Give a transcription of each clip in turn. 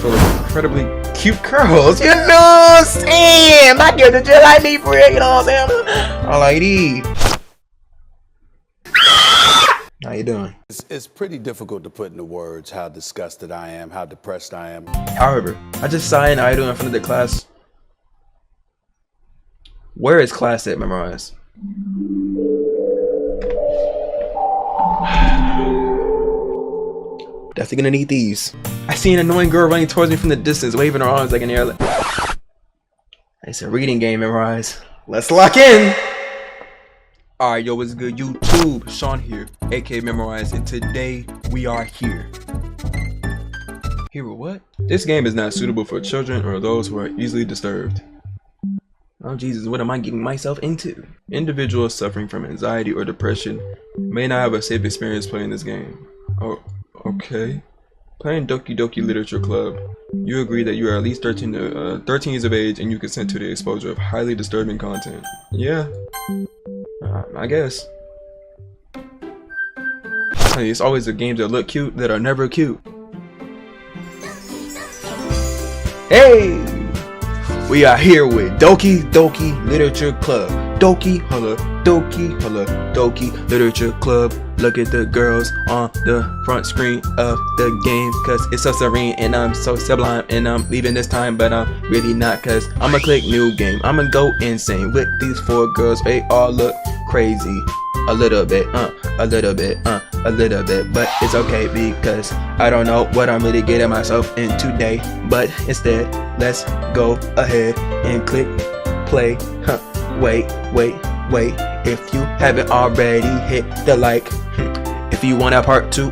full of incredibly cute girls. You know what I'm saying? My girls are just like me for real, you know what I'm saying? I like these. How you doing? It's pretty difficult to put into words how disgusted I am, how depressed I am. However, I just saw an idol in front of the class. Where is class at, Memorize? Definitely gonna need these. I see an annoying girl running towards me from the distance, waving her arms like an air. It's a reading game, Memorize. Let's lock in! Alright, yo, what's good, YouTube? Sean here, aka Memorize, and today we are here. Here with what? This game is not suitable for children or those who are easily disturbed. Oh Jesus, what am I getting myself into? Individuals suffering from anxiety or depression may not have a safe experience playing this game. Oh, okay. Playing Doki Doki Literature Club, you agree that you are at least 13 years of age and you consent to the exposure of highly disturbing content. Yeah, I guess. Hey, it's always the games that look cute that are never cute. Hey! We are here with Doki Doki Literature Club. Doki, holla, Doki, holla, Doki Literature Club. Look at the girls on the front screen of the game, cause it's so serene and I'm so sublime, and I'm leaving this time, but I'm really not, cause I'ma click new game. I'ma go insane with these 4 girls. They all look crazy. A little bit, a little bit, a little bit, but it's okay because I don't know what I'm really getting myself in today. But instead, let's go ahead and click play. Wait. If you haven't already, hit the like. If you want a part 2,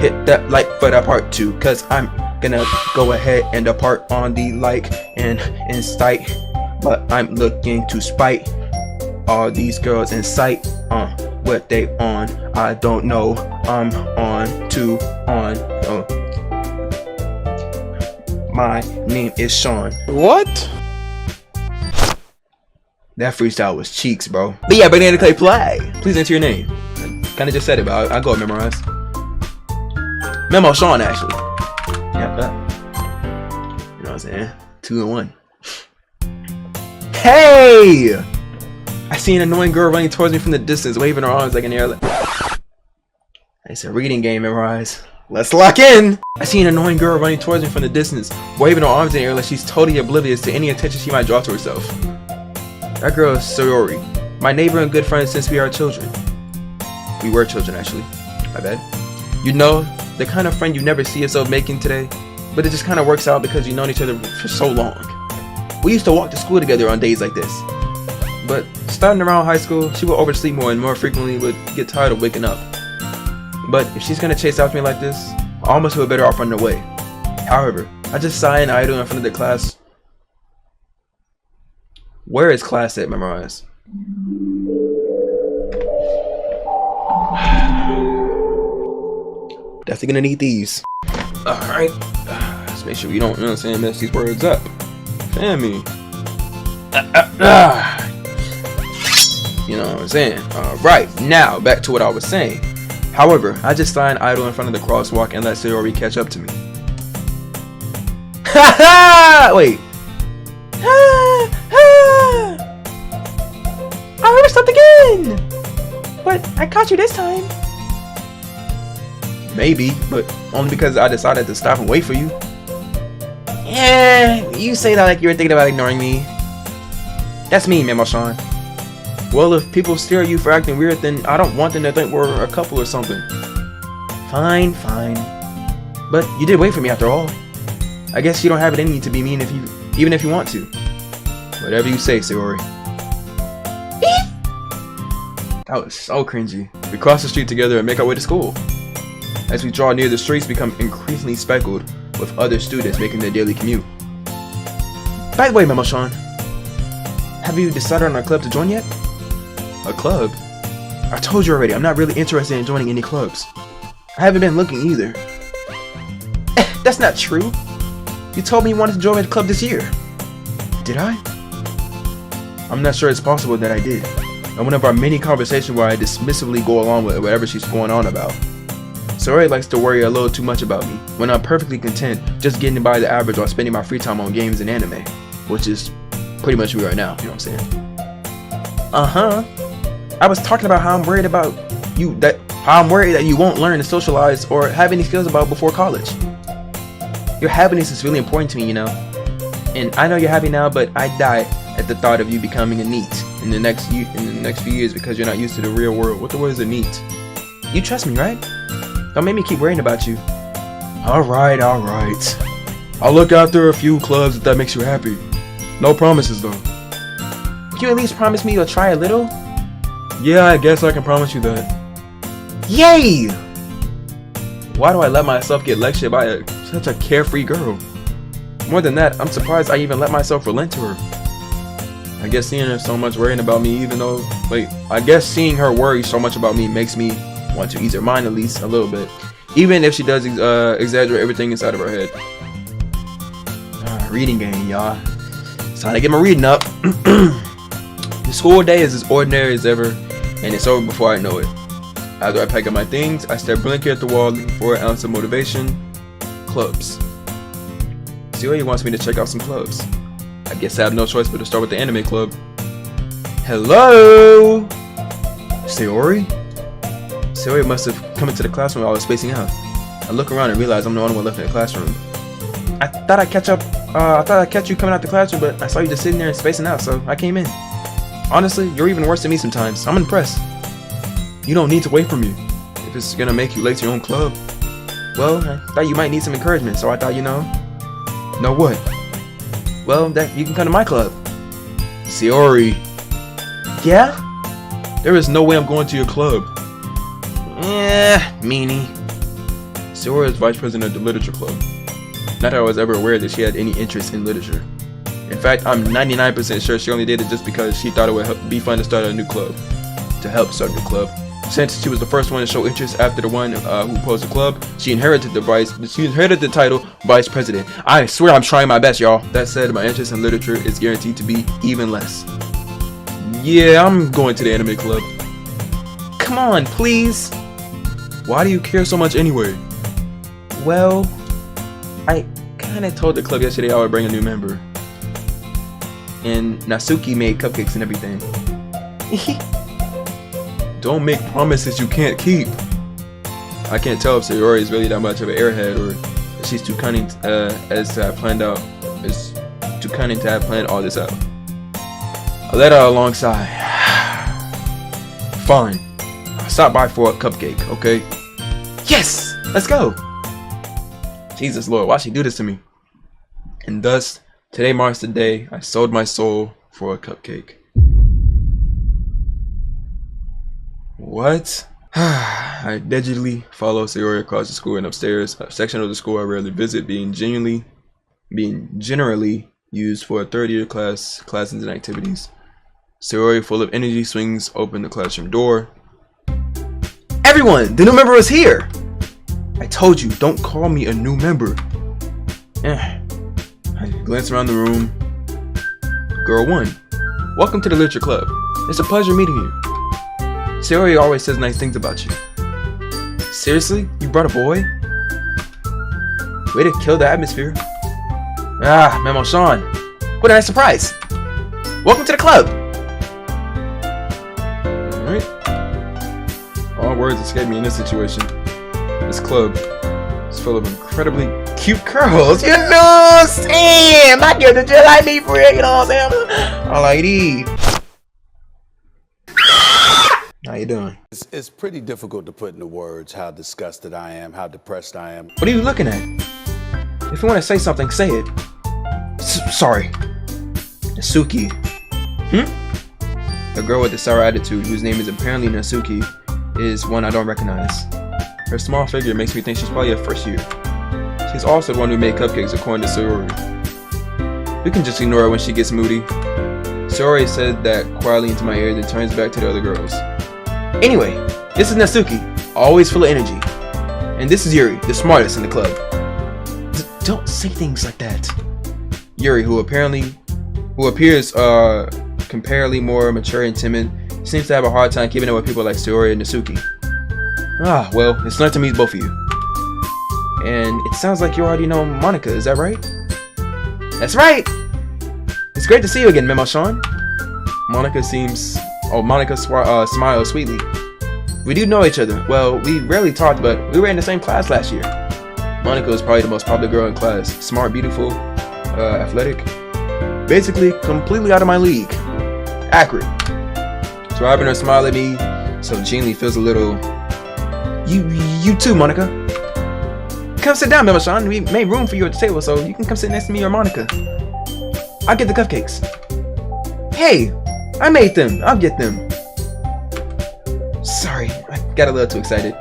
hit that like for the part 2, cause I'm gonna go ahead and depart on the like and incite, but I'm looking to spite all these girls in sight. What they on, I don't know. I'm on to on. My name is Sean. What? That freestyle was cheeks, bro. But yeah, Banana Clay play. Please enter your name. I kinda just said it, but I'll go Memorize. Memo Sean, actually. Yeah, you know what I'm saying? 2 in 1. Hey! I see an annoying girl running towards me from the distance, waving her arms like an air. It's a reading game, Memorize. Let's lock in! I see an annoying girl running towards me from the distance, waving her arms in the air like she's totally oblivious to any attention she might draw to herself. That girl is Sayori, my neighbor and good friend since we are children. We were children, actually. My bad. You know, the kind of friend you never see yourself making today, but it just kind of works out because you've known each other for so long. We used to walk to school together on days like this. But starting around high school, she would oversleep more and more frequently would get tired of waking up. But if she's gonna chase after me like this, I almost feel better off running away. However, I just saw an idol in front of the class. Where is class at, Memorize? Definitely gonna need these. Alright. Let's make sure we don't, you know what I'm saying, mess these words up. Damn me. You know what I'm saying? Alright, now back to what I was saying. However, I just saw an idol in front of the crosswalk and let Sayori catch up to me. Haha! Wait. I overslept again! But I caught you this time. Maybe, but only because I decided to stop and wait for you. Yeah, you say that like you were thinking about ignoring me. That's me, Memo Sean. Well, if people stare at you for acting weird, then I don't want them to think we're a couple or something. Fine. But you did wait for me after all. I guess you don't have it in you to be mean even if you want to. Whatever you say, Sayori. That was so cringy. We cross the street together and make our way to school. As we draw near, the streets become increasingly speckled with other students making their daily commute. By the way, Memo Sean, have you decided on a club to join yet? A club? I told you already, I'm not really interested in joining any clubs. I haven't been looking either. That's not true. You told me you wanted to join a club this year. Did I? I'm not sure it's possible that I did. And one of our many conversations where I dismissively go along with whatever she's going on about. Sayori likes to worry a little too much about me, when I'm perfectly content just getting by the average while spending my free time on games and anime. Which is pretty much me right now, you know what I'm saying? I was talking about how I'm worried about you, how I'm worried that you won't learn to socialize or have any skills about before college. Your happiness is really important to me, you know. And I know you're happy now, but I die at the thought of you becoming a NEET in the next few years because you're not used to the real world. What the word is a NEET? You trust me, right? Don't make me keep worrying about you. Alright. I'll look after a few clubs if that makes you happy. No promises though. Can you at least promise me you'll try a little? Yeah, I guess I can promise you that. Yay! Why do I let myself get lectured by such a carefree girl? More than that, I'm surprised I even let myself relent to her. I guess seeing her so much worrying about me I guess seeing her worry so much about me makes me want to ease her mind at least a little bit. Even if she does exaggerate everything inside of her head. Reading game, y'all. It's time to get my reading up. The school day is as ordinary as ever, and it's over before I know it. After I pack up my things, I stare blankly at the wall looking for an ounce of motivation. Clubs. Sayori wants me to check out some clubs. I guess I have no choice but to start with the anime club. Hello? Sayori? Sayori must have come into the classroom while I was spacing out. I look around and realize I'm the only one left in the classroom. I thought I'd catch you coming out the classroom, but I saw you just sitting there and spacing out, so I came in. Honestly, you're even worse than me sometimes. I'm impressed. You don't need to wait for me if it's gonna make you late to your own club. Well, I thought you might need some encouragement, so I thought, know what? Well, that you can come to my club. Sayori. Yeah? There is no way I'm going to your club. Meanie. Sayori is vice president of the literature club. Not that I was ever aware that she had any interest in literature. In fact, I'm 99% sure she only did it just because she thought it would be fun to start a new club. To help start a new club. Since she was the first one to show interest after the one who posed the club, she inherited the title vice president. I swear I'm trying my best, y'all. That said, my interest in literature is guaranteed to be even less. Yeah, I'm going to the anime club. Come on, please. Why do you care so much anyway? Well, I kinda told the club yesterday I would bring a new member. And Natsuki made cupcakes and everything. Don't make promises you can't keep. I can't tell if Sayori is really that much of an airhead or if she's too cunning to have planned all this out. I let out a long sigh. Fine. I'll stop by for a cupcake, okay? Yes! Let's go! Jesus Lord, why'd she do this to me? And thus, today marks the day I sold my soul for a cupcake. What? I digitally follow Sayori across the school and upstairs, a section of the school I rarely visit, being generally used for third year classes and activities. Sayori, full of energy, swings open the classroom door. Everyone, the new member is here! I told you, don't call me a new member. I glance around the room. Girl 1, welcome to the literature club. It's a pleasure meeting you. Sayori always says nice things about you. Seriously? You brought a boy? Way to kill the atmosphere. Memo Sean. What a nice surprise. Welcome to the club. Alright. All words escape me in this situation. This club is full of incredibly cute girls. You know what I'm saying? My girl is just like me for real, you know what I'm saying? Alrighty. How you doing? It's pretty difficult to put into words how disgusted I am, how depressed I am. What are you looking at? If you want to say something, say it. Sorry. Natsuki. The girl with the sour attitude, whose name is apparently Natsuki, is one I don't recognize. Her small figure makes me think she's probably a first year. She's also the one who made cupcakes according to Sayori. We can just ignore her when she gets moody. Sayori said that quietly into my ear, then turns back to the other girls. Anyway, this is Natsuki, always full of energy. And this is Yuri, the smartest in the club. Don't say things like that. Yuri, who appears comparatively more mature and timid, seems to have a hard time keeping up with people like Sayori and Natsuki. Ah, well, it's nice to meet both of you. And it sounds like you already know Monica, is that right? That's right! It's great to see you again, Memo-san. Monica smiles sweetly. We do know each other. Well, we rarely talked, but we were in the same class last year. Monica was probably the most popular girl in class. Smart, beautiful, athletic. Basically, completely out of my league. Accurate. So having her smile at me so genuinely feels a little... You too, Monica. Come sit down, Memo-san. We made room for you at the table, so you can come sit next to me or Monica. I'll get the cupcakes. Hey, I made them. I'll get them. Sorry, I got a little too excited.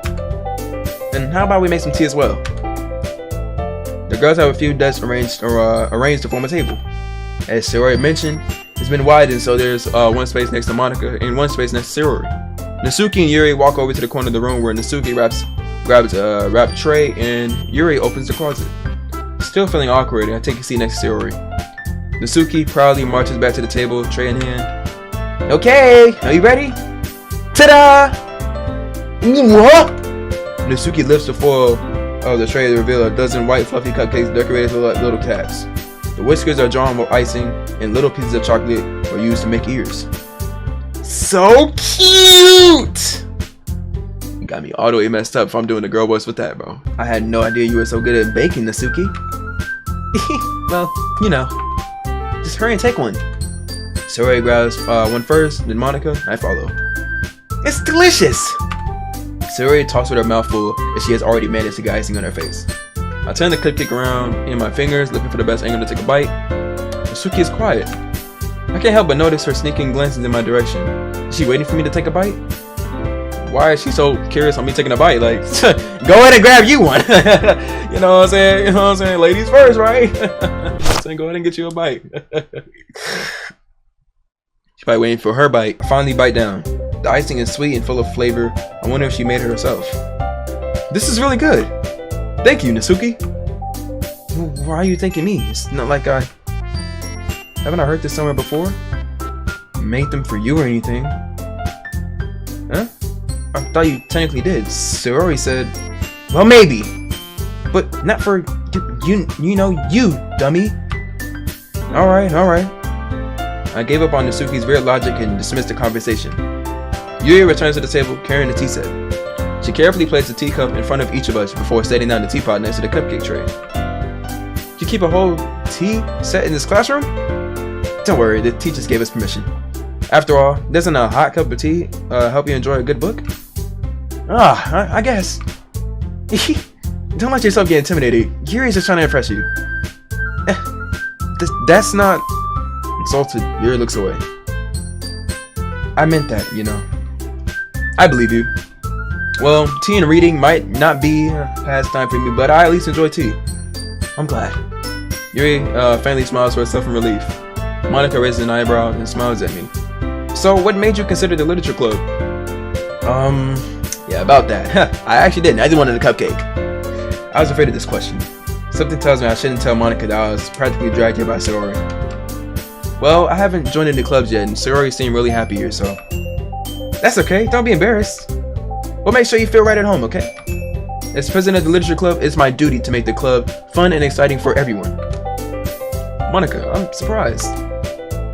And how about we make some tea as well? The girls have a few desks arranged to form a table. As Sayori mentioned, it's been widened, so there's one space next to Monica and one space next to Sayori. Natsuki and Yuri walk over to the corner of the room where Natsuki grabs a wrapped tray and Yuri opens the closet. Still feeling awkward, I take a seat next to Sayori. Natsuki proudly marches back to the table, tray in hand. Okay, are you ready? Ta-da! Natsuki lifts the foil of the tray to reveal a dozen white fluffy cupcakes decorated with little caps. The whiskers are drawn with icing, and little pieces of chocolate are used to make ears. So cute! You got me all the way messed up if I'm doing the girl voice with that, bro. I had no idea you were so good at baking, Natsuki. Well, you know. Just hurry and take one. Sayori grabs one first, then Monica, I follow. It's delicious! Sayori talks with her mouth full as she has already managed to get icing on her face. I turn the cupcake around in my fingers, looking for the best angle to take a bite. Natsuki is quiet. I can't help but notice her sneaking glances in my direction. Is she waiting for me to take a bite? Why is she so curious on me taking a bite? Like, go ahead and grab you one. You know what I'm saying? You know what I'm saying? Ladies first, right? Saying go ahead and get you a bite. She's probably waiting for her bite. I finally bite down. The icing is sweet and full of flavor. I wonder if she made it herself. This is really good. Thank you, Natsuki. Why are you thanking me? It's not like haven't I heard this somewhere before? Made them for you or anything? Huh? I thought you technically did. Sayori said, well, maybe, but not for you know, you dummy. All right. I gave up on Natsuki's weird logic and dismissed the conversation. Yuri returns to the table carrying the tea set. She carefully placed the teacup in front of each of us before setting down the teapot next to the cupcake tray. You keep a whole tea set in this classroom? Don't worry, the teachers gave us permission. After all, doesn't a hot cup of tea help you enjoy a good book? I guess. Don't let yourself get intimidated. Yuri's just trying to impress you. That's not... Insulted, Yuri looks away. I meant that, you know. I believe you. Well, tea and reading might not be a pastime for me, but I at least enjoy tea. I'm glad. Yuri faintly smiles for herself in relief. Monica raises an eyebrow and smiles at me. So, what made you consider the literature club? Yeah, about that. I actually didn't. I just wanted a cupcake. I was afraid of this question. Something tells me I shouldn't tell Monica that I was practically dragged here by Sayori. Well, I haven't joined any clubs yet, and Sayori seemed really happy here, so... That's okay. Don't be embarrassed. We'll make sure you feel right at home, okay? As president of the literature club, it's my duty to make the club fun and exciting for everyone. Monica, I'm surprised.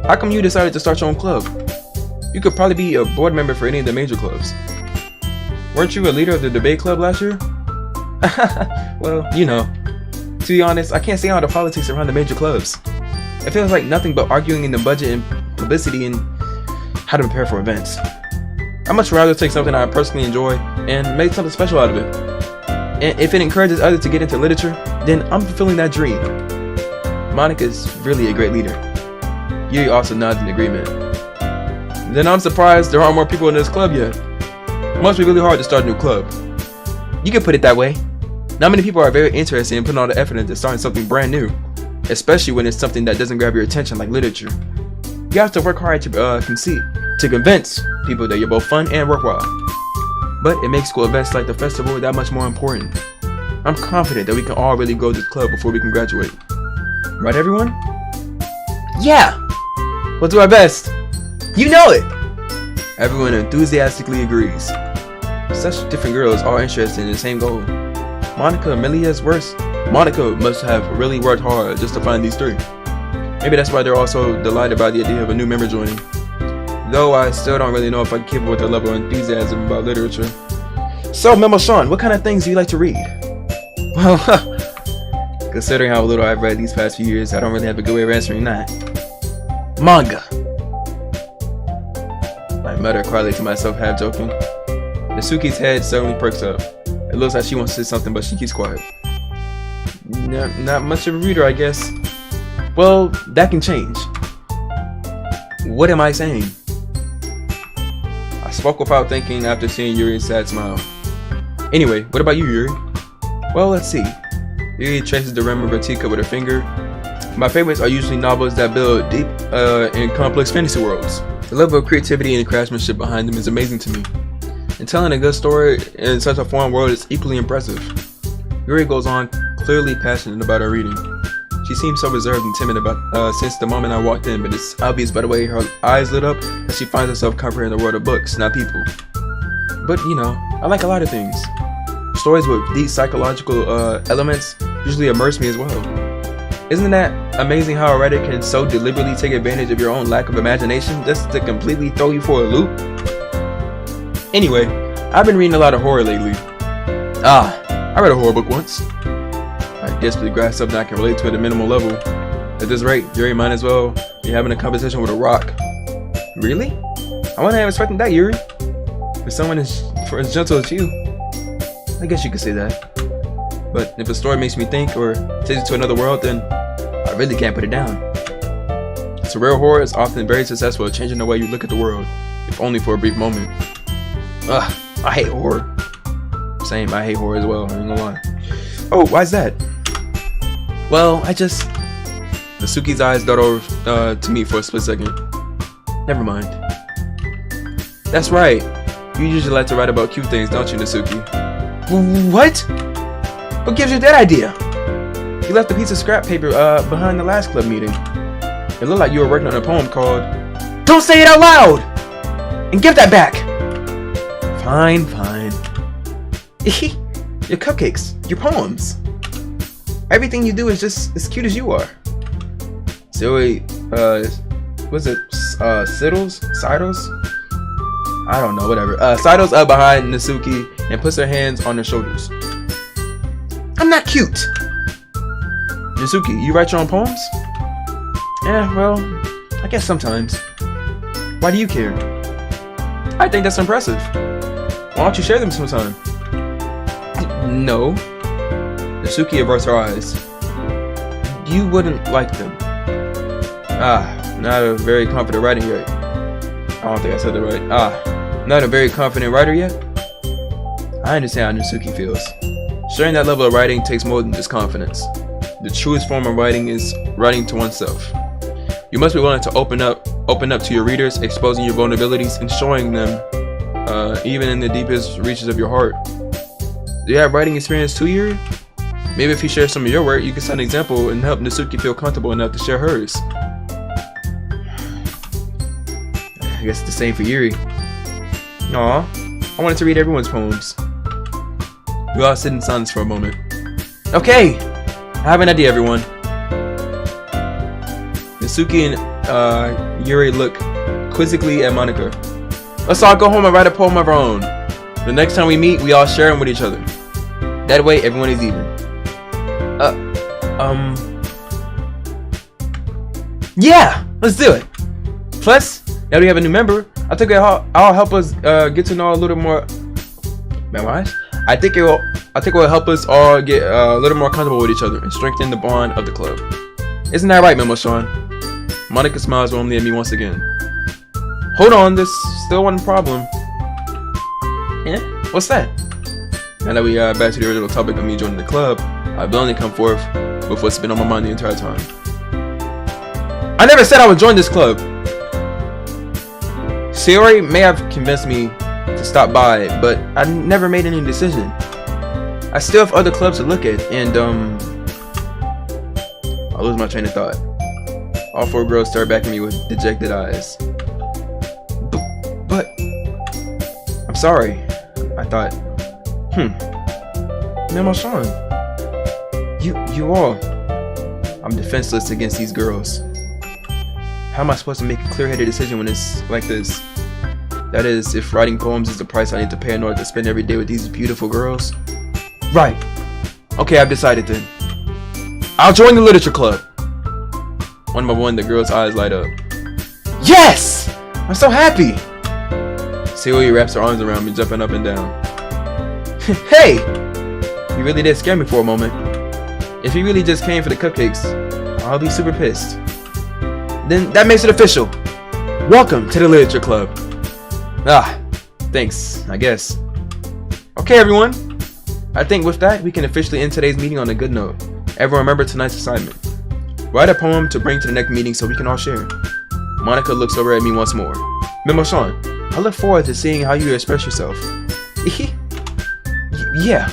How come you decided to start your own club? You could probably be a board member for any of the major clubs. Weren't you a leader of the debate club last year? Well, you know. To be honest, I can't see all the politics around the major clubs. It feels like nothing but arguing in the budget and publicity and how to prepare for events. I'd much rather take something I personally enjoy and make something special out of it. And if it encourages others to get into literature, then I'm fulfilling that dream. Monica's really a great leader. Yuri also nods in agreement. Then I'm surprised there aren't more people in this club yet. It must be really hard to start a new club. You can put it that way. Not many people are very interested in putting all the effort into starting something brand new, especially when it's something that doesn't grab your attention like literature. You have to work hard to convince people that you're both fun and worthwhile. But it makes school events like the festival that much more important. I'm confident that we can all really grow this club before we can graduate. Right, everyone? Yeah! We'll do our best. You know it! Everyone enthusiastically agrees. Such different girls, all interested in the same goal. Monica, Amelia's worse. Monica must have really worked hard just to find these three. Maybe that's why they're all so delighted by the idea of a new member joining. Though I still don't really know if I can keep up with their level of enthusiasm about literature. So, Memo Sean, what kind of things do you like to read? Well, considering how little I've read these past few years, I don't really have a good way of answering that. Manga. I mutter quietly to myself, half joking. Natsuki's head suddenly perks up. It looks like she wants to say something, but she keeps quiet. Not much of a reader, I guess. Well, that can change. What am I saying? I spoke without thinking after seeing Yuri's sad smile. Anyway, what about you, Yuri? Well, let's see. Yuri traces the rim of her teacup with her finger. My favorites are usually novels that build deep and complex fantasy worlds. The level of creativity and craftsmanship behind them is amazing to me. And telling a good story in such a foreign world is equally impressive. Yuri goes on, clearly passionate about her reading. She seems so reserved and timid about since the moment I walked in, but it's obvious by the way her eyes lit up that she finds herself comforted in the world of books, not people. But you know, I like a lot of things. Stories with deep psychological elements usually immerse me as well. Isn't that amazing how a writer can so deliberately take advantage of your own lack of imagination just to completely throw you for a loop? Anyway, I've been reading a lot of horror lately. I read a horror book once. I desperately grasped something I can relate to at a minimal level. At this rate, Yuri might as well be having a conversation with a rock. Really? I wouldn't have expected that, Yuri. For someone as gentle as you. I guess you could say that. But if a story makes me think or takes you to another world, then I really can't put it down. Surreal horror is often very successful at changing the way you look at the world, if only for a brief moment. I hate horror. Same, I hate horror as well, I ain't gonna lie. Oh, why's that? Well, Natsuki's eyes dart over to me for a split second. Never mind. That's right. You usually like to write about cute things, don't you, Natsuki? What? What gives you that idea? You left a piece of scrap paper behind the last club meeting. It looked like you were working on a poem called "Don't Say It Out Loud!" And give that back! Fine. Your cupcakes, your poems. Everything you do is just as cute as you are. Sayori, was it Sidles? I don't know, whatever. Sidles up behind Natsuki and puts her hands on her shoulders. I'm not cute! Natsuki, you write your own poems? Yeah, well, I guess sometimes. Why do you care? I think that's impressive. Why don't you share them sometime? No. Natsuki averts her eyes. You wouldn't like them. Not a very confident writer yet. I don't think I said that right. Not a very confident writer yet? I understand how Natsuki feels. Sharing that level of writing takes more than just confidence. The truest form of writing is writing to oneself. You must be willing to open up to your readers, exposing your vulnerabilities and showing them, even in the deepest reaches of your heart. Do you have writing experience too, Yuri? Maybe if you share some of your work, you can set an example and help Natsuki feel comfortable enough to share hers. I guess it's the same for Yuri. Aw, I wanted to read everyone's poems. We all sit in silence for a moment. Okay, I have an idea, everyone. Natsuki and Yuri look quizzically at Monica. Let's all go home and write a poem of our own. The next time we meet, we all share them with each other. That way, everyone is even. Yeah, let's do it. Plus, now we have a new member. I think it'll help us get to know a little more. Memorize? I think it will help us all get a little more comfortable with each other and strengthen the bond of the club. Isn't that right, Memo Sean? Monica smiles warmly at me once again. Hold on, there's still one problem. Yeah? What's that? Now that we back to the original topic of me joining the club, I've only come forth with what's been on my mind the entire time. I never said I would join this club. Sayori may have convinced me to stop by, but I never made any decision. I still have other clubs to look at, and I lose my train of thought. All four girls stare back at me with dejected eyes. But I'm sorry. I thought, Memo-san, you all. I'm defenseless against these girls. How am I supposed to make a clear-headed decision when it's like this? That is, if writing poems is the price I need to pay in order to spend every day with these beautiful girls. Right. Okay, I've decided then. I'll join the literature club. One by one, the girl's eyes light up. Yes! I'm so happy! Sayori wraps her arms around me, jumping up and down. Hey! You really did scare me for a moment. If you really just came for the cupcakes, I'll be super pissed. Then that makes it official. Welcome to the literature club. Thanks, I guess. Okay, everyone. I think with that, we can officially end today's meeting on a good note. Everyone remember tonight's assignment. Write a poem to bring to the next meeting so we can all share. Monica looks over at me once more. Memo-san, I look forward to seeing how you express yourself. Yeah.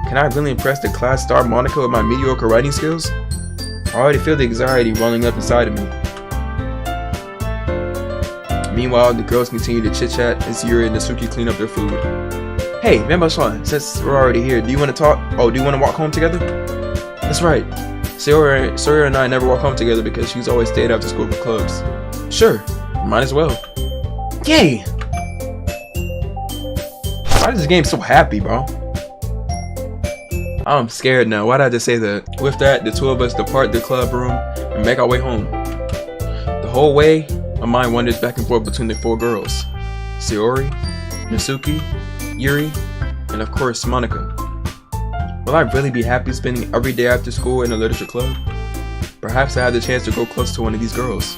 Can I really impress the class star Monica with my mediocre writing skills? I already feel the anxiety welling up inside of me. Meanwhile, the girls continue to chit-chat as Yuri and Natsuki clean up their food. Hey, Memo-san, since we're already here, do you want to talk? Oh, do you want to walk home together? That's right. Sayori and I never walk home together because she's always stayed after school for clubs. Sure, might as well. Yay! Why is this game so happy, bro? I'm scared now. Why did I just say that? With that, the two of us depart the club room and make our way home. The whole way, my mind wanders back and forth between the four girls. Sayori, Natsuki, Yuri, and of course Monica. Will I really be happy spending every day after school in a literature club? Perhaps I have the chance to go close to one of these girls.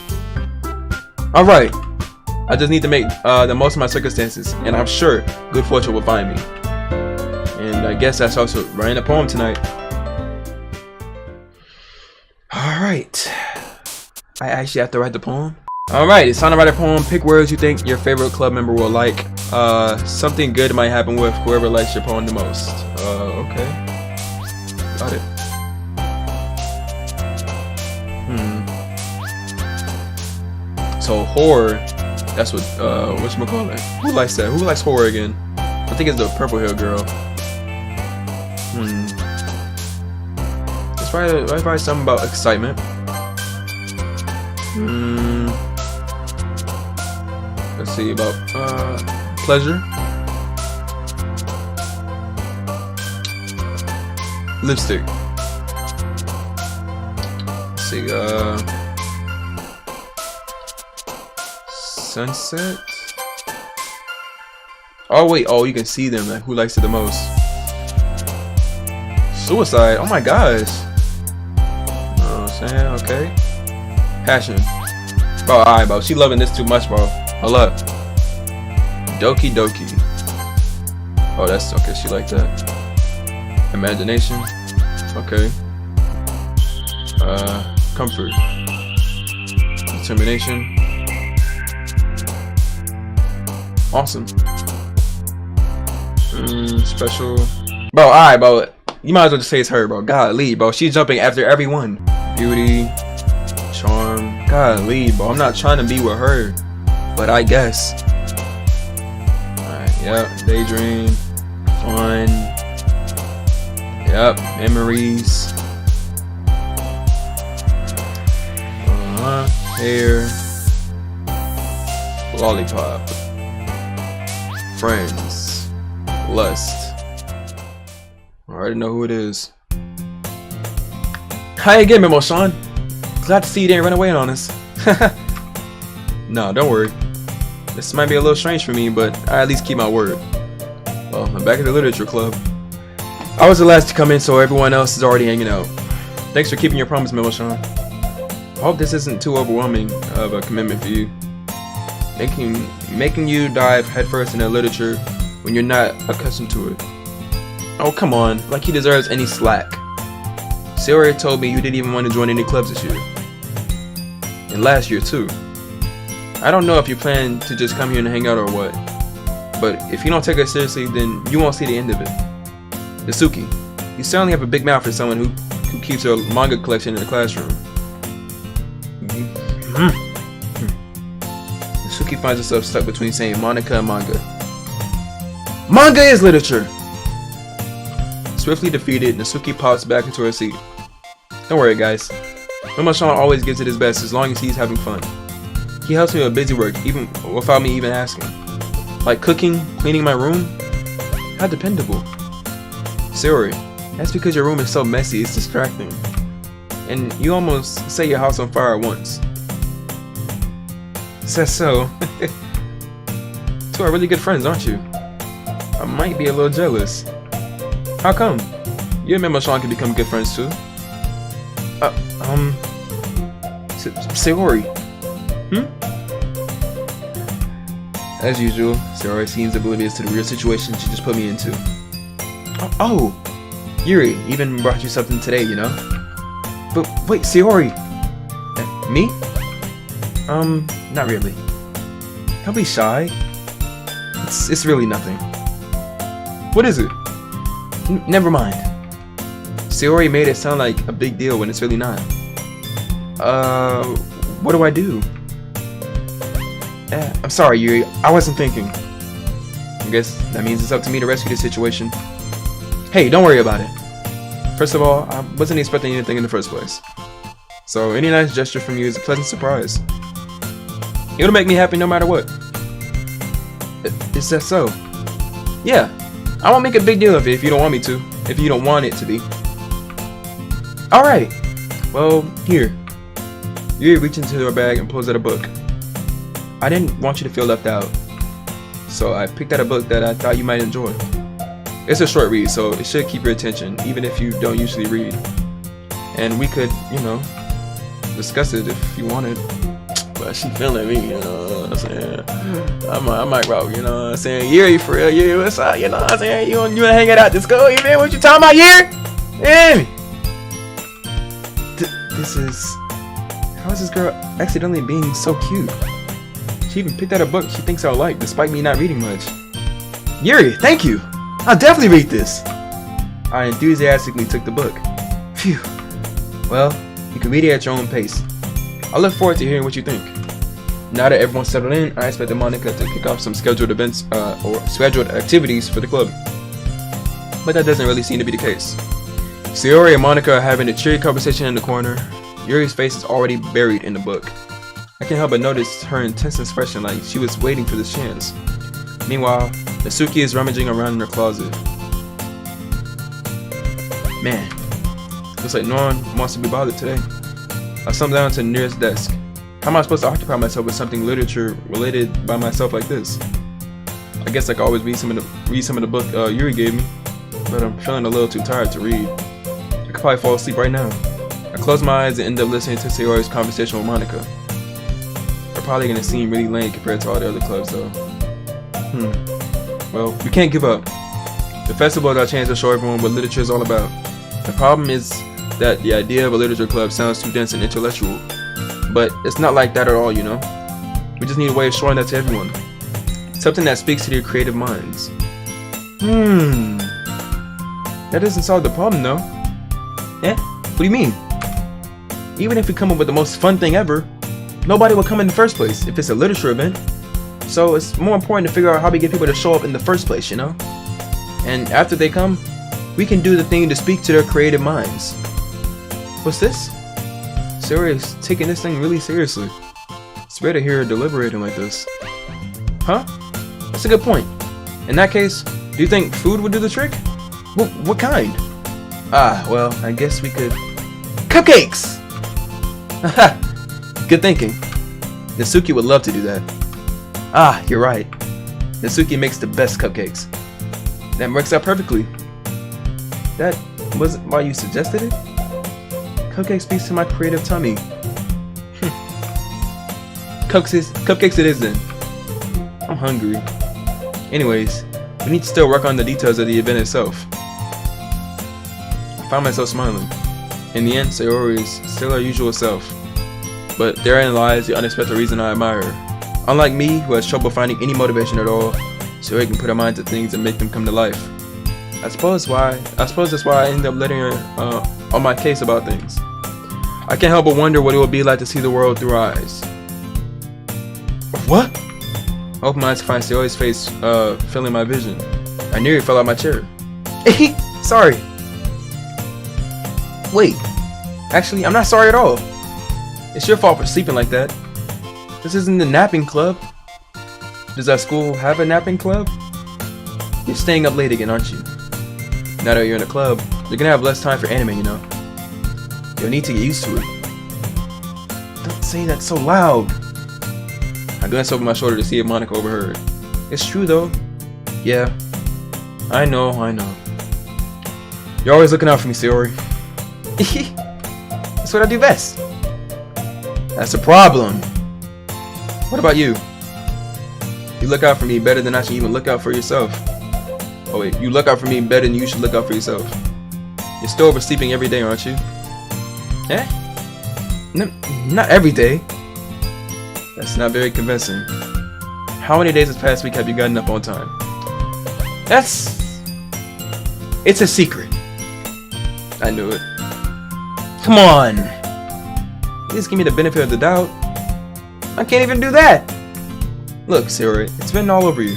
Alright, I just need to make the most of my circumstances, and I'm sure good fortune will find me. And I guess that's also writing a poem tonight. Alright. I actually have to write the poem? Alright, it's time to write a poem. Pick words you think your favorite club member will like. Something good might happen with whoever likes your poem the most. Okay. Got it. So horror, that's whatchamacallit. Who likes that? Who likes horror again? I think it's the purple hair girl. Let's write something about excitement. Let's see, about pleasure. Lipstick. Let's see, sunset. Oh wait, oh, you can see them, like who likes it the most. Suicide, oh my gosh. You know what I'm saying? Okay. Passion. Bro, alright, bro, she loving this too much, bro. Hold up. Doki Doki. Oh, that's okay, she like that. Imagination. Okay. Comfort. Determination. Awesome. Special. Bro, alright, bro. You might as well just say it's her, bro. Golly, bro. She's jumping after everyone. Beauty. Charm. Golly, bro. I'm not trying to be with her, but I guess. Alright, yep. Daydream. Fun. Yep. Memories. Hair. Lollipop. Friends. Lust. I already know who it is. Hi again, Memo-san. Glad to see you didn't run away on us. No, don't worry. This might be a little strange for me, but I at least keep my word. Well, I'm back at the literature club. I was the last to come in, so everyone else is already hanging out. Thanks for keeping your promise, Memo-san. I hope this isn't too overwhelming of a commitment for you. Making you dive headfirst into literature when you're not accustomed to it. Oh, come on, like he deserves any slack. Sayori told me you didn't even want to join any clubs this year. And last year too. I don't know if you plan to just come here and hang out or what. But if you don't take it seriously, then you won't see the end of it. Natsuki, you certainly have a big mouth for someone who keeps her manga collection in the classroom. Natsuki finds herself stuck between saying Monica and manga. Manga is literature! Swiftly defeated, Natsuki pops back into her seat. Don't worry, guys. Memo-chan always gives it his best as long as he's having fun. He helps me with busy work, even without me even asking. Like cooking, cleaning my room. How dependable. Sayori, that's because your room is so messy, it's distracting. And you almost set your house on fire once. Says so. Two are really good friends, aren't you? I might be a little jealous. How come? You and Memo-chan can become good friends too. Sayori. As usual, Sayori seems oblivious to the real situation she just put me into. Oh, Yuri even brought you something today, you know? But wait, Sayori. Me? Not really. Don't be shy. It's really nothing. What is it? Never mind. Sayori made it sound like a big deal when it's really not. What do I do? I'm sorry, Yuri. I wasn't thinking. I guess that means it's up to me to rescue the situation. Hey, don't worry about it. First of all, I wasn't expecting anything in the first place. So any nice gesture from you is a pleasant surprise. It'll make me happy no matter what. Is that so? Yeah. I won't make a big deal of it if you don't want me to. If you don't want it to be. Alright. Well, here. Yuri reaches into her bag and pulls out a book. I didn't want you to feel left out. So I picked out a book that I thought you might enjoy. It's a short read, so it should keep your attention, even if you don't usually read. And we could, you know, discuss it if you wanted. But she feeling me, you know what I'm saying? I might rock, you know what I'm saying? Yuri, for real, Yuri, what's up, you know what I'm saying? You wanna hang it out to school, you man? What you talking about, Yuri? Yeah. This is... How is this girl accidentally being so cute? She even picked out a book she thinks I'll like, despite me not reading much. Yuri, thank you! I'll definitely read this! I enthusiastically took the book. Phew. Well, you can read it at your own pace. I look forward to hearing what you think. Now that everyone's settled in, I expect Monica to kick off some scheduled events or scheduled activities for the club. But that doesn't really seem to be the case. Sayori and Monica are having a cheery conversation in the corner. Yuri's face is already buried in the book. I can't help but notice her intense expression, like she was waiting for this chance. Meanwhile, Natsuki is rummaging around in her closet. Man, looks like no one wants to be bothered today. I slumped down to the nearest desk. How am I supposed to occupy myself with something literature related by myself like this? I guess I could always read some of the book Yuri gave me, but I'm feeling a little too tired to read. I could probably fall asleep right now. I close my eyes and end up listening to Sayori's conversation with Monica. They're probably gonna seem really lame compared to all the other clubs though. Well, we can't give up. The festival is our chance to show everyone what literature is all about. The problem is that the idea of a literature club sounds too dense and intellectual. But it's not like that at all, you know? We just need a way of showing that to everyone. Something that speaks to their creative minds. That doesn't solve the problem though. Eh? What do you mean? Even if we come up with the most fun thing ever, nobody will come in the first place if it's a literature event. So it's more important to figure out how we get people to show up in the first place, you know? And after they come, we can do the thing to speak to their creative minds. What's this? Sayori is taking this thing really seriously. It's rare to hear her deliberating like this. Huh? That's a good point. In that case, do you think food would do the trick? What kind? Ah, well, I guess we could... Cupcakes! Haha! Good thinking. Natsuki would love to do that. Ah, you're right. Natsuki makes the best cupcakes. That works out perfectly. That wasn't why you suggested it? Cupcake speaks to my creative tummy. Cupcakes it is then. I'm hungry. Anyways, we need to still work on the details of the event itself. I found myself smiling. In the end, Sayori is still her usual self. But therein lies the unexpected reason I admire her. Unlike me, who has trouble finding any motivation at all, Sayori can put her mind to things and make them come to life. I suppose that's why I ended up letting her on my case about things. I can't help but wonder what it would be like to see the world through her eyes. What? I open my eyes to find Sayori's face filling my vision. I nearly fell out my chair. Sorry. Wait. Actually, I'm not sorry at all. It's your fault for sleeping like that. This isn't the napping club. Does that school have a napping club? You're staying up late again, aren't you? Now that you're in a club, you're gonna have less time for anime, you know. You'll need to get used to it. Don't say that so loud. I glanced over my shoulder to see if Monica overheard. It's true though. Yeah. I know. You're always looking out for me, Sayori. That's what I do best. That's a problem. What about you? You look out for me better than I should even look out for yourself. Oh wait, you look out for me better than you should look out for yourself. You're still oversleeping every day, aren't you? Eh? Not every day. That's not very convincing. How many days this past week have you gotten up on time? It's a secret. I knew it. Come on. Please give me the benefit of the doubt. I can't even do that. Look, Sayori, it's written all over you.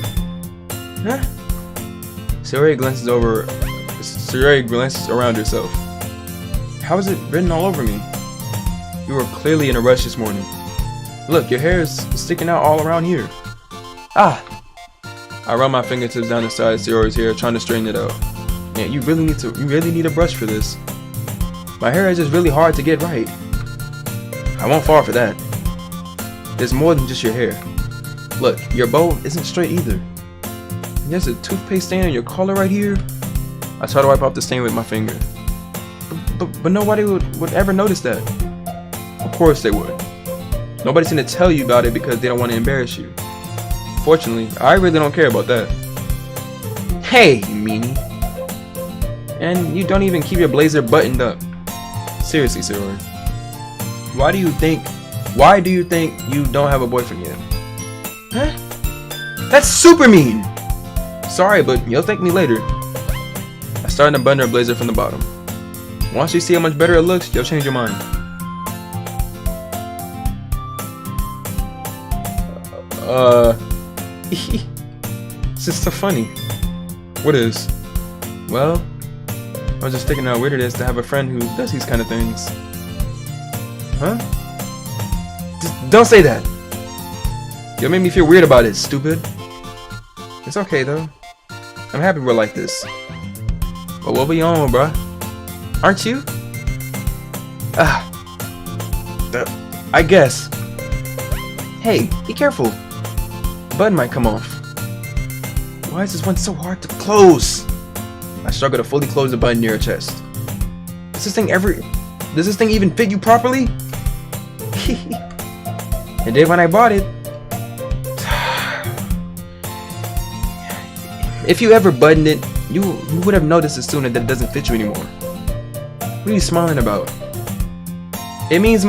Huh? Sayori glances around herself. How is it written all over me? You were clearly in a rush this morning. Look, your hair is sticking out all around here. Ah! I run my fingertips down the side of Sayori's hair, trying to straighten it out. Man, you really need a brush for this. My hair is just really hard to get right. I won't fall for that. There's more than just your hair. Look, your bow isn't straight either. There's a toothpaste stain on your collar right here. I try to wipe off the stain with my finger. But nobody would ever notice that. Of course they would. Nobody's gonna tell you about it because they don't want to embarrass you. Fortunately, I really don't care about that. Hey, you meanie. And you don't even keep your blazer buttoned up. Seriously, Sayori. Why do you think you don't have a boyfriend yet? Huh? That's super mean! Sorry, but you'll thank me later. I started to button her blazer from the bottom. Once you see how much better it looks, you'll change your mind. This is so funny. What is? Well, I was just thinking how weird it is to have a friend who does these kind of things. Huh? Just don't say that. You'll make me feel weird about it, stupid. It's okay though. I'm happy we're like this. But we'll be on, bruh. Aren't you? I guess. Hey, be careful. The button might come off. Why is this one so hard to close? I struggle to fully close the button near her chest. Does this thing even fit you properly? It did when I bought it. If you ever buttoned it, you would have noticed as sooner that it doesn't fit you anymore. What are you smiling about? It means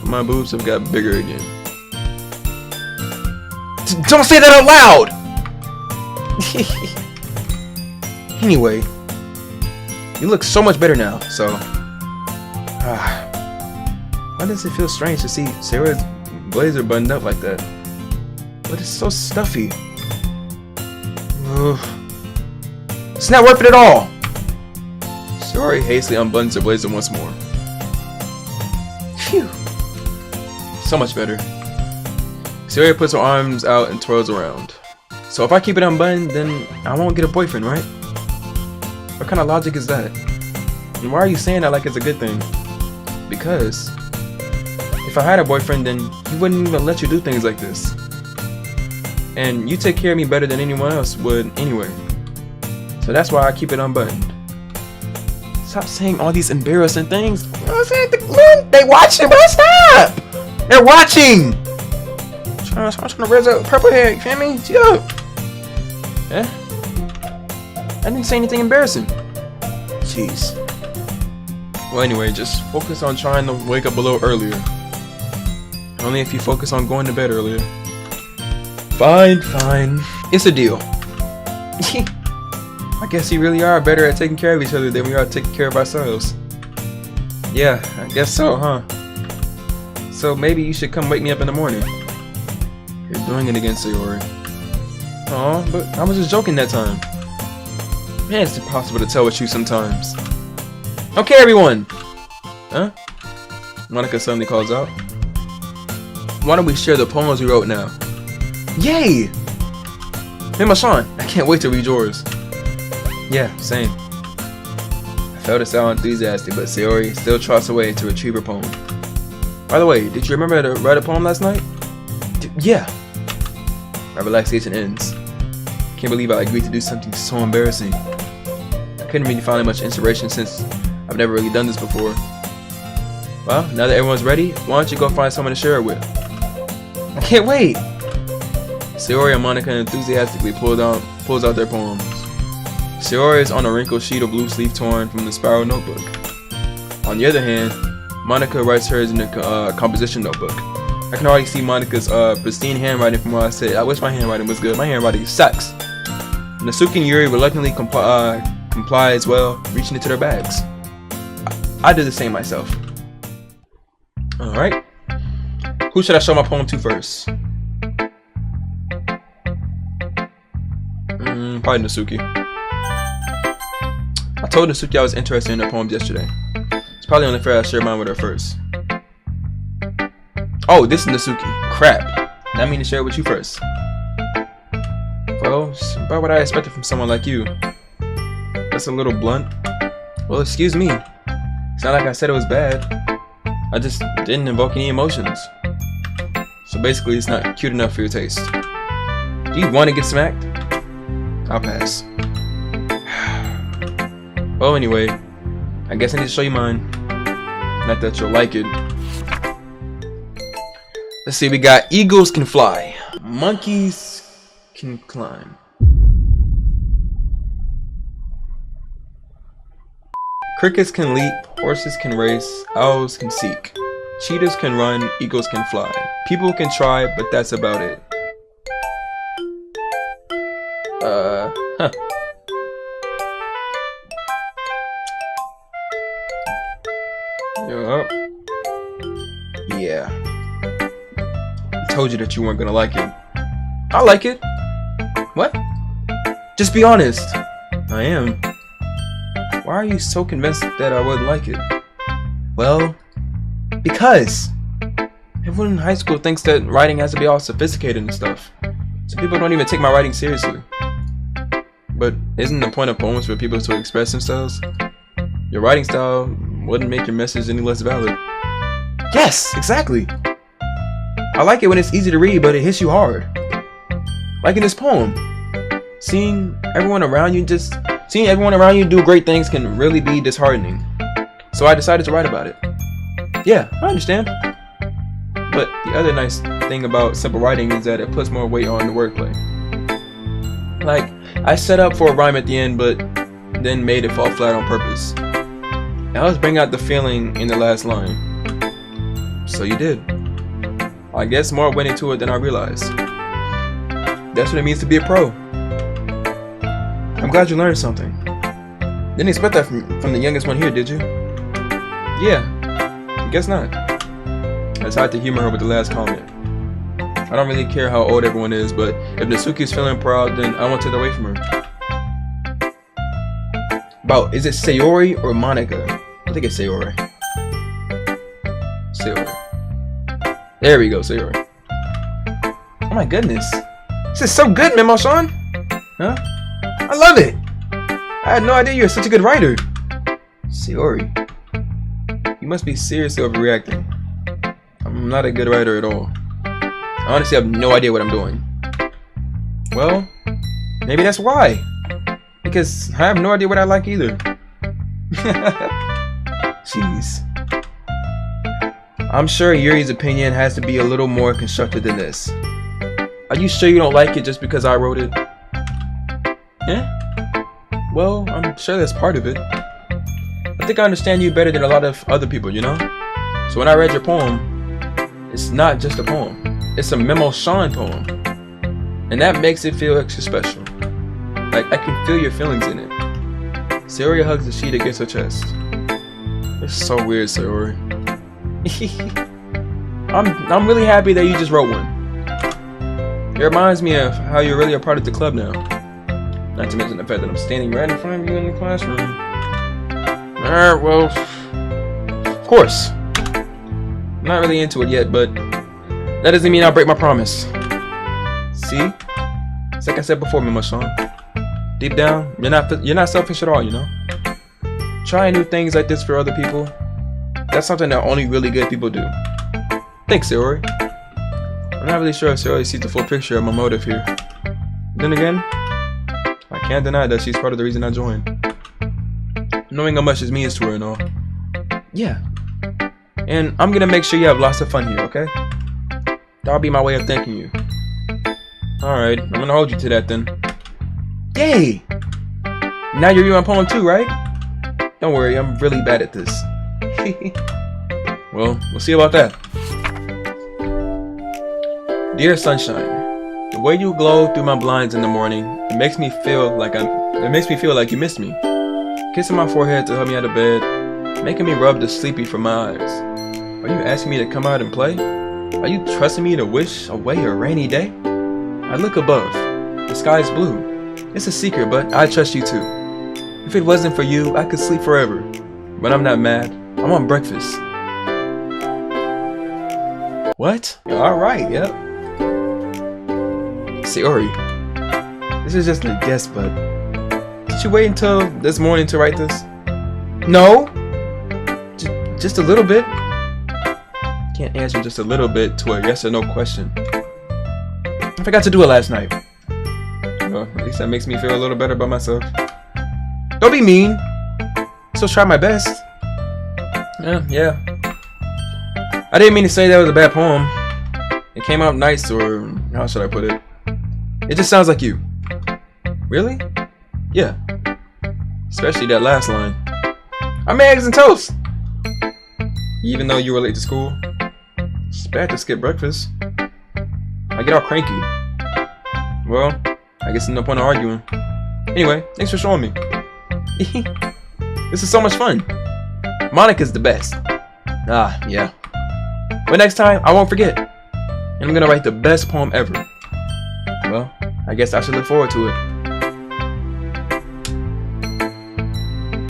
my boobs have got bigger again. Don't say that out loud! Anyway, you look so much better now, so... why does it feel strange to see Sarah's blazer buttoned up like that? But it's so stuffy. It's not worth it at all! Sayori hastily unbuttons her blazer once more. Phew. So much better. Sayori puts her arms out and twirls around. So if I keep it unbuttoned, then I won't get a boyfriend, right? What kind of logic is that? And why are you saying that like it's a good thing? Because if I had a boyfriend, then he wouldn't even let you do things like this. And you take care of me better than anyone else would anyway. So that's why I keep it unbuttoned. Stop saying all these embarrassing things. They watching, bro. Stop! They're watching! I'm trying to raise up purple hair, you feel me? Yo! Eh? I didn't say anything embarrassing. Jeez. Well, anyway, just focus on trying to wake up a little earlier. Only if you focus on going to bed earlier. Fine. It's a deal. I guess you really are better at taking care of each other than we are taking care of ourselves. Yeah, I guess so, huh? So maybe you should come wake me up in the morning. You're doing it again, Sayori. Aw, but I was just joking that time. Man, it's impossible to tell with you sometimes. Okay, everyone! Huh? Monica suddenly calls out. Why don't we share the poems we wrote now? Yay! Hey, Mashan, I can't wait to read yours. Yeah, same. I failed to sound enthusiastic, but Sayori still trots away to retrieve her poem. By the way, did you remember to write a poem last night? Yeah. My relaxation ends. Can't believe I agreed to do something so embarrassing. I couldn't really find much inspiration since I've never really done this before. Well, now that everyone's ready, why don't you go find someone to share it with? I can't wait! Sayori and Monica enthusiastically pulls out their poems. Sayori is on a wrinkled sheet of blue sleeve torn from the spiral notebook. On the other hand, Monica writes hers in a composition notebook. I can already see Monica's pristine handwriting from what I said. I wish my handwriting was good. My handwriting sucks. Natsuki and Yuri reluctantly comply as well, reaching into their bags. I did the same myself. Alright. Who should I show my poem to first? Probably Natsuki. I told Natsuki I was interested in her poems yesterday. It's probably only fair I share mine with her first. Oh, this is Natsuki. Crap. I mean to share it with you first. Well, it's about what I expected from someone like you. That's a little blunt. Well, excuse me. It's not like I said it was bad. I just didn't invoke any emotions. So basically, it's not cute enough for your taste. Do you want to get smacked? I'll pass. Well, anyway, I guess I need to show you mine. Not that you'll like it. Let's see, we got eagles can fly, monkeys can climb. Crickets can leap, horses can race, owls can seek. Cheetahs can run, eagles can fly. People can try, but that's about it. Huh. Yeah. I told you that you weren't gonna like it. I like it. What? Just be honest. I am. Why are you so convinced that I would like it? Well, because everyone in high school thinks that writing has to be all sophisticated and stuff. So people don't even take my writing seriously. But isn't the point of poems for people to express themselves? Your writing style wouldn't make your message any less valid. Yes, exactly. I like it when it's easy to read, but it hits you hard. Like in this poem, seeing everyone around you do great things can really be disheartening. So I decided to write about it. Yeah, I understand. But the other nice thing about simple writing is that it puts more weight on the wordplay. Like, I set up for a rhyme at the end, but then made it fall flat on purpose. Now let's bring out the feeling in the last line. So you did. I guess more went into it than I realized. That's what it means to be a pro. I'm glad you learned something. Didn't expect that from the youngest one here, did you? Yeah, I guess not. I tried to humor her with the last comment. I don't really care how old everyone is, but if Natsuki's feeling proud, then I won't take it away from her. About, is it Sayori or Monica? I think it's Sayori. Sayori. There we go, Sayori. Oh my goodness. This is so good, Memo-san! Huh? I love it! I had no idea you were such a good writer. Sayori. You must be seriously overreacting. I'm not a good writer at all. I honestly have no idea what I'm doing. Well, maybe that's why. Because I have no idea what I like either. Jeez. I'm sure Yuri's opinion has to be a little more constructive than this. Are you sure you don't like it just because I wrote it? Yeah? Well, I'm sure that's part of it. I think I understand you better than a lot of other people, you know? So when I read your poem, it's not just a poem. It's a Memo-san poem. And that makes it feel extra special. Like, I can feel your feelings in it. Sayori hugs the sheet against her chest. It's so weird, Sayori. I'm really happy that you just wrote one. It reminds me of how you're really a part of the club now. Not to mention the fact that I'm standing right in front of you in the classroom. Alright, well, of course. I'm not really into it yet, but that doesn't mean I'll break my promise. See? It's like I said before, Mimo-san. Deep down, you're not selfish at all, you know? Trying new things like this for other people, that's something that only really good people do. Thanks, Sayori. I'm not really sure if Sayori sees the full picture of my motive here. Then again, I can't deny that she's part of the reason I joined. Knowing how much this means to her and all. Yeah. And I'm gonna make sure you have lots of fun here, okay? That'll be my way of thanking you. Alright, I'm gonna hold you to that then. Yay! Now you're reading my poem too, right? Don't worry, I'm really bad at this. Well, we'll see about that. Dear Sunshine, the way you glow through my blinds in the morning, it makes me feel like you missed me. Kissing my forehead to help me out of bed, making me rub the sleepy from my eyes. Are you asking me to come out and play? Are you trusting me to wish away a rainy day? I look above. The sky is blue. It's a secret, but I trust you too. If it wasn't for you, I could sleep forever. But I'm not mad. I'm on breakfast. What? Alright, yep. Sayori, this is just a guess, but did you wait until this morning to write this? No? Just a little bit? Can't answer just a little bit to a yes or no question. I forgot to do it last night. Well, at least that makes me feel a little better about myself. Don't be mean. Still try my best. Yeah. I didn't mean to say that was a bad poem. It came out nice, or how should I put it? It just sounds like you. Really? Yeah. Especially that last line. I made eggs and toast. Even though you were late to school. It's bad to skip breakfast. I get all cranky. Well, I guess there's no point in arguing. Anyway, thanks for showing me. This is so much fun. Monica's the best. Ah, yeah. But next time, I won't forget. And I'm gonna write the best poem ever. Well, I guess I should look forward to it.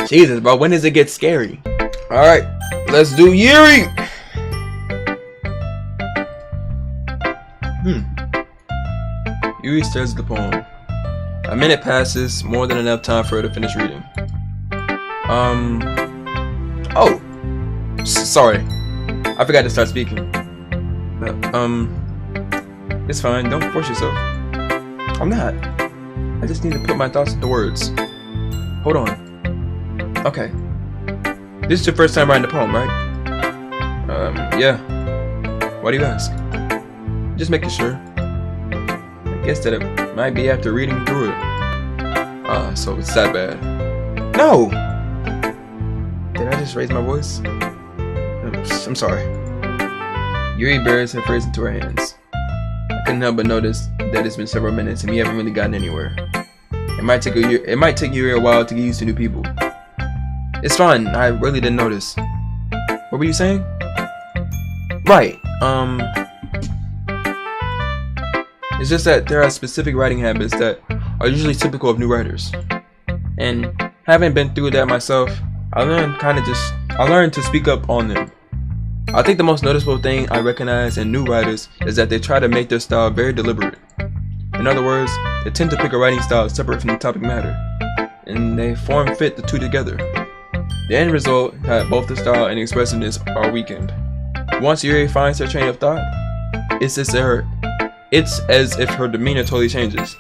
Jesus, bro, when does it get scary? Alright, let's do Yuri! Yuri stares at the poem. A minute passes, more than enough time for her to finish reading. Oh! Sorry. I forgot to start speaking. It's fine, don't force yourself. I'm not. I just need to put my thoughts into words. Hold on. Okay. This is your first time writing a poem, right? Yeah. Why do you ask? Just making sure. I guess that it might be after reading through it. So it's that bad. No! Did I just raise my voice? I'm sorry. Yuri buries her face into her hands. I couldn't help but notice that it's been several minutes and we haven't really gotten anywhere. It might take Yuri a while to get used to new people. It's fine, I really didn't notice. What were you saying? Right, it's just that there are specific writing habits that are usually typical of new writers. And having been through that myself, I learned to speak up on them. I think the most noticeable thing I recognize in new writers is that they try to make their style very deliberate. In other words, they tend to pick a writing style separate from the topic matter, and they form fit the two together. The end result is that both the style and expressiveness are weakened. Once Yuri finds her train of thought, it's as if her demeanor totally changes.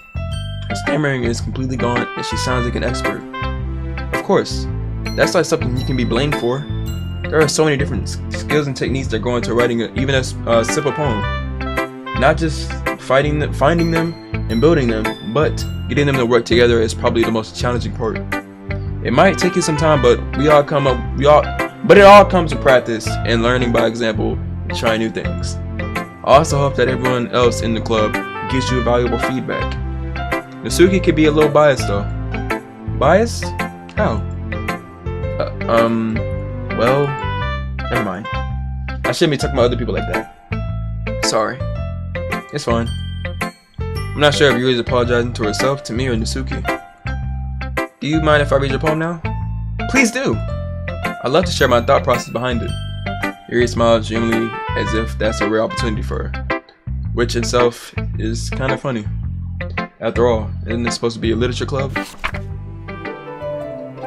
Her stammering is completely gone and she sounds like an expert. Of course, that's not something you can be blamed for. There are so many different skills and techniques that go into writing even a simple poem. Not just finding them and building them, but getting them to work together is probably the most challenging part. It might take you some time, but it all comes with practice and learning by example and trying new things. I also hope that everyone else in the club gives you valuable feedback. Natsuki could be a little biased though. Biased? How? Well, never mind. I shouldn't be talking about other people like that. Sorry. It's fine. I'm not sure if Yuri's apologizing to herself, to me, or Natsuki. Do you mind if I read your poem now? Please do! I'd love to share my thought process behind it. Yuri smiles genuinely as if that's a rare opportunity for her, which itself is kind of funny. After all, isn't it supposed to be a literature club?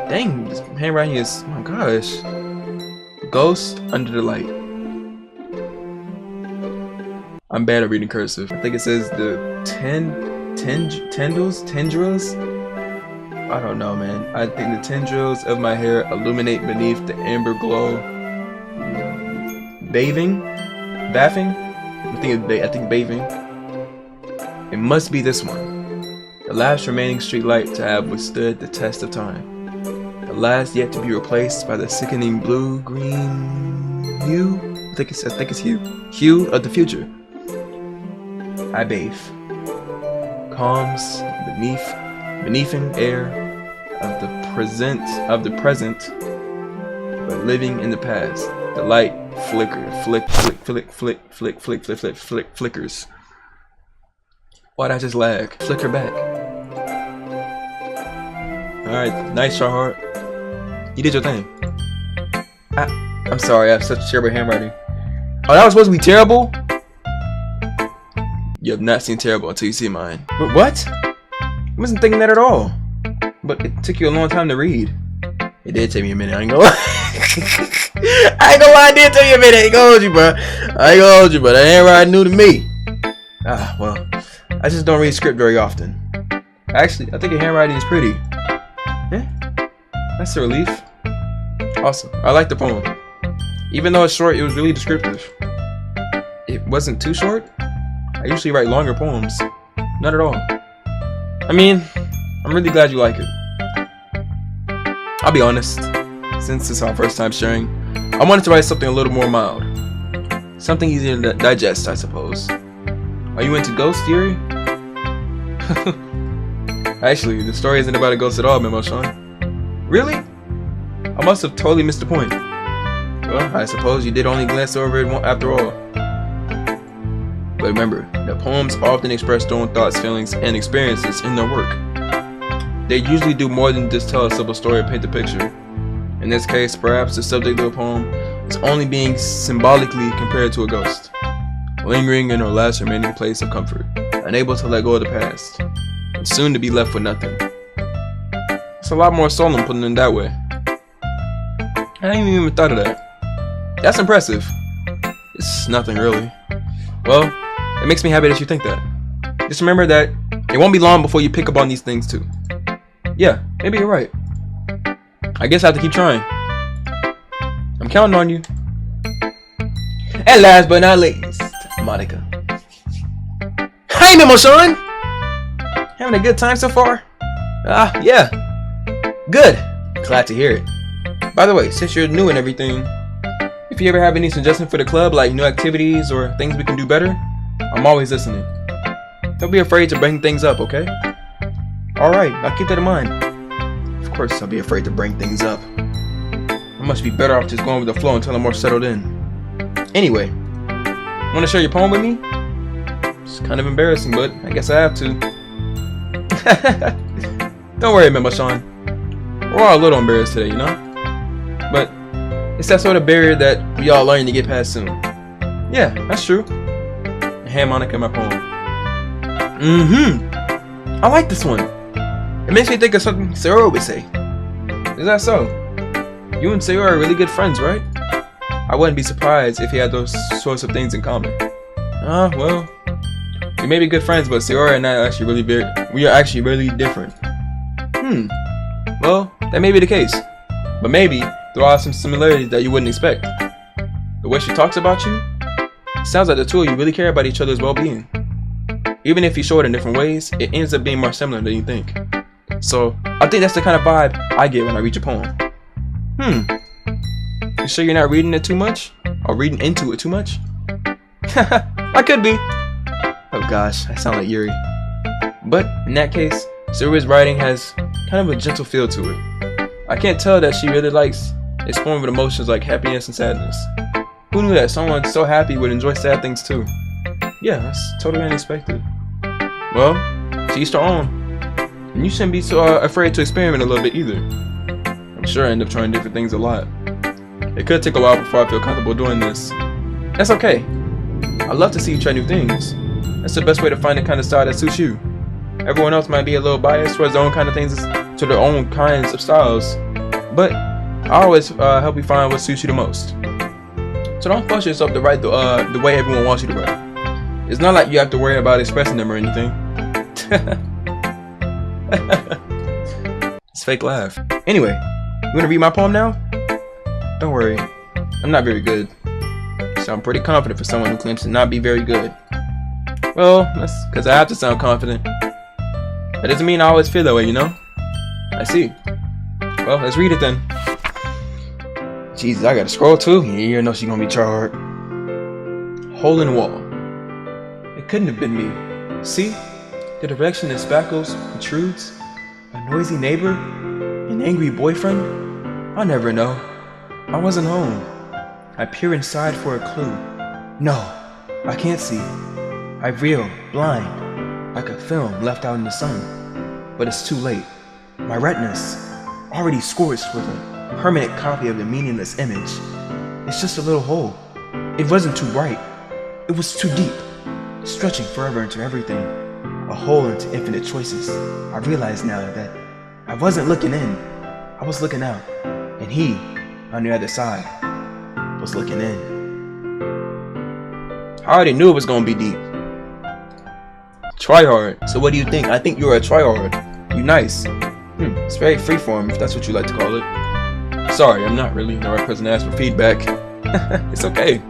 Dang, this handwriting is, oh my gosh. Ghost under the light. I'm bad at reading cursive. I think it says the tendrils? I don't know, man. I think the tendrils of my hair illuminate beneath the amber glow. Bathing? I think bathing. It must be this one. The last remaining street light to have withstood the test of time. The last yet to be replaced by the sickening blue-green hue. I think it's hue. Hue of the future. I bathe. Calms beneath an air of the present, but living in the past. The light flickers. Why'd I just lag? Flicker back. Alright, nice try, heart. You did your thing. I'm sorry, I have such terrible handwriting. Oh, that was supposed to be terrible? You have not seen terrible until you see mine. But what? I wasn't thinking that at all. But it took you a long time to read. It did take me a minute, I ain't gonna lie. I ain't gonna lie, it did take you a minute. I ain't gonna hold you, bro. I ain't gonna hold you, but that handwriting new to me. Well, I just don't read script very often. Actually, I think your handwriting is pretty. Yeah, that's a relief. Awesome. I like the poem. Even though it's short, it was really descriptive. It wasn't too short. I usually write longer poems. Not at all. I mean, I'm really glad you like it. I'll be honest, since it's our first time sharing, I wanted to write something a little more mild. Something easier to digest, I suppose. Are you into ghosts, Yuri? Actually, the story isn't about a ghost at all, Memo-san. Really? I must have totally missed the point. Well, I suppose you did only glance over it after all. But remember, the poems often express their own thoughts, feelings, and experiences in their work. They usually do more than just tell a simple story or paint a picture. In this case, perhaps the subject of the poem is only being symbolically compared to a ghost, lingering in her last remaining place of comfort, unable to let go of the past, and soon to be left with nothing. It's a lot more solemn putting it that way. I hadn't even thought of that. That's impressive. It's nothing really. Well, it makes me happy that you think that. Just remember that it won't be long before you pick up on these things too. Yeah, maybe you're right. I guess I have to keep trying. I'm counting on you. And last but not least, Monica. Hey, Memo-san! Having a good time so far? Yeah. Good. Glad to hear it. By the way, since you're new and everything, if you ever have any suggestions for the club, like new activities or things we can do better, I'm always listening. Don't be afraid to bring things up, okay? Alright, I'll keep that in mind. Of course I'll be afraid to bring things up. I must be better off just going with the flow until I'm more settled in. Anyway, want to share your poem with me? It's kind of embarrassing, but I guess I have to. Don't worry, Memo-san. We're all a little embarrassed today, you know? But it's that sort of barrier that we all learn to get past soon. Yeah, that's true. I hand Monica my poem. I like this one. It makes me think of something Sayori would say. Is that so? You and Sayori are really good friends, right? I wouldn't be surprised if you had those sorts of things in common. Well, we may be good friends, but Sayori and I are actually we are actually really different. Well, that may be the case. But maybe there are some similarities that you wouldn't expect. The way she talks about you, it sounds like the two of you really care about each other's well-being. Even if you show it in different ways, it ends up being more similar than you think. So, I think that's the kind of vibe I get when I read your poem. You sure you're not reading it too much? Or reading into it too much? I could be. Oh gosh, I sound like Yuri. But, in that case, Sayori's writing has kind of a gentle feel to it. I can't tell that she really likes exploring with emotions like happiness and sadness. Who knew that someone so happy would enjoy sad things too? Yeah, that's totally unexpected. well, to each their own. And you shouldn't be so afraid to experiment a little bit either. I'm sure I end up trying different things a lot. It could take a while before I feel comfortable doing this. That's okay. I love to see you try new things. That's the best way to find the kind of style that suits you. Everyone else might be a little biased towards their own kind of things, to their own kinds of styles, but I always help you find what suits you the most. So don't force yourself to write the way everyone wants you to write. It's not like you have to worry about expressing them or anything. It's a fake laugh. Anyway, you wanna read my poem now? Don't worry, I'm not very good. So I'm pretty confident for someone who claims to not be very good. Well, that's because I have to sound confident. That doesn't mean I always feel that way, you know? I see. Well, let's read it then. Jesus, I gotta scroll too. You know she's gonna be charged. Hole in wall. It couldn't have been me. See? The direction that spackles, protrudes. A noisy neighbor? An angry boyfriend? I'll never know. I wasn't home. I peer inside for a clue. No, I can't see. I reel, blind, like a film left out in the sun. But it's too late. My retinas, already scorched with a permanent copy of the meaningless image. It's just a little hole. It wasn't too bright. It was too deep, stretching forever into everything. A hole into infinite choices. I realize now that I wasn't looking in. I was looking out. And he, on the other side, was looking in. I already knew it was gonna be deep. Try hard. So what do you think? I think you're a tryhard. You nice. It's very freeform, if that's what you like to call it. Sorry, I'm not really the right person to ask for feedback. It's okay.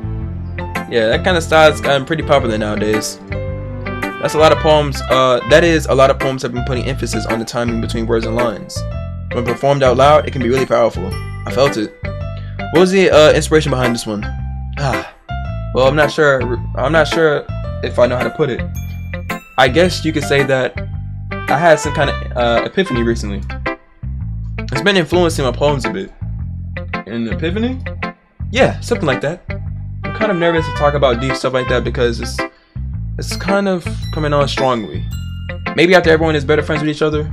Yeah, that kind of style's gotten pretty popular nowadays. That's a lot of poems. That is, a lot of poems have been putting emphasis on the timing between words and lines. When performed out loud, it can be really powerful. I felt it. What was the inspiration behind this one? Well, I'm not sure if I know how to put it. I guess you could say that I had some kind of epiphany recently. It's been influencing my poems a bit. An epiphany? Yeah, something like that. I'm kind of nervous to talk about deep stuff like that because it's kind of coming on strongly. Maybe after everyone is better friends with each other.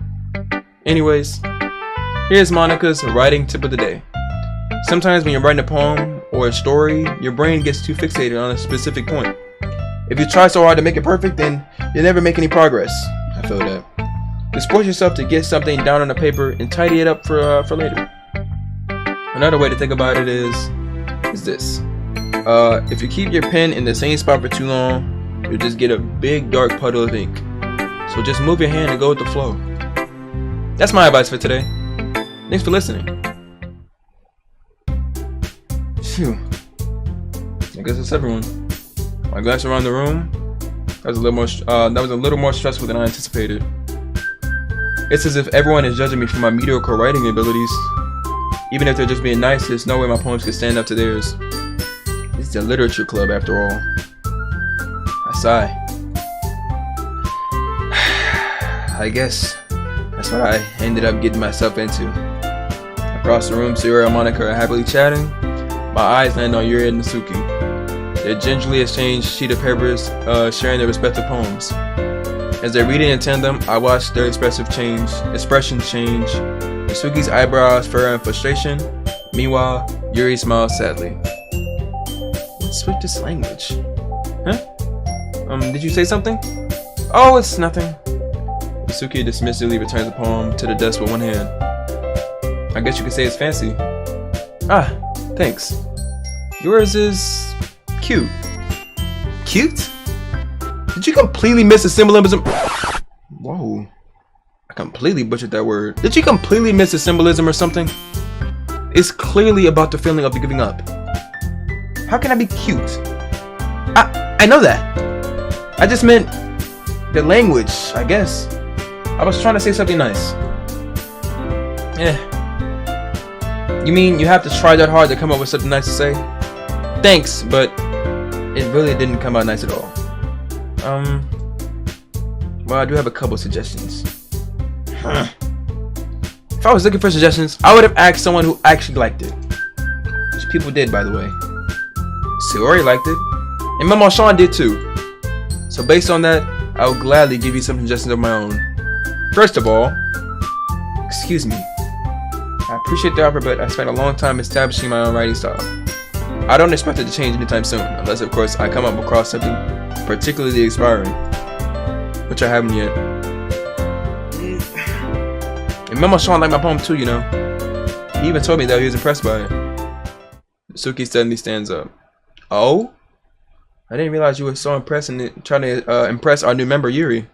Anyways, here's Monica's writing tip of the day. Sometimes when you're writing a poem or a story, your brain gets too fixated on a specific point. If you try so hard to make it perfect, then you'll never make any progress. I feel that. Just force yourself to get something down on the paper and tidy it up for later. Another way to think about it is this. If you keep your pen in the same spot for too long, you'll just get a big dark puddle of ink. So just move your hand and go with the flow. That's my advice for today. Thanks for listening. Phew. I guess that's everyone. I glanced around the room. That was a little more stressful than I anticipated. It's as if everyone is judging me for my mediocre writing abilities. Even if they're just being nice, there's no way my poems could stand up to theirs. It's the literature club after all. I sigh. I guess that's what I ended up getting myself into. Across the room, Sayori and Monica are happily chatting. My eyes land on Yuri and Natsuki. They gingerly exchange sheet of papers, sharing their respective poems. As they're reading in tandem, I watch their expressions change. Natsuki's eyebrows furrow in frustration. Meanwhile, Yuri smiles sadly. What's with this language? Huh? Did you say something? Oh, it's nothing. Natsuki dismissively returns the poem to the desk with one hand. I guess you could say it's fancy. Ah, thanks. Yours is cute. Cute? Did you completely miss the symbolism? Whoa. I completely butchered that word. Did you completely miss the symbolism or something? It's clearly about the feeling of giving up. How can I be cute? I know that. I just meant the language, I guess. I was trying to say something nice. You mean you have to try that hard to come up with something nice to say? Thanks, but it really didn't come out nice at all. Well, I do have a couple suggestions. If I was looking for suggestions, I would have asked someone who actually liked it. Which people did, by the way. Sayori liked it. And Mama Sean did too. So based on that, I will gladly give you some suggestions of my own. First of all, excuse me. I appreciate the offer, but I spent a long time establishing my own writing style. I don't expect it to change anytime soon, unless of course I come up across something particularly inspiring, which I haven't yet. And Memo Sean liked my poem too, you know. He even told me that he was impressed by it. Natsuki suddenly stands up. Oh? I didn't realize you were so impressed and trying to impress our new member Yuri.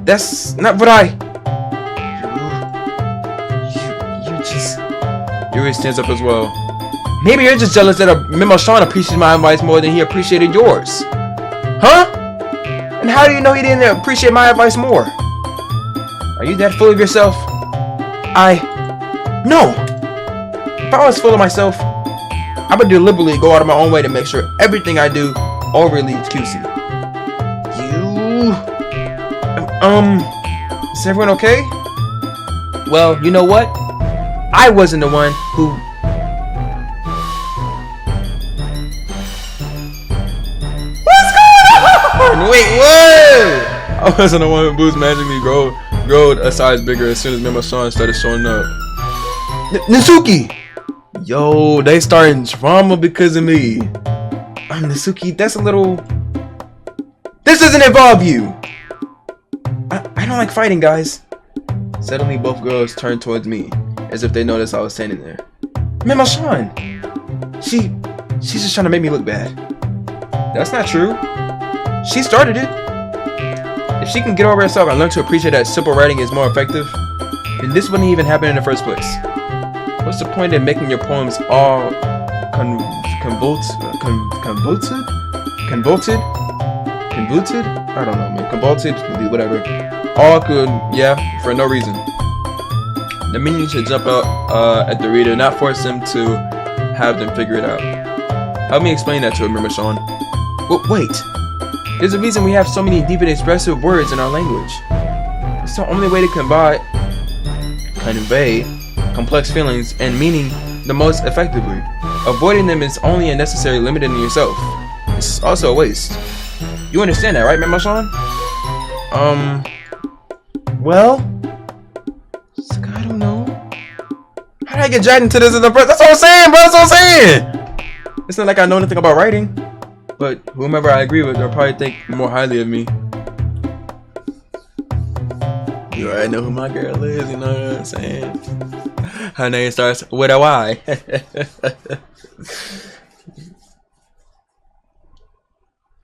That's not what you just... Yuri stands up as well. Maybe you're just jealous that Memo Sean appreciated my advice more than he appreciated yours. Huh? And how do you know he didn't appreciate my advice more? Are you that full of yourself? No! If I was full of myself, I would deliberately go out of my own way to make sure everything I do overly cutesy. Is everyone okay? Well, you know what? I wasn't the one who... What's going on? Wait, what? I wasn't the one who boobs magically growed a size bigger as soon as Memo Sean started showing up. Natsuki! Yo, they starting drama because of me. Natsuki, that's a little... This doesn't involve you! I don't like fighting, guys. Suddenly, both girls turned towards me, as if they noticed I was standing there. Memo Sean! She's just trying to make me look bad. That's not true. She started it. If she can get over herself and learn to appreciate that simple writing is more effective, then this wouldn't even happen in the first place. What's the point in making your poems all convoluted? I don't know, man. Convoluted, whatever. All good, yeah, for no reason. The meaning should jump out at the reader, not force them to have them figure it out. Help me explain that to him, Memo Sean. Well, wait. There's a reason we have so many deep and expressive words in our language. It's the only way to convey complex feelings and meaning the most effectively. Avoiding them is only unnecessary, limiting yourself. It's also a waste. You understand that, right, Memo Sean? Well, I don't know. How did I get dragged into this in the first? That's what I'm saying, bro. That's what I'm saying. It's not like I know anything about writing, but whomever I agree with, they'll probably think more highly of me. You already know who my girl is, you know what I'm saying? Her name starts with a Y.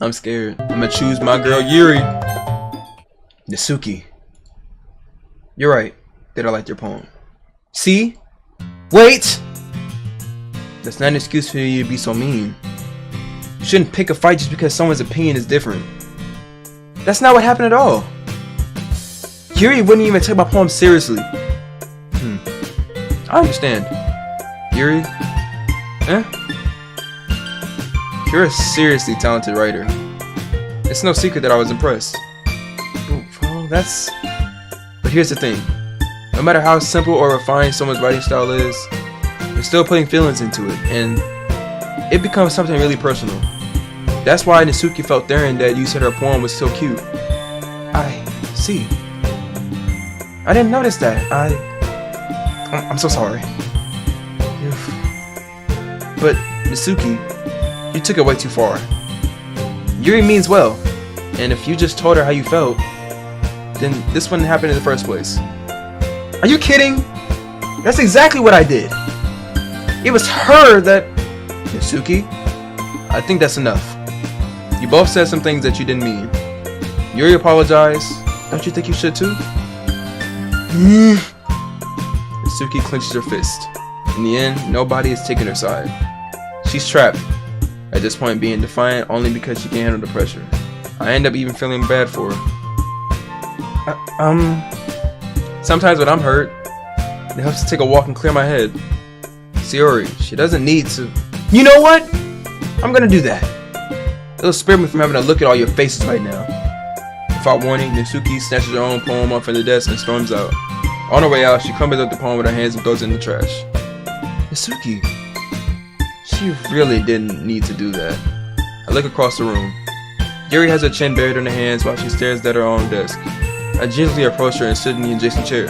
I'm scared. I'm gonna choose my girl Yuri. Natsuki. You're right that I liked your poem. See? Wait! That's not an excuse for you to be so mean. You shouldn't pick a fight just because someone's opinion is different. That's not what happened at all. Yuri wouldn't even take my poem seriously. I understand. Yuri? You're a seriously talented writer. It's no secret that I was impressed. Well, that's... But here's the thing. No matter how simple or refined someone's writing style is, they're still putting feelings into it, and it becomes something really personal. That's why Natsuki felt therein that you said her poem was so cute. I see. I didn't notice that. I'm so sorry. But Natsuki, you took it way too far. Yuri means well, and if you just told her how you felt, then this wouldn't happen in the first place. Are you kidding? That's exactly what I did. It was her that... Natsuki, I think that's enough. You both said some things that you didn't mean. Yuri apologized. Don't you think you should too? Natsuki clenches her fist. In the end, nobody is taking her side. She's trapped, at this point being defiant only because she can't handle the pressure. I end up even feeling bad for her. Sometimes when I'm hurt, it helps to take a walk and clear my head. Sayori, she doesn't need to... You know what? I'm gonna do that. It'll spare me from having to look at all your faces right now. Without warning, Natsuki snatches her own poem off from the desk and storms out. On her way out, she crumbles up the poem with her hands and throws it in the trash. Natsuki, she really didn't need to do that. I look across the room. Yuri has her chin buried in her hands while she stares at her own desk. I gently approach her and sit in the adjacent chair.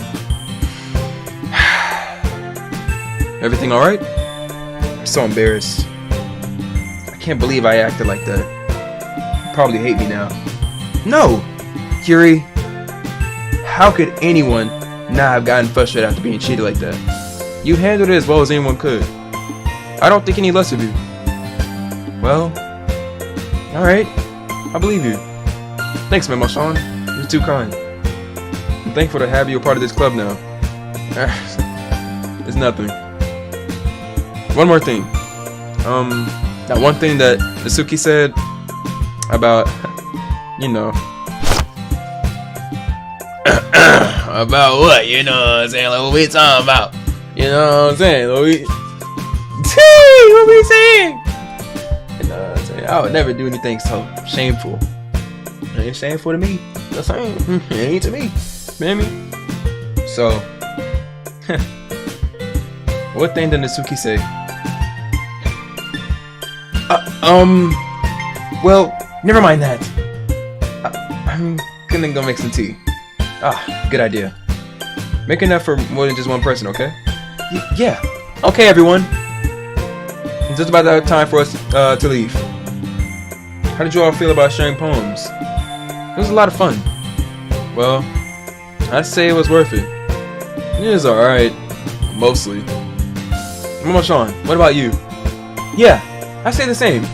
Everything alright? I'm so embarrassed. I can't believe I acted like that. You probably hate me now. No! Yuri, how could anyone not have gotten frustrated after being cheated like that? You handled it as well as anyone could. I don't think any less of you. Well, alright. I believe you. Thanks, Memo-san. You're too kind. I'm thankful to have you a part of this club now. It's nothing. One more thing. That one thing that Natsuki said about, you know. About what? You know what I'm saying? Like, what we talking about? You know what I'm saying? What we saying? You know what I'm saying? I would never do anything so shameful. It ain't shameful to me. That's saying. It ain't to me. Feel me? So, what thing did Natsuki say? Well, never mind that. I'm gonna go make some tea. Good idea. Make enough for more than just one person, okay? Yeah. Okay, everyone. It's just about that time for us to leave. How did you all feel about sharing poems? It was a lot of fun. Well, I'd say it was worth it. It was alright. Mostly. Momo-chan, what about you? Yeah, I say the same.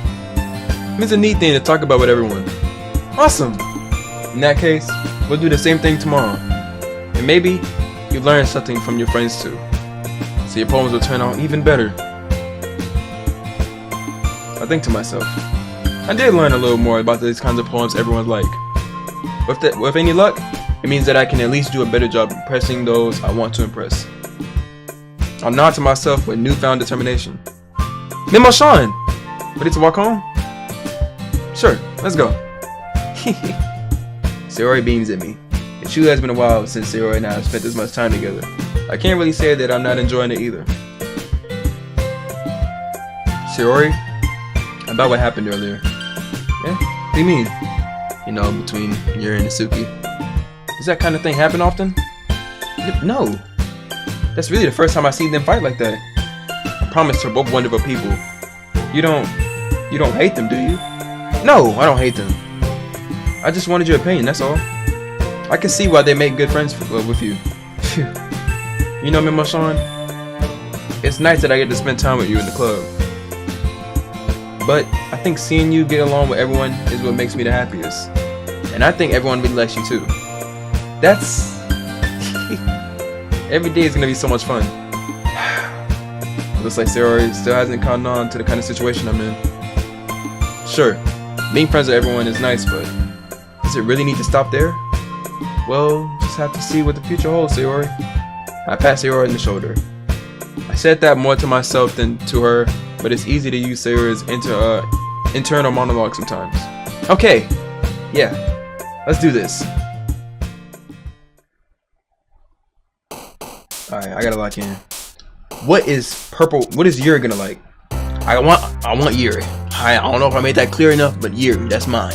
It's a neat thing to talk about with everyone. Awesome. In that case, we'll do the same thing tomorrow. And maybe you learn something from your friends too. So your poems will turn out even better. I think to myself, I did learn a little more about these kinds of poems everyone like. With any luck, it means that I can at least do a better job impressing those I want to impress. I'll nod to myself with newfound determination. Memo-chan! Ready to walk home? Sure, let's go. Sayori beams at me. It truly has been a while since Sayori and I have spent this much time together. I can't really say that I'm not enjoying it either. Sayori? About what happened earlier. Yeah? What do you mean? You know, between Yuri and Natsuki. Does that kind of thing happen often? No. That's really the first time I've seen them fight like that. I promise they're both wonderful people. You don't hate them, do you? No, I don't hate them. I just wanted your opinion, that's all. I can see why they make good friends with you. You know, Memo-san, it's nice that I get to spend time with you in the club. But I think seeing you get along with everyone is what makes me the happiest. And I think everyone really likes you too. That's... Every day is gonna be so much fun. Looks like Sayori still hasn't caught on to the kind of situation I'm in. Sure, being friends with everyone is nice, but does it really need to stop there? Well, just have to see what the future holds, Sayori. I pat Sayori on the shoulder. I said that more to myself than to her, but it's easy to use Sayori's internal monologue sometimes. Okay, yeah, let's do this. Alright, I gotta lock in. What is Yuri gonna like? I want Yuri. I don't know if I made that clear enough, but Yuri, that's mine.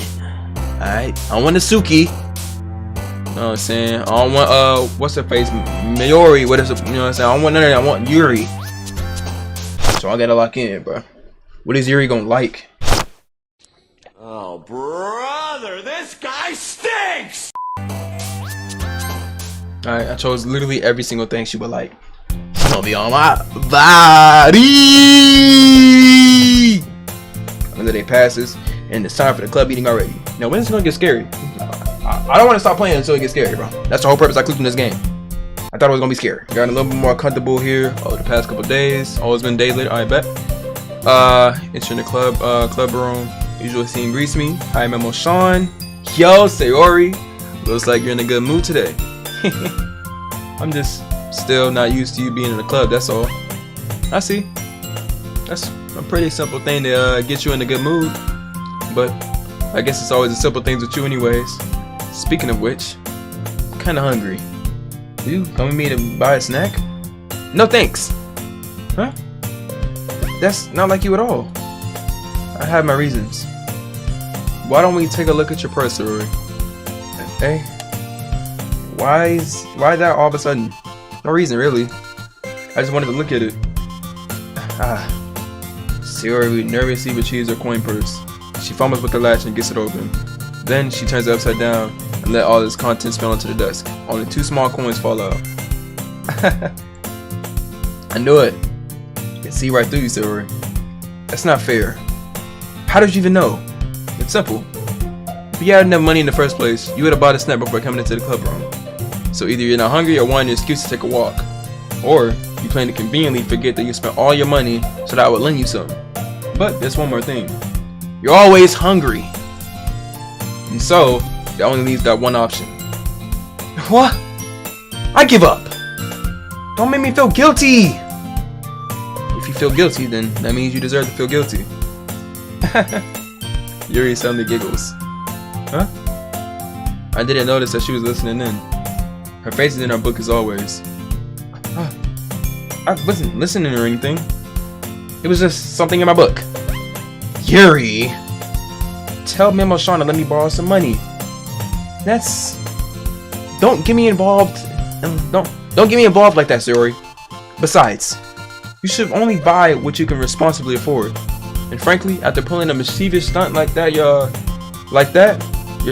Alright, I want Natsuki. You know what I'm saying? I don't want what's her face? Mayori, what is it? You know what I'm saying? I don't want none of that, I want Yuri. So I gotta lock in, bro. What is Yuri gonna like? Oh brother, this guy stinks! Alright, I chose literally every single thing she would like. She's gonna be on my body! Another day passes, and it's time for the club meeting already. Now, when is it gonna get scary? I don't want to stop playing until it gets scary, bro. That's the whole purpose I clicked in this game. I thought it was gonna be scary. Got a little bit more comfortable here over the past couple days. Always been days later. I bet. Entering the club room. Usually seeing greets me. Hi, Memo-chan. Yo, Sayori. Looks like you're in a good mood today. I'm just still not used to you being in the club, that's all. I see. That's a pretty simple thing to get you in a good mood. But I guess it's always the simple things with you anyways. Speaking of which, I'm kinda hungry. You come with me to buy a snack? No thanks. Huh? That's not like you at all. I have my reasons. why don't we take a look at your purse, Sayori? Hey, why that all of a sudden? No reason, really. I just wanted to look at it. Sayori nervously retrieves her coin purse. She fumbles with the latch and gets it open. Then she turns it upside down and let all its contents spill onto the desk. Only 2 small coins fall out. I knew it. I can see right through you, Sayori. That's not fair. How did you even know? It's simple. If you had enough money in the first place, you would have bought a snack before coming into the club room. So either you're not hungry or wanting an excuse to take a walk. Or you plan to conveniently forget that you spent all your money so that I would lend you some. But there's one more thing. You're always hungry. And so, that only leaves that one option. What? I give up. Don't make me feel guilty. If you feel guilty, then that means you deserve to feel guilty. Yuri suddenly giggles. Huh? I didn't notice that she was listening in. Her face is in her book as always. I wasn't listening or anything. It was just something in my book. Yuri! Tell Memo Sean to let me borrow some money. That's... Don't get me involved. Don't get me involved like that, Sayori. Besides, you should only buy what you can responsibly afford. And frankly, after pulling a mischievous stunt like that, your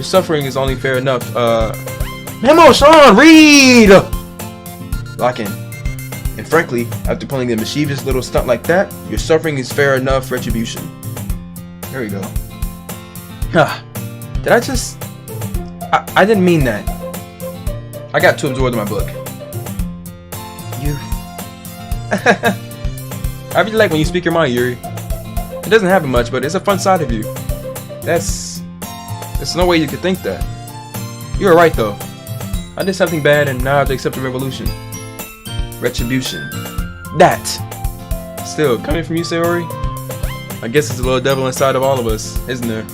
suffering is only fair enough. Memo Sean, read! Lock in. And frankly, after pulling a mischievous little stunt like that, your suffering is fair enough retribution. There we go. Did I just... I didn't mean that. I got too absorbed in my book. You... I really like when you speak your mind, Yuri. It doesn't happen much, but it's a fun side of you. There's no way you could think that. You were right, though. I did something bad, and now I have to accept the revolution. Retribution. That. Still, coming from you, Sayori, I guess it's a little devil inside of all of us, isn't there?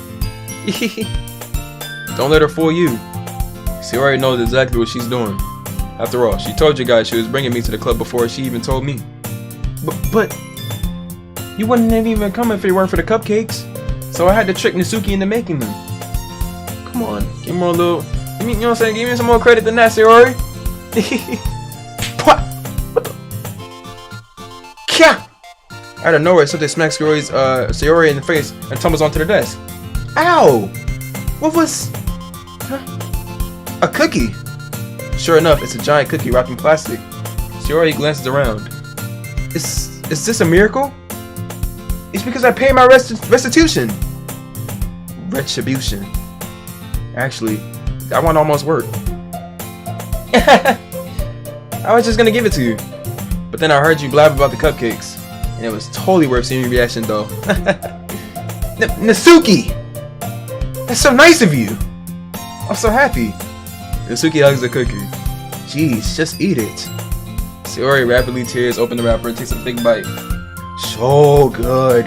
Don't let her fool you. Sayori knows exactly what she's doing. After all, she told you guys she was bringing me to the club before she even told me. But you wouldn't have even come if it weren't for the cupcakes. So I had to trick Natsuki into making them. Come on, give me more little. You know what I'm saying? Give me some more credit than that, Sayori. What the? Kya! Out of nowhere, something smacks Sayori in the face and tumbles onto the desk. Ow! What was? Huh? A cookie. Sure enough, it's a giant cookie wrapped in plastic. Sayori glances around. Is this a miracle? It's because I paid my restitution. Retribution. Actually, that one almost worked. I was just gonna give it to you, but then I heard you blab about the cupcakes, and it was totally worth seeing your reaction, though. Natsuki, that's so nice of you. I'm so happy. Natsuki hugs the cookie. Jeez, just eat it. Sayori rapidly tears open the wrapper and takes a big bite. So good.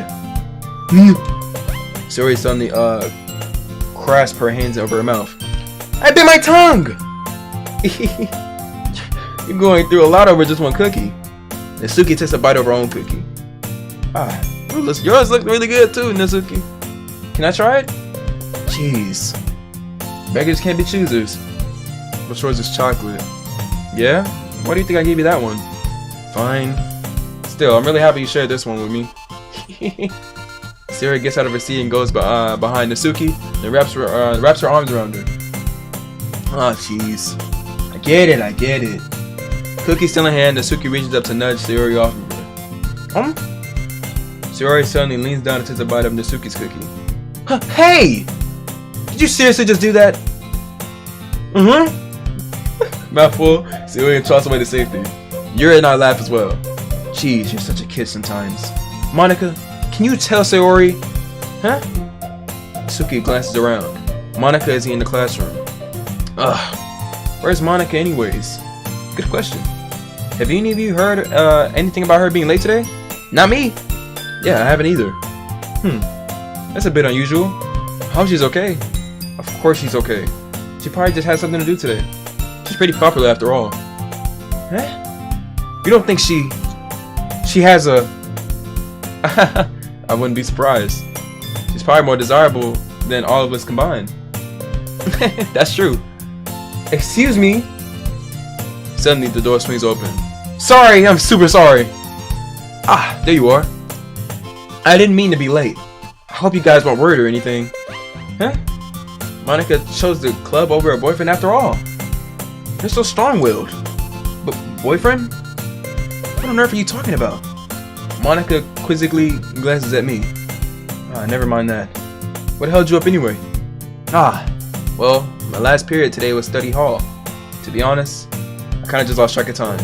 Sayori suddenly clasps her hands over her mouth. I bit my tongue. You're going through a lot over just one cookie. Natsuki takes a bite of her own cookie. Yours look really good too, Natsuki. Can I try it? Jeez. Beggars can't be choosers. What's yours is chocolate. Yeah? Why do you think I gave you that one? Fine. Still, I'm really happy you shared this one with me. Sayori gets out of her seat and goes behind Natsuki and wraps her arms around her. Oh, jeez. I get it. Cookie still in hand, Natsuki reaches up to nudge Sayori off of her. Sayori suddenly leans down and takes a bite of Natsuki's cookie. Hey! Did you seriously just do that? Mouthful, Sayori tossed away to safety. Yuri and I laugh as well. Jeez, you're such a kid sometimes. Monica, can you tell Sayori? Huh? Natsuki glances around. Monica is in the classroom. Ugh. Where's Monica anyways? Good question. Have any of you heard anything about her being late today? Not me. Yeah, I haven't either. That's a bit unusual. I hope she's okay. Of course she's okay. She probably just had something to do today. She's pretty popular after all. Huh? You don't think she has a... I wouldn't be surprised. She's probably more desirable than all of us combined. That's true. Excuse me. Suddenly the door swings open. Sorry, I'm super sorry. Ah, there you are. I didn't mean to be late. I hope you guys weren't worried or anything. Huh? Monica chose the club over her boyfriend after all. You're so strong-willed. But boyfriend? What on earth are you talking about? Monica quizzically glances at me. Ah, never mind that. What held you up anyway? Ah, well, my last period today was study hall. To be honest, I kinda just lost track of time.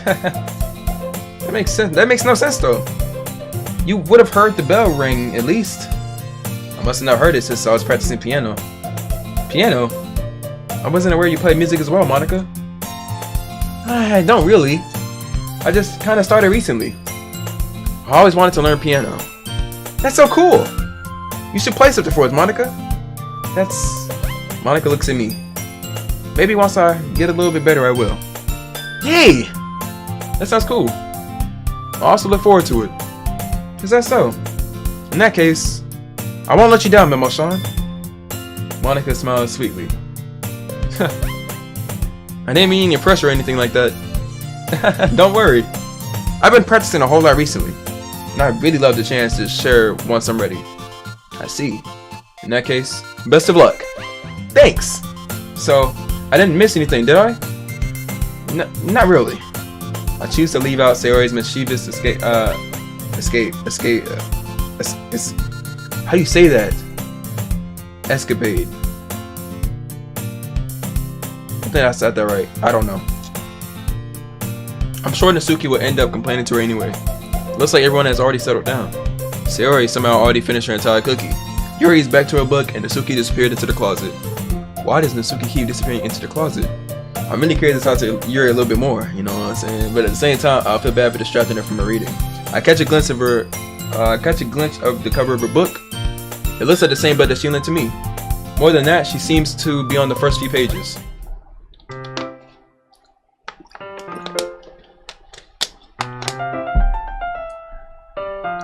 That makes sense. That makes no sense though. You would have heard the bell ring at least. I must have not heard it since I was practicing piano. Piano? I wasn't aware you played music as well, Monica. I don't really. I just kinda started recently. I always wanted to learn piano. That's so cool. You should play something for us, Monica. Monica looks at me. Maybe once I get a little bit better, I will. Yay! That sounds cool. I also look forward to it. Is that so? In that case, I won't let you down, Memo Sean. Monica smiles sweetly. I didn't mean any pressure or anything like that. Don't worry. I've been practicing a whole lot recently, and I really love the chance to share once I'm ready. I see. In that case, best of luck. Thanks! So, I didn't miss anything, did I? Not really. I choose to leave out Sayori's mischievous how do you say that? Escapade. I think I said that right. I don't know. I'm sure Natsuki will end up complaining to her anyway. Looks like everyone has already settled down. Sayori somehow already finished her entire cookie. Yuri is back to her book and Natsuki disappeared into the closet. Why does Natsuki keep disappearing into the closet? I'm really curious to talk to Yuri a little bit more, you know what I'm saying? But at the same time, I feel bad for distracting her from her reading. I catch a glimpse of the cover of her book. It looks like the same book that she lent to me. More than that, she seems to be on the first few pages.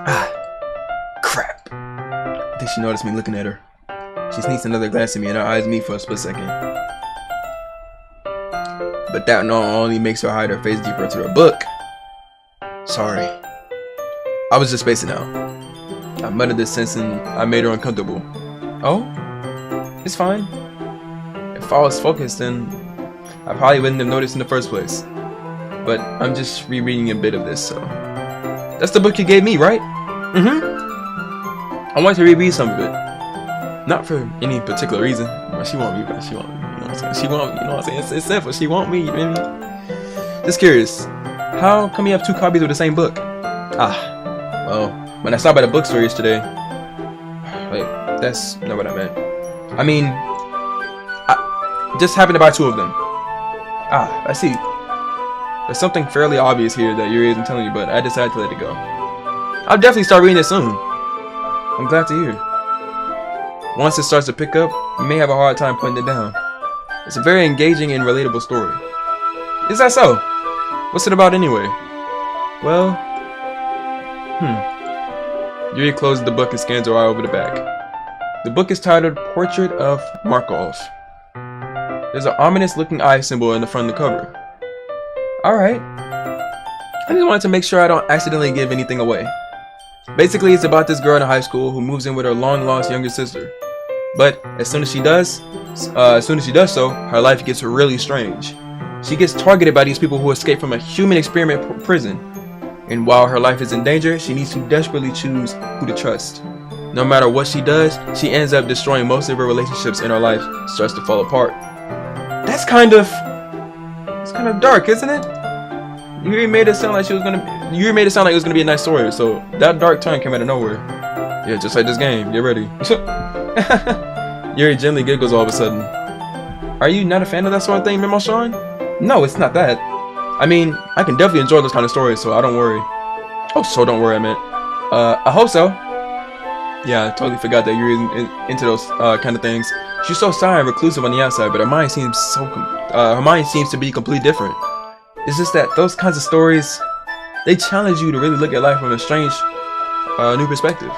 Ah, crap. I think she noticed me looking at her. She sneaks another glance at me and her eyes meet for a split second. But that not only makes her hide her face deeper into her book. Sorry. I was just spacing out. I muttered this sensing I made her uncomfortable. Oh? It's fine. If I was focused, then I probably wouldn't have noticed in the first place. But I'm just rereading a bit of this, so. That's the book you gave me, right? Mm-hmm. I want to reread some of it. Not for any particular reason. She won't read, but she won't. You know what I'm saying? She won't. You know what I'm saying? It's simple. She won't read. You know? Just curious. How come you have two copies of the same book? Ah, well, when I stopped by the bookstore yesterday. Wait, that's not what I meant. I mean, I just happened to buy two of them. Ah, I see. There's something fairly obvious here that Yuri isn't telling you, but I decided to let it go. I'll definitely start reading it soon. I'm glad to hear. Once it starts to pick up, you may have a hard time putting it down. It's a very engaging and relatable story. Is that so? What's it about anyway? Well, Yuri closes the book and scans her eye over the back. The book is titled Portrait of Markov. There's an ominous looking eye symbol in the front of the cover. Alright. I just wanted to make sure I don't accidentally give anything away. Basically, it's about this girl in high school who moves in with her long-lost younger sister. But as soon as she does so, her life gets really strange. She gets targeted by these people who escape from a human experiment prison. And while her life is in danger, she needs to desperately choose who to trust. No matter what she does, she ends up destroying most of her relationships and her life starts to fall apart. It's kind of dark, isn't it? Yuri made it sound like it was gonna be a nice story, so that dark turn came out of nowhere. Yeah, just like this game. Get ready. Yuri gently giggles all of a sudden. Are you not a fan of that sort of thing, Memo Sean? No, it's not that. I mean, I can definitely enjoy those kind of stories, so I don't worry. Oh, so don't worry, I meant. I hope so. Yeah, I totally forgot that Yuri is into those kind of things. She's so shy and reclusive on the outside, but her mind seems to be completely different. It's just that those kinds of stories, they challenge you to really look at life from a strange, new perspective.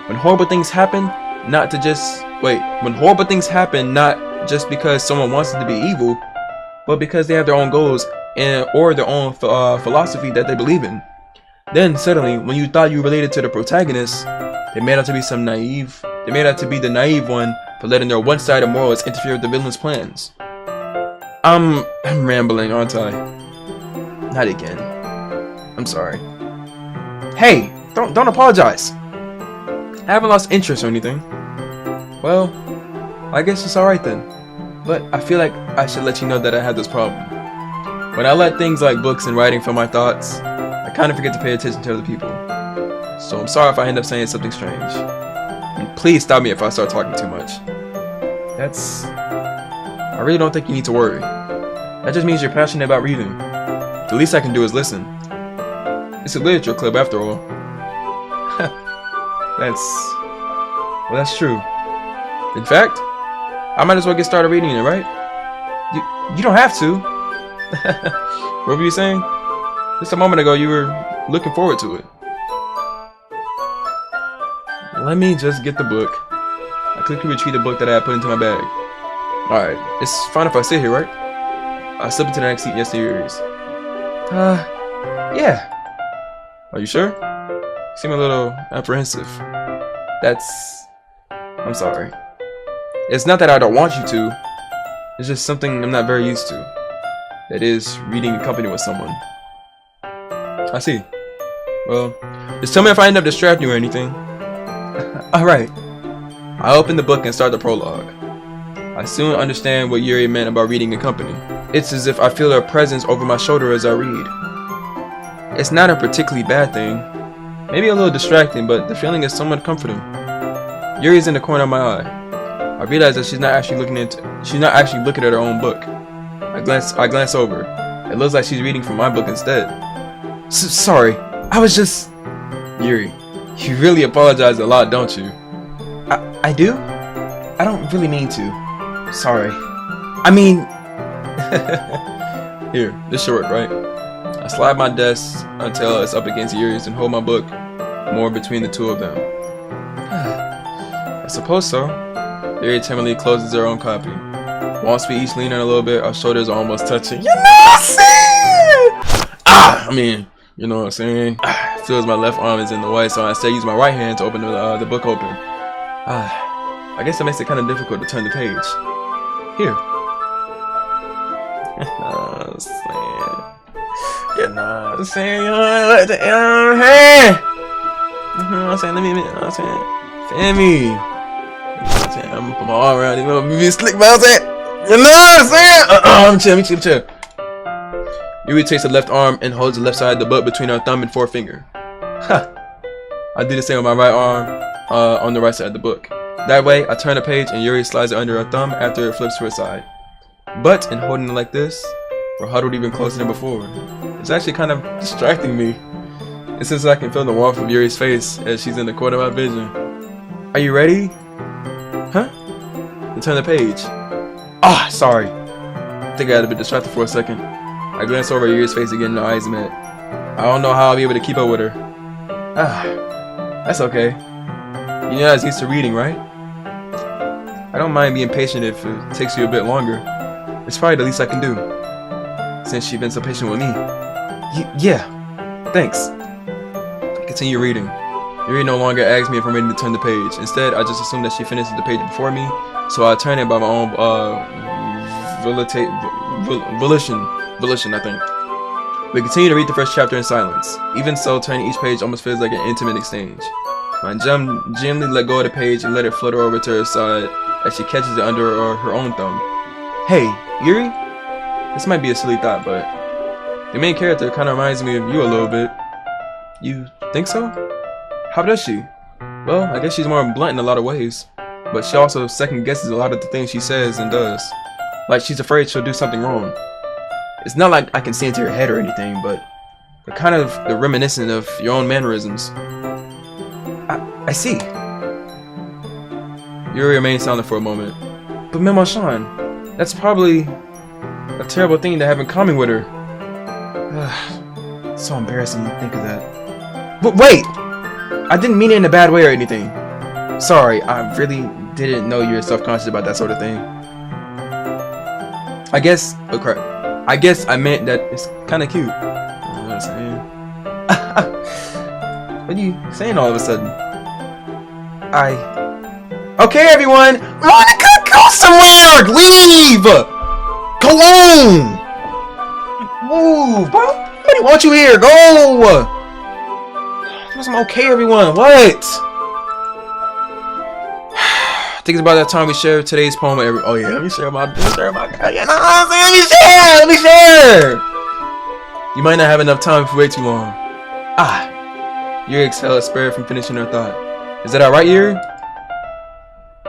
When horrible things happen, not to just wait. When horrible things happen, not just because someone wants it to be evil, but because they have their own goals and or their own philosophy that they believe in. Then suddenly, when you thought you related to the protagonist, they made out to be They made out to be the naive one for letting their one-sided morals interfere with the villain's plans. I'm rambling, aren't I? Not again. I'm sorry. Hey, don't apologize. I haven't lost interest or anything. Well, I guess it's alright then. But I feel like I should let you know that I have this problem. When I let things like books and writing fill my thoughts, I kind of forget to pay attention to other people. So I'm sorry if I end up saying something strange. And please stop me if I start talking too much. I really don't think you need to worry. That just means you're passionate about reading. The least I can do is listen. It's a literature club after all. That's true. In fact, I might as well get started reading it, right? You don't have to. What were you saying? Just a moment ago you were looking forward to it. Let me just get the book. I quickly retrieve the book that I had put into my bag. Alright, it's fine if I sit here, right? I slip into the next seat next to Yuri's. Yeah. Are you sure? You seem a little apprehensive. I'm sorry. It's not that I don't want you to. It's just something I'm not very used to. That is, reading in company with someone. I see. Well, just tell me if I end up distracting you or anything. Alright. I open the book and start the prologue. I soon understand what Yuri meant about reading in company. It's as if I feel her presence over my shoulder as I read. It's not a particularly bad thing. Maybe a little distracting, but the feeling is somewhat comforting. Yuri's in the corner of my eye. I realize that she's not actually looking at her own book. I glance over. It looks like she's reading from my book instead. Sorry, I was just... Yuri, you really apologize a lot, don't you? I do? I don't really mean to. Sorry. I mean... Here, this should work, right? I slide my desk until it's up against Yuri's and hold my book more between the two of them. I suppose so. Yuri timidly closes her own copy. Once we each lean in a little bit, our shoulders are almost touching. You know what I'm saying? You know what I'm saying? It feels my left arm is in the way, so I instead use my right hand to open the book open. I guess it makes it kind of difficult to turn the page. Here. You know what I'm saying? You know what I'm saying? You know what I'm saying? Let me, you know what I'm saying? Fan me. You know what I'm saying? I'm gonna put my arm around you. You know, be slick, but I'm saying? You know what I'm saying? I'm chill. Yuri takes the left arm and holds the left side of the book between her thumb and forefinger. I do the same with my right arm on the right side of the book. That way, I turn the page and Yuri slides it under her thumb after it flips to her side. But in holding it like this, we're huddled even closer than before. It's actually kind of distracting me. It's since I can feel the warmth of Yuri's face as she's in the corner of my vision. Are you ready? Huh? To turn the page. Sorry. I think I had a bit distracted for a second. I glance over at Yuri's face again and our eyes met. I don't know how I'll be able to keep up with her. That's okay. You know I was used to reading, right? I don't mind being patient if it takes you a bit longer. It's probably the least I can do. Since you've been so patient with me. Yeah. Thanks. I continue reading. Yuri no longer asks me if I'm ready to turn the page. Instead, I just assume that she finishes the page before me, so I turn it by my own volition, I think. We continue to read the first chapter in silence. Even so, turning each page almost feels like an intimate exchange. I gently let go of the page and let it flutter over to her side as she catches it under her own thumb. Hey, Yuri? This might be a silly thought, but the main character kind of reminds me of you a little bit. You think so? How does she? Well, I guess she's more blunt in a lot of ways, but she also second guesses a lot of the things she says and does. Like she's afraid she'll do something wrong. It's not like I can see into her head or anything, but they're kind of reminiscent of your own mannerisms. I see. Yuri remains silent for a moment. But Memo-chan, that's probably a terrible thing to have in common with her. It's so embarrassing to think of that. But wait! I didn't mean it in a bad way or anything. Sorry, I really didn't know you were self-conscious about that sort of thing. I guess, oh crap. I guess I meant that it's kind of cute. You know what I'm saying? What are you saying all of a sudden? Okay, everyone! I wanna go somewhere! Leave! Go on! Move, bro! Nobody wants you here! Go! I'm okay, everyone. What? I think it's about that time we share today's poem. Oh yeah, let me share my. Yeah, no, let me share. You might not have enough time for way too long. Yuri exhaled a spirit from finishing her thought. Is that alright, Yuri?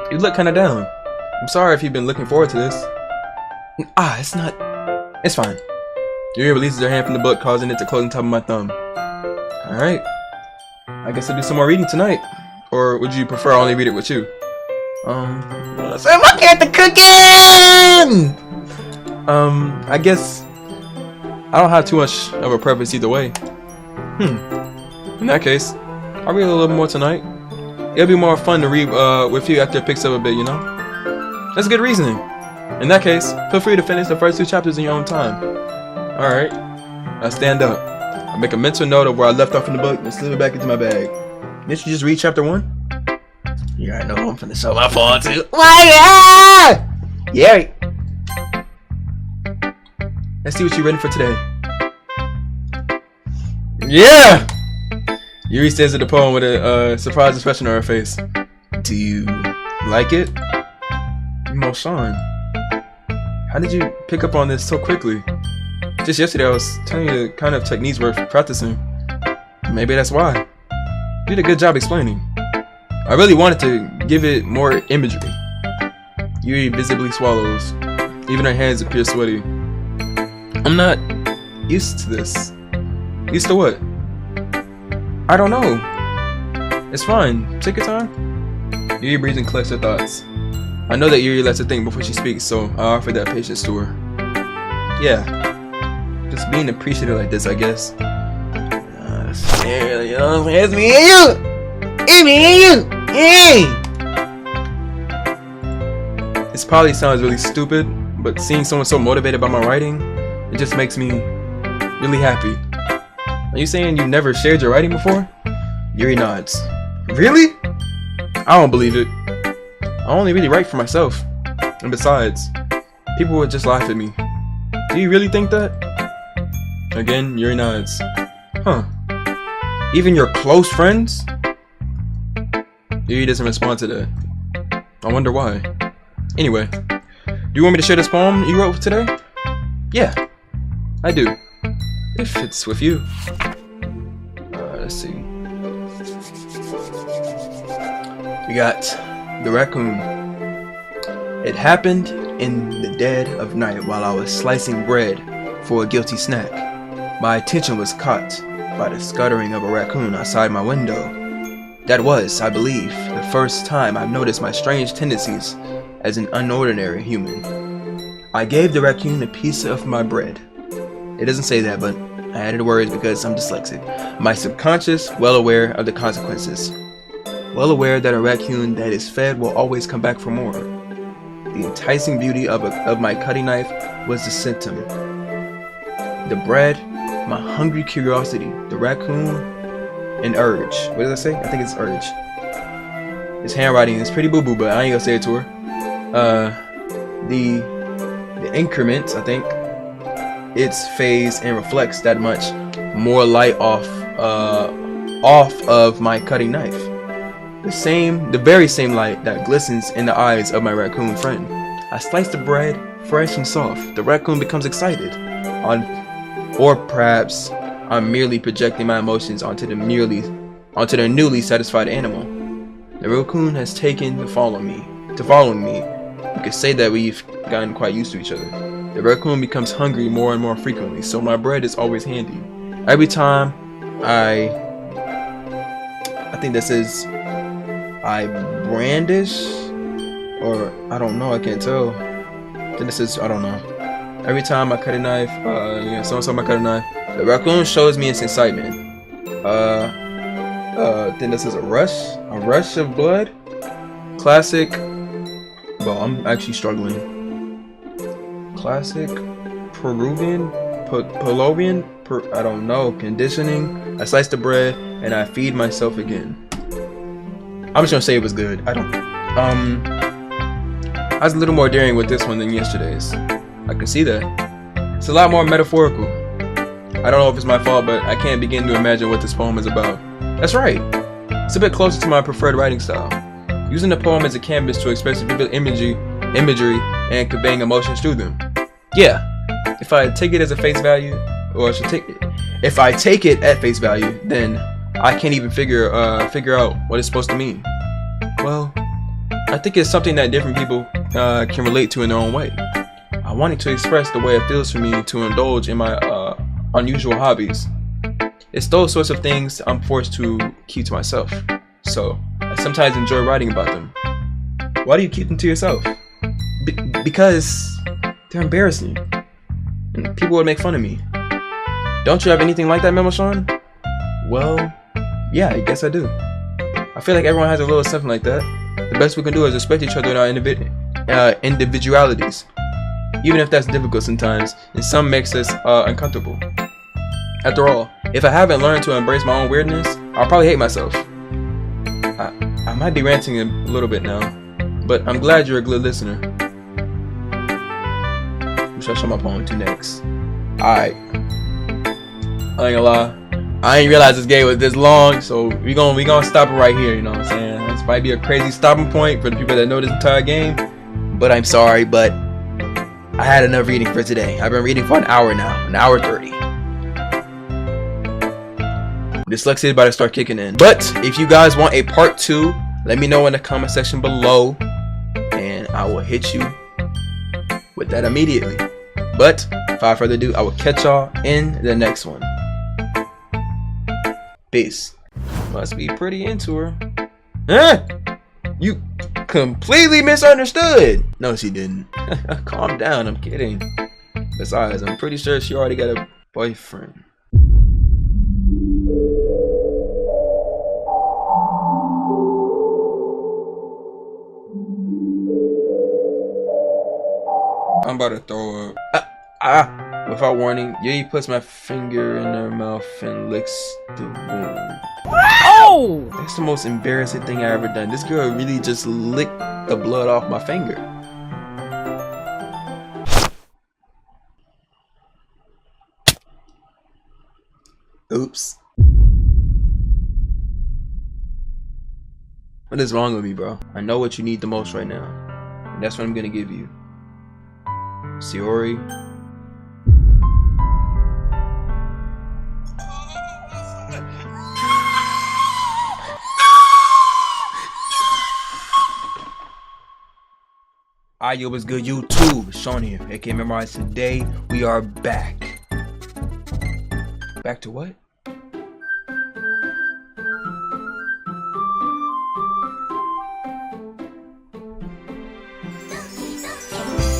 You look kind of down. I'm sorry if you've been looking forward to this. It's not. It's fine. Yuri releases her hand from the book, causing it to close on top of my thumb. Alright. I guess I'll do some more reading tonight. Or would you prefer I only read it with you? I'm looking at the cooking! I guess I don't have too much of a preference either way. In that case, I'll read a little more tonight. It'll be more fun to read with you after it picks up a bit, you know? That's good reasoning. In that case, feel free to finish the first 2 chapters in your own time. Alright. Now stand up. I make a mental note of where I left off in the book and slip it back into my bag. Didn't you just read chapter 1? Yeah, I know I'm finna show my phone too. Yeah. Let's see what you're ready for today. Yeah. Yuri stares at the poem with a surprised expression on her face. Do you like it? Mo-san, how did you pick up on this so quickly? Just yesterday I was telling you the kind of techniques we're practicing. Maybe that's why. You did a good job explaining. I really wanted to give it more imagery. Yuri visibly swallows. Even her hands appear sweaty. I'm not used to this. Used to what? I don't know. It's fine. Take your time. Yuri breathes and collects her thoughts. I know that Yuri lets her think before she speaks, so I offer that patience to her. Yeah. Just being appreciative like this, I guess. It's me and you! It's me and you! Hey! This probably sounds really stupid, but seeing someone so motivated by my writing, it just makes me really happy. Are you saying you never shared your writing before? Yuri nods. Really? I don't believe it. I only really write for myself. And besides, people would just laugh at me. Do you really think that? Again, Yuri nods. Huh. Even your close friends? Yuri doesn't respond to that. I wonder why. Anyway, do you want me to share this poem you wrote today? Yeah, I do. If it's with you. Let's see. We got the raccoon. It happened in the dead of night while I was slicing bread for a guilty snack. My attention was caught by the scuttering of a raccoon outside my window. That was, I believe, the first time I've noticed my strange tendencies as an unordinary human. I gave the raccoon a piece of my bread. It doesn't say that, but I added words because I'm dyslexic. My subconscious, well aware of the consequences. Well aware that a raccoon that is fed will always come back for more. The enticing beauty of my cutting knife was the symptom. The bread, my hungry curiosity, the raccoon, an urge. What did I say? I think it's urge. His handwriting is pretty boo-boo, but I ain't gonna say it to her. The increment, I think, its phase and reflects that much more light off of my cutting knife. The very same light that glistens in the eyes of my raccoon friend. I slice the bread, fresh and soft. The raccoon becomes excited. Or perhaps I'm merely projecting my emotions onto the newly satisfied animal. The raccoon has taken to following me. You could say that we've gotten quite used to each other. The raccoon becomes hungry more and more frequently, so my bread is always handy. Every time I think this is I brandish, or I don't know, I can't tell. Then this is, I don't know. Every time I cut a knife, so I cut a knife, the raccoon shows me its excitement. Then this is a rush of blood. Classic. Well, I'm actually struggling. Classic, Peruvian, Pelovian, I don't know. Conditioning. I slice the bread and I feed myself again. I'm just gonna say it was good. I was a little more daring with this one than yesterday's. I can see that. It's a lot more metaphorical. I don't know if it's my fault, but I can't begin to imagine what this poem is about. That's right. It's a bit closer to my preferred writing style. Using the poem as a canvas to express vivid imagery and conveying emotions through them. Yeah, if I take it as a face value, or if I take it at face value, then I can't even figure out what it's supposed to mean. Well, I think it's something that different people can relate to in their own way. I wanted to express the way it feels for me to indulge in my unusual hobbies. It's those sorts of things I'm forced to keep to myself. So I sometimes enjoy writing about them. Why do you keep them to yourself? Because they're embarrassing. And people would make fun of me. Don't you have anything like that, Memo Sean? Well, yeah, I guess I do. I feel like everyone has a little something like that. The best we can do is respect each other in our individualities. Even if that's difficult sometimes, and some makes us uncomfortable. After all, if I haven't learned to embrace my own weirdness, I'll probably hate myself. I might be ranting a little bit now, but I'm glad you're a good listener. Who should I show my poem to next? Alright. I ain't gonna lie. I ain't realize this game was this long, so we gonna stop it right here, you know what I'm saying? This might be a crazy stopping point for the people that know this entire game, but I'm sorry, but I had enough reading for today. I've been reading for an hour now, an hour 30. Dyslexia is about to start kicking in. But if you guys want a part 2, let me know in the comment section below, and I will hit you with that immediately. But without further ado, I will catch y'all in the next one. Peace. Must be pretty into her. Huh? You completely misunderstood. No, she didn't. Calm down, I'm kidding. Besides, I'm pretty sure she already got a boyfriend. I'm about to throw up. Without warning, Yuri puts my finger in her mouth and licks the wound. Oh! That's the most embarrassing thing I ever done. This girl really just licked the blood off my finger. Oops. What is wrong with me, bro? I know what you need the most right now, and that's what I'm gonna give you. Sayori. Yo, what's good, YouTube? Sean here, aka Memorize. Today we are back. Back to what?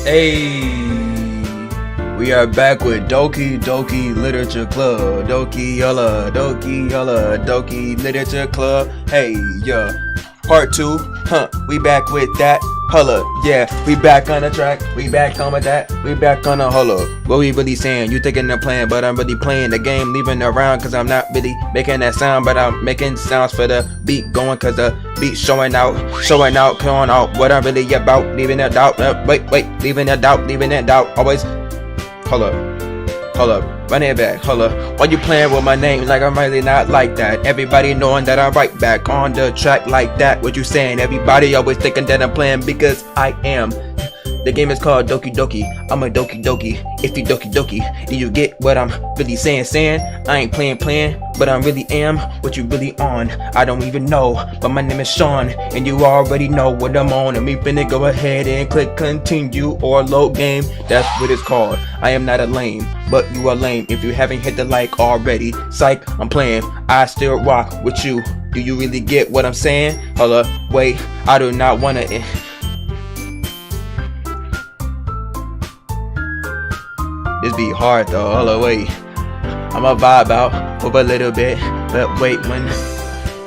Hey, we are back with Doki Doki Literature Club. Doki Yola, Doki Yola, Doki Literature Club. Hey, yeah, part 2. We back with that. Holla, yeah, we back on the track, we back on with that, we back on the holla. What we really saying? You thinking the plan, but I'm really playing the game, leaving around, cause I'm not really making that sound, but I'm making sounds for the beat going, cause the beat showing out, calling out what I'm really about, leaving a doubt, wait, leaving a doubt, always, hold up, run it back, hold up. Why you playing with my name like I'm really not like that? Everybody knowing that I'm right back on the track like that. What you saying? Everybody always thinking that I'm playing because I am. The game is called Doki Doki. I'm a Doki Doki. If you Doki Doki, do you get what I'm really saying? I ain't playing, but I really am what you really on. I don't even know, but my name is Sean, and you already know what I'm on. And we finna go ahead and click continue or load game. That's what it's called. I am not a lame, but you are lame if you haven't hit the like already. Psych, I'm playing. I still rock with you. Do you really get what I'm saying? Hold up, wait, I do not wanna. This be hard though, hold on, wait. I'ma vibe out for a little bit, but wait, when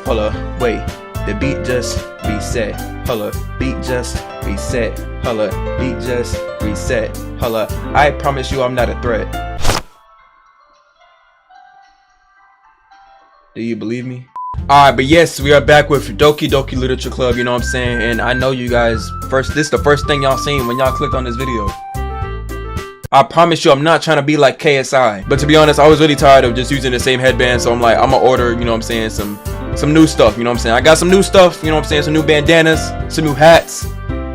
Hold up, wait. The beat just reset. Hold up, beat just reset. Hold up, beat just reset. Hold up, I promise you I'm not a threat. Do you believe me? Alright, but yes, we are back with Doki Doki Literature Club, you know what I'm saying? And I know you guys, this is the first thing y'all seen when y'all clicked on this video. I promise you I'm not trying to be like KSI. But to be honest, I was really tired of just using the same headband, so I'm like, I'm gonna order, you know what I'm saying, some new stuff, you know what I'm saying? I got some new stuff, you know what I'm saying, some new bandanas, some new hats.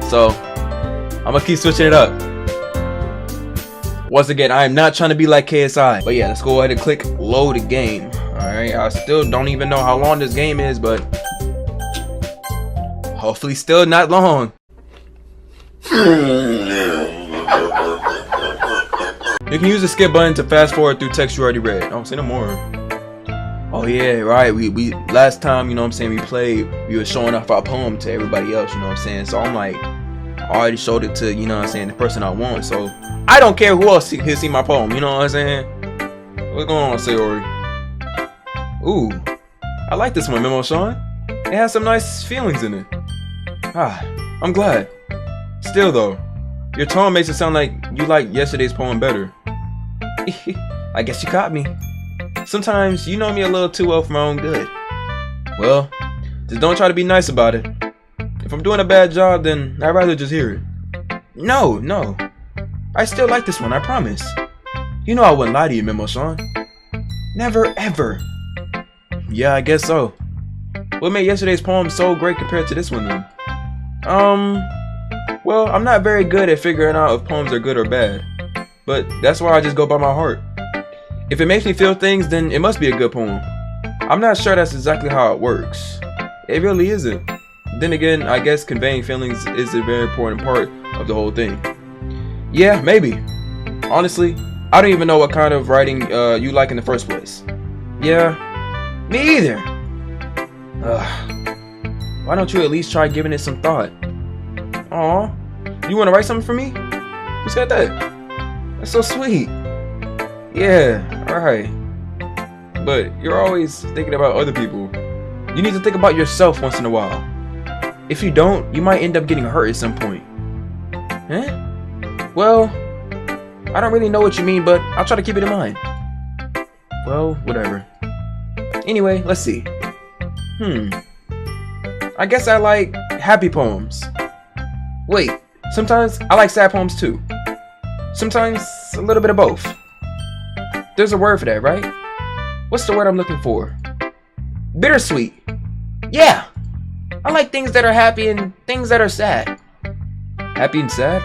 So, I'm gonna keep switching it up. Once again, I am not trying to be like KSI. But yeah, let's go ahead and click load the game. Alright, I still don't even know how long this game is, but hopefully still not long. You can use the skip button to fast forward through text you already read. I don't say no more. Oh yeah, right. We last time, you know what I'm saying, we played, we were showing off our poem to everybody else, you know what I'm saying? So I'm like, I already showed it to, you know what I'm saying, the person I want. So I don't care who else has seen my poem, you know what I'm saying? What's going on, Sayori? Ooh, I like this one, Memo Sean. It has some nice feelings in it. Ah, I'm glad. Still though, your tone makes it sound like you like yesterday's poem better. I guess you caught me. Sometimes you know me a little too well for my own good. Well, just don't try to be nice about it. If I'm doing a bad job, then I'd rather just hear it. No. I still like this one, I promise. You know I wouldn't lie to you, Memo Sean. Never ever. Yeah, I guess so. What made yesterday's poem so great compared to this one then? Well, I'm not very good at figuring out if poems are good or bad. But that's why I just go by my heart. If it makes me feel things, then it must be a good poem. I'm not sure that's exactly how it works. It really isn't. Then again, I guess conveying feelings is a very important part of the whole thing. Yeah, maybe. Honestly, I don't even know what kind of writing you like in the first place. Yeah, me either. Why don't you at least try giving it some thought? Aw, you want to write something for me? Who's got that? That's so sweet. Yeah, alright. But you're always thinking about other people. You need to think about yourself once in a while. If you don't, you might end up getting hurt at some point. Huh? Well, I don't really know what you mean, but I'll try to keep it in mind. Well, whatever. Anyway, let's see. I guess I like happy poems. Wait, sometimes I like sad poems too. Sometimes a little bit of both. There's a word for that, right? What's the word I'm looking for? Bittersweet. Yeah! I like things that are happy and things that are sad. Happy and sad?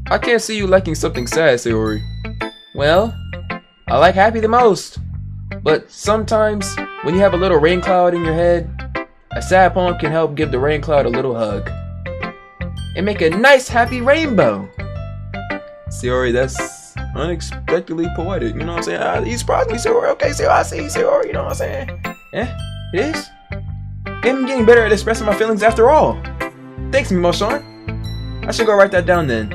I can't see you liking something sad, Sayori. Well, I like happy the most. But sometimes, when you have a little rain cloud in your head, a sad poem can help give the rain cloud a little hug. And make a nice happy rainbow. Sayori, that's unexpectedly poetic, you know what I'm saying? You surprised me, Sayori. Okay, Sayori, I see, Sayori, you know what I'm saying? Yeah, it is. I'm getting better at expressing my feelings after all. Thanks, Memo Sean. I should go write that down then.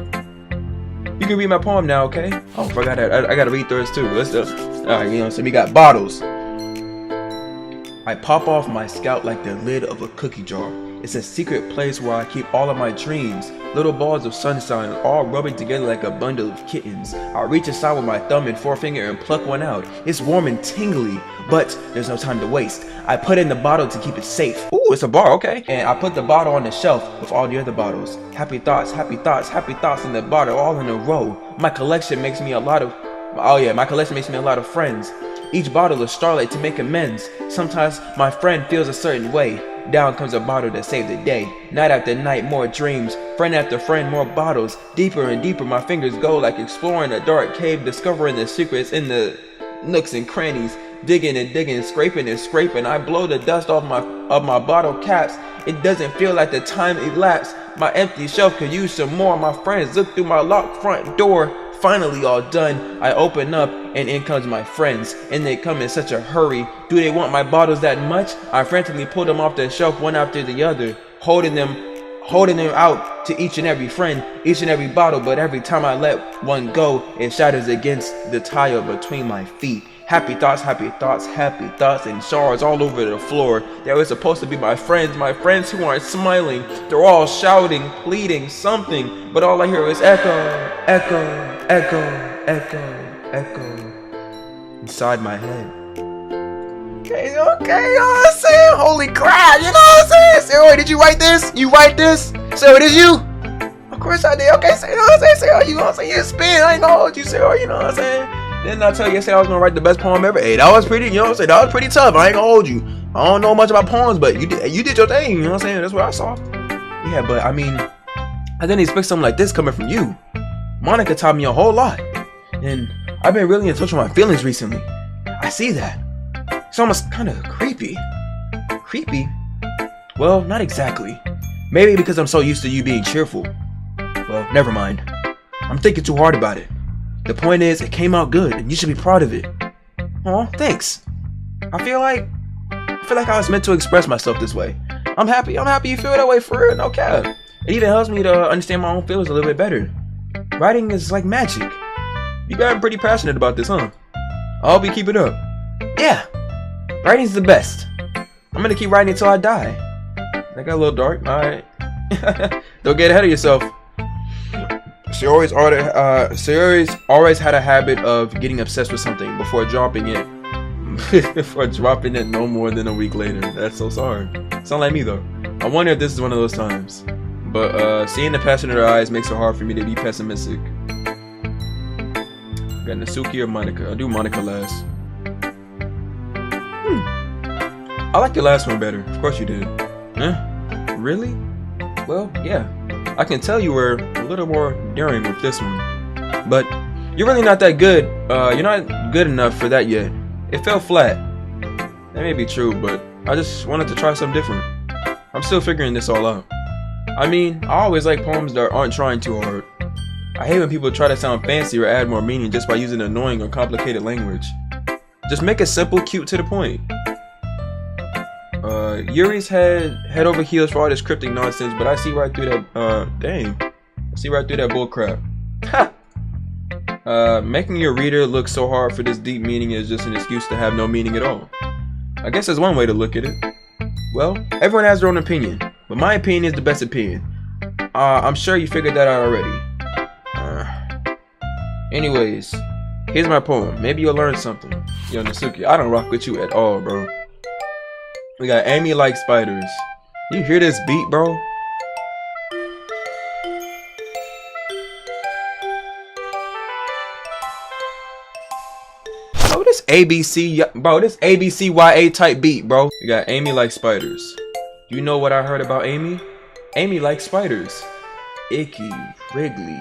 You can read my poem now, okay? Oh, I forgot that. I gotta read through this too. Let's do. Alright, you know, so we got bottles. I pop off my scalp like the lid of a cookie jar. It's a secret place where I keep all of my dreams. Little balls of sunshine all rubbing together like a bundle of kittens. I reach inside with my thumb and forefinger and pluck one out. It's warm and tingly, but there's no time to waste. I put it in the bottle to keep it safe. Ooh, it's a bar, okay. And I put the bottle on the shelf with all the other bottles. Happy thoughts in the bottle all in a row. My collection makes me a lot of friends. Each bottle is starlight to make amends. Sometimes my friend feels a certain way. Down comes a bottle to save the day. Night after night, more dreams. Friend after friend, more bottles. Deeper and deeper my fingers go, like exploring a dark cave, discovering the secrets in the nooks and crannies. Digging and digging, scraping and scraping. I blow the dust off my bottle caps. It doesn't feel like the time elapsed. My empty shelf could use some more. My friends look through my locked front door. Finally all done, I open up and in comes my friends, and they come in such a hurry. Do they want my bottles that much? I frantically pull them off the shelf one after the other, holding them out to each and every friend, each and every bottle, but every time I let one go, it shatters against the tile between my feet. Happy thoughts, happy thoughts, happy thoughts, and shards all over the floor. They were supposed to be my friends who aren't smiling. They're all shouting, pleading, something, but all I hear is echo, echo, echo, echo, echo inside my head. Okay, you know what I'm saying? Holy crap, you know what I'm saying? Sayori, did you write this? You write this? Sayori, did you? Of course I did. Okay, so you know what I'm saying? Sayori, you know what I'm saying? You spin, I ain't gonna hold you, Sayori, you know what I'm saying? Didn't I tell you yesterday I was gonna write the best poem ever? Hey, that was pretty, you know what I'm saying? That was pretty tough. I ain't gonna hold you. I don't know much about poems, but you did your thing, you know what I'm saying? That's what I saw. Yeah, but I mean, I didn't expect something like this coming from you. Monica taught me a whole lot. And I've been really in touch with my feelings recently. I see that. It's almost kind of creepy. Creepy? Well, not exactly. Maybe because I'm so used to you being cheerful. Well, never mind. I'm thinking too hard about it. The point is, it came out good, and you should be proud of it. Aw, thanks. I feel like I was meant to express myself this way. I'm happy you feel that way for real, no cap. It even helps me to understand my own feelings a little bit better. Writing is like magic. You gotten pretty passionate about this, huh? I hope you keep it up. Yeah, writing's the best. I'm gonna keep writing until I die. That got a little dark, alright. Don't get ahead of yourself. Sayori's always had a habit of getting obsessed with something before dropping it. Before dropping it no more than a week later. That's so sorry. Sound like me though. I wonder if this is one of those times. But seeing the passion in her eyes makes it hard for me to be pessimistic. Got Natsuki or Monica? I'll do Monica last. I like your last one better. Of course you did. Huh? Really? Well, yeah. I can tell you were a little more daring with this one. But you're really not that good. You're not good enough for that yet. It fell flat. That may be true, but I just wanted to try something different. I'm still figuring this all out. I mean, I always like poems that aren't trying too hard. I hate when people try to sound fancy or add more meaning just by using annoying or complicated language. Just make it simple, cute, to the point. Yuri's head over heels for all this cryptic nonsense, but I see right through that, I see right through that bullcrap. Ha! Making your reader look so hard for this deep meaning is just an excuse to have no meaning at all. I guess that's one way to look at it. Well, everyone has their own opinion, but my opinion is the best opinion. I'm sure you figured that out already. Anyways, here's my poem. Maybe you'll learn something. Yo, Natsuki, I don't rock with you at all, bro. We got Amy Like Spiders. You hear this beat, bro? Bro, this ABCYA type beat, bro. We got Amy Like Spiders. You know what I heard about Amy? Amy likes spiders. Icky, wriggly.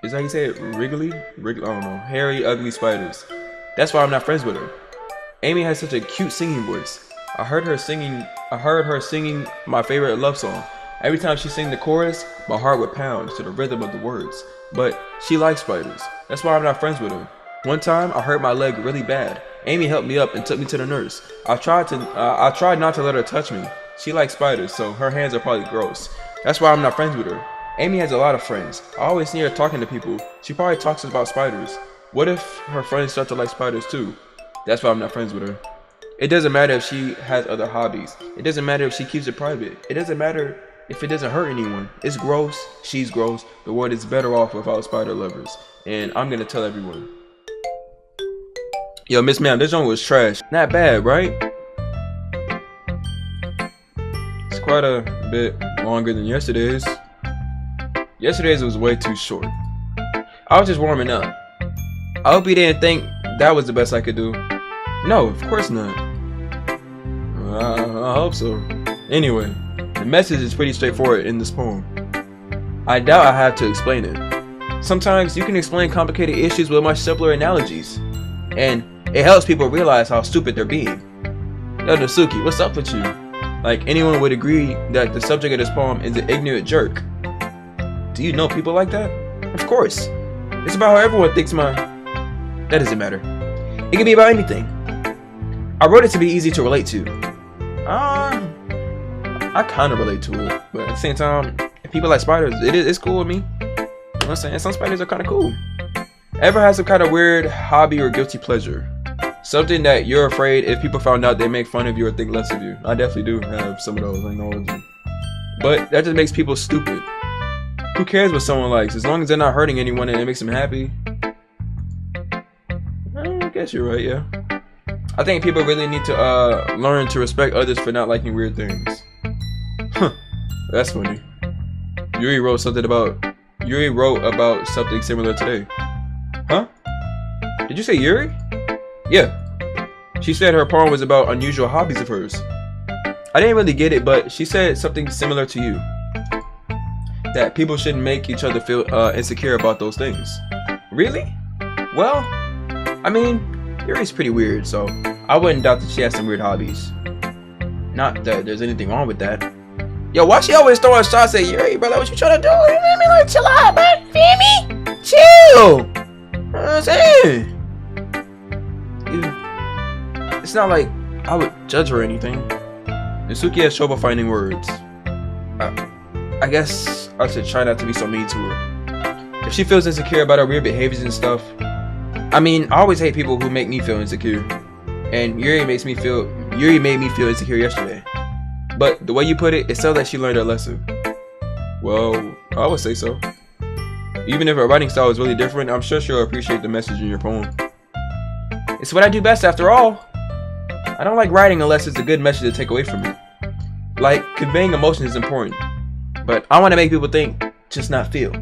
Is that how you say it? Wriggly? Wriggly? I don't know. Hairy, ugly spiders. That's why I'm not friends with her. Amy has such a cute singing voice. I heard her singing my favorite love song. Every time she sang the chorus, my heart would pound to the rhythm of the words. But she likes spiders. That's why I'm not friends with her. One time, I hurt my leg really bad. Amy helped me up and took me to the nurse. I tried not to let her touch me. She likes spiders, so her hands are probably gross. That's why I'm not friends with her. Amy has a lot of friends. I always see her talking to people. She probably talks about spiders. What if her friends start to like spiders too? That's why I'm not friends with her. It doesn't matter if she has other hobbies. It doesn't matter if she keeps it private. It doesn't matter if it doesn't hurt anyone. It's gross. She's gross. The world is better off without spider lovers. And I'm gonna tell everyone. Yo, Miss Ma'am, this one was trash. Not bad, right? It's quite a bit longer than yesterday's. Yesterday's was way too short. I was just warming up. I hope you didn't think that was the best I could do. No, of course not. I hope so. Anyway, the message is pretty straightforward in this poem. I doubt I have to explain it. Sometimes you can explain complicated issues with much simpler analogies. And it helps people realize how stupid they're being. Yo, Natsuki, what's up with you? Like, anyone would agree that the subject of this poem is an ignorant jerk. Do you know people like that? Of course. It's about how everyone thinks that doesn't matter. It can be about anything. I wrote it to be easy to relate to. I kind of relate to it, but at the same time, if people like spiders, it's cool with me. You know what I'm saying? Some spiders are kind of cool. Ever had some kind of weird hobby or guilty pleasure? Something that you're afraid if people found out they make fun of you or think less of you. I definitely do have some of those, I know you. But that just makes people stupid. Who cares what someone likes? As long as they're not hurting anyone and it makes them happy. I guess you're right, yeah. I think people really need to learn to respect others for not liking weird things. Huh. That's funny. Yuri wrote about something similar today. Huh? Did you say Yuri? Yeah. She said her poem was about unusual hobbies of hers. I didn't really get it, but she said something similar to you. That people shouldn't make each other feel insecure about those things. Really? Well, I mean, Yuri's pretty weird, so I wouldn't doubt that she has some weird hobbies. Not that there's anything wrong with that. Yo, why she always throwing shots at Yuri, brother? What you trying to do? You know me, like, chill out, man. Feel me? Chill. You know what I'm saying? It's not like I would judge her or anything. Natsuki has trouble finding words. I guess I should try not to be so mean to her. If she feels insecure about her weird behaviors and stuff, I mean, I always hate people who make me feel insecure. And Yuri made me feel insecure yesterday. But the way you put it sounds like she learned her lesson. Well, I would say so. Even if her writing style is really different, I'm sure she'll appreciate the message in your poem. It's what I do best after all. I don't like writing unless it's a good message to take away from me. Like, conveying emotion is important. But I want to make people think, just not feel.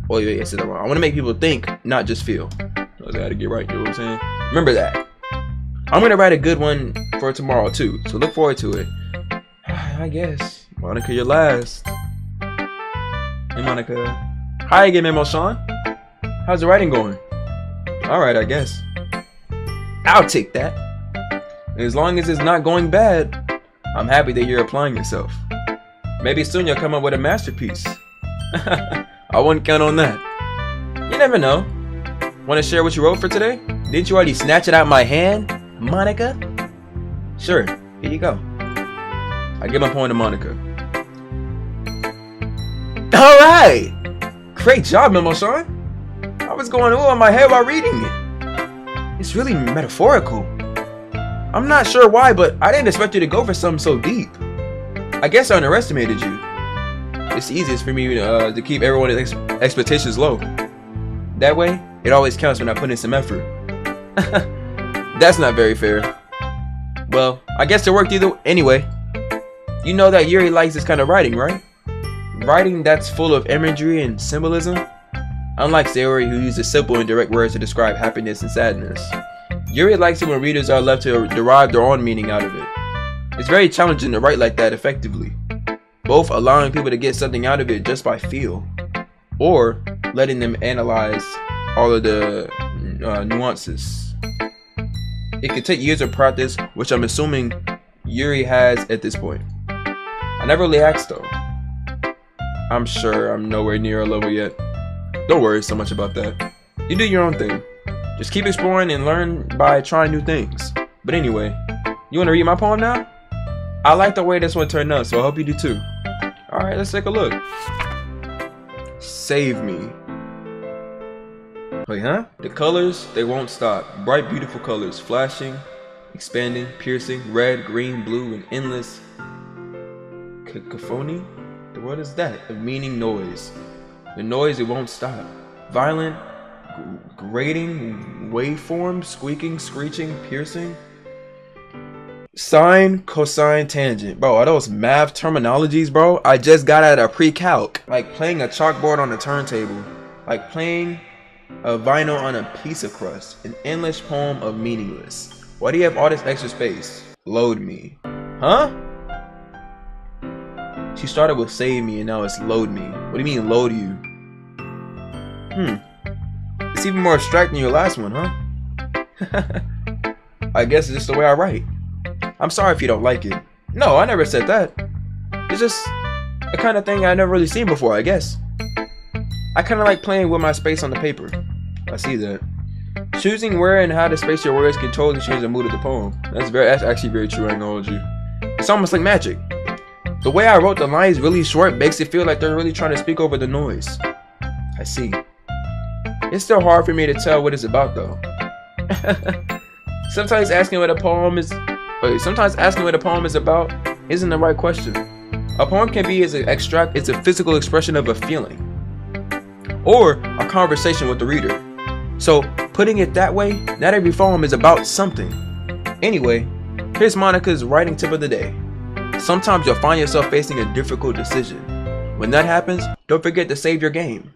Oh yeah, I said that wrong. I want to make people think, not just feel. So I gotta get right, you know what I'm saying? Remember that. I'm gonna write a good one for tomorrow too, so look forward to it. I guess. Monica, you're last. Hey Monica. Hi again, Memo Sean. How's the writing going? Alright, I guess. I'll take that. As long as it's not going bad, I'm happy that you're applying yourself. Maybe soon you'll come up with a masterpiece. I wouldn't count on that. You never know. Want to share what you wrote for today? Didn't you already snatch it out of my hand, Monica? Sure, here you go. I give my poem to Monica. Alright! Great job, Memo Sean. I was going ooh on my head while reading it. It's really metaphorical. I'm not sure why, but I didn't expect you to go for something so deep. I guess I underestimated you. It's easiest for me to keep everyone's expectations low. That way, it always counts when I put in some effort. That's not very fair. Well, I guess it worked either anyway. You know that Yuri likes this kind of writing, right? Writing that's full of imagery and symbolism. Unlike Sayori, who uses simple and direct words to describe happiness and sadness. Yuri likes it when readers are left to derive their own meaning out of it. It's very challenging to write like that effectively, both allowing people to get something out of it just by feel, or letting them analyze all of the nuances. It could take years of practice, which I'm assuming Yuri has at this point. I never really asked though. I'm sure I'm nowhere near a level yet. Don't worry so much about that. You do your own thing. Just keep exploring and learn by trying new things. But anyway, you want to read my poem now? I like the way this one turned out, so I hope you do too. Alright, let's take a look. Save me. Wait, huh? The colors, they won't stop. Bright, beautiful colors, flashing, expanding, piercing, red, green, blue, and endless cacophony? What is that? A meaning noise. The noise, it won't stop. Violent, grating, waveform, squeaking, screeching, piercing. Sine, cosine, tangent. Bro, are those math terminologies, bro? I just got out of pre-calc. Like playing a chalkboard on a turntable. Like playing a vinyl on a piece of crust. An endless poem of meaningless. Why do you have all this extra space? Load me. Huh? She started with save me and now it's load me. What do you mean load you? It's even more abstract than your last one, huh? I guess it's just the way I write. I'm sorry if you don't like it. No, I never said that. It's just a kind of thing I never really seen before, I guess. I kind of like playing with my space on the paper. I see that. Choosing where and how to space your words can totally change the mood of the poem. That's actually very true, I ain't gonna hold you. It's almost like magic. The way I wrote the lines really short makes it feel like they're really trying to speak over the noise. I see. It's still hard for me to tell what it's about though. Sometimes asking what a poem is about isn't the right question. A poem can be it's a physical expression of a feeling or a conversation with the reader. So putting it that way, not every poem is about something. Anyway, here's Monica's writing tip of the day. Sometimes you'll find yourself facing a difficult decision. When that happens, don't forget to save your game.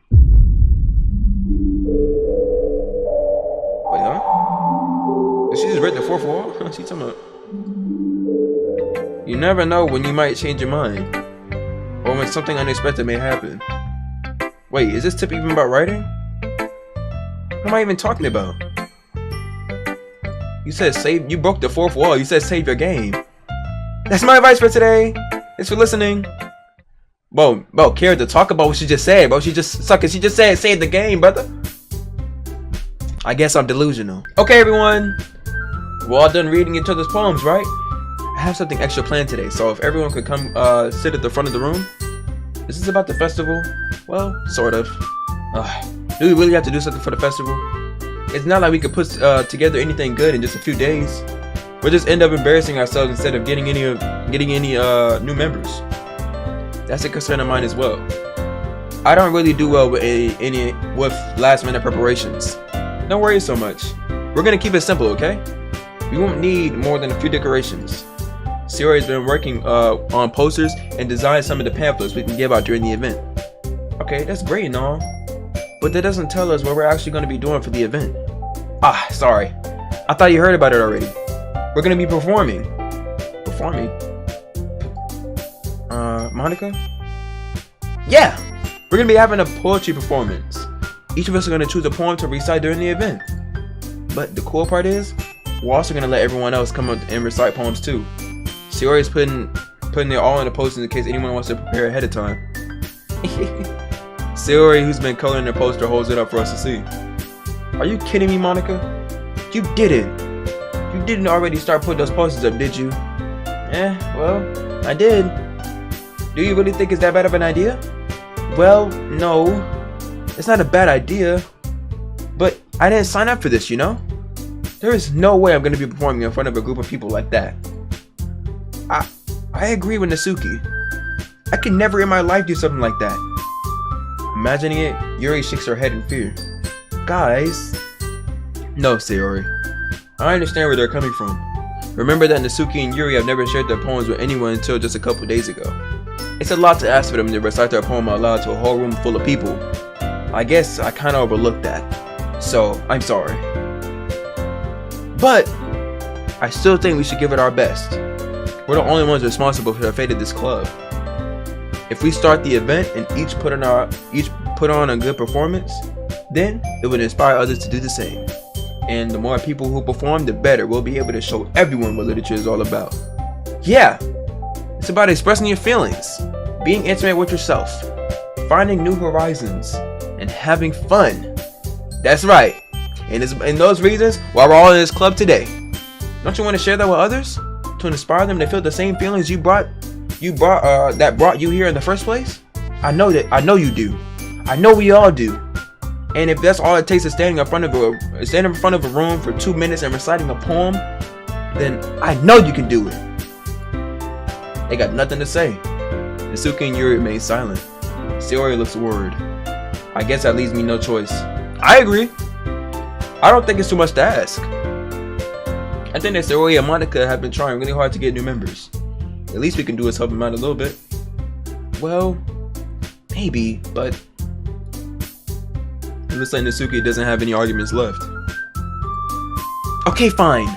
Wait, huh? Did she just break the fourth wall? What's she talking about? You never know when you might change your mind, or when something unexpected may happen. Wait, is this tip even about writing? What am I even talking about? You said save. You broke the fourth wall. You said save your game. That's my advice for today. Thanks for listening. Bro, care to talk about what she just said, bro. She just said save the game, brother. I guess I'm delusional. Okay, everyone. We're all done reading each other's poems, right? I have something extra planned today, so if everyone could come sit at the front of the room. Is this about the festival? Well, sort of. Do we really have to do something for the festival? It's not like we could put together anything good in just a few days. We'll just end up embarrassing ourselves instead of getting any new members. That's a concern of mine as well. I don't really do well with with last minute preparations. Don't worry so much. We're gonna keep it simple, okay? We won't need more than a few decorations. Sayori has been working on posters and designed some of the pamphlets we can give out during the event. Okay, that's great and all, but that doesn't tell us what we're actually going to be doing for the event. Sorry. I thought you heard about it already. We're going to be performing. Performing? Monica? Yeah! We're going to be having a poetry performance. Each of us are going to choose a poem to recite during the event. But the cool part is, we're also going to let everyone else come up and recite poems too. Sayori is putting it all in the posters in case anyone wants to prepare ahead of time. Sayori, who's been coloring the poster, holds it up for us to see. Are you kidding me, Monica? You didn't. You didn't already start putting those posters up, did you? Well, I did. Do you really think it's that bad of an idea? Well, no. It's not a bad idea. But I didn't sign up for this, you know? There is no way I'm going to be performing in front of a group of people like that. I agree with Natsuki. I could never in my life do something like that. Imagining it, Yuri shakes her head in fear. Guys. No, Sayori. I understand where they're coming from. Remember that Natsuki and Yuri have never shared their poems with anyone until just a couple days ago. It's a lot to ask for them to recite their poem out loud to a whole room full of people. I guess I kinda overlooked that. So, I'm sorry. But I still think we should give it our best. We're the only ones responsible for the fate of this club. If we start the event and each put on a good performance, then it would inspire others to do the same. And the more people who perform, the better we'll be able to show everyone what literature is all about. Yeah, it's about expressing your feelings, being intimate with yourself, finding new horizons, and having fun. That's right. And those reasons why we're all in this club today. Don't you want to share that with others? To inspire them to feel the same feelings that brought you here in the first place? I know you do. I know we all do. And if that's all it takes is standing in front of a room for 2 minutes and reciting a poem, then I know you can do it. They got nothing to say. Natsuki and Yuri remain silent. Sayori looks worried. I guess that leaves me no choice. I agree. I don't think it's too much to ask. I think that Sayori and Monica have been trying really hard to get new members. The least we can do is help them out a little bit. Well, maybe, but it looks like Natsuki doesn't have any arguments left. Okay, fine.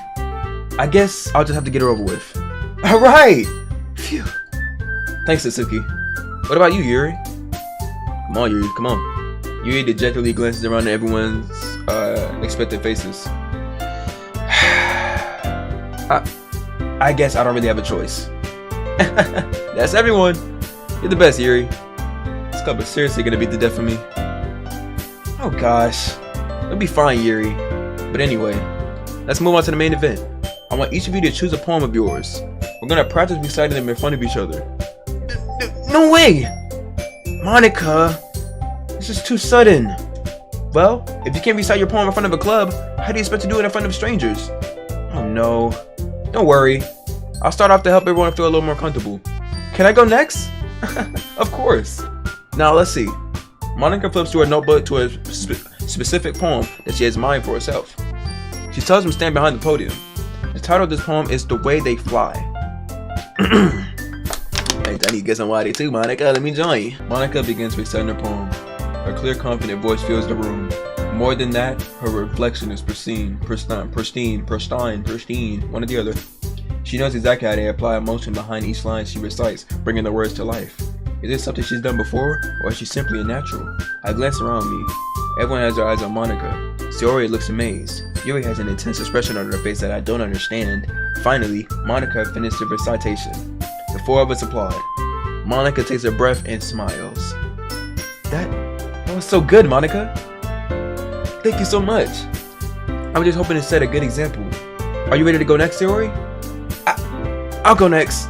I guess I'll just have to get her over with. Alright! Phew. Thanks, Natsuki. What about you, Yuri? Come on, Yuri, come on. Yuri dejectedly glances around at everyone's expectant faces. I guess I don't really have a choice. That's everyone. You're the best, Yuri. This club is seriously gonna beat the death of me. Oh gosh. It'll be fine, Yuri. But anyway, let's move on to the main event. I want each of you to choose a poem of yours. We're gonna practice reciting them in front of each other. No way! Monica! This is too sudden. Well, if you can't recite your poem in front of a club, how do you expect to do it in front of strangers? No, don't worry. I'll start off to help everyone feel a little more comfortable. Can I go next? Of course. Now let's see. Monica flips through a notebook to a specific poem that she has in mind for herself. She tells him to stand behind the podium. The title of this poem is The Way They Fly. Hey, I need to get some water too, Monica. Let me join you. Monica begins reciting her poem. Her clear, confident voice fills the room. More than that, her reflection is pristine, one or the other. She knows exactly how to apply emotion behind each line she recites, bringing the words to life. Is this something she's done before, or is she simply a natural? I glance around me. Everyone has their eyes on Monica. Sayori looks amazed. Yuri has an intense expression on her face that I don't understand. Finally, Monica finished the recitation. The four of us applaud. Monica takes a breath and smiles. That was so good, Monica. Thank you so much. I'm just hoping to set a good example. Are you ready to go next, Sayori? I'll go next.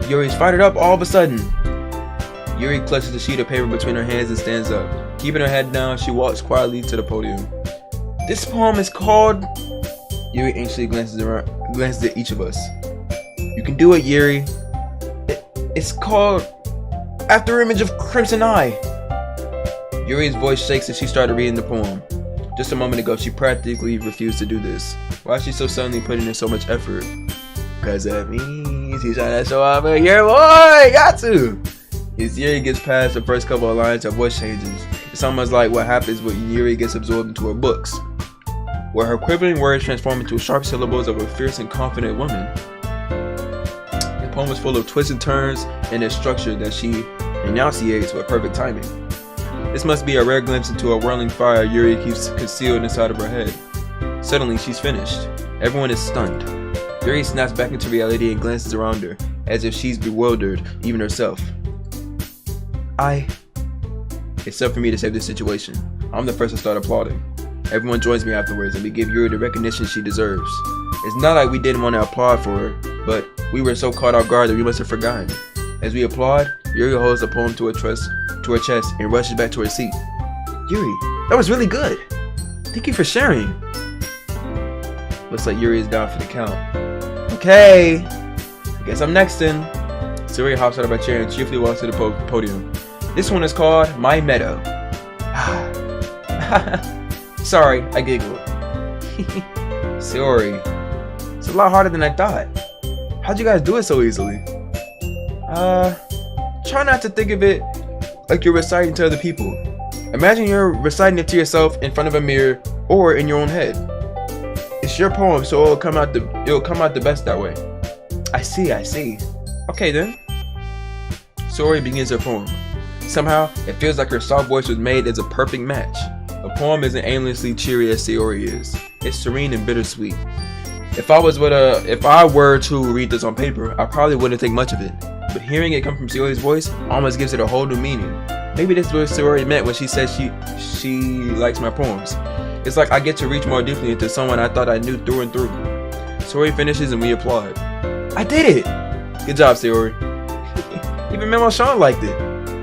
Yuri's fired up all of a sudden. Yuri clutches a sheet of paper between her hands and stands up. Keeping her head down, she walks quietly to the podium. This poem is called... Yuri anxiously glances at each of us. You can do it, Yuri. It's called After Image of Crimson Eye. Yuri's voice shakes as she started reading the poem. Just a moment ago, she practically refused to do this. Why is she so suddenly putting in so much effort? Cause that means he's trying to show off here, boy. Got to. As Yuri gets past the first couple of lines, her voice changes. It's almost like what happens when Yuri gets absorbed into her books, where her quivering words transform into sharp syllables of a fierce and confident woman. The poem is full of twists and turns and a structure that she enunciates with perfect timing. This must be a rare glimpse into a whirling fire Yuri keeps concealed inside of her head. Suddenly, she's finished. Everyone is stunned. Yuri snaps back into reality and glances around her, as if she's bewildered, even herself. It's up for me to save this situation. I'm the first to start applauding. Everyone joins me afterwards, and we give Yuri the recognition she deserves. It's not like we didn't want to applaud for her, but we were so caught off guard that we must have forgotten. As we applaud, Yuri holds the poem to her chest and rushes back to her seat. Yuri, that was really good. Thank you for sharing. Looks like Yuri is down for the count. Okay, I guess I'm next then. Sayori hops out of her chair and cheerfully walks to the podium. This one is called My Meadow. Sorry, I giggled. Sayori, it's a lot harder than I thought. How'd you guys do it so easily? Try not to think of it like you're reciting to other people. Imagine you're reciting it to yourself in front of a mirror or in your own head. It's your poem, so it'll come out the best that way. I see. Okay then. Sayori begins her poem. Somehow, it feels like her soft voice was made as a perfect match. The poem isn't aimlessly cheery as Sayori is. It's serene and bittersweet. If I were to read this on paper, I probably wouldn't think much of it. But hearing it come from Sayori's voice almost gives it a whole new meaning. Maybe this is what Sayori meant when she said she likes my poems. It's like I get to reach more deeply into someone I thought I knew through and through. Sayori finishes and we applaud. I did it! Good job, Sayori. Even Memo Sean liked it.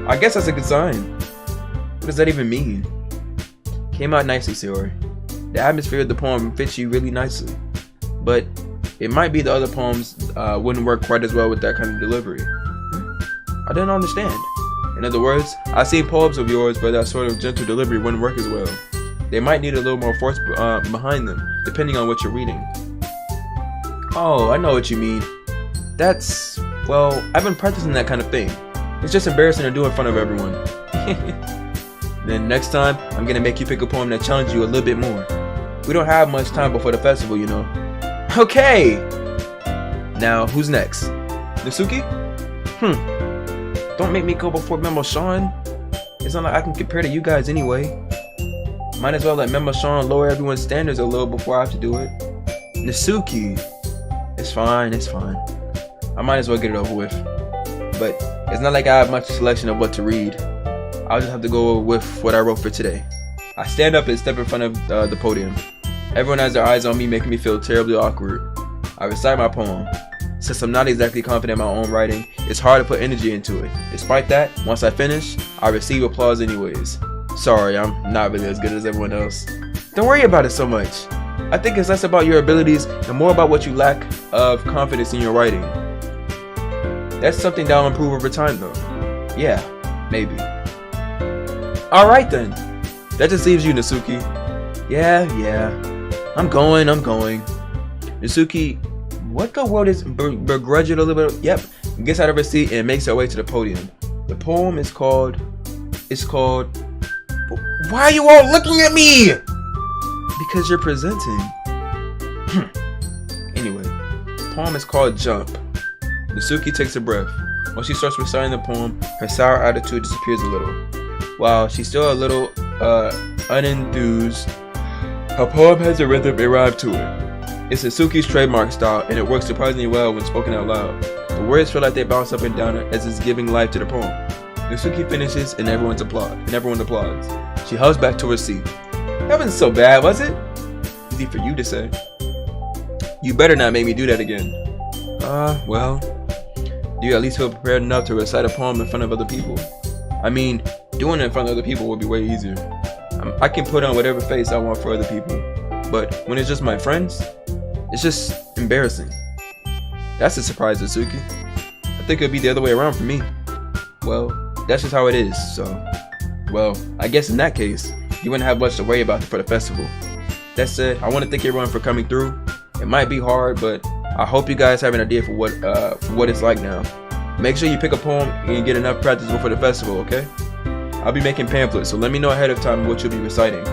I guess that's a good sign. What does that even mean? Came out nicely, Sayori. The atmosphere of the poem fits you really nicely. But it might be the other poems wouldn't work quite as well with that kind of delivery. I didn't understand. In other words, I've seen poems of yours, but that sort of gentle delivery wouldn't work as well. They might need a little more force behind them, depending on what you're reading. Oh, I know what you mean. Well, I've been practicing that kind of thing. It's just embarrassing to do in front of everyone. Then next time, I'm gonna make you pick a poem that challenges you a little bit more. We don't have much time before the festival, you know. Okay! Now, who's next? Natsuki? Don't make me go before Memo Sean. It's not like I can compare to you guys anyway. Might as well let Memo Sean lower everyone's standards a little before I have to do it. Natsuki. It's fine. I might as well get it over with. But it's not like I have much selection of what to read. I'll just have to go with what I wrote for today. I stand up and step in front of the podium. Everyone has their eyes on me, making me feel terribly awkward. I recite my poem. Since I'm not exactly confident in my own writing, it's hard to put energy into it. Despite that, once I finish, I receive applause anyways. Sorry, I'm not really as good as everyone else. Don't worry about it so much. I think it's less about your abilities and more about what you lack of confidence in your writing. That's something that'll improve over time though. Yeah, maybe. Alright then. That just leaves you, Natsuki. Yeah. I'm going. Natsuki, what the world is begrudged a little bit? Yep. Gets out of her seat and makes her way to the podium. The poem is called... Why are you all looking at me? Because you're presenting. Anyway, the poem is called Jump. Natsuki takes a breath. When she starts reciting the poem, her sour attitude disappears a little. While she's still a little unenthused, her poem has a rhythm and rhyme to it. It's Natsuki's trademark style, and it works surprisingly well when spoken out loud. The words feel like they bounce up and down as it's giving life to the poem. Natsuki finishes, and everyone applauds. She hugs back to her seat. That wasn't so bad, was it? Easy for you to say. You better not make me do that again. Well, do you at least feel prepared enough to recite a poem in front of other people? I mean, doing it in front of other people would be way easier. I can put on whatever face I want for other people, but when it's just my friends, it's just embarrassing. That's a surprise, Natsuki. I think it'd be the other way around for me. Well, that's just how it is, so... Well, I guess in that case, you wouldn't have much to worry about for the festival. That said, I want to thank everyone for coming through. It might be hard, but I hope you guys have an idea for what it's like now. Make sure you pick a poem and get enough practice before the festival, okay? I'll be making pamphlets, so let me know ahead of time what you'll be reciting.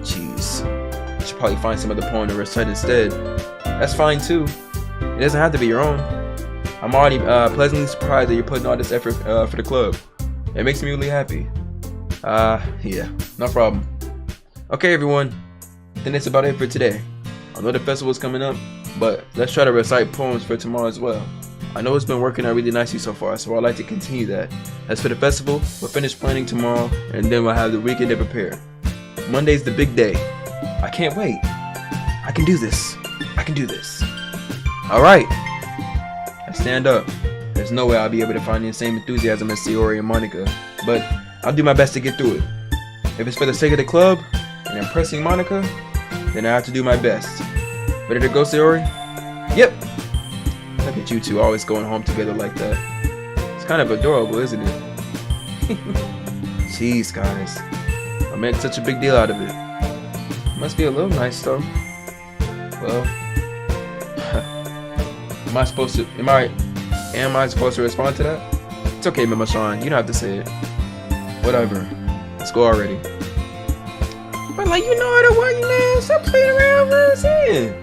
Jeez, I should probably find some other poem to recite instead. That's fine too. It doesn't have to be your own. I'm already pleasantly surprised that you're putting all this effort for the club. It makes me really happy. Yeah, no problem. Okay, everyone. Then that's about it for today. I know the festival's coming up, but let's try to recite poems for tomorrow as well. I know it's been working out really nicely so far, so I'd like to continue that. As for the festival, we'll finish planning tomorrow, and then we'll have the weekend to prepare. Monday's the big day. I can't wait. I can do this. Alright. I stand up. There's no way I'll be able to find the same enthusiasm as Sayori and Monica, but I'll do my best to get through it. If it's for the sake of the club and impressing Monica, then I have to do my best. Ready to go, Sayori? Yep. Look at you two always going home together like that. It's kind of adorable, isn't it? Jeez, guys. I made such a big deal out of it. Must be a little nice though. Well, am I supposed to respond to that? It's okay, Mama-chan. You don't have to say it. Whatever. Let's go already. But like, you know how to work, man. Stop playing around with us in.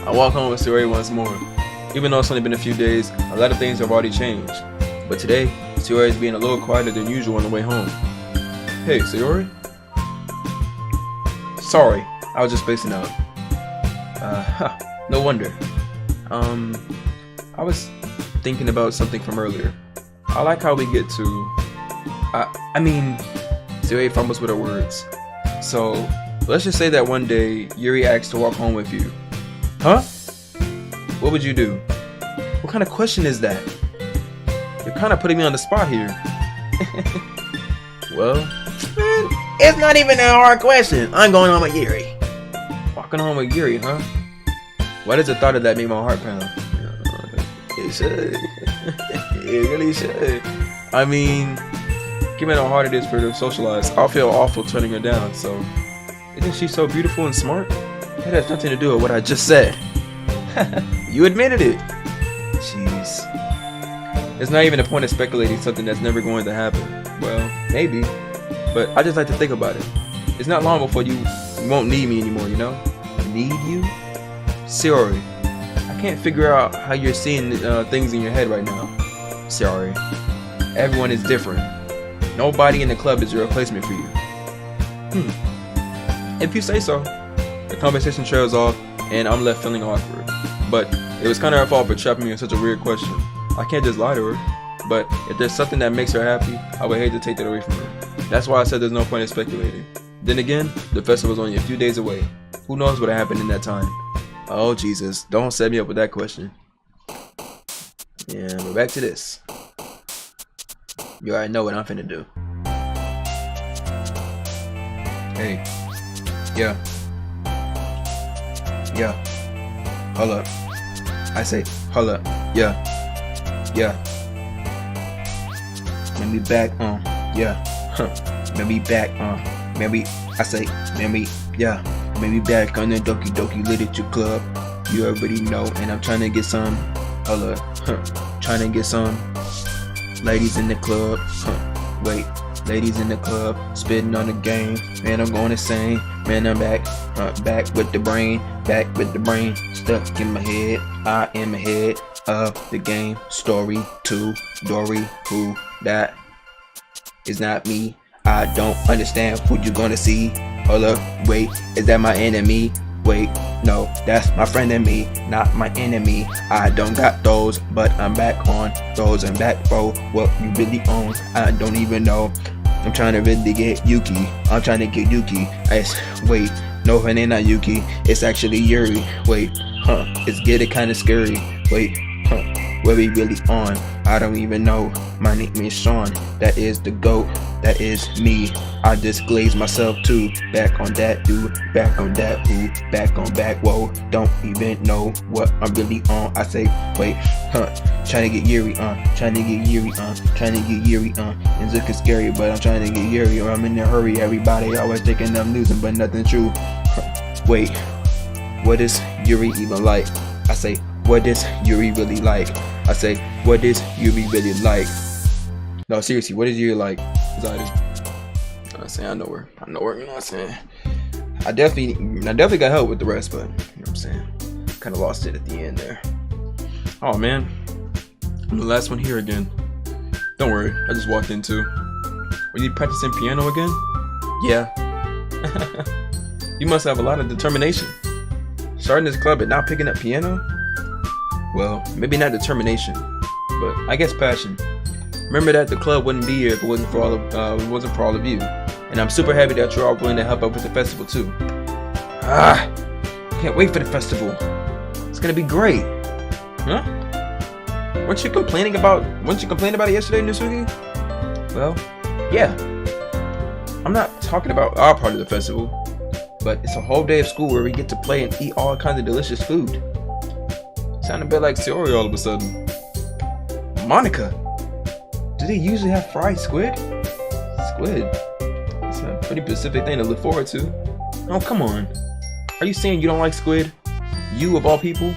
I walk home with Sayori once more. Even though it's only been a few days, a lot of things have already changed. But today, Sayori is being a little quieter than usual on the way home. Hey, Sayori? Sorry, I was just spacing out. No wonder. I was thinking about something from earlier. I like how we get to... I mean, Sayori fumbles with her words. So, let's just say that one day, Yuri asks to walk home with you. Huh? What would you do? What kind of question is that? You're kind of putting me on the spot here. Well, man, it's not even a hard question. I'm going home with Yuri. Walking home with Yuri, huh? Why does the thought of that make my heart pound? It should. It really should. I mean, given how hard it is for her to socialize, I'll feel awful turning her down, so... Isn't she so beautiful and smart? That has nothing to do with what I just said. You admitted it. Jeez. There's not even a point of speculating something that's never going to happen. Well, maybe. But I just like to think about it. It's not long before you won't need me anymore, you know? Need you? Sayori, I can't figure out how you're seeing things in your head right now. Sayori, everyone is different. Nobody in the club is a replacement for you. If you say so. The conversation trails off, and I'm left feeling awkward. But it was kind of her fault for trapping me in such a weird question. I can't just lie to her. But if there's something that makes her happy, I would hate to take that away from her. That's why I said there's no point in speculating. Then again, the festival's only a few days away. Who knows what happened in that time? Oh Jesus, don't set me up with that question. Yeah, but back to this. You already know what I'm finna do. Hey. Yeah. yeah. Hold up. I say, hold up. Yeah. Yeah. Maybe back, yeah. Maybe back, maybe, I say, maybe, yeah. Maybe back on the Doki Doki Literature Club. You already know, and I'm trying to get some, hold up, trying to get some ladies in the club, wait, ladies in the club, spitting on the game, man, I'm going insane, man, I'm back, back with the brain, stuck in my head, I am ahead of the game, story 2, Dory, who that is not me, I don't understand who you gonna see, hold up, wait, is that my enemy, wait, no, that's my friend and me, not my enemy, I don't got those, but I'm back on those, and back for what you really own, I don't even know, I'm trying to really get Yuki, I'm trying to get Yuki, wait, no, her name not Yuki, it's actually Yuri, wait, it's getting kinda scary, wait, where we really on, I don't even know, my name is Sean, that is the GOAT, that is me, I just glazed myself too, back on that dude, back on that who, back on back, whoa, don't even know what I'm really on, I say, wait, trying to get Yuri, trying to get Yuri, trying to get Yuri, it's looking scary, but I'm trying to get Yuri, or I'm in a hurry, everybody always thinking I'm losing, but nothing true, wait, what is Yuri even like, I say, what is Yuri really like, I say, what is Yuri really like, no, seriously, what is Yuri like, I'm saying, I know her, you know what I'm saying, I definitely got help with the rest, but, you know what I'm saying, kind of lost it at the end there. Oh man, I'm the last one here again. Don't worry, I just walked in too. Were you practicing piano again? Yeah. You must have a lot of determination. Starting this club and not picking up piano? Well, maybe not determination, but I guess passion. Remember that the club wouldn't be here if it wasn't for all of you. And I'm super happy that you're all willing to help out with the festival too. Can't wait for the festival. It's gonna be great. Huh? Weren't you complaining about it yesterday, Natsuki? Well, yeah. I'm not talking about our part of the festival, but it's a whole day of school where we get to play and eat all kinds of delicious food. Sound a bit like Sayori all of a sudden. Monica! Do they usually have fried squid? Squid? It's a pretty specific thing to look forward to. Oh, come on. Are you saying you don't like squid? You of all people?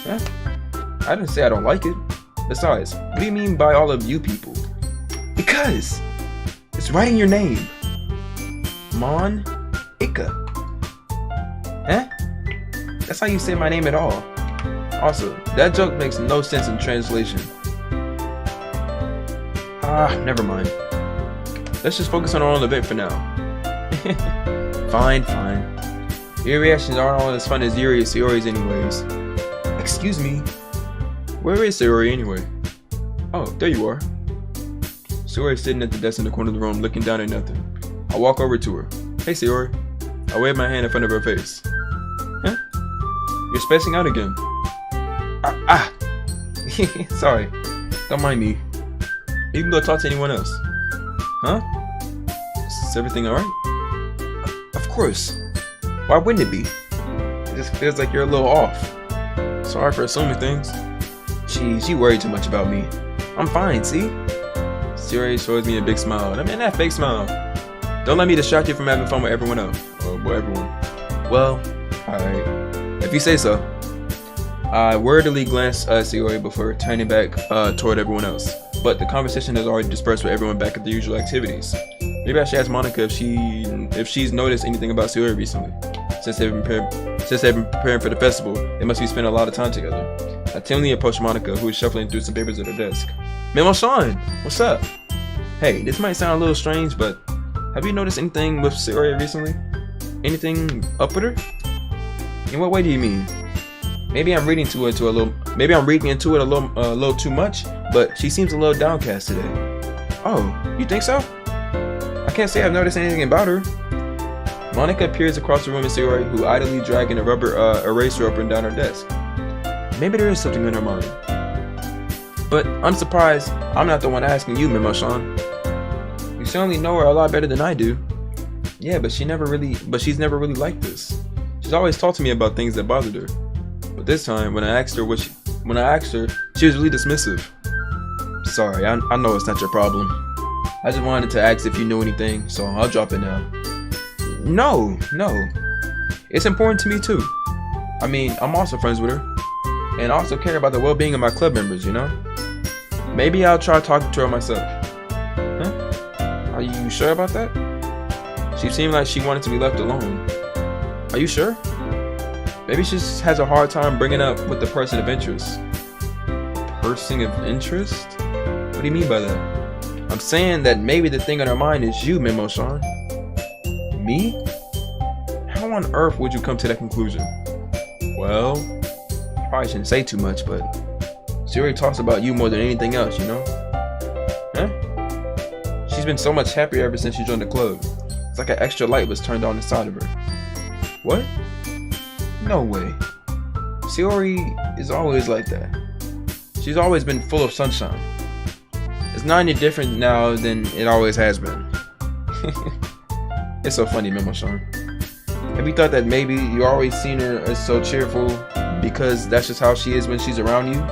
Huh? I didn't say I don't like it. Besides, what do you mean by all of you people? Because it's right in your name. Mon-Ika. Huh? That's how you say my name at all. Also, that joke makes no sense in translation. Never mind. Let's just focus on our own event for now. Fine. Your reactions aren't all as fun as Yuri or Sayori's anyways. Excuse me. Where is Sayori anyway? Oh, there you are. Sayori's sitting at the desk in the corner of the room looking down at nothing. I walk over to her. Hey Sayori. I wave my hand in front of her face. Huh? You're spacing out again. Sorry. Don't mind me. You can go talk to anyone else. Huh? Is everything alright? Of course. Why wouldn't it be? It just feels like you're a little off. Sorry for assuming things. Jeez, you worry too much about me. I'm fine, see? Sayori shows me a big smile. I mean that fake smile. Don't let me distract you from having fun with everyone else. Or with everyone. Well, alright. If you say so. I wordily glanced at Sayori before turning back toward everyone else. But the conversation has already dispersed with everyone back at the usual activities. Maybe I should ask Monica if she's noticed anything about Sayori recently. Since they've been preparing for the festival, they must be spending a lot of time together. I timidly approached Monica, who was shuffling through some papers at her desk. Memo Sean, what's up? Hey, this might sound a little strange, but have you noticed anything with Sayori recently? Anything up with her? In what way do you mean? Maybe I'm reading into it a little too much, but she seems a little downcast today. Oh, you think so? I can't say I've noticed anything about her. Monica appears across the room at Sayori, who idly dragging a rubber eraser up and down her desk. Maybe there is something in her mind. But I'm surprised I'm not the one asking you, Memo Sean. You certainly know her a lot better than I do. Yeah, but she's never really like this. She She's always talked to me about things that bothered her. But this time, when I asked her, she was really dismissive. Sorry, I know it's not your problem. I just wanted to ask if you knew anything, so I'll drop it now. No. It's important to me too. I mean, I'm also friends with her. And I also care about the well-being of my club members, you know? Maybe I'll try talking to her myself. Huh? Are you sure about that? She seemed like she wanted to be left alone. Are you sure? Maybe she just has a hard time bringing up with the person of interest. Person of interest? What do you mean by that? I'm saying that maybe the thing on her mind is you, Memo-san. Me? How on earth would you come to that conclusion? Well, probably shouldn't say too much, but Sayori talks about you more than anything else, you know? Huh? She's been so much happier ever since she joined the club. It's like an extra light was turned on inside of her. What? No way. Sayori is always like that. She's always been full of sunshine. It's not any different now than it always has been. It's so funny, Memo-san. Have you thought that maybe you always seen her as so cheerful because that's just how she is when she's around you?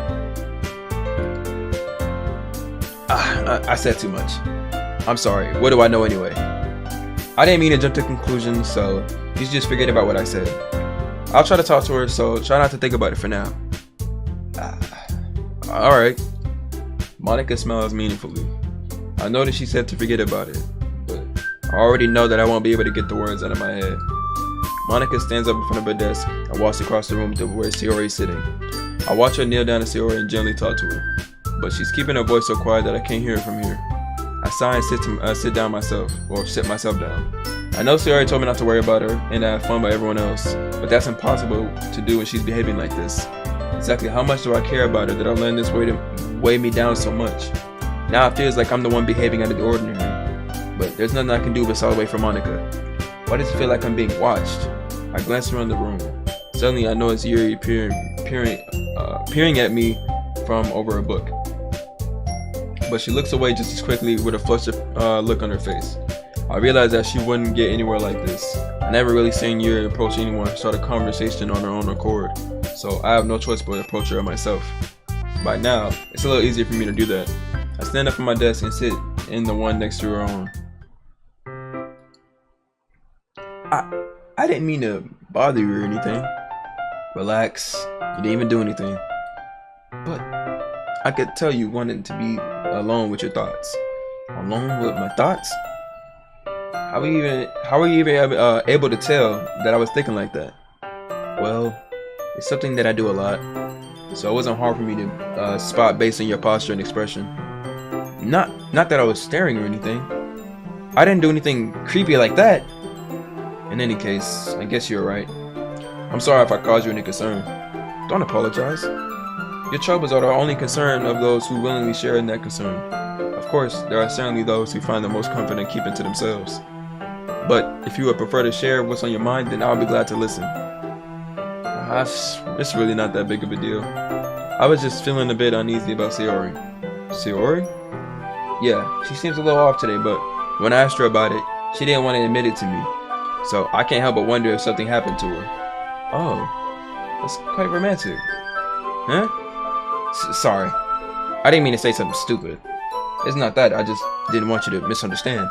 I said too much. I'm sorry. What do I know anyway? I didn't mean to jump to conclusions, so you should just forget about what I said. I'll try to talk to her, so try not to think about it for now. Alright. Monica smiles meaningfully. I know that she said to forget about it, but I already know that I won't be able to get the words out of my head. Monica stands up in front of her desk and walks across the room to where Sayori is sitting. I watch her kneel down to Sayori and gently talk to her, but she's keeping her voice so quiet that I can't hear her from here. I sigh and sit down myself, or sit myself down. I know Sayori told me not to worry about her and to have fun by everyone else, but that's impossible to do when she's behaving like this. Exactly how much do I care about her that I'm letting this weigh me down so much? Now it feels like I'm the one behaving out of the ordinary, but there's nothing I can do besides wait for Monica. Why does it feel like I'm being watched? I glance around the room. Suddenly I notice Yuri peering at me from over a book. But she looks away just as quickly with a flushed look on her face. I realized that she wouldn't get anywhere like this. I never really seen Yuri approach anyone or start a conversation on her own accord, so I have no choice but to approach her myself. By now, it's a little easier for me to do that. I stand up from my desk and sit in the one next to her own. I didn't mean to bother you or anything. Relax, you didn't even do anything. But I could tell you wanted to be alone with your thoughts. Alone with my thoughts? How are you even able to tell that I was thinking like that? Well, it's something that I do a lot, so it wasn't hard for me to spot based on your posture and expression. Not that I was staring or anything. I didn't do anything creepy like that. In any case, I guess you're right. I'm sorry if I caused you any concern. Don't apologize. Your troubles are the only concern of those who willingly share in that concern. Of course, there are certainly those who find the most comfort in keeping to themselves. But if you would prefer to share what's on your mind, then I'll be glad to listen. It's really not that big of a deal. I was just feeling a bit uneasy about Sayori. Sayori? Yeah, she seems a little off today, but when I asked her about it, she didn't want to admit it to me. So I can't help but wonder if something happened to her. Oh, that's quite romantic. Huh? Sorry. I didn't mean to say something stupid. It's not that, I just didn't want you to misunderstand.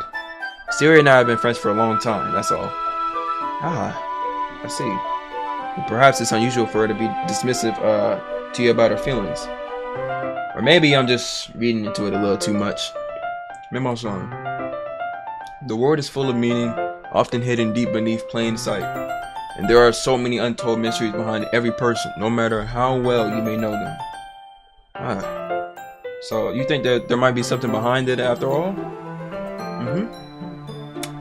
Sayori and I have been friends for a long time, that's all. Ah, I see. Perhaps it's unusual for her to be dismissive to you about her feelings. Or maybe I'm just reading into it a little too much. Memo-san. The world is full of meaning, often hidden deep beneath plain sight. And there are so many untold mysteries behind every person, no matter how well you may know them. Ah. So you think that there might be something behind it after all?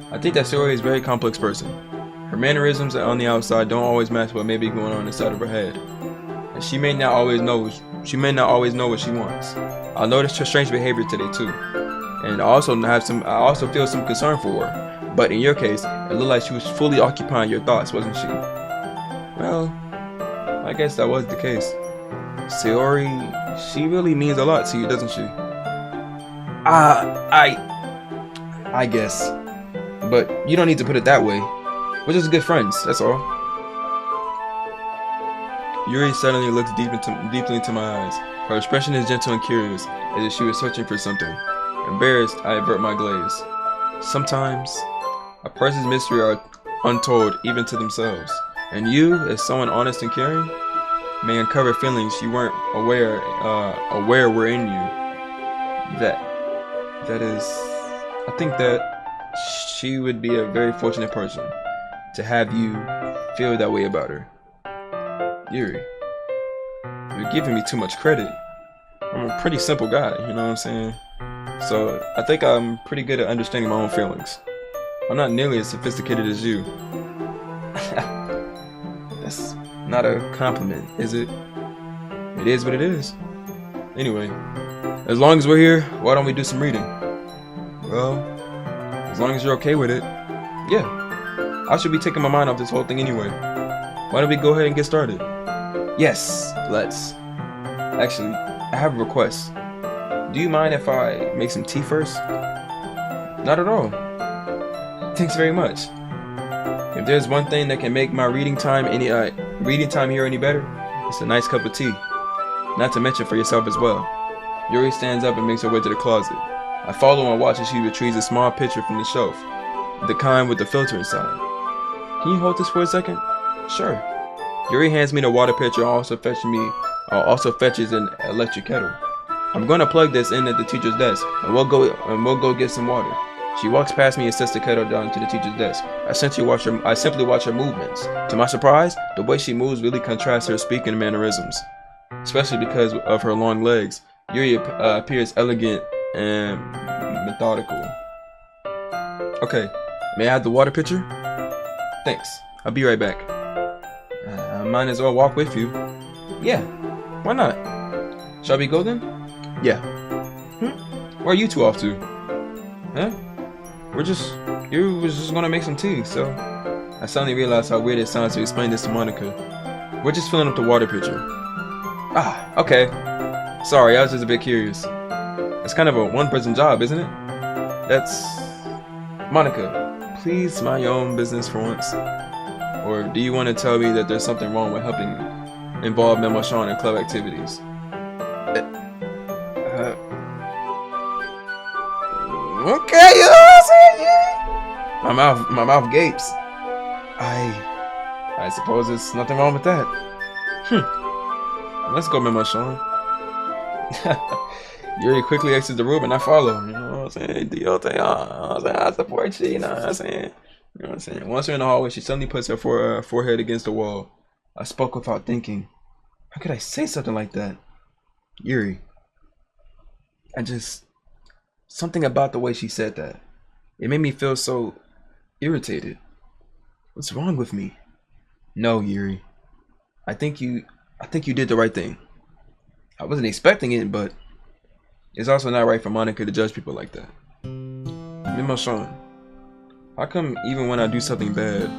I think that Sayori is a very complex person. Her mannerisms on the outside don't always match what may be going on inside of her head. And she may not always know what she wants. I noticed her strange behavior today too. And I also feel some concern for her. But in your case, it looked like she was fully occupying your thoughts, wasn't she? Well, I guess that was the case. Sayori, she really means a lot to you, doesn't she? I guess. But you don't need to put it that way. We're just good friends, that's all. Yuri suddenly looks deeply into my eyes. Her expression is gentle and curious, as if she was searching for something. Embarrassed, I avert my gaze. Sometimes, a person's mystery are untold even to themselves, and you, as someone honest and caring, may uncover feelings you weren't aware were in you. That is, I think that she would be a very fortunate person to have you feel that way about her. Yuri, you're giving me too much credit. I'm a pretty simple guy, you know what I'm saying? So I think I'm pretty good at understanding my own feelings. I'm not nearly as sophisticated as you. That's not a compliment, is it? It is what it is. Anyway, as long as we're here, why don't we do some reading? Well, as long as you're okay with it. Yeah, I should be taking my mind off this whole thing anyway. Why don't we go ahead and get started? Yes, let's. Actually, I have a request. Do you mind if I make some tea first? Not at all. Thanks very much. If there's one thing that can make my reading time here any better, it's a nice cup of tea. Not to mention for yourself as well. Yuri stands up and makes her way to the closet. I follow and watch as she retrieves a small pitcher from the shelf, the kind with the filter inside. Can you hold this for a second? Sure. Yuri hands me the water pitcher and also fetches an electric kettle. I'm going to plug this in at the teacher's desk, and we'll go get some water. She walks past me and sets the kettle down to the teacher's desk. I simply watch her movements. To my surprise, the way she moves really contrasts her speaking and mannerisms, especially because of her long legs. Yuri appears elegant and methodical. Okay, may I have the water pitcher? Thanks. I'll be right back. I might as well walk with you. Yeah, why not? Shall we go then? Yeah. Where are you two off to? Huh? You was just gonna make some tea, so I suddenly realized how weird it sounds to explain this to Monica. We're just filling up the water pitcher. Ah, okay. Sorry, I was just a bit curious. It's kind of a one-person job, isn't it? That's... Monica, please mind your own business for once. Or do you want to tell me that there's something wrong with helping involve MemorizeGM in club activities? Okay, you know what I'm saying? Yeah. My mouth gapes. I suppose there's nothing wrong with that. Let's go, MemorizeGM. Yuri quickly exits the room and I follow. You know what I'm saying? Do your thing. I support you. You know what I'm saying? You know what I'm saying? Once we're in the hallway, she suddenly puts her forehead against the wall. I spoke without thinking. How could I say something like that? Yuri. Something about the way she said that. It made me feel so irritated. What's wrong with me? No, Yuri. I think you did the right thing. I wasn't expecting it, but it's also not right for Monica to judge people like that. MemorizeGM, how come even when I do something bad,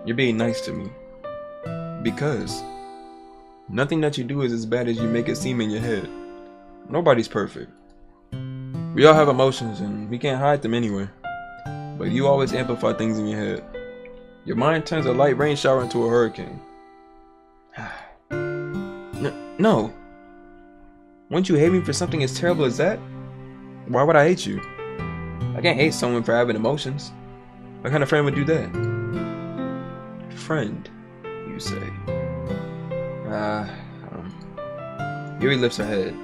you're being nice to me? Because nothing that you do is as bad as you make it seem in your head. Nobody's perfect. We all have emotions and we can't hide them anywhere. But you always amplify things in your head. Your mind turns a light rain shower into a hurricane. No. Wouldn't you hate me for something as terrible as that? Why would I hate you? I can't hate someone for having emotions. What kind of friend would do that? Friend, you say. Yuri lifts her head.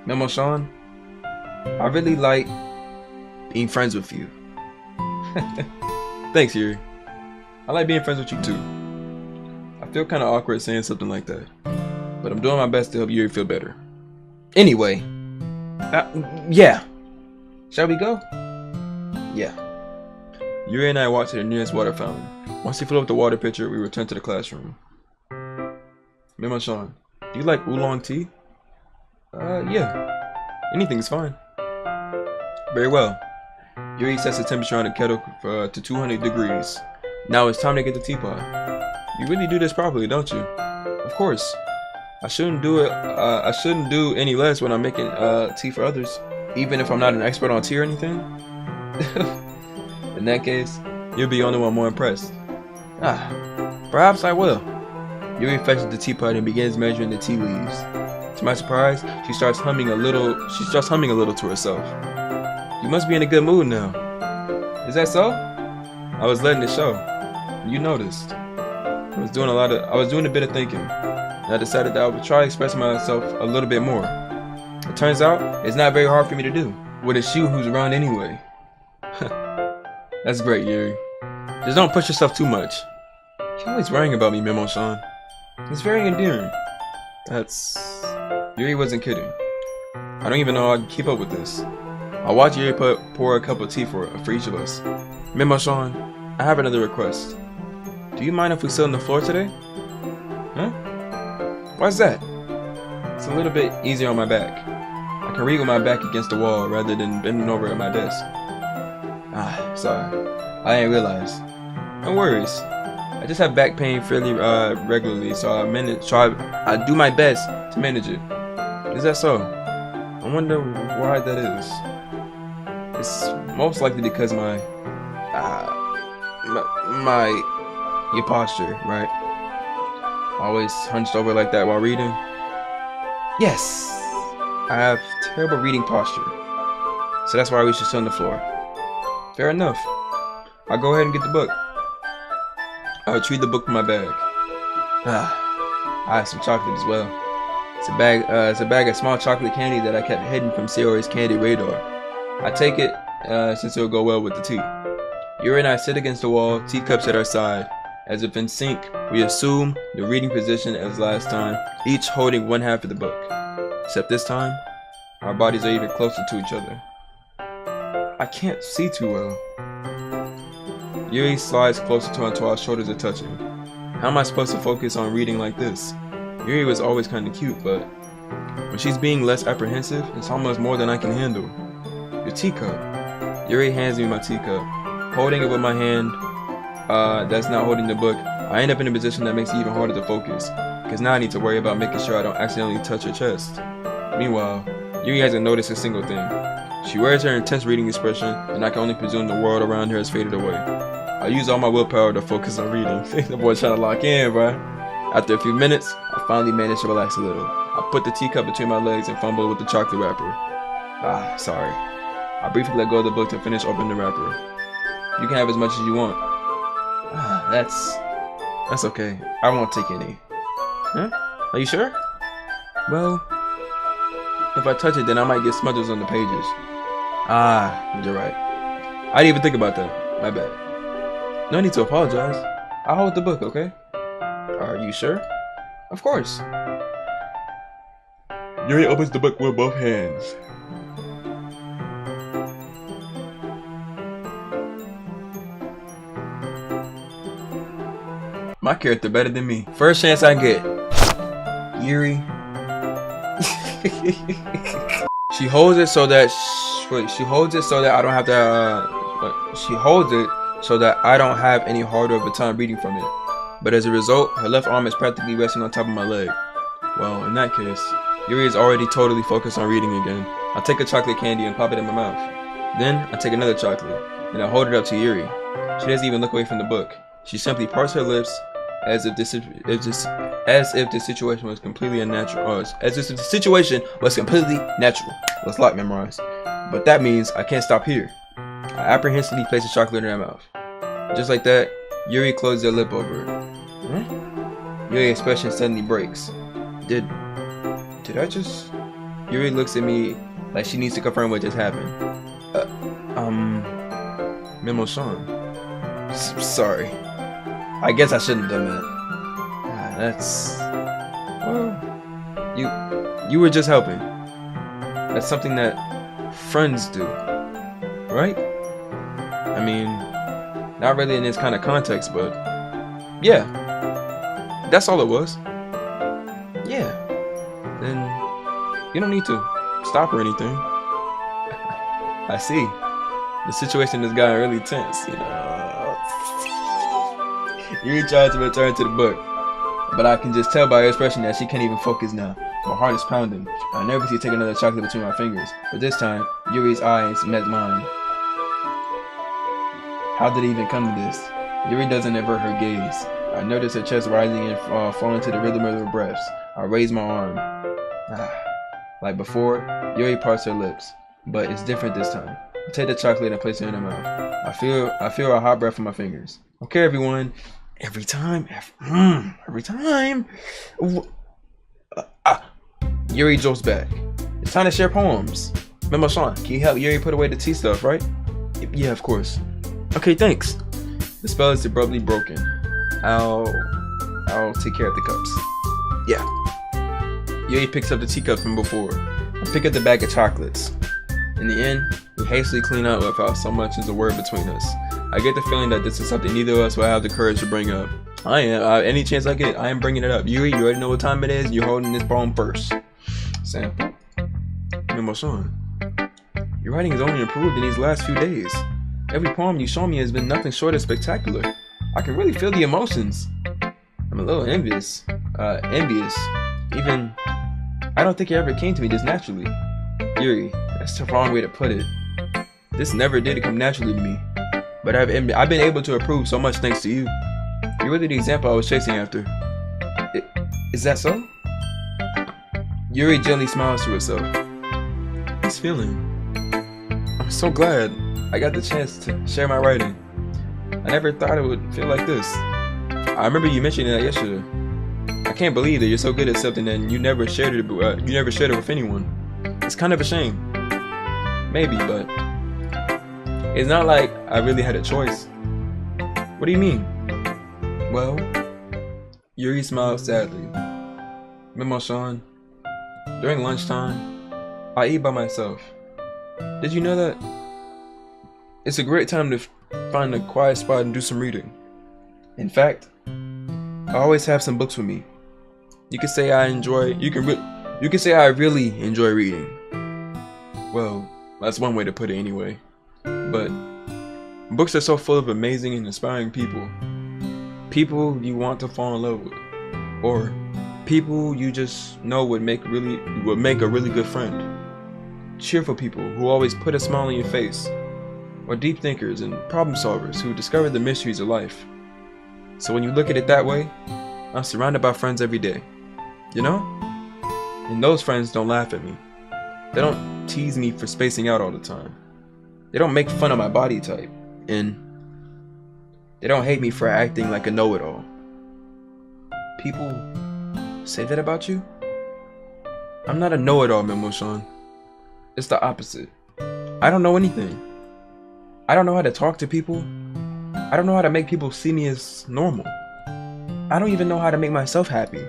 MemorizeGM, I really like being friends with you. Thanks, Yuri. I like being friends with you too. I feel kind of awkward saying something like that, but I'm doing my best to help Yuri feel better. Anyway, yeah. Shall we go? Yeah. Yuri and I walked to the nearest water fountain. Once we fill up the water pitcher, we returned to the classroom. MemorizeGM, do you like oolong tea? Yeah. Anything's fine. Very well. Yuri sets the temperature on the kettle to 200 degrees. Now it's time to get the teapot. You really do this properly, don't you? Of course. I shouldn't do any less when I'm making tea for others, even if I'm not an expert on tea or anything. In that case, you'll be the only one more impressed. Perhaps I will. Yuri fetches the teapot and begins measuring the tea leaves. To my surprise, she starts humming a little to herself. You must be in a good mood now. Is that so? I was letting it show. You noticed. I was doing a bit of thinking. And I decided that I would try expressing myself a little bit more. It turns out, it's not very hard for me to do. With a shoe who's around anyway. That's great, Yuri. Just don't push yourself too much. You're always worrying about me, Memo-san. It's very endearing. Yuri wasn't kidding. I don't even know how I can keep up with this. I watched Yuri pour a cup of tea for each of us. Memo-san, I have another request. Do you mind if we sit on the floor today? Huh? Why's that? It's a little bit easier on my back. I can read with my back against the wall rather than bending over at my desk. Sorry. I didn't realize. No worries. I just have back pain fairly regularly, so I do my best to manage it. Is that so? I wonder why that is. It's most likely because your posture, right? Always hunched over like that while reading. Yes, I have terrible reading posture, so that's why we should sit on the floor. Fair enough. I'll go ahead and get the book. I'll retrieve the book from my bag. I have some chocolate as well. It's a bag of small chocolate candy that I kept hidden from Sayori's candy radar. I take it since it'll go well with the tea. Yuri and I sit against the wall, teacups at our side. As if in sync, we assume the reading position as last time, each holding one half of the book. Except this time, our bodies are even closer to each other. I can't see too well. Yuri slides closer to until our shoulders are touching. How am I supposed to focus on reading like this? Yuri was always kinda cute, but when she's being less apprehensive, it's almost more than I can handle. Your teacup. Yuri hands me my teacup. Holding it with my hand that's not holding the book, I end up in a position that makes it even harder to focus, because now I need to worry about making sure I don't accidentally touch her chest. Meanwhile, Yuri hasn't noticed a single thing. She wears her intense reading expression, and I can only presume the world around her has faded away. I use all my willpower to focus on reading. The boy's trying to lock in, bruh. After a few minutes, I finally manage to relax a little. I put the teacup between my legs and fumble with the chocolate wrapper. Sorry. I briefly let go of the book to finish opening the wrapper. You can have as much as you want. That's okay. I won't take any. Huh? Are you sure? Well, if I touch it, then I might get smudges on the pages. You're right. I didn't even think about that. My bad. No need to apologize. I'll hold the book, okay? Are you sure? Of course. Yuri opens the book with both hands. My character better than me. First chance I get. Yuri. She holds it so that I don't have to she holds it so that I don't have any harder of a time reading from it. But as a result, her left arm is practically resting on top of my leg. Well, in that case, Yuri is already totally focused on reading again. I take a chocolate candy and pop it in my mouth. Then I take another chocolate and I hold it up to Yuri. She doesn't even look away from the book. She simply parts her lips as if the situation was completely unnatural. As if the situation was completely natural. Let's lock memorize. But that means I can't stop here. I apprehensively place the chocolate in her mouth. Just like that, Yuri closes her lip over it. Huh? Yuri's expression suddenly breaks. Did I just? Yuri looks at me like she needs to confirm what just happened. Memo-san. Sorry. I guess I shouldn't have done that. Well, you were just helping. That's something that friends do, right? I mean, not really in this kind of context, but yeah, that's all it was. Yeah, then you don't need to stop or anything. I see. The situation has gotten really tense, you know. Yuri tries to return to the book, but I can just tell by her expression that she can't even focus now. My heart is pounding. I nervously take another chocolate between my fingers, but this time, Yuri's eyes met mine. How did it even come to this? Yuri doesn't avert her gaze. I notice her chest rising and falling to the rhythm of her breaths. I raise my arm. Like before, Yuri parts her lips, but it's different this time. I take the chocolate and place it in her mouth. I feel a hot breath on my fingers. Okay, everyone. Every time. Yuri jolts back. It's time to share poems. Memo-san, can you help Yuri put away the tea stuff, right? Yeah, of course. Okay, thanks. The spell is abruptly broken. I'll take care of the cups. Yeah. Yuri picks up the teacups from before. I pick up the bag of chocolates. In the end, we hastily clean up without so much as a word between us. I get the feeling that this is something neither of us will have the courage to bring up. I am. Any chance I get, I am bringing it up. Yuri, you already know what time it is. You're holding this poem first. Sample. Memo-san, your writing has only improved in these last few days. Every poem you show me has been nothing short of spectacular. I can really feel the emotions. I'm a little envious. Even, I don't think it ever came to me this naturally. Yuri, that's the wrong way to put it. This never did come naturally to me. But I've been able to improve so much thanks to you. You're really the example I was chasing after. Is that so? Yuri gently smiles to herself. This feeling. I'm so glad I got the chance to share my writing. I never thought it would feel like this. I remember you mentioning that yesterday. I can't believe that you're so good at something and you never shared it with anyone. It's kind of a shame. Maybe, but it's not like I really had a choice. What do you mean? Well, Yuri smiled sadly. Memo-san, during lunchtime, I eat by myself. Did you know that? It's a great time to find a quiet spot and do some reading. In fact, I always have some books with me. You can say I really enjoy reading. Well, that's one way to put it anyway. But books are so full of amazing and inspiring people. People you want to fall in love with, or people you just know would make a really good friend. Cheerful people who always put a smile on your face, or deep thinkers and problem solvers who discover the mysteries of life. So when you look at it that way, I'm surrounded by friends every day, you know? And those friends don't laugh at me. They don't tease me for spacing out all the time. They don't make fun of my body type, and they don't hate me for acting like a know-it-all. People say that about you? I'm not a know-it-all, Memo-san. It's the opposite. I don't know anything. I don't know how to talk to people. I don't know how to make people see me as normal. I don't even know how to make myself happy.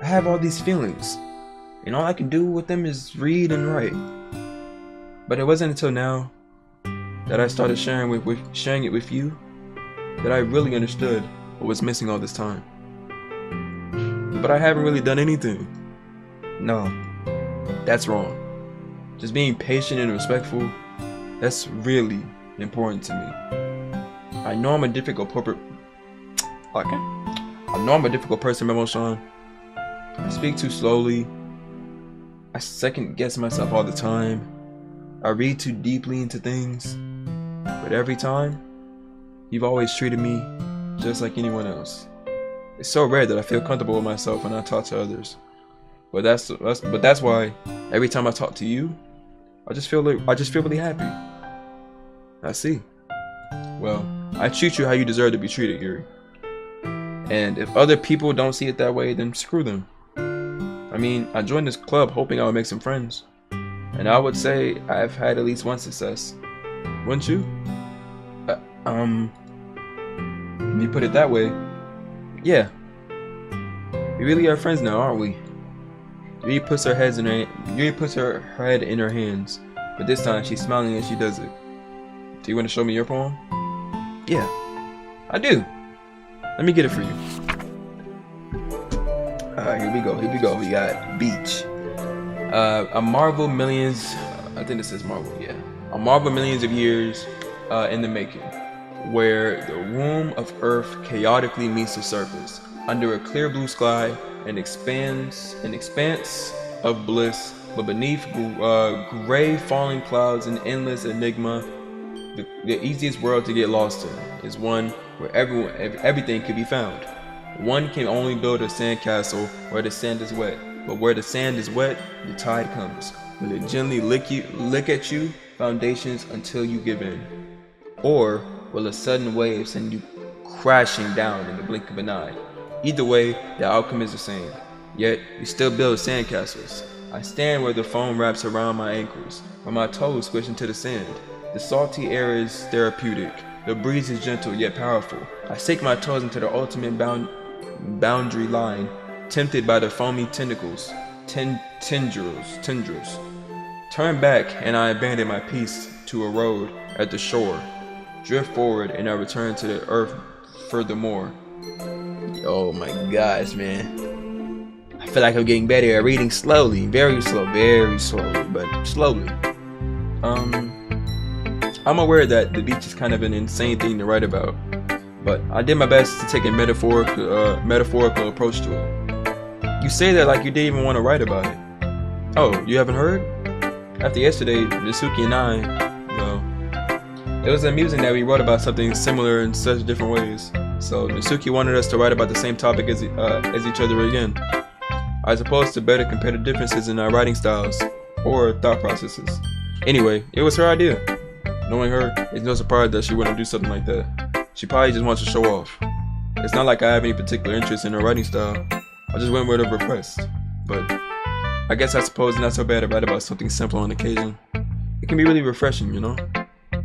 I have all these feelings, and all I can do with them is read and write. But it wasn't until now that I started sharing it with you that I really understood what was missing all this time. But I haven't really done anything. No, that's wrong. Just being patient and respectful, that's really important to me. I know I'm a difficult person, Memo-san. I speak too slowly. I second guess myself all the time. I read too deeply into things. But every time, you've always treated me just like anyone else. It's so rare that I feel comfortable with myself when I talk to others. But that's why every time I talk to you, I just feel really happy. I see. Well, I treat you how you deserve to be treated, Yuri. And if other people don't see it that way, then screw them. I mean, I joined this club hoping I would make some friends. And I would say I've had at least one success. Wouldn't you? When you put it that way, yeah. We really are friends now, aren't we? Yuri puts her head in her hands, but this time she's smiling as she does it. Do you want to show me your poem? Yeah, I do. Let me get it for you. Here we go. We got Beach. A marvel millions. I think this is Marvel. Yeah. A marvel millions of years in the making, where the womb of Earth chaotically meets the surface under a clear blue sky, an expanse of bliss, but beneath gray falling clouds, an endless enigma. the easiest world to get lost in is one where everything could be found. One can only build a sandcastle where the sand is wet, but where the sand is wet, the tide comes. Will it gently lick at you foundations until you give in? Or will a sudden wave send you crashing down in the blink of an eye? Either way, the outcome is the same. Yet, we still build sandcastles. I stand where the foam wraps around my ankles, where my toes squish into the sand. The salty air is therapeutic. The breeze is gentle yet powerful. I sink my toes into the ultimate boundary line, tempted by the foamy tentacles, tendrils. Turn back and I abandon my peace to a road at the shore. Drift forward and I return to the earth furthermore. Oh my gosh, man. I feel like I'm getting better at reading slowly, very slowly, but slowly. I'm aware that the beach is kind of an insane thing to write about, but I did my best to take a metaphorical approach to it. You say that like you didn't even want to write about it. Oh, you haven't heard? After yesterday, Natsuki and I, well, it was amusing that we wrote about something similar in such different ways. So Natsuki wanted us to write about the same topic as each other again. I suppose to better compare the differences in our writing styles or thought processes. Anyway, it was her idea. Knowing her, it's no surprise that she wouldn't do something like that. She probably just wants to show off. It's not like I have any particular interest in her writing style. I just went with her request. But I guess I suppose it's not so bad to write about something simple on occasion. It can be really refreshing, you know?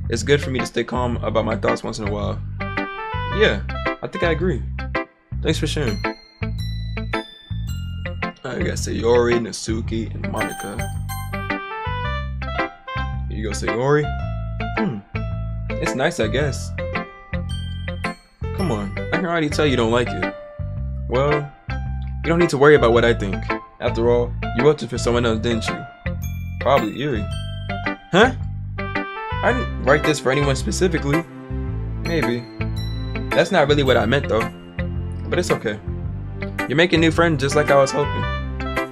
It's good for me to stay calm about my thoughts once in a while. Yeah, I think I agree. Thanks for sharing. I got Sayori, Natsuki, and Monica. Here you go, Sayori. It's nice, I guess. Come on, I can already tell you don't like it. Well, you don't need to worry about what I think. After all, you wrote it for someone else, didn't you? Probably Yuri. Huh? I didn't write this for anyone specifically. Maybe. That's not really what I meant though. But it's okay. You're making new friends just like I was hoping.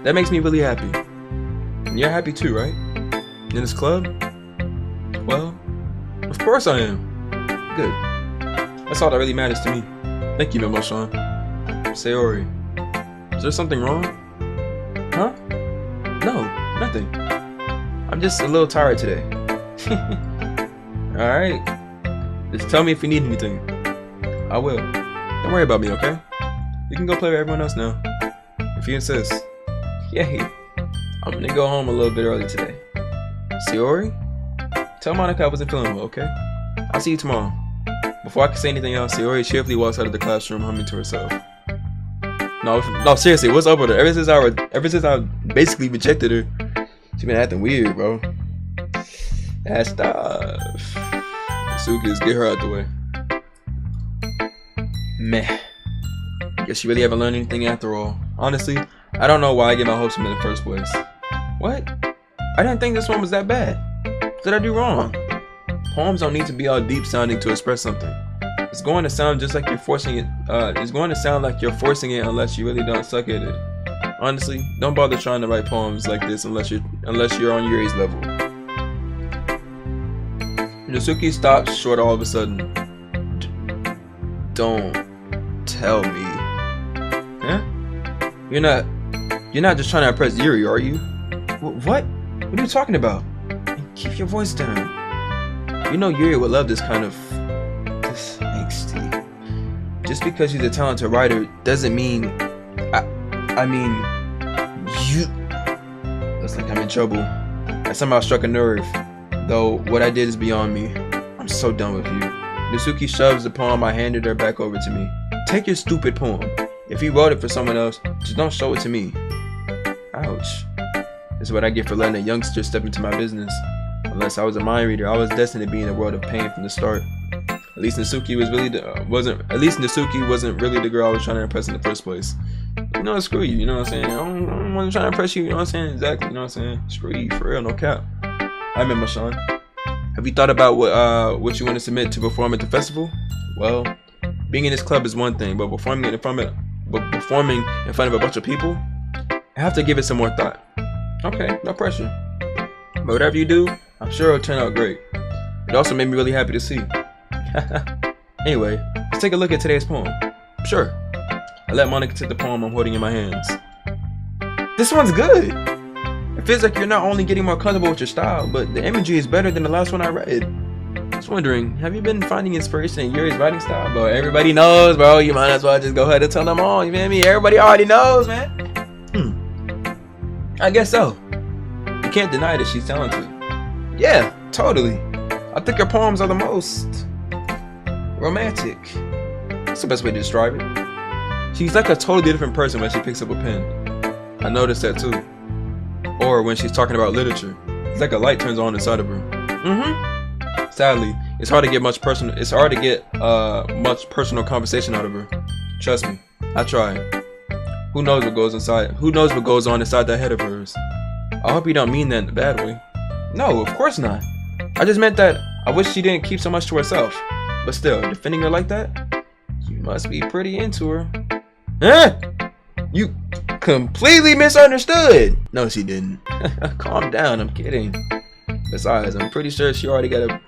That makes me really happy. And you're happy too, right? In this club? Well, of course I am. Good. That's all that really matters to me. Thank you, Memo-san. Sayori, is there something wrong? Huh? No, nothing. I'm just a little tired today. Alright. Just tell me if you need anything. I will. Don't worry about me, okay? You can go play with everyone else now. If you insist. Yay. I'm gonna go home a little bit early today. Sayori? Tell Monica I wasn't feeling well, okay? I'll see you tomorrow. Before I can say anything else, Sayori cheerfully walks out of the classroom humming to herself. No, seriously, what's up with her? Ever since I basically rejected her, she's been acting weird, bro. That stuff. Natsuki, get her out the way. Meh. Guess you really haven't learned anything after all. Honestly, I don't know why I get my hopes from it in the first place. What? I didn't think this one was that bad. What did I do wrong? Poems don't need to be all deep sounding to express something. It's going to sound just like you're forcing it. It's going to sound like you're forcing it unless you really don't suck at it. Honestly, don't bother trying to write poems like this unless you're on Yuri's level. Natsuki stops short all of a sudden. Don't tell me. Huh? You're not just trying to impress Yuri, are you? What? What are you talking about? Keep your voice down. You know Yuri would love this angsty. Just because she's a talented writer doesn't mean I mean you. Looks like I'm in trouble. I somehow struck a nerve. Though what I did is beyond me. I'm so done with you. Natsuki shoves the poem I handed her back over to me. Take your stupid poem. If you wrote it for someone else, just don't show it to me. Ouch. This is what I get for letting a youngster step into my business. Unless I was a mind reader, I was destined to be in a world of pain from the start. At least Natsuki wasn't really the girl I was trying to impress in the first place. You know, screw you, you know what I'm saying? I don't want to try to impress you, you know what I'm saying? Exactly, you know what I'm saying? Screw you, for real, no cap. I remember, Sean. Have you thought about what you want to submit to perform at the festival? Well, being in this club is one thing, but performing in front of a bunch of people, I have to give it some more thought. Okay, no pressure. But whatever you do, I'm sure it'll turn out great. It also made me really happy to see. Anyway, let's take a look at today's poem. Sure. I let Monica take the poem I'm holding in my hands. This one's good. It feels like you're not only getting more comfortable with your style, but the imagery is better than the last one I read. Just wondering, have you been finding inspiration in Yuri's writing style? Bro, everybody knows, bro. You might as well just go ahead and tell them all. You feel me? Everybody already knows, man. I guess so. You can't deny that she's talented. Yeah, totally. I think her poems are the most romantic. That's the best way to describe it. She's like a totally different person when she picks up a pen. I noticed that too. Or when she's talking about literature. It's like a light turns on inside of her. Sadly, it's hard to get much personal conversation out of her. Trust me, I tried. Who knows what goes inside? Who knows what goes on inside that head of hers? I hope you don't mean that in a bad way. No, of course not. I just meant that I wish she didn't keep so much to herself. But still, defending her like that? You must be pretty into her. Huh? You completely misunderstood. No, she didn't. Calm down, I'm kidding. Besides, I'm pretty sure she already got a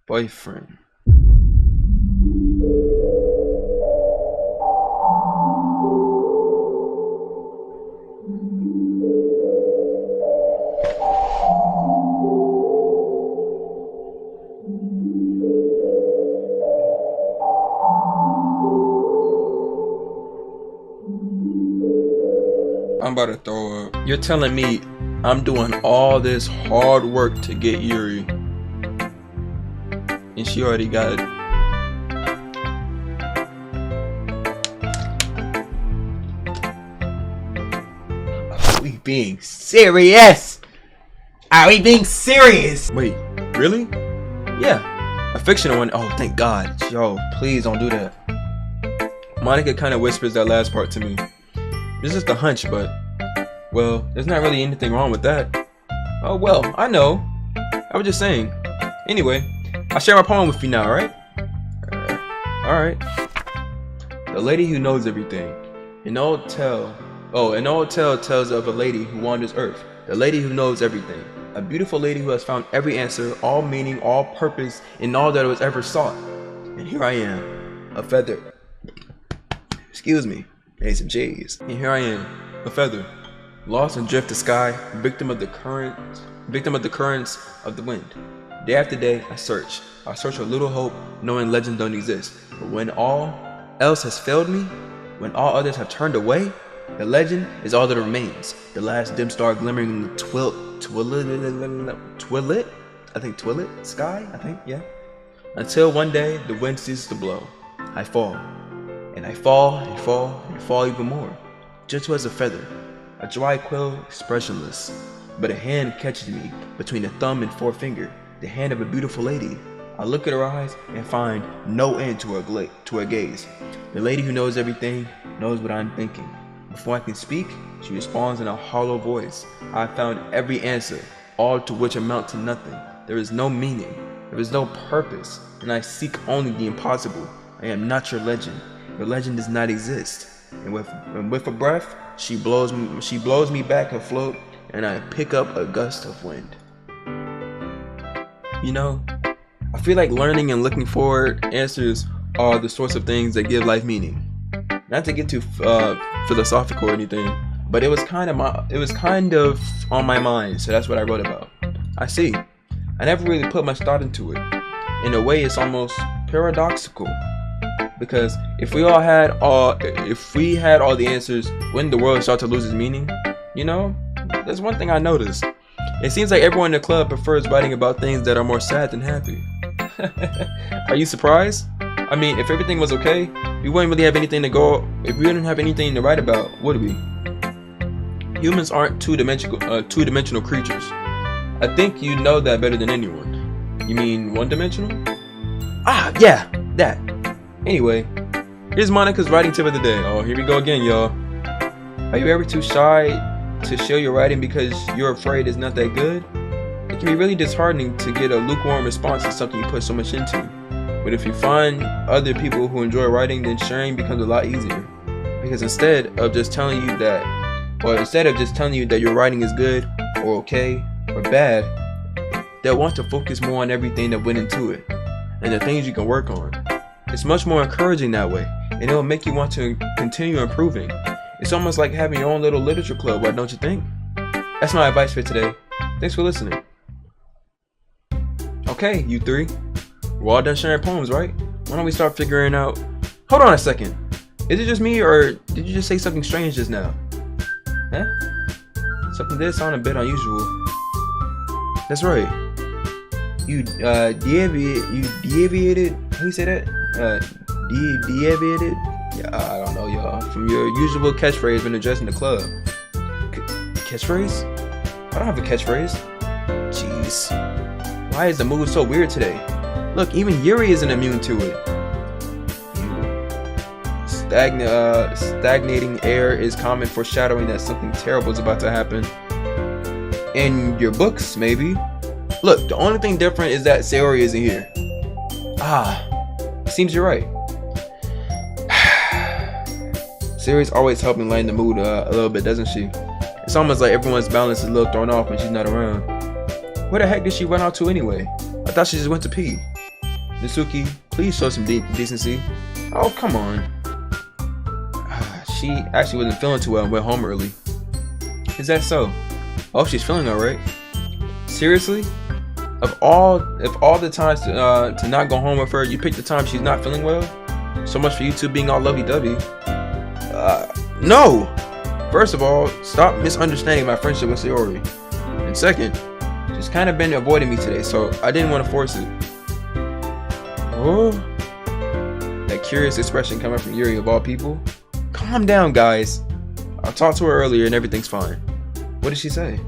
boyfriend. I'm about to throw up. You're telling me I'm doing all this hard work to get Yuri, and she already got it. Are we being serious? Are we being serious? Wait, really? Yeah, a fictional one. Oh, thank God. Yo, please don't do that. Monica kind of whispers that last part to me. It's just a hunch, but, well, there's not really anything wrong with that. Oh, well, I know. I was just saying. Anyway, I'll share my poem with you now, alright? Alright. The lady who knows everything. An old tale tells of a lady who wanders earth. The lady who knows everything. A beautiful lady who has found every answer, all meaning, all purpose, in all that was ever sought. And here I am, a feather. Excuse me. Hey, some J's. And here I am, a feather, lost in drift of sky, victim of the currents of the wind. Day after day, I search for little hope, knowing legends don't exist. But when all else has failed me, when all others have turned away, the legend is all that remains. The last dim star glimmering in the twilit sky, yeah. Until one day, the wind ceases to blow. I fall. And I fall and fall and fall even more, gentle as a feather, a dry quill, expressionless. But a hand catches me between the thumb and forefinger, the hand of a beautiful lady. I look at her eyes and find no end to her gaze. The lady who knows everything knows what I'm thinking. Before I can speak, she responds in a hollow voice. I have found every answer, all to which amount to nothing. There is no meaning, there is no purpose, and I seek only the impossible. I am not your legend. Your legend does not exist. And with a breath, she blows me back afloat, and I pick up a gust of wind. You know, I feel like learning and looking for answers are the sorts of things that give life meaning. Not to get too philosophical or anything, but it was kind of on my mind, so that's what I wrote about. I see. I never really put much thought into it. In a way, it's almost paradoxical. Because if we had all the answers, wouldn't the world start to lose its meaning? You know, there's one thing I noticed. It seems like everyone in the club prefers writing about things that are more sad than happy. Are you surprised? I mean, if everything was okay, we wouldn't really have anything to go. If we didn't have anything to write about, would we? Humans aren't two-dimensional creatures. I think you know that better than anyone. You mean one-dimensional? Ah, yeah, that. Anyway, here's Monica's writing tip of the day. Oh, here we go again, y'all. Are you ever too shy to share your writing because you're afraid it's not that good? It can be really disheartening to get a lukewarm response to something you put so much into. But if you find other people who enjoy writing, then sharing becomes a lot easier. Because instead of just telling you that your writing is good or okay or bad, they'll want to focus more on everything that went into it and the things you can work on. It's much more encouraging that way, and it'll make you want to continue improving. It's almost like having your own little literature club, why don't you think? That's my advice for today. Thanks for listening. Okay, you three. We're all done sharing poems, right? Why don't we start figuring out... Hold on a second. Is it just me, or did you just say something strange just now? Huh? Something did sound a bit unusual. That's right. You deviated. How do you say that? Deviated? Yeah, I don't know, y'all. From your usual catchphrase when addressing the club. Catchphrase? I don't have a catchphrase. Jeez. Why is the mood so weird today? Look, even Yuri isn't immune to it. Stagnating air is common foreshadowing that something terrible is about to happen. In your books, maybe. Look, the only thing different is that Sayori isn't here. Seems you're right. Sayori's always helping lighten the mood a little bit, doesn't she? It's almost like everyone's balance is a little thrown off when she's not around. Where the heck did she run out to anyway? I thought she just went to pee. Natsuki, please show some decency. Oh, come on. She actually wasn't feeling too well and went home early. Is that so? Oh, she's feeling alright. Seriously? If all the times to not go home with her, you pick the time she's not feeling well? So much for you two being all lovey-dovey. No! First of all, stop misunderstanding my friendship with Sayori. And second, she's kind of been avoiding me today, so I didn't want to force it. Oh, that curious expression coming from Yuri of all people. Calm down, guys. I talked to her earlier and everything's fine. What did she say?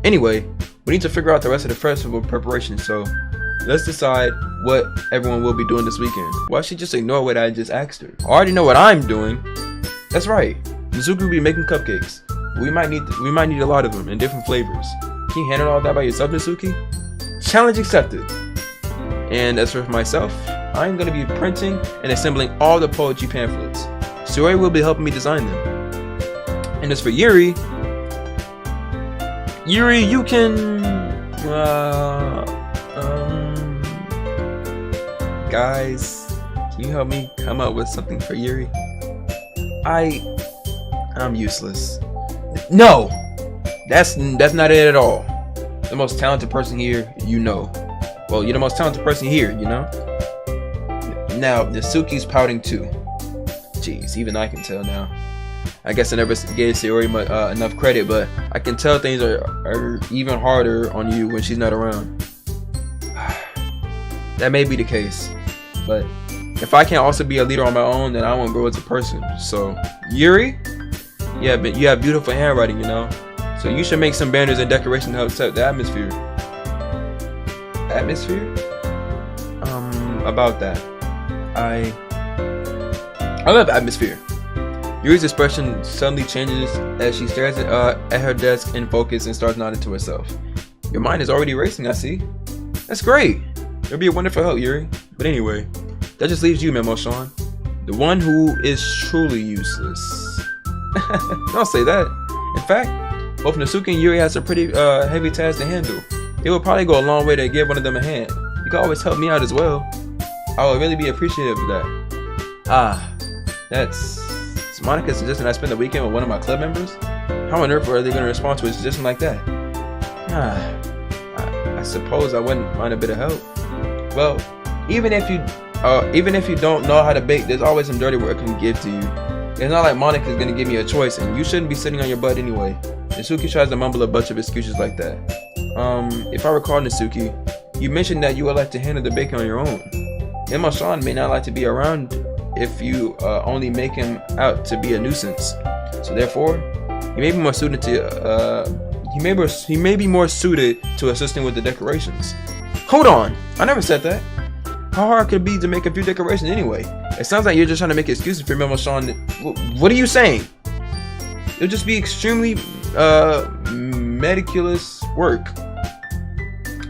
Anyway, we need to figure out the rest of the festival preparation, so let's decide what everyone will be doing this weekend. Why she just ignore what I just asked her? I already know what I'm doing. That's right. Natsuki will be making cupcakes. We might need a lot of them in different flavors. Can you handle all that by yourself, Natsuki? Challenge accepted. And as for myself, I'm going to be printing and assembling all the poetry pamphlets. Sayori will be helping me design them. And as for Yuri, you can... guys, can you help me come up with something for Yuri? I'm useless. No! That's not it at all. The most talented person here, you know. Well, you're the most talented person here, you know? Now, Natsuki's pouting too. Jeez, even I can tell now. I guess I never gave Sayori enough credit, but I can tell things are even harder on you when she's not around. That may be the case, but if I can't also be a leader on my own, then I won't grow as a person. So, Yuri? Yeah, but you have beautiful handwriting, you know? So you should make some banners and decorations to help set the atmosphere. Atmosphere? About that. I love atmosphere. Yuri's expression suddenly changes as she stares at her desk in focus and starts nodding to herself. Your mind is already racing, I see. That's great. It'll be a wonderful help, Yuri. But anyway, that just leaves you, Memo-san. The one who is truly useless. Don't say that. In fact, both Natsuki and Yuri has a pretty heavy task to handle. It would probably go a long way to give one of them a hand. You can always help me out as well. I would really be appreciative of that. That's Monica suggesting I spend the weekend with one of my club members? How on earth are they going to respond to a suggestion like that? I suppose I wouldn't mind a bit of help. Well, even if you don't know how to bake, there's always some dirty work I can give to you. It's not like Monica's going to give me a choice, and you shouldn't be sitting on your butt anyway. Natsuki tries to mumble a bunch of excuses like that. If I recall, Natsuki, you mentioned that you would like to handle the baking on your own. Emma-san may not like to be around if you only make him out to be a nuisance. So therefore, he may be more suited to he may be more suited to assisting with the decorations. Hold on, I never said that. How hard could it be to make a few decorations anyway? It sounds like you're just trying to make excuses for Memo-san. What are you saying? It'll just be extremely meticulous work.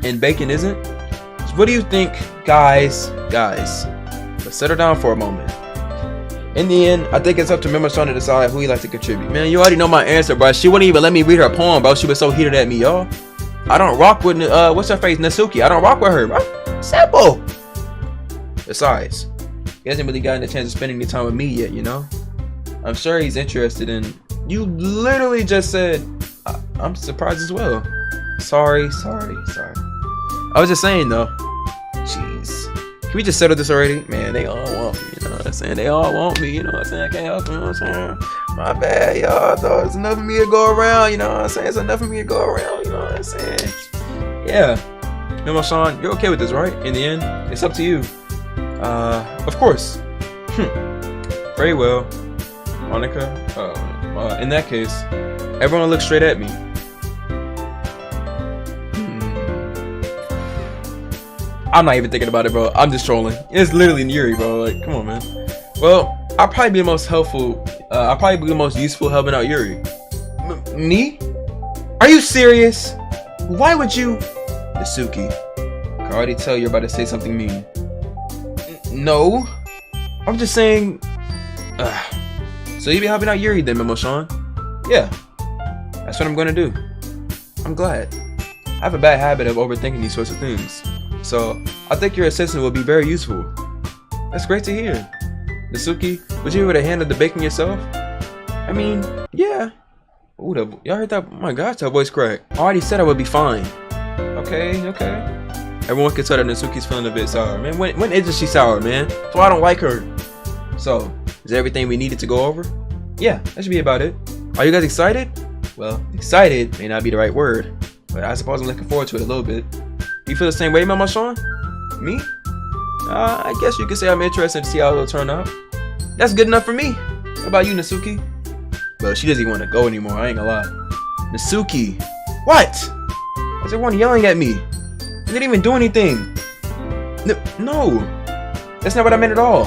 And baking isn't? So what do you think, guys? Let's settle down for a moment. In the end, I think it's up to Memo-san to decide who he'd like to contribute. Man, you already know my answer, bro. She wouldn't even let me read her poem, bro. She was so heated at me, y'all. I don't rock with what's her face, Natsuki. I don't rock with her, bro. Simple. Besides, he hasn't really gotten a chance to spend any time with me yet, you know. I'm sure he's interested in. You literally just said, I'm surprised as well. Sorry. I was just saying though. Jeez. Can we just settle this already? Man, they all want me, you know what I'm saying? They all want me, you know what I'm saying? I can't help them, you know what I'm saying? My bad, y'all. I thought it's enough of me to go around, you know what I'm saying? It's enough of me to go around, you know what I'm saying? Yeah. Memo-san, you're okay with this, right? In the end, it's up to you. Of course. Very well. Monica, in that case, everyone look straight at me. I'm not even thinking about it, bro. I'm just trolling. It's literally Yuri, bro. Like, come on, man. Well, I'll probably be the most helpful. I'll probably be the most useful helping out Yuri. Me? Are you serious? Why would you? Natsuki, I can already tell you're about to say something mean. No. I'm just saying. So you be helping out Yuri then, Memo-san? Yeah. That's what I'm gonna do. I'm glad. I have a bad habit of overthinking these sorts of things. So, I think your assistant will be very useful. That's great to hear. Natsuki, would you be able to handle the baking yourself? I mean, yeah. Ooh, y'all heard that? Oh my gosh, that voice crack. I already said I would be fine. Okay. Everyone can tell that Natsuki's feeling a bit sour. Man, when isn't she sour, man? That's why I don't like her. So, is everything we needed to go over? Yeah, that should be about it. Are you guys excited? Well, excited may not be the right word, but I suppose I'm looking forward to it a little bit. You feel the same way, Memo-san? Me? I guess you could say I'm interested to see how it'll turn out. That's good enough for me. What about you, Natsuki? Well, she doesn't even want to go anymore, I ain't gonna lie. Natsuki! What? Is everyone yelling at me? I didn't even do anything. No! That's not what I meant at all.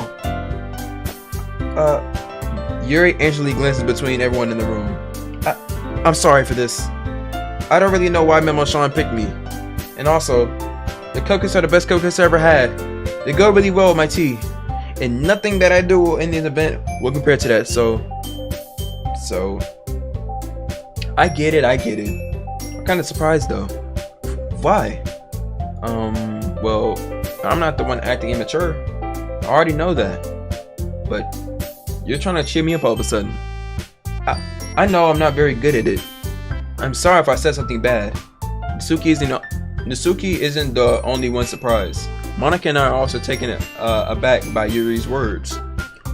Yuri anxiously glances between everyone in the room. I'm sorry for this. I don't really know why Memo-san picked me. And also, the cupcakes are the best cupcakes I ever had. They go really well with my tea. And nothing that I do in this event will compare to that, so I get it. I'm kinda surprised though. Why? Well, I'm not the one acting immature. I already know that. But you're trying to cheer me up all of a sudden. I know I'm not very good at it. I'm sorry if I said something bad. Natsuki isn't the only one surprised. Monica and I are also taken aback by Yuri's words.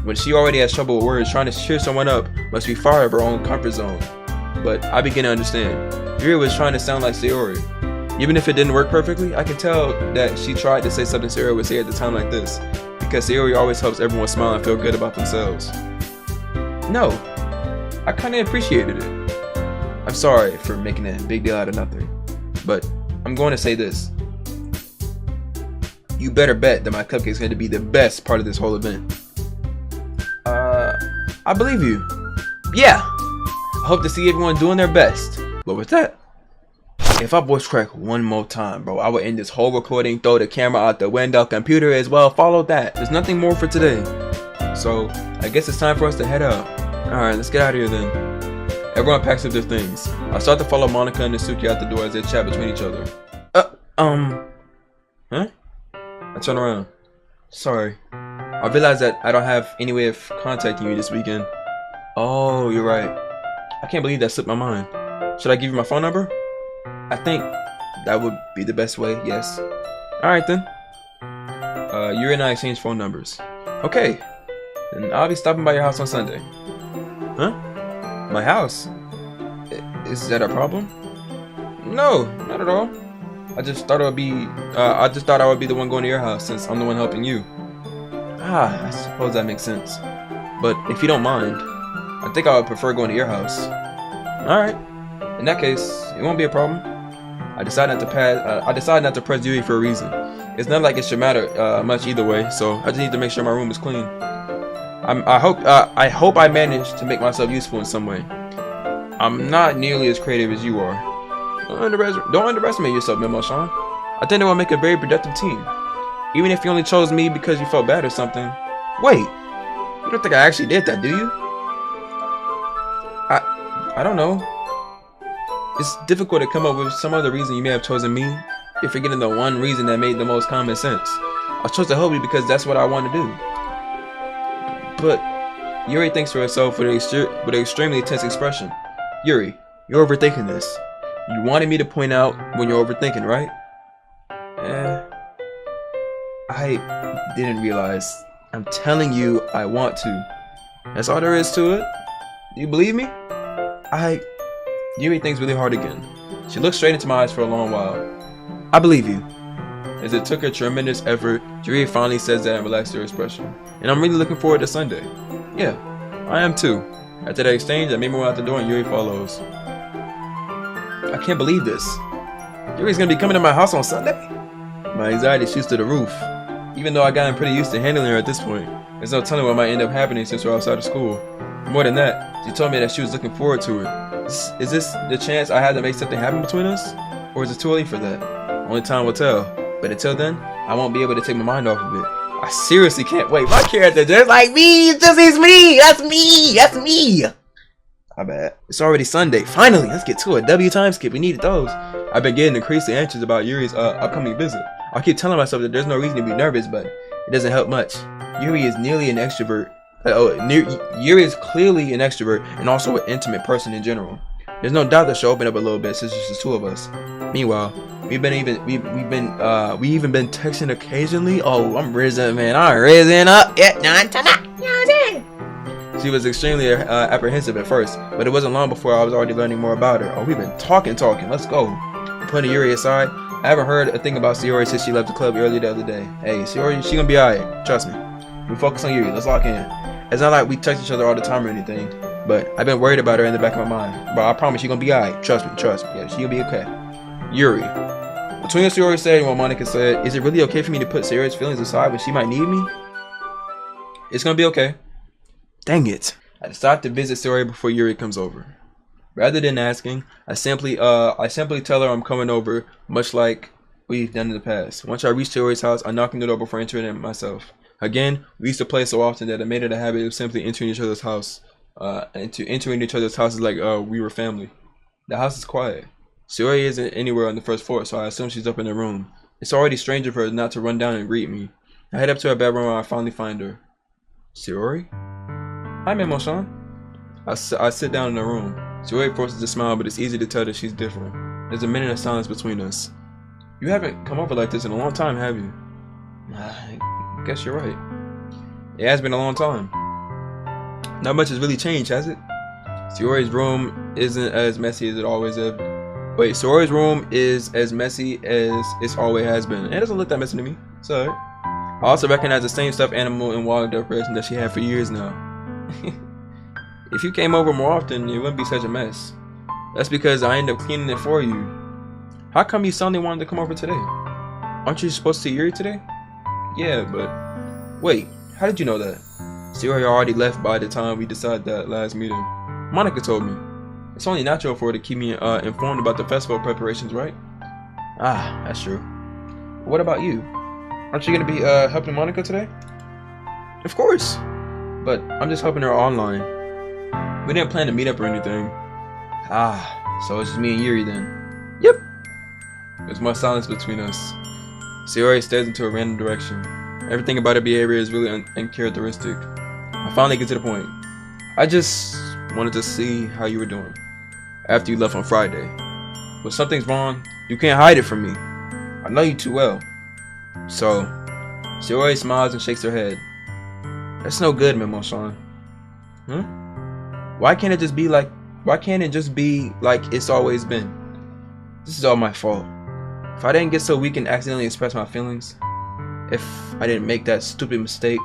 When she already has trouble with words, trying to cheer someone up must be far out of her own comfort zone. But I begin to understand. Yuri was trying to sound like Sayori. Even if it didn't work perfectly, I can tell that she tried to say something Sayori would say at the time like this. Because Sayori always helps everyone smile and feel good about themselves. No, I kinda appreciated it. I'm sorry for making a big deal out of nothing. But I'm going to say this. You better bet that my cupcake is going to be the best part of this whole event. I believe you. Yeah. I hope to see everyone doing their best. But with that, if I voice crack one more time, bro, I will end this whole recording, throw the camera out the window, computer as well, follow that. There's nothing more for today. So, I guess it's time for us to head out. Alright, let's get out of here then. Everyone packs up their things. I start to follow Monica and Natsuki out the door as they chat between each other. Huh? I turn around. Sorry. I realize that I don't have any way of contacting you this weekend. Oh, you're right. I can't believe that slipped my mind. Should I give you my phone number? I think that would be the best way, yes. Alright then. Yuri and I exchange phone numbers. Okay. Then I'll be stopping by your house on Sunday. Huh? My house? Is that a problem? No, not at all. I just thought I would be the one going to your house since I'm the one helping you. I suppose that makes sense. But if you don't mind, I think I would prefer going to your house. Alright. In that case, it won't be a problem. I decided not to press Yuri for a reason. It's not like it should matter much either way, so I just need to make sure my room is clean. I hope I managed to make myself useful in some way. I'm not nearly as creative as you are. Don't underestimate yourself, Memo-san. I think it will make a very productive team. Even if you only chose me because you felt bad or something. Wait, you don't think I actually did that, do you? I don't know. It's difficult to come up with some other reason you may have chosen me. You're forgetting the one reason that made the most common sense. I chose to help you because that's what I want to do. But Yuri thinks to herself with an extremely tense expression. Yuri, you're overthinking this. You wanted me to point out when you're overthinking, right? I didn't realize. I'm telling you, I want to. That's all there is to it. Do you believe me? Yuri thinks really hard again. She looks straight into my eyes for a long while. I believe you. As it took a tremendous effort, Yuri finally says that and relaxed her expression. And I'm really looking forward to Sunday. Yeah, I am too. After that exchange, I made my way out the door and Yuri follows. I can't believe this. Yuri's gonna be coming to my house on Sunday? My anxiety shoots to the roof. Even though I gotten pretty used to handling her at this point, there's no telling what might end up happening since we're outside of school. More than that, she told me that she was looking forward to it. Is this the chance I had to make something happen between us? Or is it too early for that? Only time will tell. But until then, I won't be able to take my mind off of it. I seriously can't wait. My character just like me. It's me. That's me. That's me. My bad. It's already Sunday. Finally, let's get to it. W time skip. We needed those. I've been getting increasingly anxious about Yuri's upcoming visit. I keep telling myself that there's no reason to be nervous, but it doesn't help much. Yuri is nearly an extrovert. Yuri is clearly an extrovert and also an intimate person in general. There's no doubt that she'll open up a little bit since it's just the two of us. Meanwhile, we even been texting occasionally. Oh, I'm risen, man. I'm risen up. Yeah, you know what I'm saying? She was extremely apprehensive at first, but it wasn't long before I was already learning more about her. Oh, we've been talking. Let's go. Putting Yuri aside, I haven't heard a thing about Sayori since she left the club earlier the other day. Hey, Sayori, she gonna be alright. Trust me. We focus on Yuri. Let's lock in. It's not like we text each other all the time or anything, but I've been worried about her in the back of my mind. But I promise she's gonna be alright. Trust me. Yeah, she gonna be okay. Yuri. Between what Sayori said and what Monica said, is it really okay for me to put Sayori's feelings aside when she might need me? It's gonna be okay. Dang it. I decided to visit Sayori before Yuri comes over. Rather than asking, I simply tell her I'm coming over, much like we've done in the past. Once I reach Sayori's house, I knock on the door before entering it myself. Again, we used to play so often that I made it a habit of simply entering each other's house. Entering each other's houses like we were family. The house is quiet. Sayori isn't anywhere on the first floor, so I assume she's up in her room. It's already strange of her not to run down and greet me. I head up to her bedroom and I finally find her. Sayori? Hi, Memo-san. I sit down in her room. Sayori forces a smile, but it's easy to tell that she's different. There's a minute of silence between us. You haven't come over like this in a long time, have you? I guess you're right. It has been a long time. Not much has really changed, has it? Sayori's room isn't as messy as it always has been. Wait, Sayori's room is as messy as it always has been. It doesn't look that messy to me. So, I also recognize the same stuffed animal and wild decoration that she had for years now. If you came over more often, it wouldn't be such a mess. That's because I ended up cleaning it for you. How come you suddenly wanted to come over today? Aren't you supposed to see Yuri today? Yeah, but... Wait, how did you know that? Sayori already left by the time we decided that last meeting. Monica told me. It's only natural for her to keep me informed about the festival preparations, right? Ah, that's true. What about you? Aren't you going to be helping Monica today? Of course. But I'm just helping her online. We didn't plan to meet up or anything. Ah, so it's just me and Yuri then. Yep. There's more silence between us. Sayori stares into a random direction. Everything about her behavior is really uncharacteristic. I finally get to the point. I just wanted to see how you were doing after you left on Friday. When something's wrong, you can't hide it from me. I know you too well. So, Sayori smiles and shakes her head. That's no good, Memo-san. Why can't it just be like it's always been? This is all my fault. If I didn't get so weak and accidentally express my feelings, if I didn't make that stupid mistake,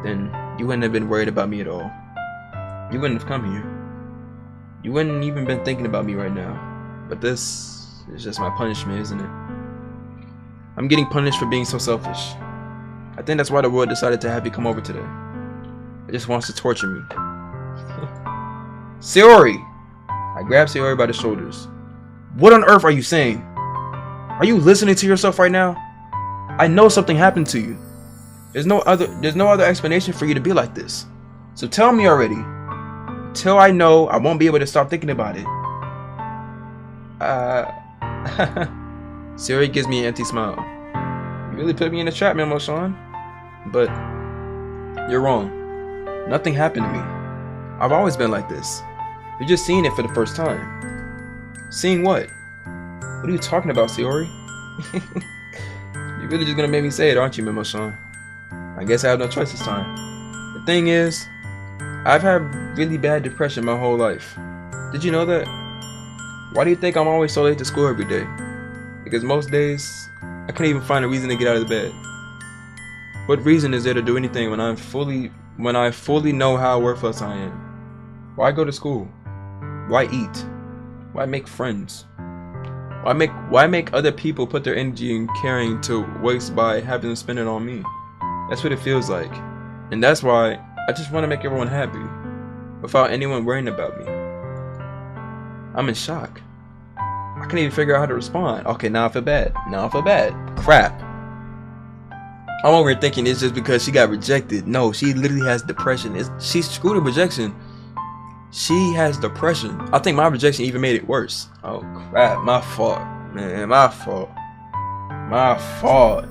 then you wouldn't have been worried about me at all. You wouldn't have come here. You wouldn't even been thinking about me right now. But this is just my punishment, isn't it? I'm getting punished for being so selfish. I think that's why the world decided to have you come over today. It just wants to torture me. Sayori! I grab Sayori by the shoulders. What on earth are you saying? Are you listening to yourself right now? I know something happened to you. There's no other explanation for you to be like this. So tell me already. Until I know, I won't be able to stop thinking about it. Sayori gives me an empty smile. You really put me in a trap, Memo Sean. But you're wrong. Nothing happened to me. I've always been like this. You're just seeing it for the first time. Seeing what? What are you talking about, Sayori? You're really just gonna make me say it, aren't you, Memo Sean? I guess I have no choice this time. The thing is, I've had really bad depression my whole life. Did you know that? Why do you think I'm always so late to school every day? Because most days, I can't even find a reason to get out of the bed. What reason is there to do anything when I fully know how worthless I am? Why go to school? Why eat? Why make friends? Why make other people put their energy and caring to waste by having to spend it on me? That's what it feels like. And that's why I just want to make everyone happy without anyone worrying about me. I'm in shock. I can't even figure out how to respond. Okay, now I feel bad. Crap. I'm over here thinking it's just because she got rejected. No, she literally has depression. She's screwed with rejection. She has depression. I think my rejection even made it worse. Oh crap, my fault, man, my fault.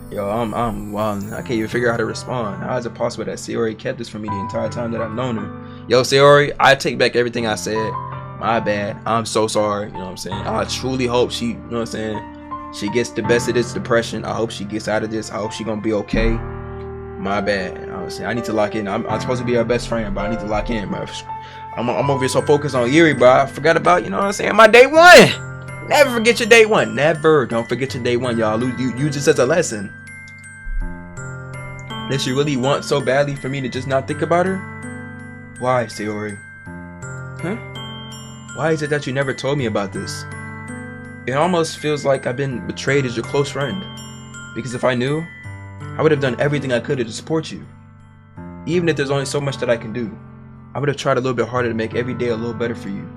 Yo, I'm wild. I can't even figure out how to respond. How is it possible that Sayori kept this from me the entire time that I've known her? Yo, Sayori, I take back everything I said. My bad. I'm so sorry. You know what I'm saying? I truly hope she, you know what I'm saying, she gets the best of this depression. I hope she gets out of this. I hope she gonna be okay. My bad. You know what I'm saying? I need to lock in. I'm supposed to be her best friend, but I need to lock in, bro. I'm over here so focused on Yuri, bro. I forgot about, you know what I'm saying, my day one. Never forget your day one. Never. Don't forget your day one, y'all. Use this as a lesson. Did she really want so badly for me to just not think about her? Why, Sayori? Huh? Why is it that you never told me about this? It almost feels like I've been betrayed as your close friend. Because if I knew, I would have done everything I could to support you. Even if there's only so much that I can do, I would have tried a little bit harder to make every day a little better for you.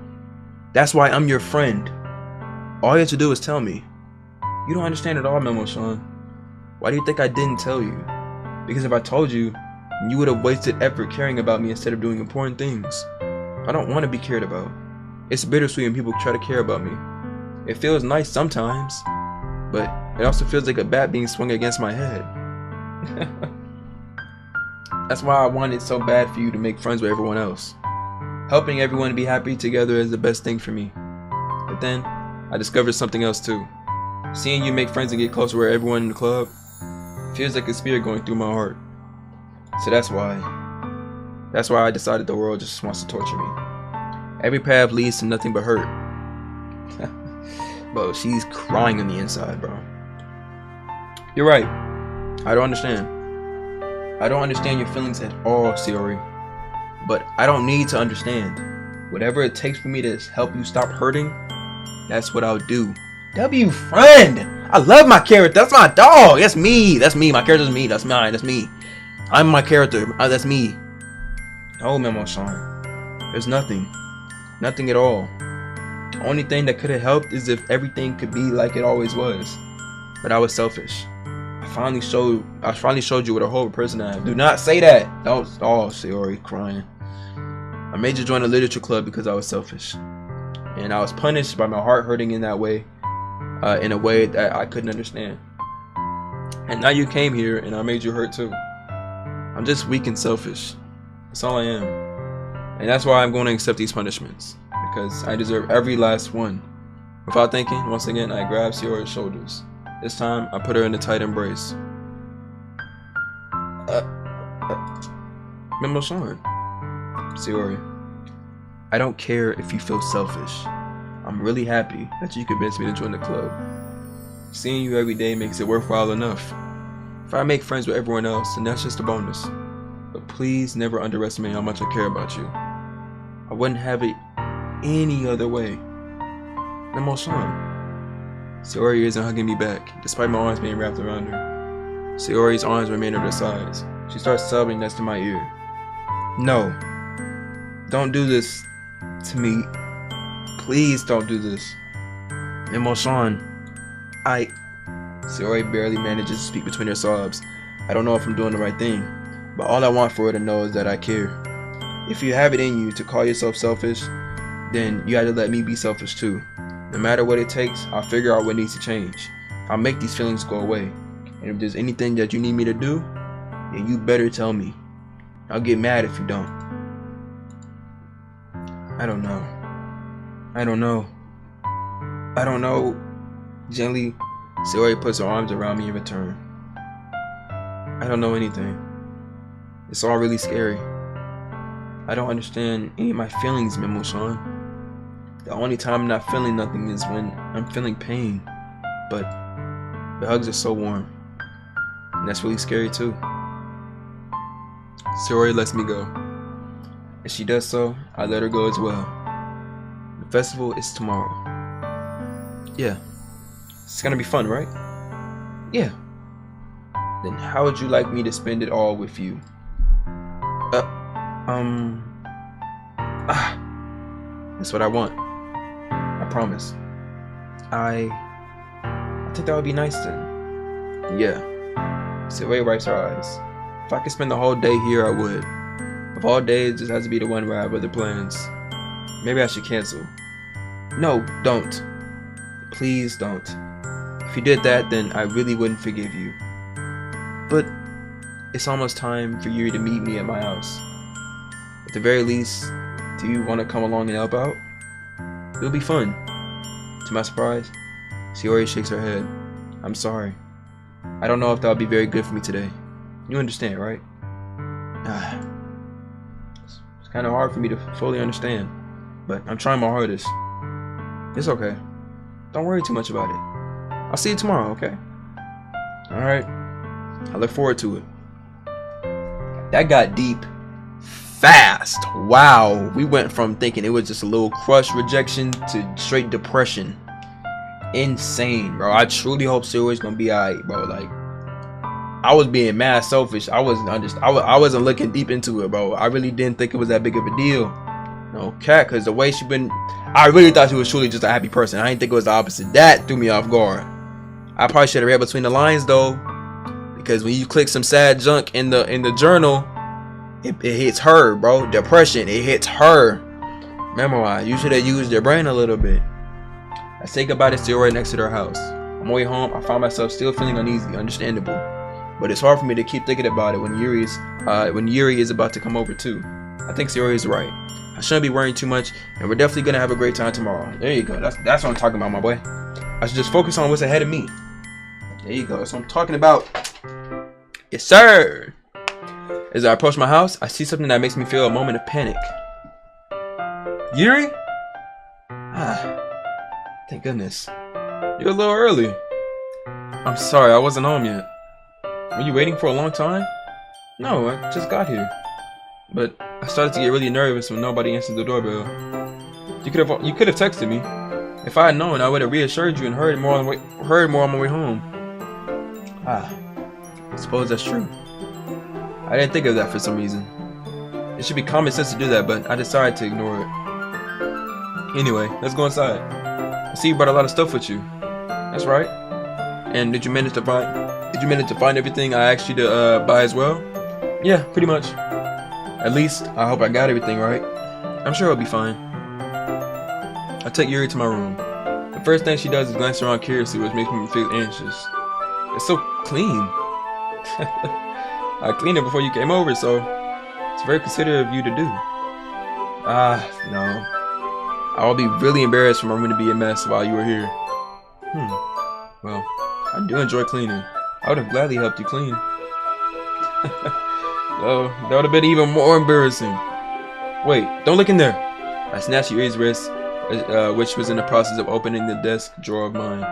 That's why I'm your friend. All you have to do is tell me. You don't understand at all, Memo Sean. Why do you think I didn't tell you? Because if I told you, you would have wasted effort caring about me instead of doing important things. I don't want to be cared about. It's bittersweet when people try to care about me. It feels nice sometimes, but it also feels like a bat being swung against my head. That's why I wanted so bad for you to make friends with everyone else. Helping everyone be happy together is the best thing for me. But then, I discovered something else too. Seeing you make friends and get closer with everyone in the club feels like a spear going through my heart. So that's why I decided the world just wants to torture me. Every path leads to nothing but hurt. Bro, she's crying on the inside, bro. You're right. I don't understand. I don't understand your feelings at all, Sayori. But I don't need to understand. Whatever it takes for me to help you stop hurting, that's what I'll do. W friend! I love my character. That's my dog. That's me. My character's me. That's mine. That's me. I'm my character. That's me. Oh, Memo Sean. There's nothing. Nothing at all. The only thing that could have helped is if everything could be like it always was. But I was selfish. I finally showed you what a horrible person I am. Do not say that. Don't. Oh, Sayori crying. I made you join a literature club because I was selfish, and I was punished by my heart hurting in that way, in a way that I couldn't understand. And now you came here, and I made you hurt too. I'm just weak and selfish. That's all I am, and that's why I'm going to accept these punishments because I deserve every last one. Without thinking, once again, I grabbed Sayori's shoulders. This time, I put her in a tight embrace. Memo Sean. Sayori, I don't care if you feel selfish. I'm really happy that you convinced me to join the club. Seeing you every day makes it worthwhile enough. If I make friends with everyone else, then that's just a bonus. But please never underestimate how much I care about you. I wouldn't have it any other way. Memo Sean. Sayori isn't hugging me back, despite my arms being wrapped around her. Sayori's arms remain at her sides. She starts sobbing next to my ear. No. Don't do this to me. Please don't do this. Memo Sean. Sayori barely manages to speak between her sobs. I don't know if I'm doing the right thing, but all I want for her to know is that I care. If you have it in you to call yourself selfish, then you have to let me be selfish too. No matter what it takes, I'll figure out what needs to change. I'll make these feelings go away. And if there's anything that you need me to do, then you better tell me. I'll get mad if you don't. I don't know. Gently, Sayori puts her arms around me in return. I don't know anything. It's all really scary. I don't understand any of my feelings, Memo-san. The only time I'm not feeling nothing is when I'm feeling pain. But the hugs are so warm. And that's really scary too. Sayori lets me go. As she does so, I let her go as well. The festival is tomorrow. Yeah. It's gonna be fun, right? Yeah. Then how would you like me to spend it all with you? That's what I want. I promise. I think that would be nice then. Yeah. Sayori wipes her eyes. If I could spend the whole day here, I would. Of all days, this has to be the one where I have other plans. Maybe I should cancel. No, don't. Please don't. If you did that, then I really wouldn't forgive you. But it's almost time for Yuri to meet me at my house. At the very least, do you want to come along and help out? It'll be fun. To my surprise, Sayori shakes her head. I'm sorry. I don't know if that'll be very good for me today. You understand, right? It's kind of hard for me to fully understand, but I'm trying my hardest. It's okay. Don't worry too much about it. I'll see you tomorrow, okay? Alright. I look forward to it. That got deep fast. Wow. We went from thinking it was just a little crush rejection to straight depression. Insane, bro. I truly hope Sayori's gonna be alright, bro. Like, I was being mad selfish. I wasn't looking deep into it, bro. I really didn't think it was that big of a deal. No cat, cause the way she been, I really thought she was truly just a happy person. I didn't think it was the opposite. That threw me off guard. I probably should have read between the lines though, because when you click some sad junk in the journal, it hits her, bro. Depression, it hits her. Memorize. You should have used your brain a little bit. I say goodbye to Sayori next to their house. On my way home, I find myself still feeling uneasy, understandable. But it's hard for me to keep thinking about it when Yuri is about to come over too. I think Sayori is right. I shouldn't be worrying too much, and we're definitely gonna have a great time tomorrow. There you go. That's what I'm talking about, my boy. I should just focus on what's ahead of me. There you go. That's what I'm talking about. Yes, sir. As I approach my house, I see something that makes me feel a moment of panic. Yuri? Thank goodness. You're a little early. I'm sorry, I wasn't home yet. Were you waiting for a long time? No, I just got here. But I started to get really nervous when nobody answered the doorbell. You could have texted me. If I had known, I would have reassured you and heard more on my way home. I suppose that's true. I didn't think of that for some reason. It should be common sense to do that, but I decided to ignore it. Anyway, let's go inside. I see you brought a lot of stuff with you. That's right. And did you manage to find everything I asked you to buy as well? Yeah, pretty much. At least I hope I got everything right. I'm sure it'll be fine. I take Yuri to my room. The first thing she does is glance around curiously, which makes me feel anxious. It's so clean. I cleaned it before you came over, so it's very considerate of you to do. No. I will be really embarrassed for my room to be a mess while you were here. Well, I do enjoy cleaning. I would have gladly helped you clean. Oh, that would have been even more embarrassing. Wait, don't look in there. I snatched Yuri's wrist, which was in the process of opening the desk drawer of mine.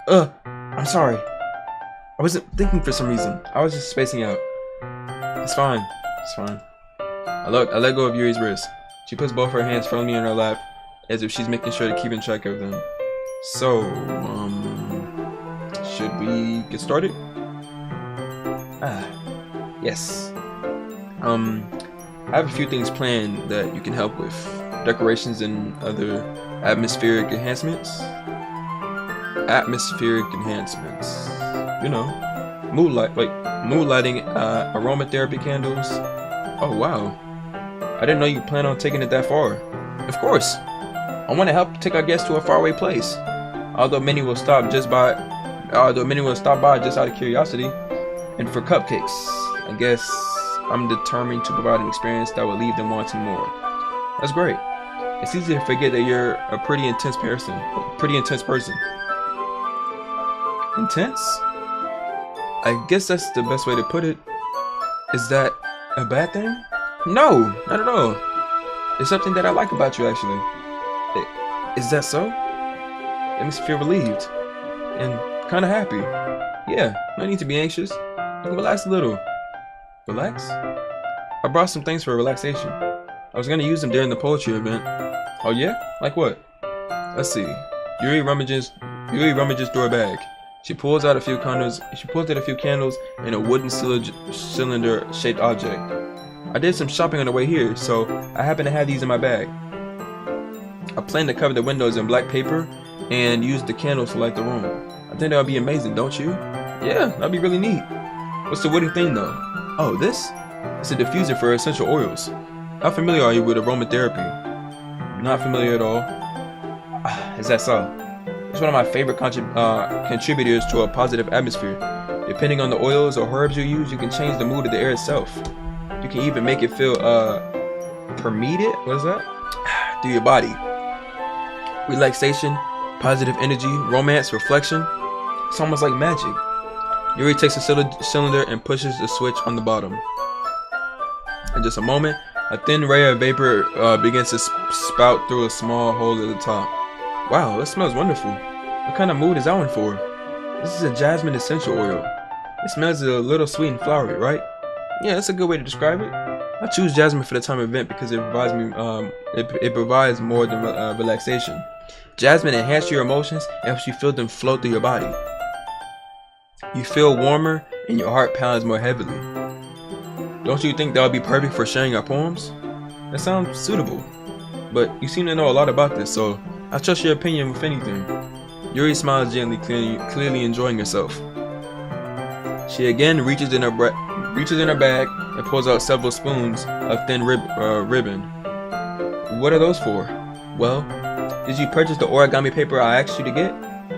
I'm sorry. I wasn't thinking for some reason. I was just spacing out. It's fine. It's fine. I let go of Yuri's wrist. She puts both her hands firmly in her lap, as if she's making sure to keep in track of them. So, should we get started? Yes. I have a few things planned that you can help with. Decorations and other atmospheric enhancements. You know, moonlighting, aromatherapy candles. Oh wow. I didn't know you plan on taking it that far. Of course. I want to help take our guests to a faraway place. Although many will stop by just out of curiosity, and for cupcakes, I guess I'm determined to provide an experience that will leave them wanting more. That's great. It's easy to forget that you're a pretty intense person. Intense? I guess that's the best way to put it. Is that a bad thing? No, not at all. It's something that I like about you, actually. Is that so? It makes me feel relieved and kind of happy. Yeah, no need to be anxious. You can relax a little. Relax? I brought some things for relaxation. I was gonna use them during the poetry event. Oh yeah? Like what? Let's see. Yuri rummages through a bag. She pulls out a few candles and a wooden cylinder-shaped object. I did some shopping on the way here, so I happen to have these in my bag. I plan to cover the windows in black paper and use the candles to light the room. I think that would be amazing, don't you? Yeah, that'd be really neat. What's the wooden thing though? Oh, this? It's a diffuser for essential oils. How familiar are you with aromatherapy? Not familiar at all. Is that so? It's one of my favorite contributors to a positive atmosphere. Depending on the oils or herbs you use, you can change the mood of the air itself. You can even make it feel permeated. What is that? Through your body. Relaxation, positive energy, romance, reflection. It's almost like magic. Yuri takes the cylinder and pushes the switch on the bottom. In just a moment, a thin ray of vapor begins to spout through a small hole at the top. Wow, that smells wonderful. What kind of mood is that one for? This is a jasmine essential oil. It smells a little sweet and flowery, right? Yeah, that's a good way to describe it. I choose jasmine for the time of event because it provides more than relaxation. Jasmine enhances your emotions and helps you feel them flow through your body. You feel warmer and your heart pounds more heavily. Don't you think that would be perfect for sharing our poems? That sounds suitable. But you seem to know a lot about this, so I trust your opinion with anything. Yuri smiles gently, clearly enjoying herself. She again reaches in her bag and pulls out several spoons of thin ribbon. What are those for? Well, did you purchase the origami paper I asked you to get?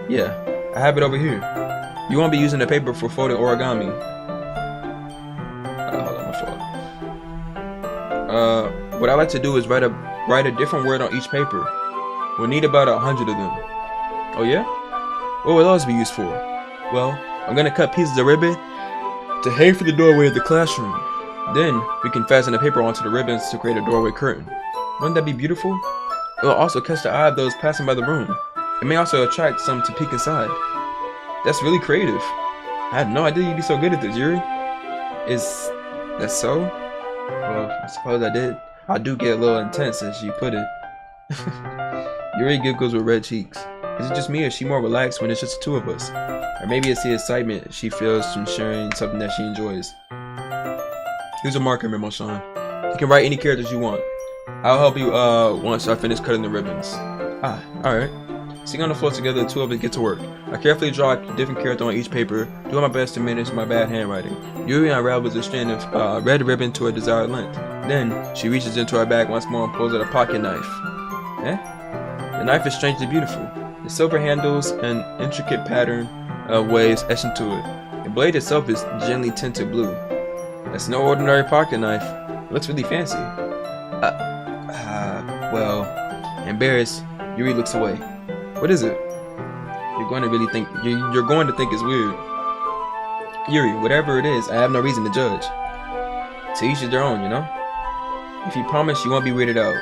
Yeah, I have it over here. You won't be using the paper for folding origami. Hold on, my fault. What I like to do is write a different word on each paper. We'll need about 100 of them. Oh yeah? What will those be used for? Well, I'm gonna cut pieces of ribbon to hang for the doorway of the classroom. Then we can fasten the paper onto the ribbons to create a doorway curtain. Wouldn't that be beautiful? It will also catch the eye of those passing by the room. It may also attract some to peek inside. That's really creative. I had no idea you'd be so good at this, Yuri. Is that so? Well, I suppose I do get a little intense, as you put it. Yuri giggles with red cheeks. Is it just me, or is she more relaxed when it's just the two of us? Or maybe it's the excitement she feels from sharing something that she enjoys. Here's a marker, Memo-san. You can write any characters you want. I'll help you once I finish cutting the ribbons. Alright. Sitting on the floor together, the two of us get to work. I carefully draw a different character on each paper, doing my best to manage my bad handwriting. Yuri unravels a strand of red ribbon to a desired length. Then, she reaches into her bag once more and pulls out a pocket knife. The knife is strangely beautiful. The silver handles an intricate pattern of waves etched into it. The blade itself is gently tinted blue. That's no ordinary pocket knife. It looks really fancy. Well, embarrassed, Yuri looks away. What is it? You're going to think it's weird. Yuri, whatever it is, I have no reason to judge. To each their own, you know? If you promise you won't be weirded out.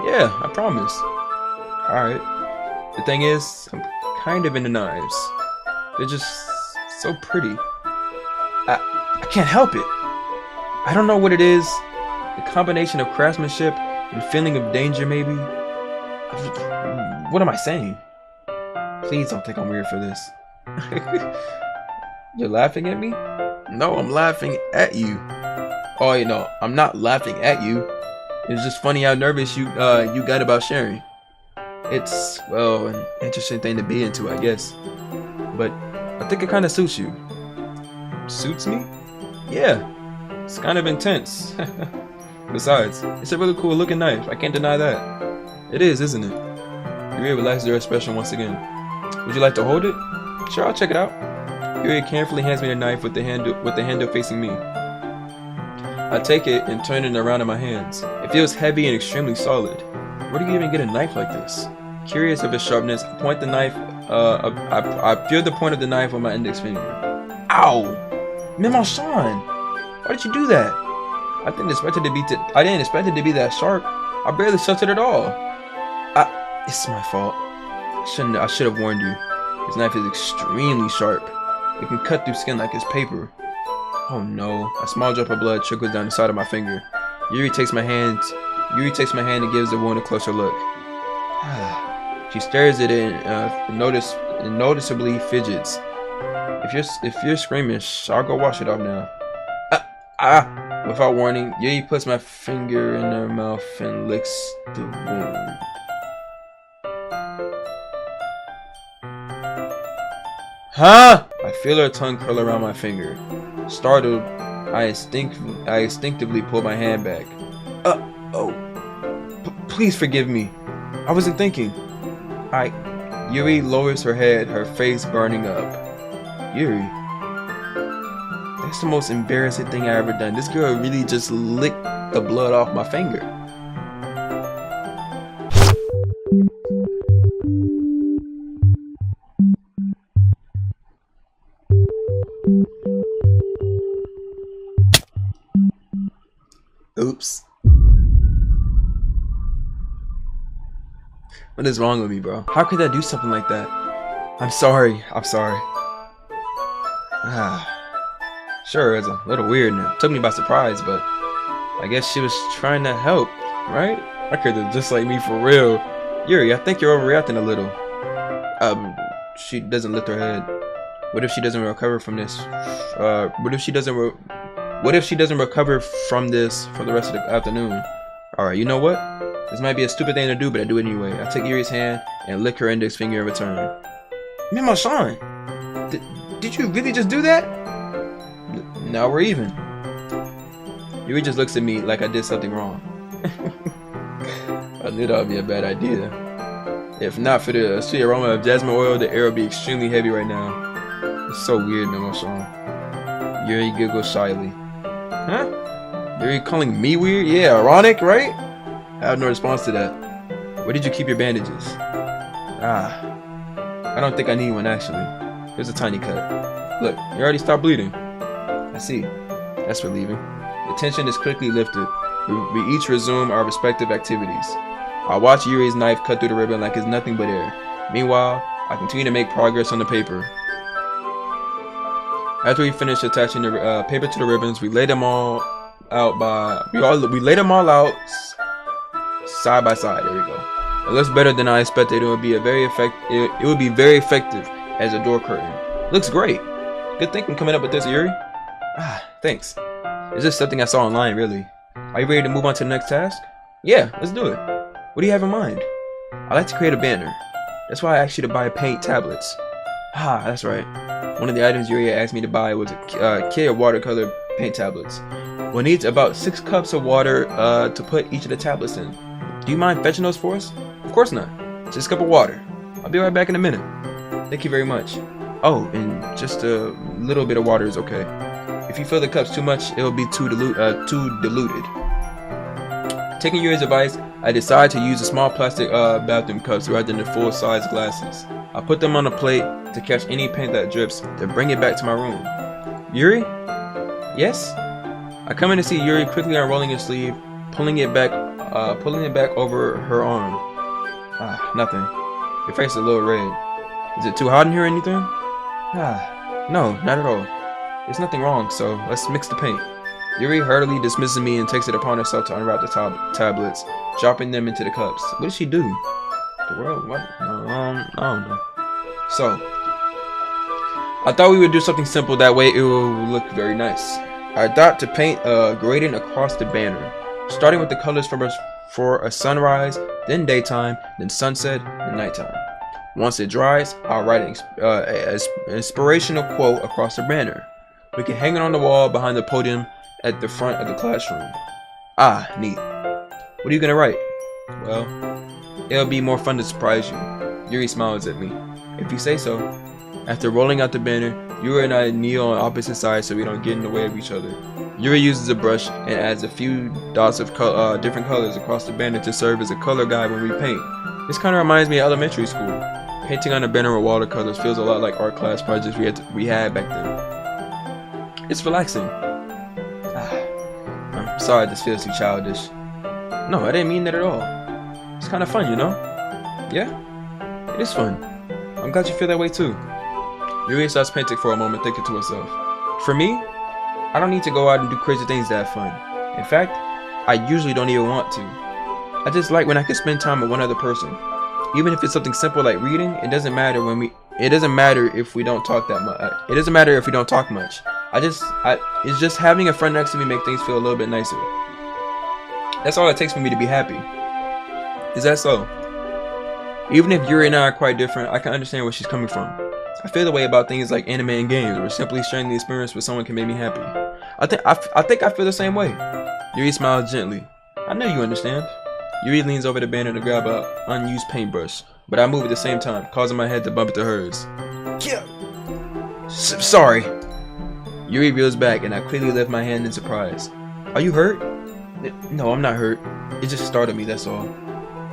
Yeah, I promise. Alright. The thing is, I'm kind of into knives. They're just so pretty. I can't help it. I don't know what it is. The combination of craftsmanship and feeling of danger, maybe. What am I saying? Please don't think I'm weird for this. You're laughing at me? No, I'm laughing at you. Oh, you know, I'm not laughing at you. It's just funny how nervous you got about sharing. It's, well, an interesting thing to be into, I guess. But I think it kind of suits you. Suits me? Yeah. It's kind of intense. Besides, it's a really cool looking knife. I can't deny that. It is, isn't it? Yuri relaxes her expression once again. Would you like to hold it? Sure, I'll check it out. Yuri carefully hands me the knife with the handle facing me. I take it and turn it around in my hands. It feels heavy and extremely solid. Where do you even get a knife like this? Curious of its sharpness, I point the knife. I feel the point of the knife on my index finger. Ow! Memo-san! Why did you do that? I didn't expect it to be that sharp. I barely touched it at all. It's my fault. I should have warned you. This knife is extremely sharp. It can cut through skin like it's paper. Oh no! A small drop of blood trickles down the side of my finger. Yuri takes my hand and gives the wound a closer look. She stares at it and noticeably fidgets. If you're screaming, I'll go wash it off now. Without warning, Yuri puts my finger in her mouth and licks the wound. Huh? I feel her tongue curl around my finger. Startled, I instinctively pull my hand back. Please forgive me. I wasn't thinking. Yuri lowers her head, her face burning up. Yuri, that's the most embarrassing thing I ever done. This girl really just licked the blood off my finger. Oops. What is wrong with me, bro? How could I do something like that? I'm sorry. Sure, it's a little weird and it took me by surprise, but I guess she was trying to help, right? I could have just like me for real. Yuri, I think you're overreacting a little. She doesn't lift her head. What if she doesn't recover from this? What if she doesn't recover from this for the rest of the afternoon? Alright, you know what? This might be a stupid thing to do, but I do it anyway. I take Yuri's hand and lick her index finger in return. Memo-san! Did you really just do that? Now we're even. Yuri just looks at me like I did something wrong. I knew that would be a bad idea. If not for the sweet aroma of jasmine oil, the air would be extremely heavy right now. It's so weird, Memo-san. Yuri giggles shyly. Huh? Yuri calling me weird? Yeah, ironic, right? I have no response to that. Where did you keep your bandages? I don't think I need one actually. Here's a tiny cut. Look, you already stopped bleeding. I see. That's relieving. The tension is quickly lifted. We each resume our respective activities. I watch Yuri's knife cut through the ribbon like it's nothing but air. Meanwhile, I continue to make progress on the paper. After we finish attaching the paper to the ribbons, we lay them all out side by side. There we go. It looks better than I expected. It would be very effective as a door curtain. Looks great. Good thinking coming up with this, Yuri. Thanks. It's just something I saw online, really. Are you ready to move on to the next task? Yeah, let's do it. What do you have in mind? I like to create a banner. That's why I asked you to buy paint tablets. That's right. One of the items Yuri asked me to buy was a kit of watercolor paint tablets. We'll need about 6 cups of water to put each of the tablets in. Do you mind fetching those for us? Of course not. Just a cup of water. I'll be right back in a minute. Thank you very much. Oh, and just a little bit of water is okay. If you fill the cups too much, it'll be too diluted. Taking Yuri's advice, I decide to use the small plastic bathroom cups rather than the full-size glasses. I put them on a plate to catch any paint that drips, then bring it back to my room. Yuri? Yes? I come in to see Yuri quickly unrolling his sleeve, pulling it back over her arm. Nothing. Your face is a little red. Is it too hot in here or anything? No, not at all. There's nothing wrong, so let's mix the paint. Yuri hurriedly dismisses me and takes it upon herself to unwrap the tablets, dropping them into the cups. What does she do? The world? What? I don't know. So, I thought we would do something simple, that way it will look very nice. I adopt to paint a gradient across the banner, starting with the colors for a sunrise, then daytime, then sunset, and nighttime. Once it dries, I'll write an inspirational quote across the banner. We can hang it on the wall behind the podium at the front of the classroom. Neat. What are you gonna write? Well, It'll be more fun to surprise you. Yuri smiles at me. If you say so. After rolling out the banner, Yuri and I kneel on opposite sides so we don't get in the way of each other. Yuri uses a brush and adds a few dots of different colors across the banner to serve as a color guide when we paint. This kind of reminds me of elementary school. Painting on a banner with watercolors feels a lot like art class projects we had back then. It's relaxing. I'm sorry this feels too childish. No, I didn't mean that at all. It's kind of fun, you know? Yeah? It is fun. I'm glad you feel that way too. Yuri starts painting for a moment, thinking to herself. For me, I don't need to go out and do crazy things to have fun. In fact, I usually don't even want to. I just like when I can spend time with one other person. Even if it's something simple like reading, it doesn't matter if we don't talk that much. It doesn't matter if we don't talk much. It's just having a friend next to me make things feel a little bit nicer. That's all it takes for me to be happy. Is that so? Even if Yuri and I are quite different, I can understand where she's coming from. I feel the way about things like anime and games, where simply sharing the experience with someone can make me happy. I think I feel the same way. Yuri smiles gently. I know you understand. Yuri leans over the banner to grab an unused paintbrush, but I move at the same time, causing my head to bump into hers. Sorry. Yuri reels back, and I quickly lift my hand in surprise. Are you hurt? No, I'm not hurt. It just startled me, that's all.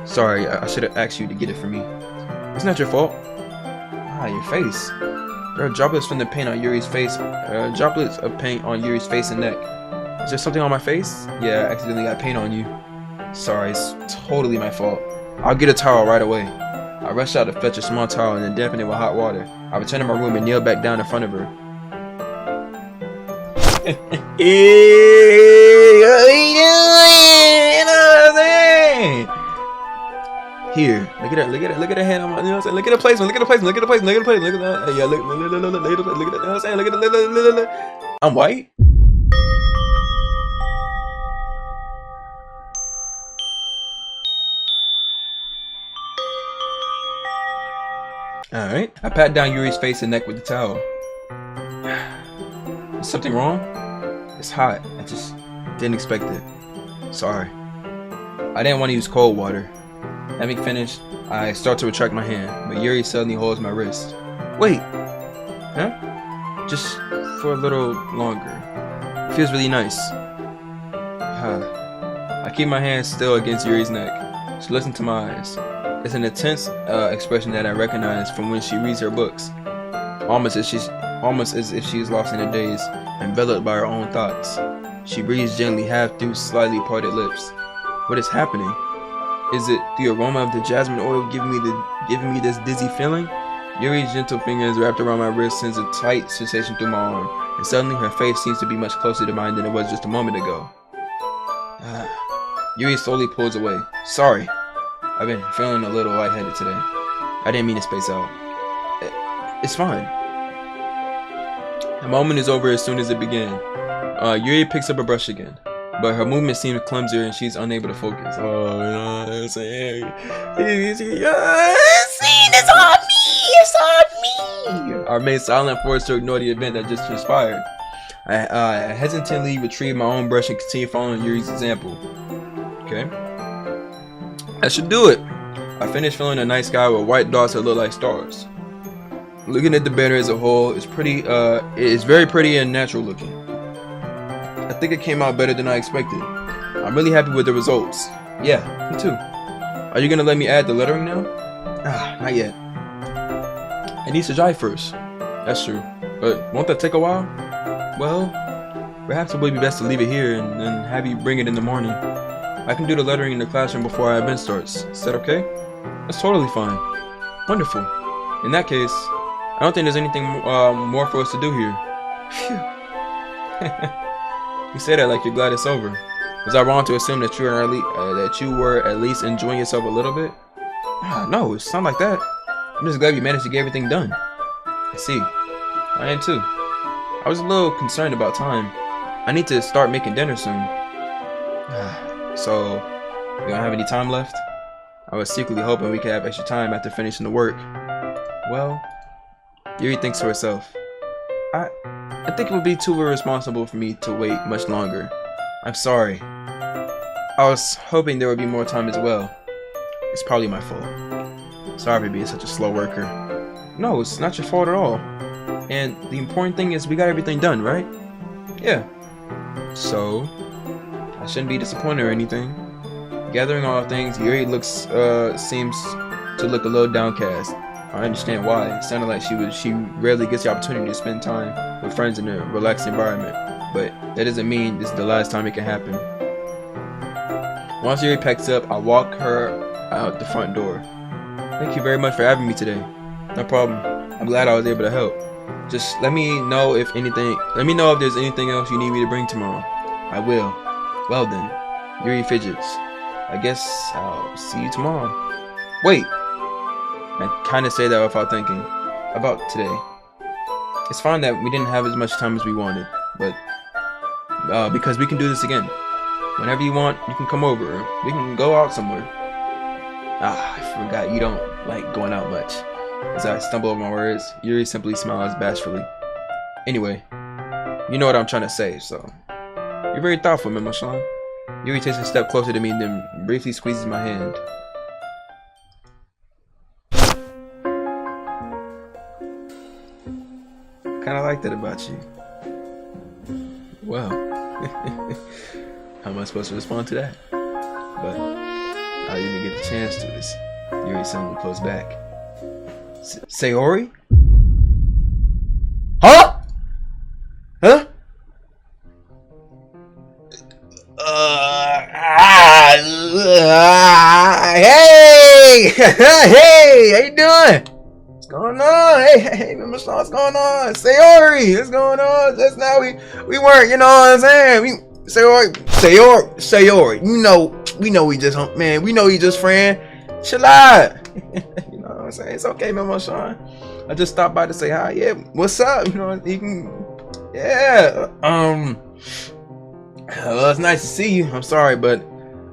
Sorry, I should have asked you to get it for me. It's not your fault. Your face. There are droplets from the paint on Yuri's face. Droplets of paint on Yuri's face and neck. Is there something on my face? Yeah, I accidentally got paint on you. Sorry, it's totally my fault. I'll get a towel right away. I rush out to fetch a small towel and then dampen it with hot water. I return to my room and kneel back down in front of her. Here, look at her hand on my, you know what I'm saying? Look at the placement, look at the placement, look at the placement, look at the placement, look at that. Yeah, look at that, you know what I'm saying? Look at the, I'm white? Alright, I pat down Yuri's face and neck with the towel. Is something wrong? It's hot, I just didn't expect it. Sorry. I didn't want to use cold water. Having finished, I start to retract my hand, but Yuri suddenly holds my wrist. Wait! Huh? Just for a little longer. It feels really nice. I keep my hand still against Yuri's neck. She listens to my eyes. It's an intense expression that I recognize from when she reads her books. Almost as if she is lost in a daze, enveloped by her own thoughts. She breathes gently, half through slightly parted lips. What is happening? Is it the aroma of the jasmine oil giving me this dizzy feeling? Yuri's gentle fingers wrapped around my wrist sends a tight sensation through my arm, and suddenly her face seems to be much closer to mine than it was just a moment ago. Yuri slowly pulls away. Sorry. I've been feeling a little lightheaded today. I didn't mean to space out. It's fine. The moment is over as soon as it began. Yuri picks up a brush again, but her movement seems clumsier and she's unable to focus. Oh, you know what I'm saying? It's on me! It's on me! I remain silent, forced to ignore the event that just transpired. I hesitantly retrieve my own brush and continue following Yuri's example. Okay. That should do it. I finished filling a night sky with white dots that look like stars. Looking at the banner as a whole, it's very pretty and natural looking. I think it came out better than I expected. I'm really happy with the results. Yeah, me too. Are you gonna let me add the lettering now? Not yet. It needs to dry first. That's true. But won't that take a while? Well, perhaps it would be best to leave it here and then have you bring it in the morning. I can do the lettering in the classroom before our event starts. Is that okay? That's totally fine. Wonderful. In that case, I don't think there's anything more for us to do here. Phew. You say that like you're glad it's over. Was I wrong to assume that you were at least enjoying yourself a little bit? No, it's not like that. I'm just glad you managed to get everything done. I see. I am too. I was a little concerned about time. I need to start making dinner soon. So, you don't have any time left? I was secretly hoping we could have extra time after finishing the work. Well, Yuri thinks to herself. I think it would be too irresponsible for me to wait much longer. I'm sorry. I was hoping there would be more time as well. It's probably my fault. Sorry for being such a slow worker. No, it's not your fault at all. And the important thing is we got everything done, right? Yeah. So, I shouldn't be disappointed or anything. Gathering all things, Yuri seems to look a little downcast. I understand why. It sounded like she rarely gets the opportunity to spend time with friends in a relaxed environment. But that doesn't mean this is the last time it can happen. Once Yuri packs up, I walk her out the front door. Thank you very much for having me today. No problem. I'm glad I was able to help. Just let me know if there's anything else you need me to bring tomorrow. I will. Well then. Yuri fidgets. I guess I'll see you tomorrow. Wait. I kinda say that without thinking. About today. It's fine that we didn't have as much time as we wanted, but because we can do this again. Whenever you want, you can come over. We can go out somewhere. I forgot you don't like going out much. As I stumble over my words, Yuri simply smiles bashfully. Anyway, you know what I'm trying to say, so. You're very thoughtful, Memo-san. Yuri takes a step closer to me, then briefly squeezes my hand. Kinda like that about you. Well, how am I supposed to respond to that? But I didn't even get the chance to as Yuri suddenly pulls back. Sayori? Huh? Huh? Hey! Hey! How you doing? What's going on? Hey, Memo-san, what's going on? Sayori, what's going on? Just now we weren't, you know what I'm saying? Sayori, we know we just, man, we know you just friend. Chill out. You know what I'm saying? It's okay, Memo-san. I just stopped by to say hi. Yeah, what's up? You know, you can, yeah. Well, it's nice to see you. I'm sorry, but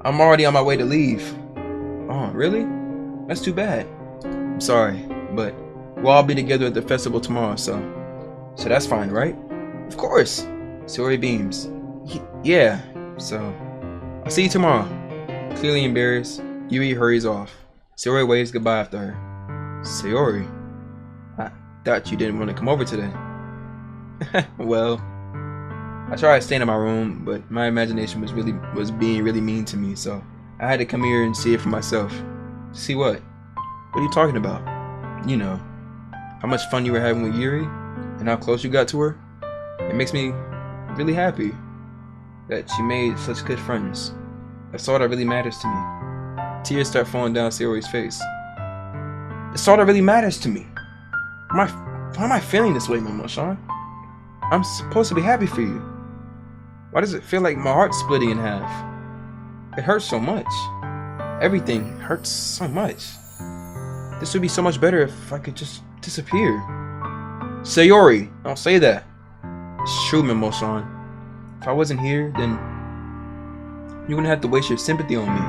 I'm already on my way to leave. Oh, really? That's too bad. I'm sorry, but we'll all be together at the festival tomorrow, so that's fine, right? Of course. Sayori beams. Yeah, so I'll see you tomorrow. Clearly embarrassed, Yuri hurries off. Sayori waves goodbye after her. Sayori, I thought you didn't want to come over today. Well, I tried staying in my room, but my imagination was being really mean to me, so I had to come here and see it for myself. See what? What are you talking about? You know, how much fun you were having with Yuri, and how close you got to her. It makes me really happy that she made such good friends. That's all that really matters to me. Tears start falling down Sayori's face. That's all that really matters to me. Why am I feeling this way, Memo-san? I'm supposed to be happy for you. Why does it feel like my heart's splitting in half? It hurts so much. Everything hurts so much. This would be so much better if I could just disappear. Sayori, don't say that. It's true, Memo-san. If I wasn't here, then you wouldn't have to waste your sympathy on me.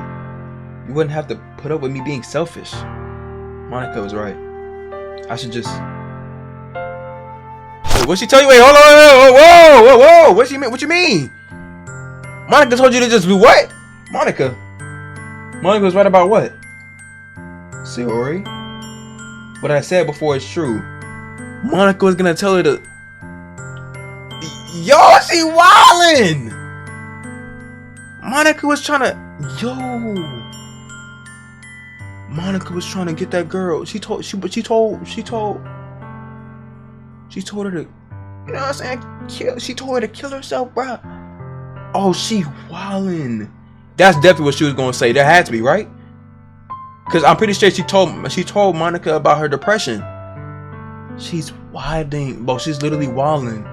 You wouldn't have to put up with me being selfish. Monica was right. I should just... Wait, what'd she tell you? Wait, hold on. Whoa. What you mean? Monica told you to just do what? Monica was right about what? Sayori? What I said before is true. Monica was gonna tell her to... Yo, she wildin'! Monica was trying to... Monica was trying to get that girl. She told her to... You know what I'm saying? She told her to kill herself, bro. Oh, she wildin'. That's definitely what she was gonna say. There had to be, right? Cause I'm pretty sure she told Monica about her depression. She's wilding, bro. She's literally wilding.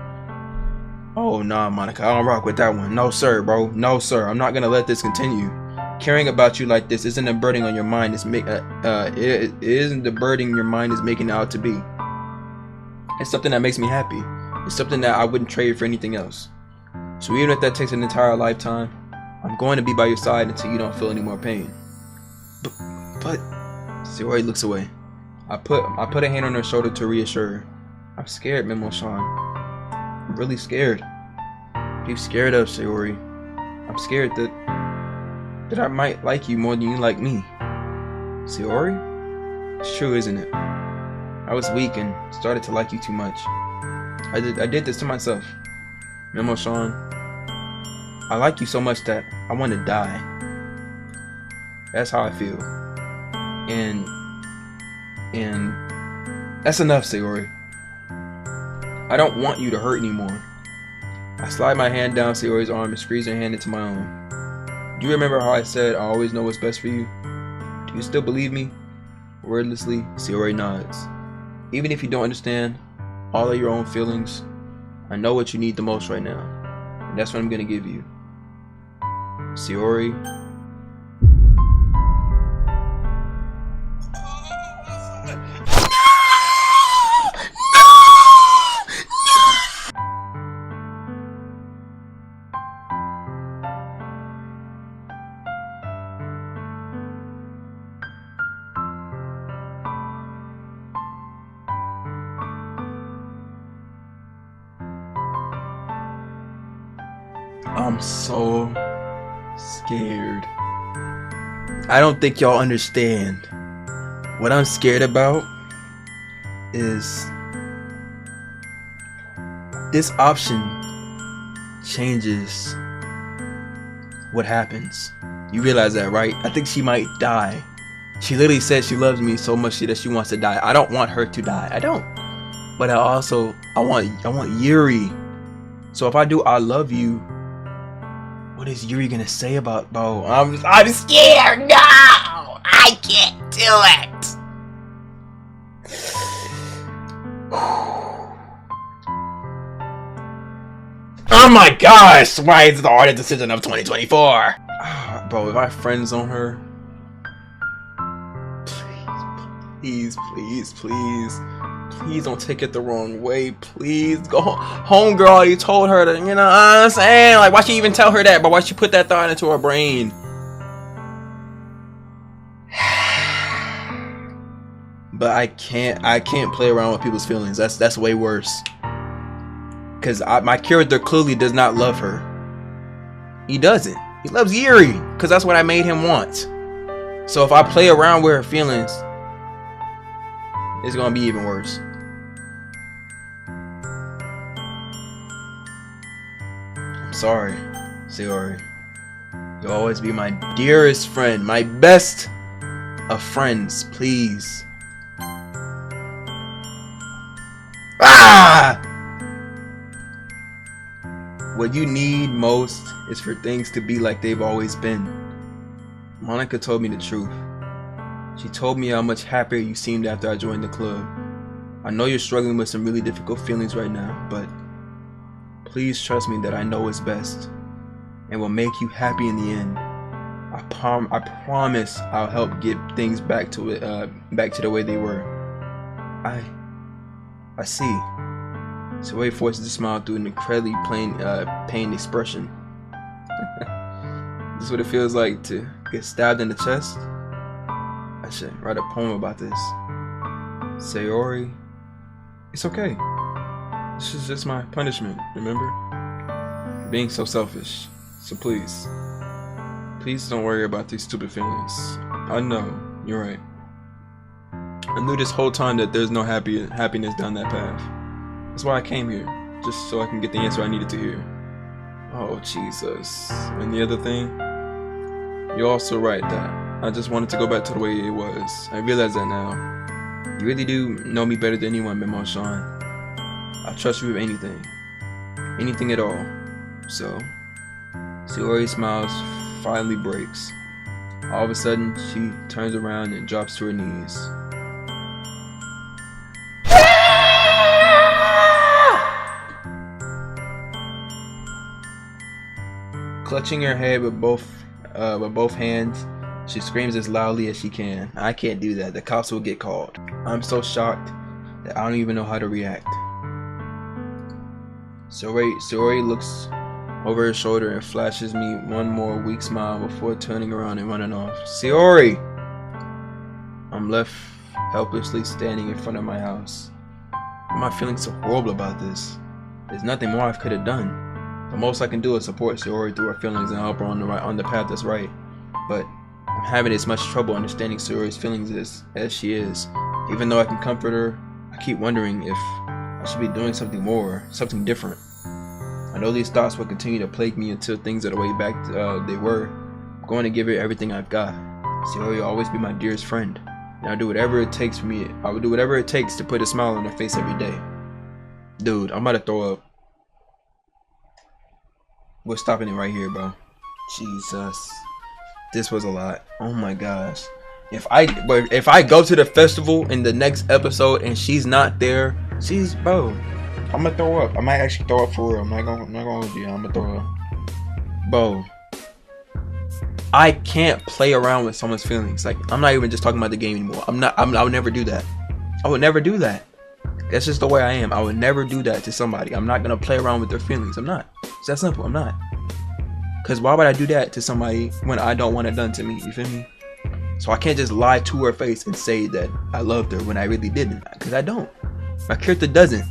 Oh nah, Monica, I don't rock with that one. No sir, bro. No sir. I'm not gonna let this continue. Caring about you like this isn't a burden on your mind. It isn't the burden your mind is making it out to be. It's something that makes me happy. It's something that I wouldn't trade for anything else. So even if that takes an entire lifetime, I'm going to be by your side until you don't feel any more pain. But Sayori looks away. I put a hand on her shoulder to reassure her. I'm scared, Memo-san. I'm really scared. What are you scared of, Sayori? I'm scared that I might like you more than you like me. Sayori? It's true, isn't it? I was weak and started to like you too much. I did this to myself. Memo-san, I like you so much that I want to die. That's how I feel. And that's enough, Sayori. I don't want you to hurt anymore. I slide my hand down Sayori's arm and squeeze her hand into my own. Do you remember how I said I always know what's best for you? Do you still believe me? Wordlessly, Sayori nods. Even if you don't understand all of your own feelings, I know what you need the most right now. And that's what I'm gonna give you. Sayori. I'm so scared. I don't think y'all understand. What I'm scared about is this option changes what happens. You realize that, right? I think she might die. She literally said she loves me so much that she wants to die. I don't want her to die. I don't. But I want Yuri. So if I do I love you, what is Yuri gonna say about Bo? I'm scared. No, I can't do it. Oh my gosh! Why is it the hardest decision of 2024? Bro, if I friends on her, please don't take it the wrong way. Please go home, girl. You told her to, you know what I'm saying? Like, why she even tell her that? But why she put that thought into her brain? But I can't play around with people's feelings. That's way worse. Cause my character clearly does not love her. He doesn't. He loves Yuri, cause that's what I made him want. So if I play around with her feelings, it's gonna be even worse. I'm sorry, Sayori. You'll always be my dearest friend, my best of friends, please. Ah! What you need most is for things to be like they've always been. Monica told me the truth. She told me how much happier you seemed after I joined the club. I know you're struggling with some really difficult feelings right now, but please trust me that I know what's best and will make you happy in the end. I promise I'll help get things back to the way they were. I see. Sayori forces a smile through an incredibly pained expression. This is what it feels like to get stabbed in the chest. I should write a poem about this. Sayori, it's okay. This is just my punishment, remember? Being so selfish. So please don't worry about these stupid feelings. I know, you're right. I knew this whole time that there's no happiness down that path. That's why I came here, just so I can get the answer I needed to hear. Oh, Jesus. And the other thing, you're also right that I just wanted to go back to the way it was. I realize that now. You really do know me better than anyone, Memo-san. I trust you with anything. Anything at all. So, Sayori's smiles finally breaks. All of a sudden, she turns around and drops to her knees. Clutching her head with both hands, she screams as loudly as she can. I can't do that. The cops will get called. I'm so shocked that I don't even know how to react. Sayori looks over her shoulder and flashes me one more weak smile before turning around and running off. Sayori! I'm left helplessly standing in front of my house. Why am I feeling so horrible about this? There's nothing more I could have done. The most I can do is support Sayori through her feelings and help her on the path that's right. But I'm having as much trouble understanding Sayori's feelings as she is. Even though I can comfort her, I keep wondering if I should be doing something more, something different. I know these thoughts will continue to plague me until things are the way back they were. I'm going to give her everything I've got. Sayori will always be my dearest friend, and I'll do whatever it takes for me. I will do whatever it takes to put a smile on her face every day. Dude, I'm about to throw up. We're stopping it right here, bro. Jesus, this was a lot. Oh my gosh. If I go to the festival in the next episode and she's not there, bro, I'm gonna throw up. I might actually throw up for real. I'm not gonna hold you. I'm gonna throw up, bro. I can't play around with someone's feelings. Like, I'm not even just talking about the game anymore. I would never do that. I would never do that. That's just the way I am. I would never do that to somebody. I'm not gonna play around with their feelings. I'm not. It's that simple. I'm not. Cause why would I do that to somebody when I don't want it done to me? You feel me? So I can't just lie to her face and say that I loved her when I really didn't. Cause I don't. My character doesn't.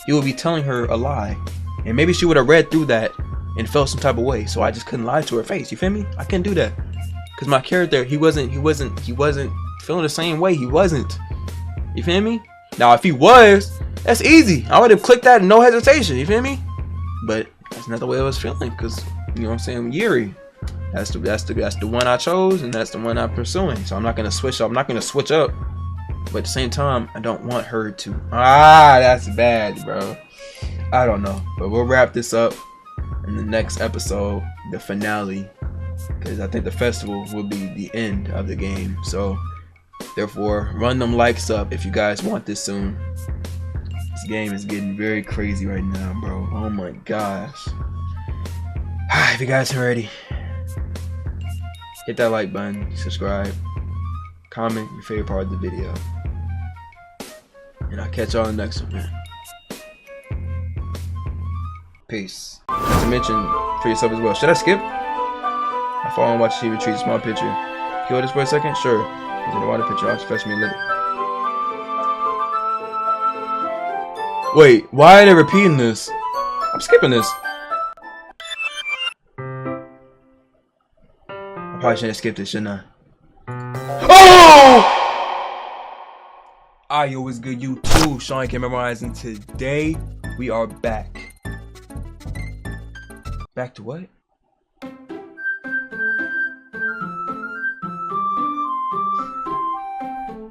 He would be telling her a lie, and maybe she would have read through that and felt some type of way. So I just couldn't lie to her face. You feel me? I can't do that. Cause my character, he wasn't feeling the same way. He wasn't. You feel me? Now if he was, that's easy. I would have clicked that, no hesitation. You feel me? But that's not the way I was feeling. Cause you know what I'm saying, Yuri. That's the one I chose, and that's the one I'm pursuing. So I'm not gonna switch up. I'm not gonna switch up. But at the same time, I don't want her to. That's bad, bro. I don't know. But we'll wrap this up in the next episode, the finale, because I think the festival will be the end of the game. So therefore, run them likes up if you guys want this soon. This game is getting very crazy right now, bro. Oh my gosh. If you guys are ready, hit that like button, subscribe, comment your favorite part of the video, and I'll catch y'all in the next one, man. Peace. Not to mention for yourself as well. Should I skip? I follow and watch TV retreat, small picture. Can you hold this for a second? Sure. Because in the water picture, I'll just fetch me a little. Wait, why are they repeating this? I'm skipping this. I probably shouldn't have skipped it, shouldn't I? Oh! Alright, yo, what's good, YouTube? Sean can memorize, and today we are back. Back to what?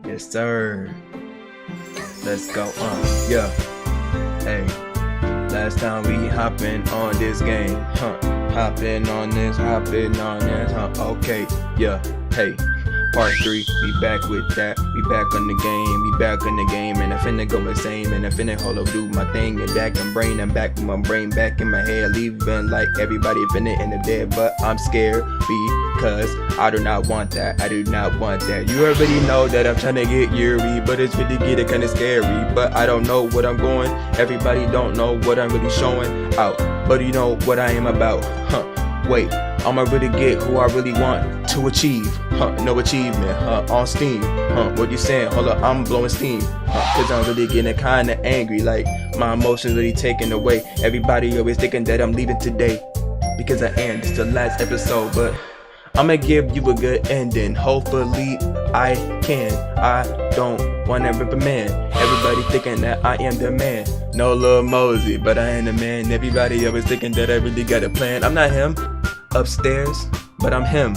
Yes, sir. Let's go. Yeah. Hey. Last time we hopping on this game, hopping on this, okay, yeah, hey, part 3, we back with that, we back on the game, and I finna go insane, and I finna hold up, do my thing, and back in brain, I'm back with my brain, back in my head, leaving like everybody finna in the dead, but I'm scared, because I do not want that, you already know that I'm trying to get Yuri, but it's really getting kinda scary, but I don't know what I'm going, everybody don't know what I'm really showing out, but you know what I am about, wait, I'ma really get who I really want to achieve, no achievement, on Steam, what you saying, hold up, I'm blowing steam, cause I'm really getting kinda angry, like, my emotions really taken away, everybody always thinking that I'm leaving today, because I am, it's the last episode, but I'ma give you a good ending, hopefully I can, I don't wanna rip a man, everybody thinking that I am the man, no Lil Mosey, but I am the man, everybody always thinking that I really got a plan, I'm not him, upstairs, but I'm him,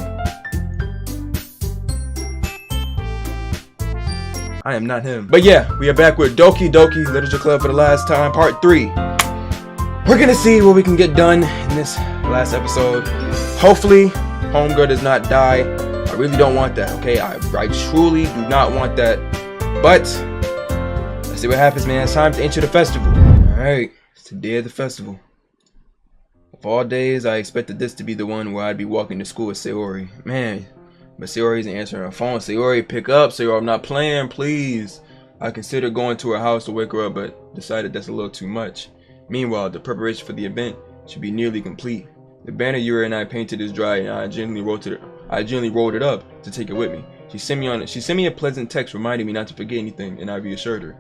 I am not him, but yeah, we are back with Doki Doki Literature Club for the last time, part 3, we're gonna see what we can get done in this last episode, hopefully, homegirl does not die. I really don't want that, okay? I truly do not want that. But let's see what happens, man. It's time to enter the festival. Alright, it's the day of the festival. Of all days, I expected this to be the one where I'd be walking to school with Sayori. Man, but Sayori isn't answering her phone. Sayori, pick up. Sayori, I'm not playing, please. I considered going to her house to wake her up, but decided that's a little too much. Meanwhile, the preparation for the event should be nearly complete. The banner Yuri and I painted is dry, and I gently rolled it up to take it with me. She sent me a pleasant text reminding me not to forget anything, and I reassured her.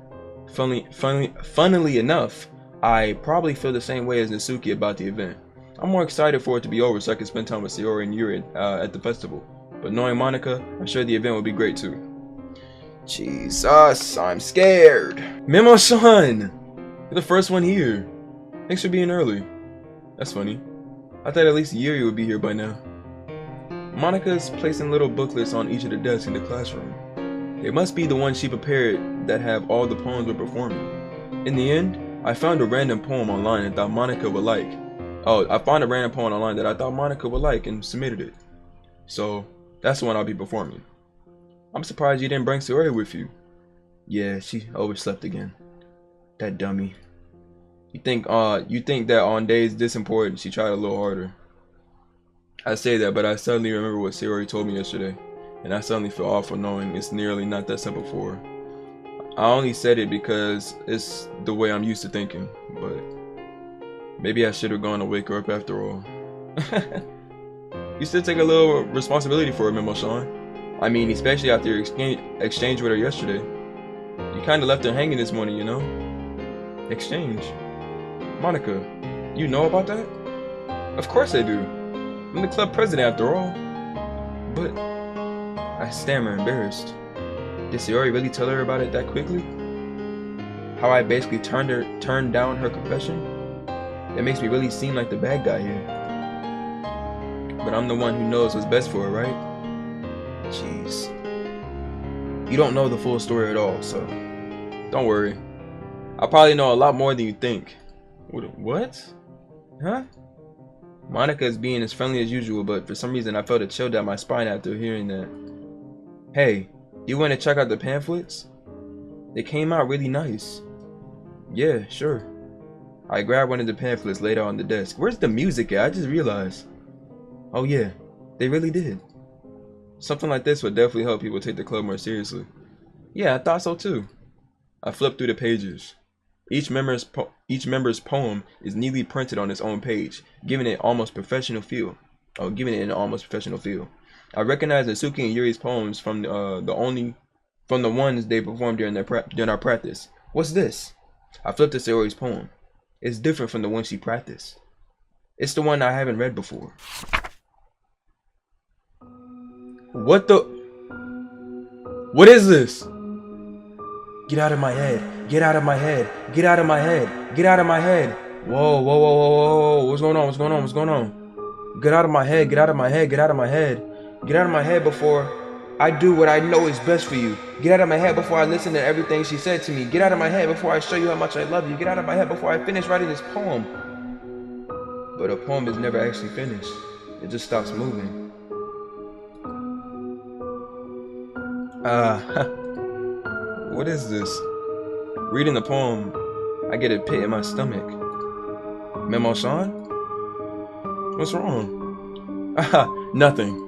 Funnily enough, I probably feel the same way as Natsuki about the event. I'm more excited for it to be over so I can spend time with Sayori and Yuri at the festival. but knowing Monica, I'm sure the event will be great too. Jesus, I'm scared. Memo-san! You're the first one here. Thanks for being early. That's funny. I thought at least Yuri would be here by now. Monica's placing little booklets on each of the desks in the classroom. They must be the ones she prepared that have all the poems we're performing. In the end, I found a random poem online and thought Monica would like. I found a random poem online that I thought Monica would like and submitted it. So, that's the one I'll be performing. I'm surprised you didn't bring Sayori with you. Yeah, she overslept again. That dummy. You think that on days this important, she tried a little harder. I say that, but I suddenly remember what Sayori told me yesterday, and I suddenly feel awful knowing it's nearly not that simple for her. I only said it because it's the way I'm used to thinking, but maybe I should have gone to wake her up after all. You still take a little responsibility for her, Memo-san. I mean, especially after your exchange with her yesterday. You kinda left her hanging this morning, you know? Exchange? Monica, you know about that? Of course I do. I'm the club president after all. But I stammer, embarrassed. Did Sayori really tell her about it that quickly? How I basically turned down her confession? It makes me really seem like the bad guy here. But I'm the one who knows what's best for her, right? Jeez. You don't know the full story at all, so don't worry. I probably know a lot more than you think. What? Huh? Monica is being as friendly as usual, but for some reason I felt a chill down my spine after hearing that. Hey, you want to check out the pamphlets? They came out really nice. Yeah, sure. I grabbed one of the pamphlets laid out on the desk. Where's the music at? I just realized. Oh yeah, they really did. Something like this would definitely help people take the club more seriously. Yeah, I thought so too. I flipped through the pages. Each member's poem is neatly printed on its own page, giving it an almost professional feel. I recognize Natsuki and Yuri's poems from the ones they performed during our practice. What's this? I flipped to Sayori's poem. It's different from the one she practiced. It's the one I haven't read before. What the? What is this? Get out of my head. Get out of my head. Get out of my head. Get out of my head. Whoa, whoa, whoa, whoa, whoa, whoa. What's going on? What's going on? What's going on? Get out of my head. Get out of my head. Get out of my head. Get out of my head before I do what I know is best for you. Get out of my head before I listen to everything she said to me. Get out of my head before I show you how much I love you. Get out of my head before I finish writing this poem. But a poem is never actually finished. It just stops moving. What is this? Reading the poem, I get a pit in my stomach. Memo-san? What's wrong? Nothing.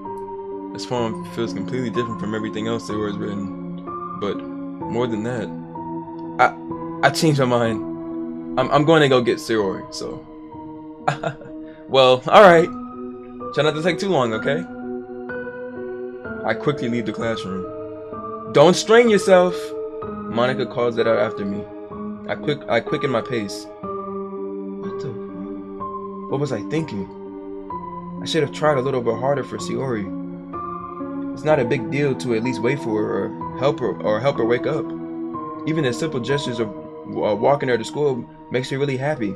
This poem feels completely different from everything else that was written. But more than that, I changed my mind. I'm going to go get Sayori, so. Well, alright. Try not to take too long, okay? I quickly leave the classroom. Don't strain yourself! Monica calls that out after me. I quicken my pace. What was I thinking? I should have tried a little bit harder for Sayori. It's not a big deal to at least wait for her or help her wake up. Even the simple gestures of walking her to school makes her really happy.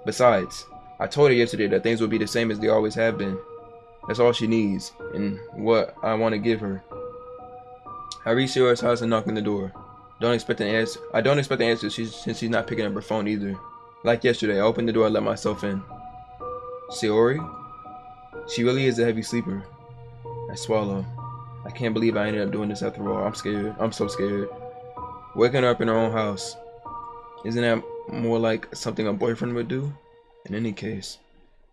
Besides, I told her yesterday that things will be the same as they always have been. That's all she needs, and what I want to give her. I reach Sayori's house and knock on the door. I don't expect an answer since she's not picking up her phone either. Like yesterday, I opened the door and let myself in. Sayori? She really is a heavy sleeper. I swallow. I can't believe I ended up doing this after all. I'm scared. I'm so scared. Waking her up in her own house. Isn't that more like something a boyfriend would do? In any case,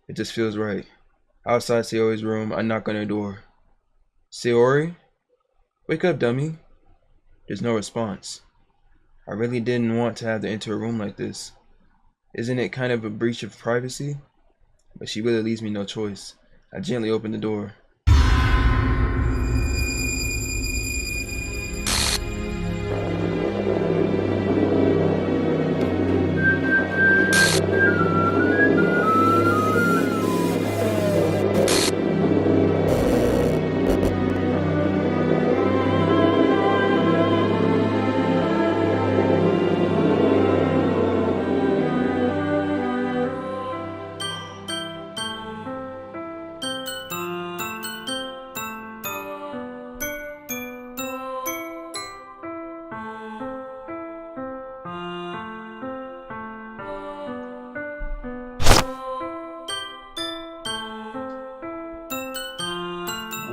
it just feels right. Outside Sayori's room, I knock on her door. Sayori? Wake up, dummy. There's no response. I really didn't want to have to enter a room like this. Isn't it kind of a breach of privacy? But she really leaves me no choice. I gently open the door.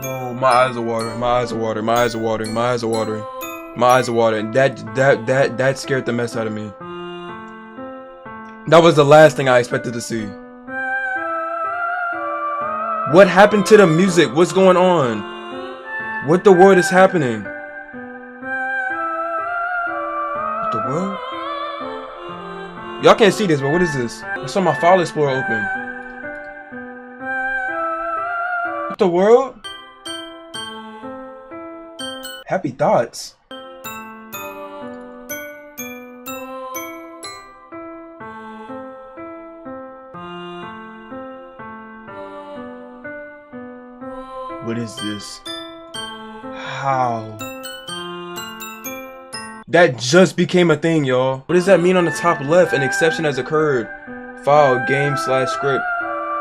Oh, my eyes are watering. My eyes are watering. My eyes are watering. My eyes are watering. My eyes are watering. That scared the mess out of me. That was the last thing I expected to see. What happened to the music? What's going on? What the world is happening? What the world? Y'all can't see this, but what is this? I saw my File Explorer open. What the world? Happy thoughts. What is this? How? That just became a thing, y'all. What does that mean on the top left? An exception has occurred. File, game/script.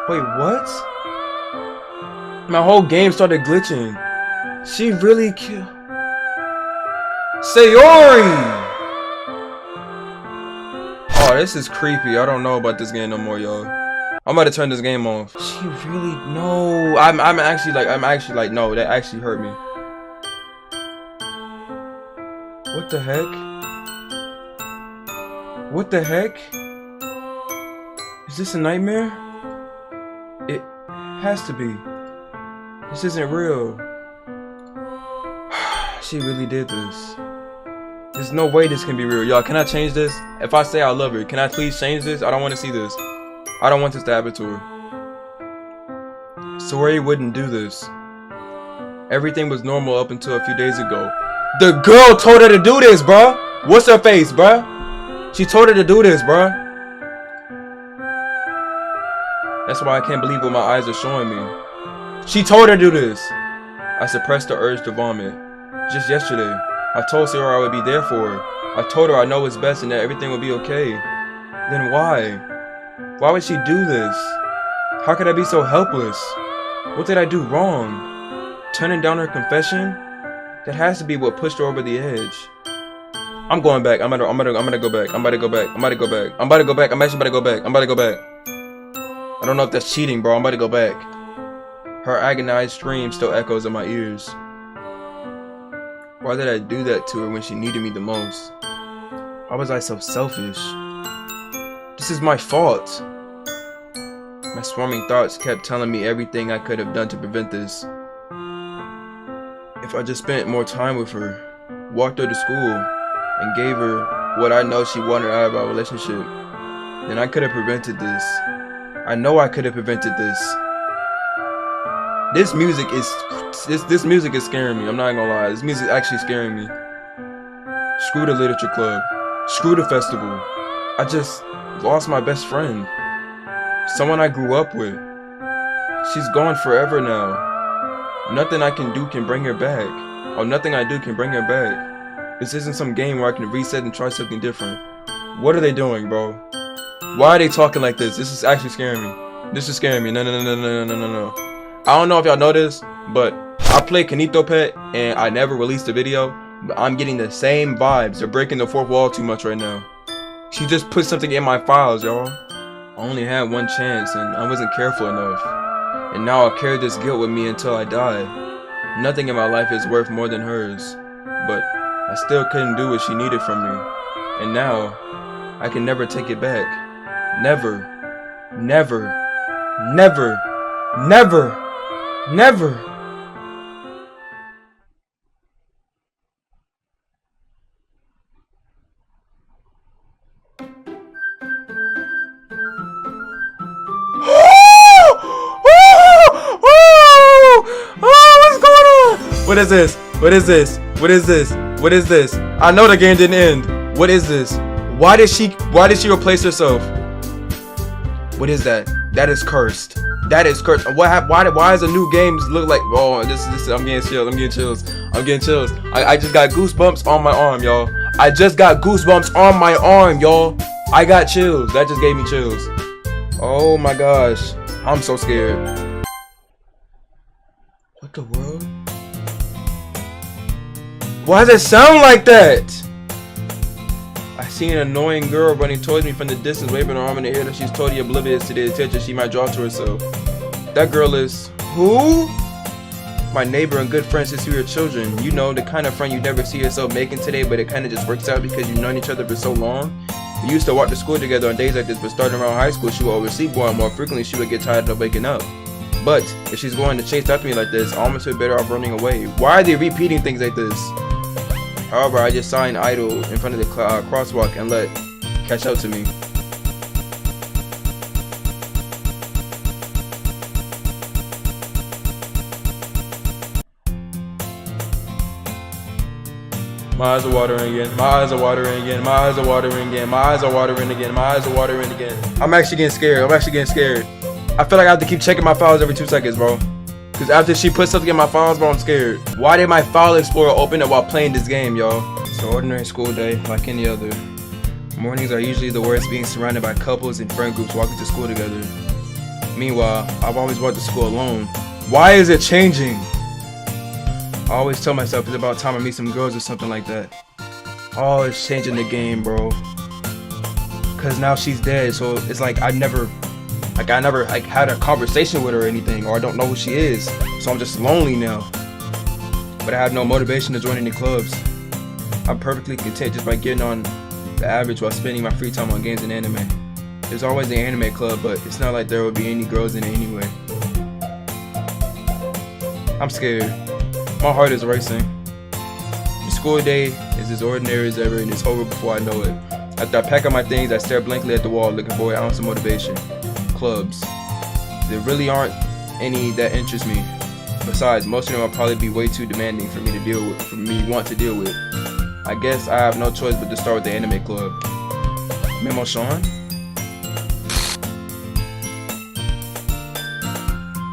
Wait, what? My whole game started glitching. She really killed Sayori! Oh, this is creepy. I don't know about this game no more, y'all. I'm about to turn this game off. She really, no. I'm actually like, no, that actually hurt me. What the heck? What the heck? Is this a nightmare? It has to be. This isn't real. She really did this. There's no way this can be real. Y'all, can I change this? If I say I love her, can I please change this? I don't want to see this. I don't want this to happen to her. Sayori wouldn't do this. Everything was normal up until a few days ago. The girl told her to do this, bruh. What's her face, bruh? She told her to do this, bruh. That's why I can't believe what my eyes are showing me. She told her to do this. I suppressed the urge to vomit. Just yesterday, I told Sayori I would be there for her. I told her I know what's best and that everything will be okay. Then why? Why would she do this? How could I be so helpless? What did I do wrong? Turning down her confession? That has to be what pushed her over the edge. I'm going back. I'm gonna go back. I'm actually about to go back. I don't know if that's cheating, bro. I'm about to go back. Her agonized scream still echoes in my ears. Why did I do that to her when she needed me the most? Why was I so selfish? This is my fault. My swarming thoughts kept telling me everything I could have done to prevent this. If I just spent more time with her, walked her to school, and gave her what I know she wanted out of our relationship, then I could have prevented this. I know I could have prevented this. This music is scaring me. I'm not gonna lie. This music is actually scaring me. Screw the literature club. Screw the festival. I just lost my best friend. Someone I grew up with. She's gone forever now. Nothing I can do can bring her back. Or nothing I do can bring her back. This isn't some game where I can reset and try something different. What are they doing, bro? Why are they talking like this? This is actually scaring me. This is scaring me. No. I don't know if y'all know this, but I play Kanito Pet and I never released a video, but I'm getting the same vibes. They're breaking the fourth wall too much right now. She just put something in my files, y'all. I only had one chance and I wasn't careful enough. And now I'll carry this guilt with me until I die. Nothing in my life is worth more than hers, but I still couldn't do what she needed from me. And now, I can never take it back. Never. What is this? I know the game didn't end. What is this? Why did she replace herself? What is that? That is cursed. That is cursed. Why does a new game look like? Oh, this. I'm getting chills. I just got goosebumps on my arm, y'all. I got chills. That just gave me chills. Oh my gosh. I'm so scared. What the world? Why does it sound like that? I see an annoying girl running towards me from the distance, waving her arm in the air that she's totally oblivious to the attention she might draw to herself. That girl is who? my neighbor and good friend since we were children. You know, the kind of friend you never see yourself making today, but it kind of just works out because you've known each other for so long. We used to walk to school together on days like this, but starting around high school, she would oversleep more and more frequently. She would get tired of waking up. But if she's going to chase after me like this, I almost feel better off running away. Why are they repeating things like this? However, I just saw an idol in front of the crosswalk and let catch up to me. My eyes are watering again. My eyes are watering again. My eyes are watering again. My eyes are watering again. My eyes are watering again. I'm actually getting scared. I feel like I have to keep checking my files every 2 seconds, bro. Because after she puts something in my files, bro, I'm scared. Why did my file explorer open up while playing this game, y'all? It's an ordinary school day, like any other. Mornings are usually the worst, being surrounded by couples and friend groups walking to school together. Meanwhile, I've always walked to school alone. Why is it changing? I always tell myself it's about time I meet some girls or something like that. Oh, it's changing the game, bro. Cause now she's dead, so it's like I never had a conversation with her or anything, or I don't know who she is. So I'm just lonely now. But I have no motivation to join any clubs. I'm perfectly content just by getting on the average while spending my free time on games and anime. There's always an anime club, but it's not like there will be any girls in it anyway. I'm scared. My heart is racing. The school day is as ordinary as ever and it's over before I know it. After I pack up my things, I stare blankly at the wall looking for an ounce of motivation. Clubs. There really aren't any that interest me. Besides, most of them will probably be way too demanding for me to want to deal with. I guess I have no choice but to start with the anime club. Memo Sean?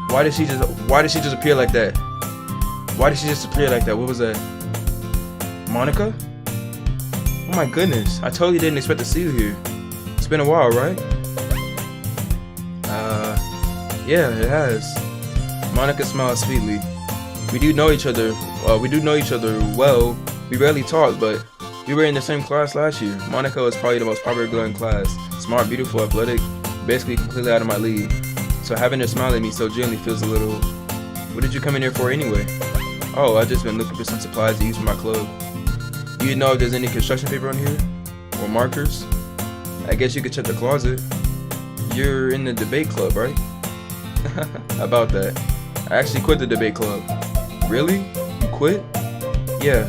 Why did she just appear like that? Why did she just appear like that? What was that? Monica? Oh my goodness, I totally didn't expect to see you here. It's been a while, right? Yeah, it has. Monica smiles sweetly. We do know each other well. We rarely talk, but we were in the same class last year. Monica was probably the most popular girl in class. Smart, beautiful, athletic, basically completely out of my league. So having her smile at me so gently feels a little... What did you come in here for anyway? Oh, I've just been looking for some supplies to use for my club. Do you know if there's any construction paper on here? Or markers? I guess you could check the closet. You're in the debate club, right? About that. I actually quit the debate club. Really? You quit? Yeah.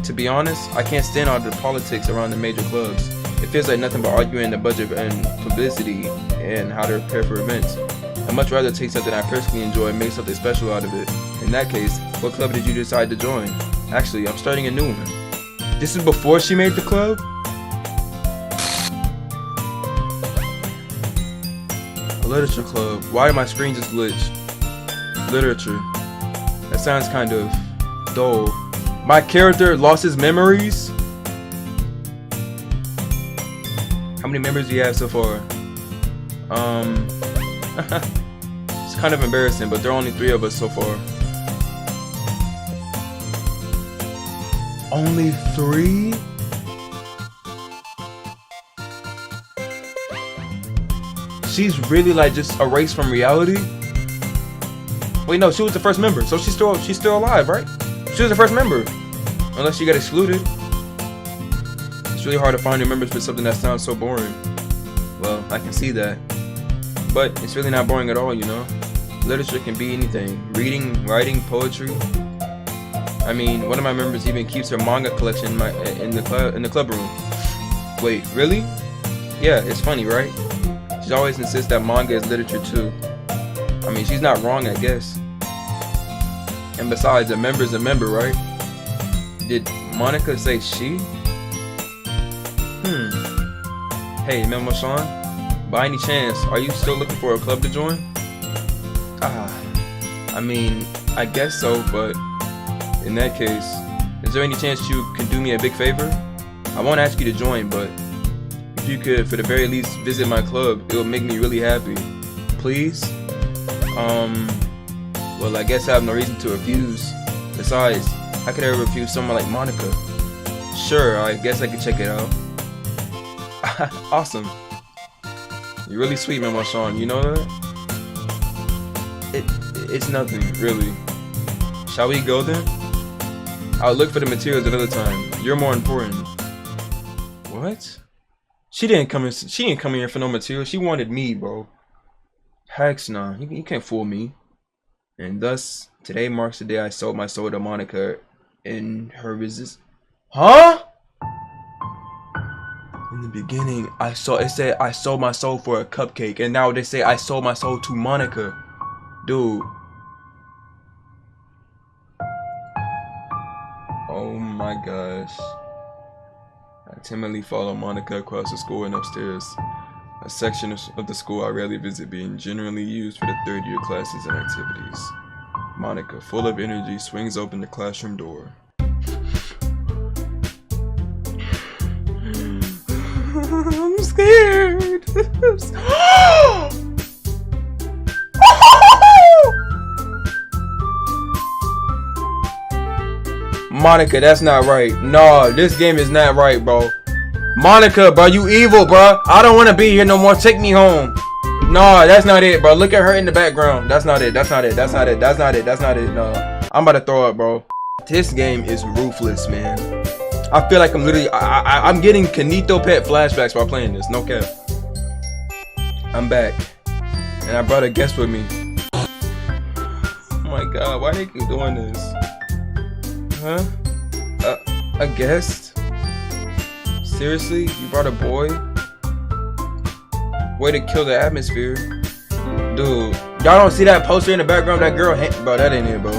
To be honest, I can't stand all the politics around the major clubs. It feels like nothing but arguing the budget and publicity and how to prepare for events. I'd much rather take something I personally enjoy and make something special out of it. In that case, what club did you decide to join? Actually, I'm starting a new one. This is before she made the club? A literature club. Why did my screen just glitch? Literature. That sounds kind of dull. My character lost his memories? How many memories do you have so far? It's kind of embarrassing, but there are only 3 of us so far. Only 3? She's really like just erased from reality? Wait, no, she was the first member, so she's still alive, right? She was the first member, unless she got excluded. It's really hard to find new members for something that sounds so boring. Well, I can see that, but it's really not boring at all, you know. Literature can be anything: reading, writing, poetry. I mean, one of my members even keeps her manga collection in the club room. Wait, really? Yeah, it's funny, right? She always insists that manga is literature too. I mean, she's not wrong, I guess. And besides, a member's a member, right? Did Monica say she? Hey, Memo Sean, by any chance, are you still looking for a club to join? I mean, I guess so, but in that case, is there any chance you can do me a big favor? I won't ask you to join, but if you could, for the very least, visit my club, it would make me really happy. Please? Well, I guess I have no reason to refuse. Besides, how could I refuse someone like Monica? Sure, I guess I could check it out. Awesome. You're really sweet, Memo Sean, you know that? It's nothing, really. Shall we go then? I'll look for the materials another time. You're more important. What? She didn't come in. She didn't come here for no material. She wanted me, bro. Heck nah. You can't fool me. And thus, today marks the day I sold my soul to Monica in her resist. Huh? In the beginning, it said I sold my soul for a cupcake, and now they say I sold my soul to Monica. Dude. Oh my gosh. I timidly follow Monica across the school and upstairs. A section of the school I rarely visit, being generally used for the third-year classes and activities. Monica, full of energy, swings open the classroom door. I'm scared. Monica, that's not right. No, this game is not right, bro. Monica, bro, you evil, bro. I don't want to be here no more. Take me home. No, that's not it, bro. Look at her in the background. That's not it. That's not it. That's not it. That's not it. That's not it. No, I'm about to throw up, bro. This game is ruthless, man. I feel like I'm literally, I'm getting Kanito Pet flashbacks while playing this. No cap. I'm back, and I brought a guest with me. Oh my God, why they keep doing this? Huh? A guest? Seriously? You brought a boy? Way to kill the atmosphere. Dude, y'all don't see that poster in the background? That girl, bro, that ain't it, bro.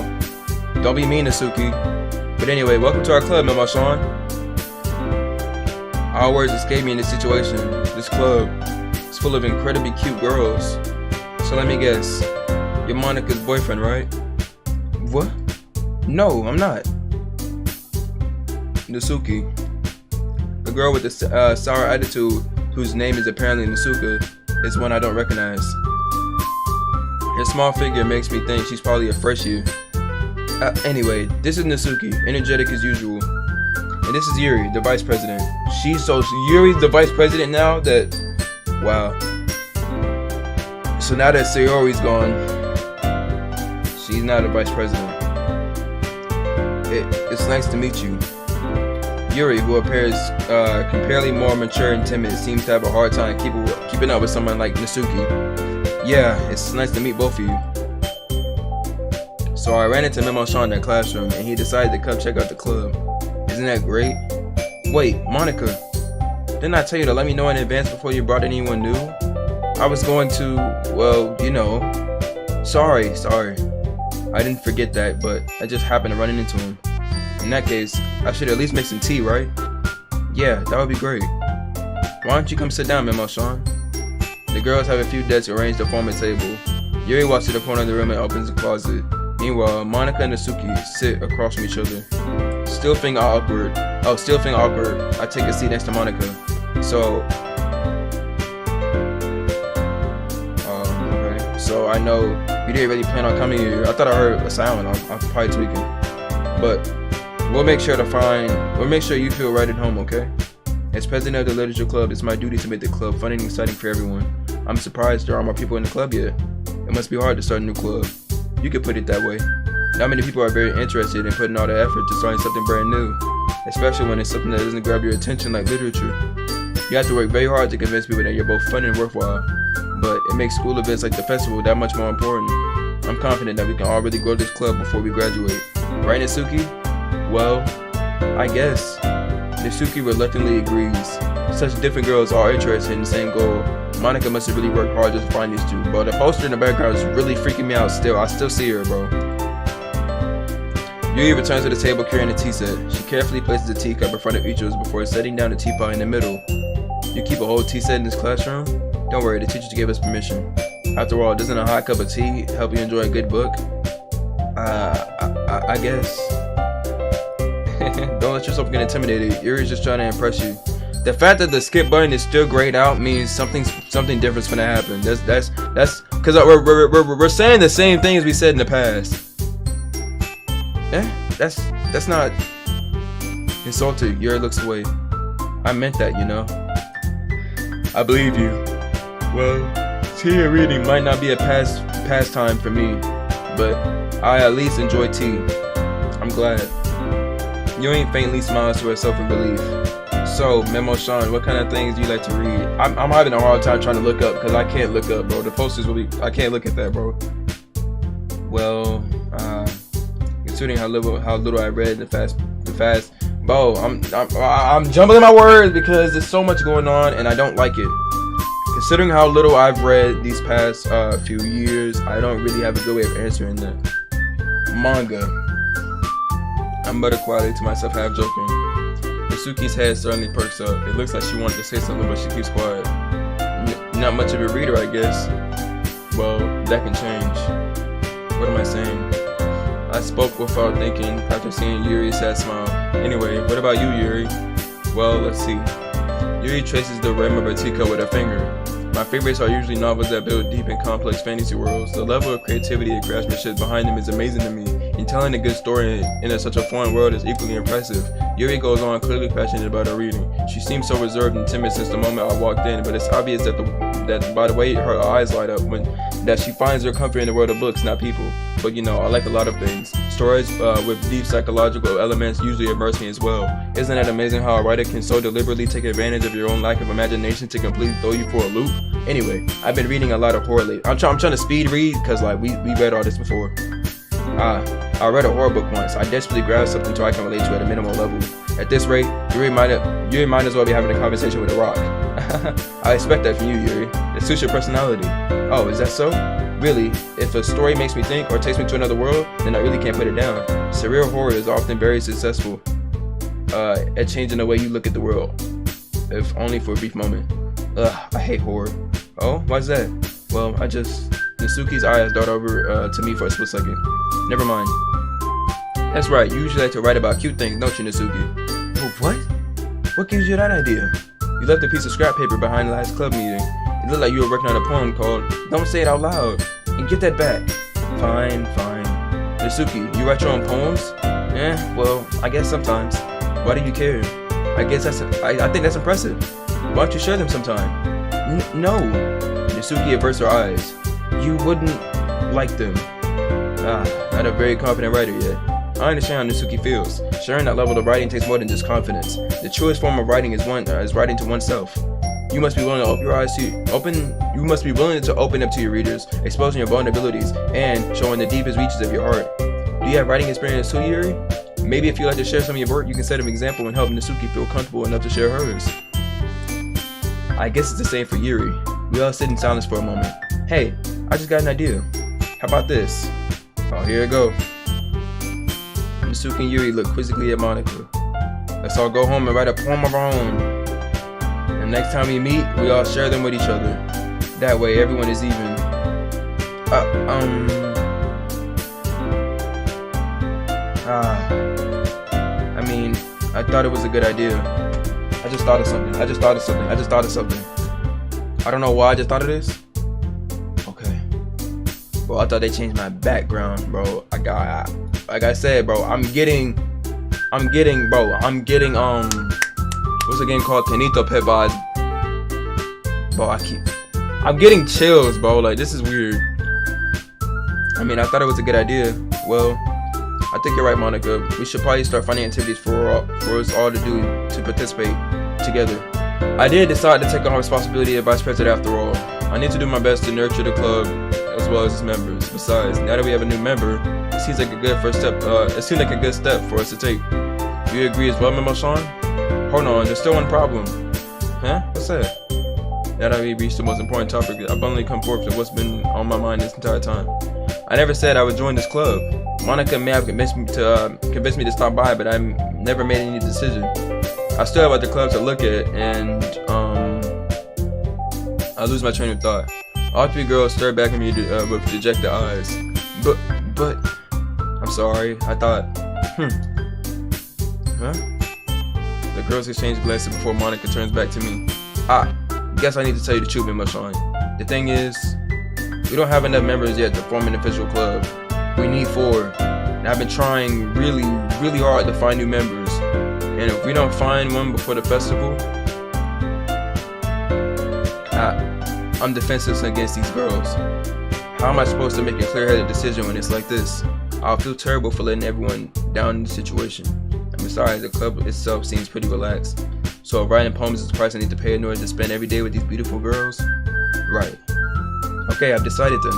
Don't be mean, Natsuki. But anyway, welcome to our club, Memo-san. Our words escape me in this situation. This club is full of incredibly cute girls. So let me guess. You're Monica's boyfriend, right? What? No, I'm not. Natsuki. The girl with the sour attitude, whose name is apparently Natsuka, is one I don't recognize. Her small figure makes me think she's probably a freshie. Anyway, this is Natsuki, energetic as usual. And this is Yuri, the vice president. Yuri's the vice president now? Wow. So now that Sayori's gone, she's now the vice president. It's nice to meet you. Yuri, who appears comparatively more mature and timid, seems to have a hard time keeping up with someone like Natsuki. Yeah, it's nice to meet both of you. So I ran into Memo-san in the classroom, and he decided to come check out the club. Isn't that great? Wait, Monica, didn't I tell you to let me know in advance before you brought anyone new? I was going to, well, you know. Sorry. I didn't forget that, but I just happened to run into him. In that case, I should at least make some tea, right? Yeah, that would be great. Why don't you come sit down, Memo-san? The girls have a few desks arranged to form a table. Yuri walks to the corner of the room and opens the closet. Meanwhile, Monica and Natsuki sit across from each other. Still feeling awkward, I take a seat next to Monica. So, okay. So I know you didn't really plan on coming here. I thought I heard a sound. I'm probably tweaking. But we'll make sure you feel right at home, okay? As president of the literature club, it's my duty to make the club fun and exciting for everyone. I'm surprised there aren't more people in the club yet. It must be hard to start a new club. You could put it that way. Not many people are very interested in putting all the effort to starting something brand new, especially when it's something that doesn't grab your attention like literature. You have to work very hard to convince people that you're both fun and worthwhile, but it makes school events like the festival that much more important. I'm confident that we can all really grow this club before we graduate. Right, Natsuki? Well, I guess. Natsuki reluctantly agrees. Such different girls are interested in the same goal. Monica must have really worked hard just to find these two, but the poster in the background is really freaking me out still. I still see her, bro. Yuri returns to the table carrying a tea set. She carefully places a teacup in front of each of us before setting down the teapot in the middle. You keep a whole tea set in this classroom? Don't worry, the teacher gave us permission. After all, doesn't a hot cup of tea help you enjoy a good book? I guess. Don't let yourself get intimidated. Yuri's just trying to impress you. The fact that the skip button is still grayed out means something different's gonna happen. That's because we're saying the same things we said in the past. That's not insulted. Yuri looks away. I meant that, you know. I believe you. Well, tea reading might not be a pastime for me, but I at least enjoy tea. I'm glad. Yuri faintly smiles to herself in relief. So, Memo Sean, what kind of things do you like to read? I'm having a hard time trying to look up because I can't look up, bro. The posters will be. I can't look at that, bro. Well, considering how little I read the fast. Bro, I'm jumbling my words because there's so much going on and I don't like it. Considering how little I've read these past few years, I don't really have a good way of answering that. Manga. I mutter quietly to myself, half joking. Natsuki's head suddenly perks up. It looks like she wanted to say something, but she keeps quiet. Not much of a reader, I guess. Well, that can change. What am I saying? I spoke without thinking after seeing Yuri's sad smile. Anyway, what about you, Yuri? Well, let's see. Yuri traces the rim of her teacup with her finger. My favorites are usually novels that build deep and complex fantasy worlds. The level of creativity and craftsmanship behind them is amazing to me, and telling a good story in such a foreign world is equally impressive. Yuri goes on, clearly passionate about her reading. She seems so reserved and timid since the moment I walked in, but it's obvious that by the way her eyes light up that she finds her comfort in the world of books, not people. But you know, I like a lot of things. Stories with deep psychological elements usually immerse me as well. Isn't it amazing how a writer can so deliberately take advantage of your own lack of imagination to completely throw you for a loop? Anyway, I've been reading a lot of horror lately. I'm trying to speed read because like we read all this before. I read a horror book once. I desperately grabbed something so I can relate to at a minimal level. At this rate, Yuri might as well be having a conversation with a rock. I expect that from you, Yuri. It suits your personality. Oh, is that so? Really, if a story makes me think or takes me to another world, then I really can't put it down. Surreal horror is often very successful at changing the way you look at the world, if only for a brief moment. Ugh, I hate horror. Oh, why's that? Well, Natsuki's eyes dart over to me for a split second. Never mind. That's right, you usually like to write about cute things, don't you, Natsuki? Oh, what? What gives you that idea? You left a piece of scrap paper behind the last club meeting. It looked like you were working on a poem called Don't Say It Out Loud. And get that back. Fine. Natsuki, you write your own poems? Well, I guess sometimes. Why do you care? I think that's impressive. Why don't you share them sometime? No. Natsuki averts her eyes. You wouldn't like them. Not a very confident writer yet. I understand how Natsuki feels. Sharing that level of writing takes more than just confidence. The truest form of writing is writing to oneself. You must be willing to open up to your readers, exposing your vulnerabilities, and showing the deepest reaches of your heart. Do you have writing experience too, Yuri? Maybe if you like to share some of your work, you can set an example and help Natsuki feel comfortable enough to share hers. I guess it's the same for Yuri. We all sit in silence for a moment. Hey, I just got an idea. How about this? Oh, here it goes. Natsuki and Yuri look quizzically at Monica. Let's all go home and write a poem of our own. And next time we meet, we all share them with each other. That way, everyone is even. I mean, I thought it was a good idea. I just thought of something. I don't know why I just thought of this. Okay. Bro, I thought they changed my background, bro. Like I said, bro, I'm getting, what's a game called Tenito Pet vibes? Bro, I'm getting chills, bro. Like, this is weird. I mean, I thought it was a good idea. Well, I think you're right, Monica. We should probably start finding activities for us all to do to participate together. I did decide to take on responsibility of vice president after all. I need to do my best to nurture the club as well as its members. Besides, now that we have a new member, it seems like a good step for us to take. Do you agree as well, Memo Sean? Hold on, there's still one problem. Huh? What's that? Now that we reached the most important topic, I've only come forth with what's been on my mind this entire time. I never said I would join this club. Monica may have convinced me to stop by, but I never made any decision. I still have other clubs to look at, and I lose my train of thought. All three girls stared back at me with dejected eyes. But, I'm sorry, I thought, Huh? The girls exchange glances before Monica turns back to me. Guess I need to tell you the truth, Memo Sean. The thing is, we don't have enough members yet to form an official club. We need 4. And I've been trying really, really hard to find new members. And if we don't find one before the festival, I'm defenseless against these girls. How am I supposed to make a clear-headed decision when it's like this? I'll feel terrible for letting everyone down in the situation. And besides, the club itself seems pretty relaxed. So if writing poems is the price I need to pay in order to spend every day with these beautiful girls? Right. Okay, I've decided then.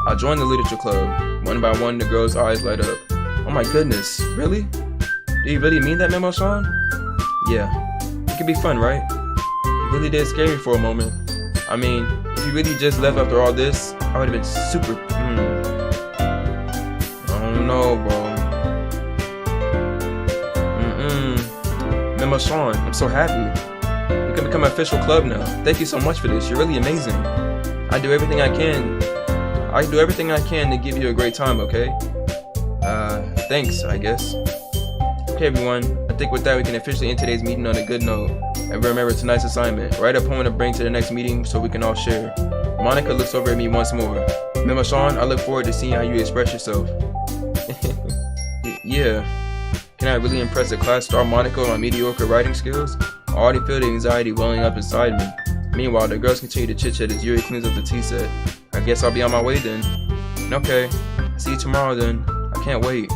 I'll join the literature club. One by one, the girls' eyes light up. Oh my goodness, really? Do you really mean that, Memo-san? Yeah. It could be fun, right? It really did scare me for a moment. I mean, if you really just left after all this, I would have been super... I don't know, bro. Memo-san, I'm so happy. We can become an official club now. Thank you so much for this. You're really amazing. I do everything I can to give you a great time, okay? Thanks, I guess. Okay, everyone. I think with that, we can officially end today's meeting on a good note. And remember tonight's assignment. Write a poem to bring to the next meeting so we can all share. Monica looks over at me once more. Memo-san, I look forward to seeing how you express yourself. Yeah. Can I really impress a class star Monica with my mediocre writing skills? I already feel the anxiety welling up inside me. Meanwhile, the girls continue to chit-chat as Yuri cleans up the tea set. I guess I'll be on my way then. Okay. See you tomorrow then. I can't wait.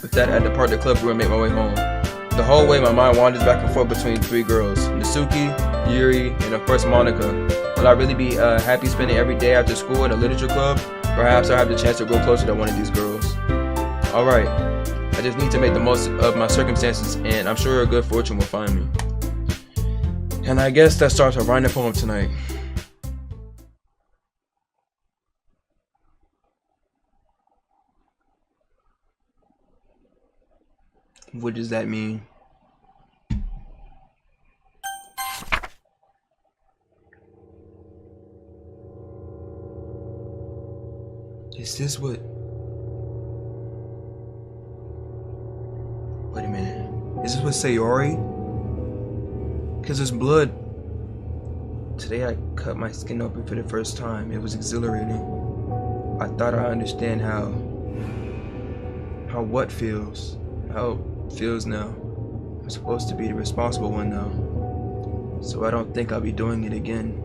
With that, I depart the club room and make my way home. The whole way, my mind wanders back and forth between three girls. Natsuki, Yuri, and of course Monica. Will I really be happy spending every day after school in a literature club? Perhaps I'll have the chance to grow closer to one of these girls. Alright. I just need to make the most of my circumstances, and I'm sure a good fortune will find me. And I guess that starts our writing poem tonight. What does that mean? Is this what? Wait a minute. Is this what Sayori? Because there's blood. Today I cut my skin open for the first time. It was exhilarating. I thought I understand how what feels. How it feels now. I'm supposed to be the responsible one now. So I don't think I'll be doing it again.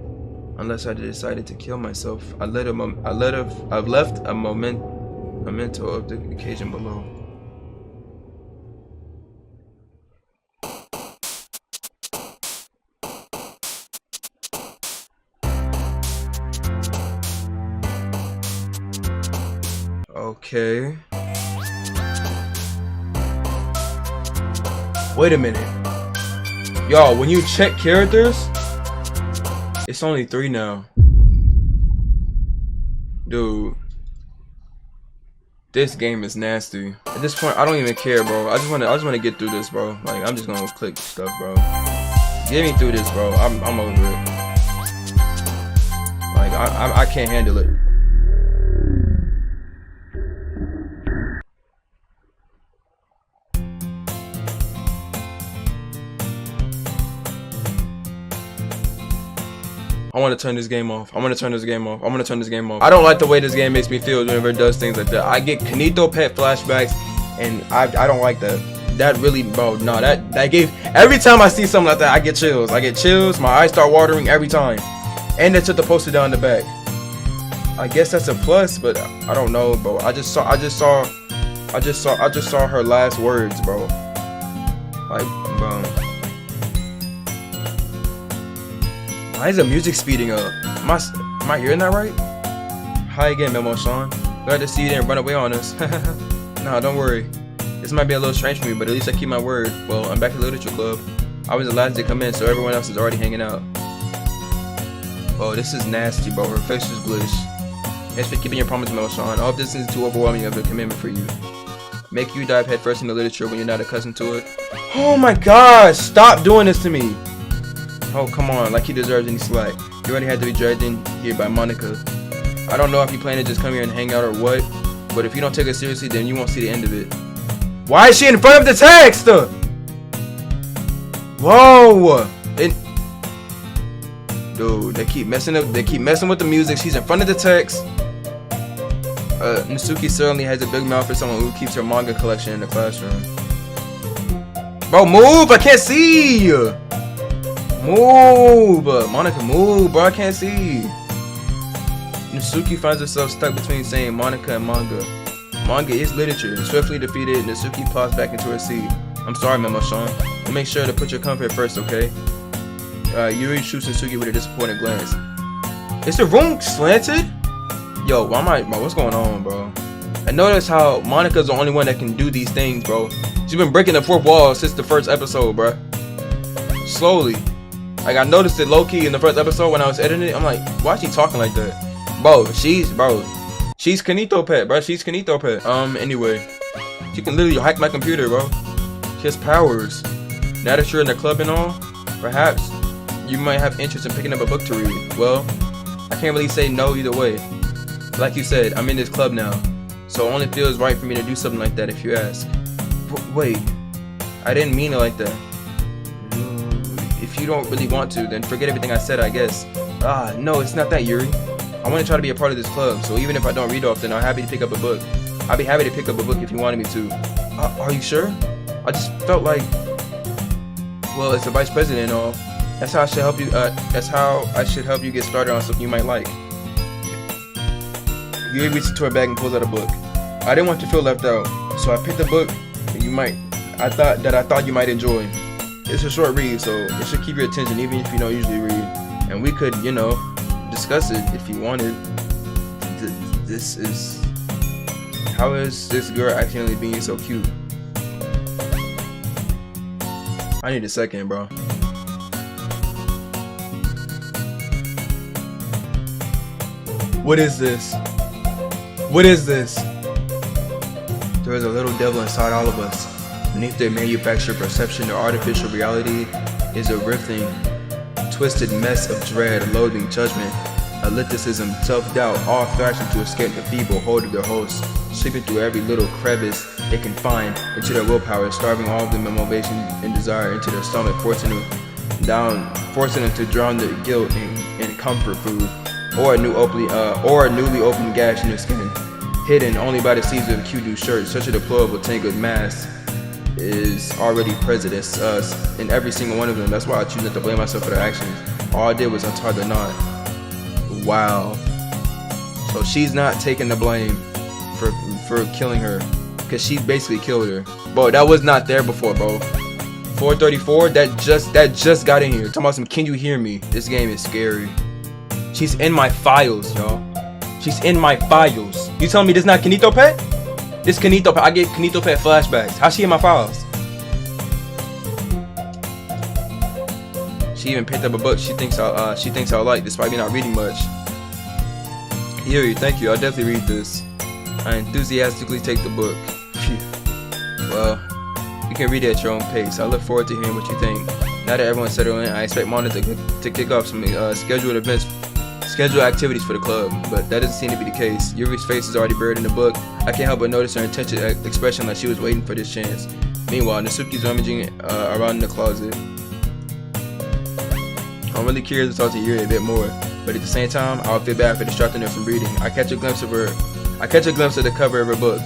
Unless I decided to kill myself. I've left a memento of the occasion below. Okay. Wait a minute. Y'all, when you check characters, it's only 3 now. Dude. This game is nasty. At this point, I don't even care, bro. I just wanna get through this, bro. Like, I'm just gonna click stuff, bro. Get me through this, bro. I'm over it. Like, I can't handle it. I want to turn this game off. I want to turn this game off. I want to turn this game off. I don't like the way this game makes me feel whenever it does things like that. I get Kanito pet flashbacks, and I don't like that. That really, bro, no, that gave, every time I see something like that, I get chills. I get chills. My eyes start watering every time. And they took the poster down the back. I guess that's a plus, but I don't know, bro. I just saw her last words, bro. Like, bro. Why is the music speeding up? Am I hearing that right? Hi again, Memo-san. Glad to see you didn't run away on us. Nah, don't worry. This might be a little strange for me, but at least I keep my word. Well, I'm back at the literature club. I was the last to come in, so everyone else is already hanging out. Oh, this is nasty, bro. Her face is bliss. Thanks for keeping your promise, Memo-san. I hope this isn't too overwhelming of a commitment for you. Make you dive headfirst into literature when you're not accustomed to it. Oh my gosh! Stop doing this to me! Oh, come on, like he deserves any slack. You already had to be dragged in here by Monica. I don't know if you plan to just come here and hang out or what, but if you don't take it seriously, then you won't see the end of it. Why is she in front of the text? Whoa! Dude, they keep messing with the music. She's in front of the text. Natsuki certainly has a big mouth for someone who keeps her manga collection in the classroom. Bro, move! I can't see! Move! Monica, move, bro. I can't see. Natsuki finds herself stuck between saying Monica and manga. Manga is literature. Swiftly defeated, Natsuki plops back into her seat. I'm sorry, Memo-san. But make sure to put your comfort first, okay? Yuri shoots Natsuki with a disappointed glance. Is the room slanted? Yo, what's going on, bro? I notice how Monica's the only one that can do these things, bro. She's been breaking the fourth wall since the first episode, bro. Slowly. Like, I noticed it low-key in the first episode when I was editing it. I'm like, why is she talking like that? Bro, she's Kanito Pet, bro. She's Kanito Pet. Anyway. She can literally hack my computer, bro. She has powers. Now that you're in the club and all, perhaps you might have interest in picking up a book to read. Well, I can't really say no either way. Like you said, I'm in this club now, so it only feels right for me to do something like that if you ask. Wait, I didn't mean it like that. If you don't really want to, then forget everything I said, I guess. No, it's not that, Yuri. I want to try to be a part of this club, so even if I don't read often, I'm happy to pick up a book. I'd be happy to pick up a book if you wanted me to. Are you sure? I just felt like, well, it's the vice president and all. That's how I should help you. That's how I should help you get started on something you might like. Yuri reaches into her bag and pulls out a book. I didn't want to feel left out, so I picked a book that I thought you might enjoy. It's a short read, so it should keep your attention even if you don't usually read. And we could, discuss it if you wanted. How is this girl accidentally being so cute? I need a second, bro. What is this? What is this? There is a little devil inside all of us. Beneath their manufactured perception, their artificial reality is a rifting, twisted mess of dread, loathing, judgment, ellipticism, self-doubt, all fashioned to escape the feeble hold of their hosts, sweeping through every little crevice it can find into their willpower, starving all of them of motivation and desire into their stomach, forcing them to drown their guilt in comfort food, or a newly opened gash in their skin, hidden only by the sleeves of a cute new shirt. Such a deplorable tangled mass is already present as us in every single one of them. That's why I choose not to blame myself for their actions. All I did was untie the knot. Wow. So she's not taking the blame for killing her, because she basically killed her. Bro, that was not there before, bro. 434, that just got in here. Talking about some, can you hear me? This game is scary. She's in my files, y'all. She's in my files. You telling me this not Kanito Pet? This Kanito Pet. I get Kanito Pet flashbacks. How's she in my files? She even picked up a book she thinks I'll like, despite me not reading much. Yuri, thank you. I'll definitely read this. I enthusiastically take the book. Phew. Well, you can read it at your own pace. I look forward to hearing what you think. Now that everyone's settled in, I expect Monica to kick off some scheduled activities for the club, but that doesn't seem to be the case. Yuri's face is already buried in the book. I can't help but notice her intense expression, like she was waiting for this chance. Meanwhile, Natsuki's rummaging around in the closet. I'm really curious to talk to Yuri a bit more, but at the same time, I'll feel bad for distracting her from reading. I catch a glimpse of the cover of her book.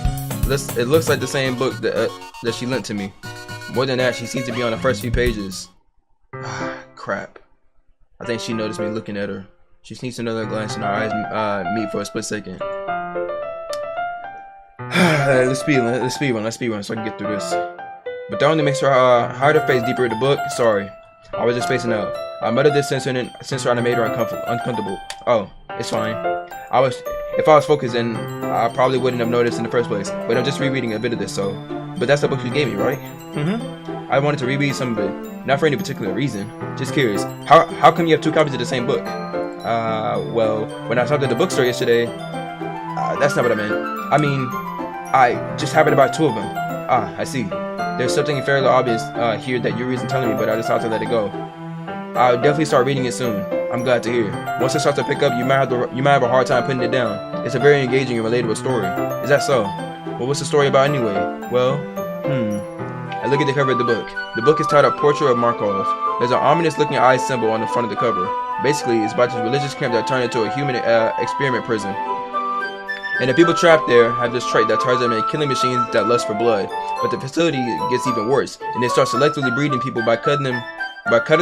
It looks like the same book that she lent to me. More than that, she seems to be on the first few pages. Crap. I think she noticed me looking at her. She sneaks another glance and our eyes meet for a split second. Let's speed run so I can get through this. But that only makes her hide her face deeper in the book. Sorry, I was just spacing out. I muttered this since her made her uncomfortable. Oh, it's fine. If I was focused, then I probably wouldn't have noticed in the first place. But I'm just rereading a bit of this, so. But that's the book you gave me, right? I wanted to reread some of it, not for any particular reason. Just curious. How come you have two copies of the same book? Well, when I stopped at the bookstore yesterday, that's not what I meant. I mean, I just happened to buy two of them. I see. There's something fairly obvious here that Yuri isn't telling me, but I decided to let it go. I'll definitely start reading it soon. I'm glad to hear. Once it starts to pick up, you might have a hard time putting it down. It's a very engaging and relatable story. Is that so? Well, what's the story about anyway? Well, I look at the cover of the book. The book is titled Portrait of Markov. There's an ominous-looking eye symbol on the front of the cover. Basically, it's about this religious camp that turned into a human experiment prison. And the people trapped there have this trait that turns them into killing machines that lust for blood. But the facility gets even worse, and they start selectively breeding people by cutting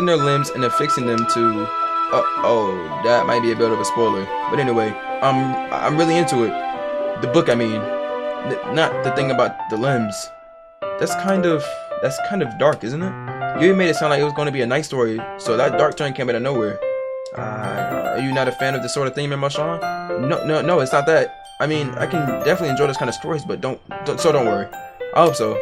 their limbs and affixing them to... oh, that might be a bit of a spoiler. But anyway, I'm really into it. The book, I mean, not the thing about the limbs. That's kind of dark, isn't it? You made it sound like it was going to be a nice story, so that dark turn came out of nowhere. Are you not a fan of this sort of theme in Marchand? No, it's not that. I mean, I can definitely enjoy this kind of stories, but don't worry. I hope so.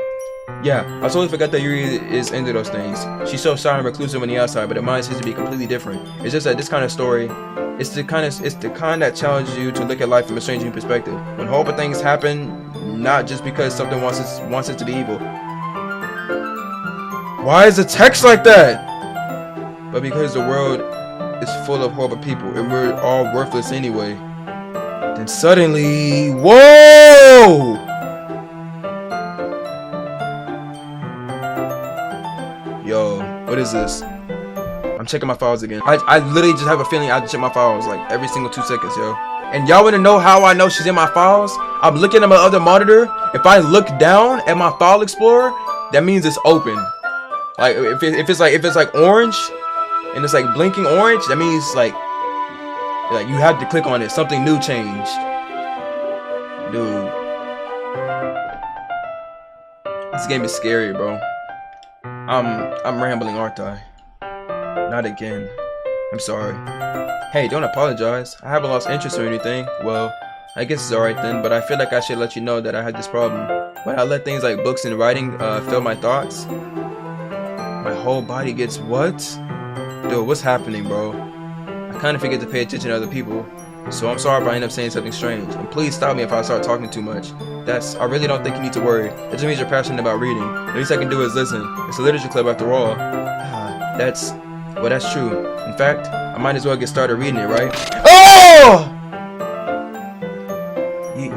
Yeah, I totally forgot that Yuri is into those things. She's so shy and reclusive on the outside, but her mind seems to be completely different. It's just that this kind of story, it's the kind that challenges you to look at life from a strange new perspective. When horrible things happen, not just because something wants it to be evil. Why is the text like that? But because the world is full of horrible people and we're all worthless anyway. Then suddenly, whoa! Yo, what is this? I'm checking my files again. I literally just have a feeling I have to check my files like every single 2 seconds, yo. And y'all wanna know how I know she's in my files? I'm looking at my other monitor. If I look down at my file explorer, that means it's open. Like if it's like orange and it's like blinking orange, that means like you have to click on it. Something new changed. Dude. This game is scary, bro. I'm rambling, aren't I? Not again. I'm sorry. Hey, don't apologize. I haven't lost interest or anything. Well, I guess it's alright then, but I feel like I should let you know that I had this problem. When I let things like books and writing fill my thoughts, my whole body gets what? Dude, what's happening, bro? I kind of forget to pay attention to other people. So I'm sorry if I end up saying something strange. And please stop me if I start talking too much. I really don't think you need to worry. It just means you're passionate about reading. The least I can do is listen. It's a literature club after all. That's true. In fact, I might as well get started reading it, right? Oh!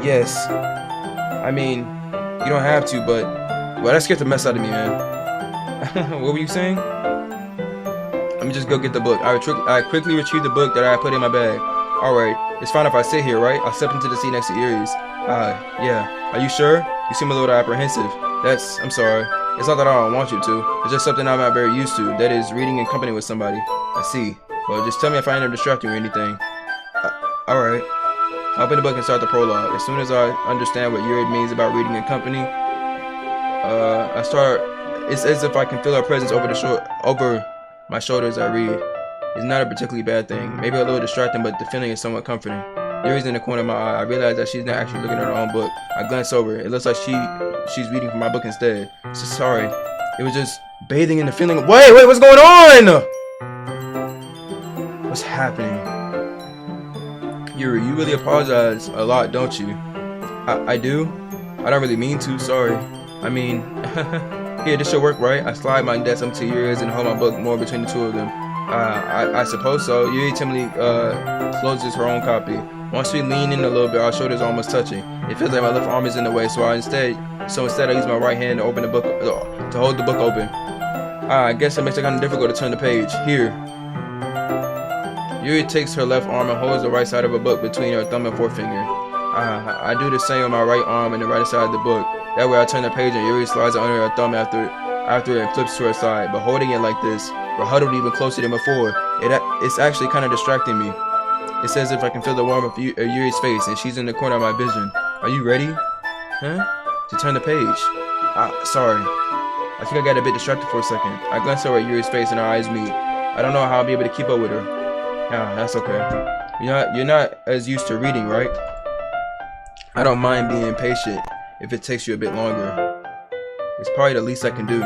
Yes. I mean, you don't have to, but well, that scared the mess out of me, man. What were you saying? Let me just go get the book. I quickly retrieved the book that I put in my bag. Alright, it's fine if I sit here, right? I'll step into the seat next to Yuri's. Yeah. Are you sure? You seem a little apprehensive. I'm sorry. It's not that I don't want you to. It's just something I'm not very used to. That is, reading in company with somebody. I see. Well, just tell me if I end up distracting you or anything. Alright. I'll open the book and start the prologue. As soon as I understand what Yuri means about reading in company, I start. It's as if I can feel her presence over my shoulder as I read. It's not a particularly bad thing. Maybe a little distracting, but the feeling is somewhat comforting. Yuri's in the corner of my eye. I realize that she's not actually looking at her own book. I glance over. It looks like she's reading from my book instead. So sorry. It was just bathing in the feeling of— Wait, what's going on? What's happening? Yuri, you really apologize a lot, don't you? I do? I don't really mean to, sorry. I mean, here, this should work, right? I slide my desk up to Yuri's and hold my book more between the two of them. I suppose so. Yuri timidly closes her own copy. Once we lean in a little bit, our shoulders are almost touching. It feels like my left arm is in the way, so instead I use my right hand to open the book, to hold the book open. I guess it makes it kind of difficult to turn the page. Here. Yuri takes her left arm and holds the right side of a book between her thumb and forefinger. I do the same on my right arm and the right side of the book. That way I turn the page and Yuri slides it under her thumb after it and flips to her side. But holding it like this, we're huddled even closer than before. It's actually kind of distracting me. It's as if I can feel the warmth of Yuri's face, and she's in the corner of my vision. Are you ready? Huh? To turn the page. Sorry. I think I got a bit distracted for a second. I glance over at Yuri's face and our eyes meet. I don't know how I'll be able to keep up with her. That's okay. You're not as used to reading, right? I don't mind being impatient if it takes you a bit longer. It's probably the least I can do.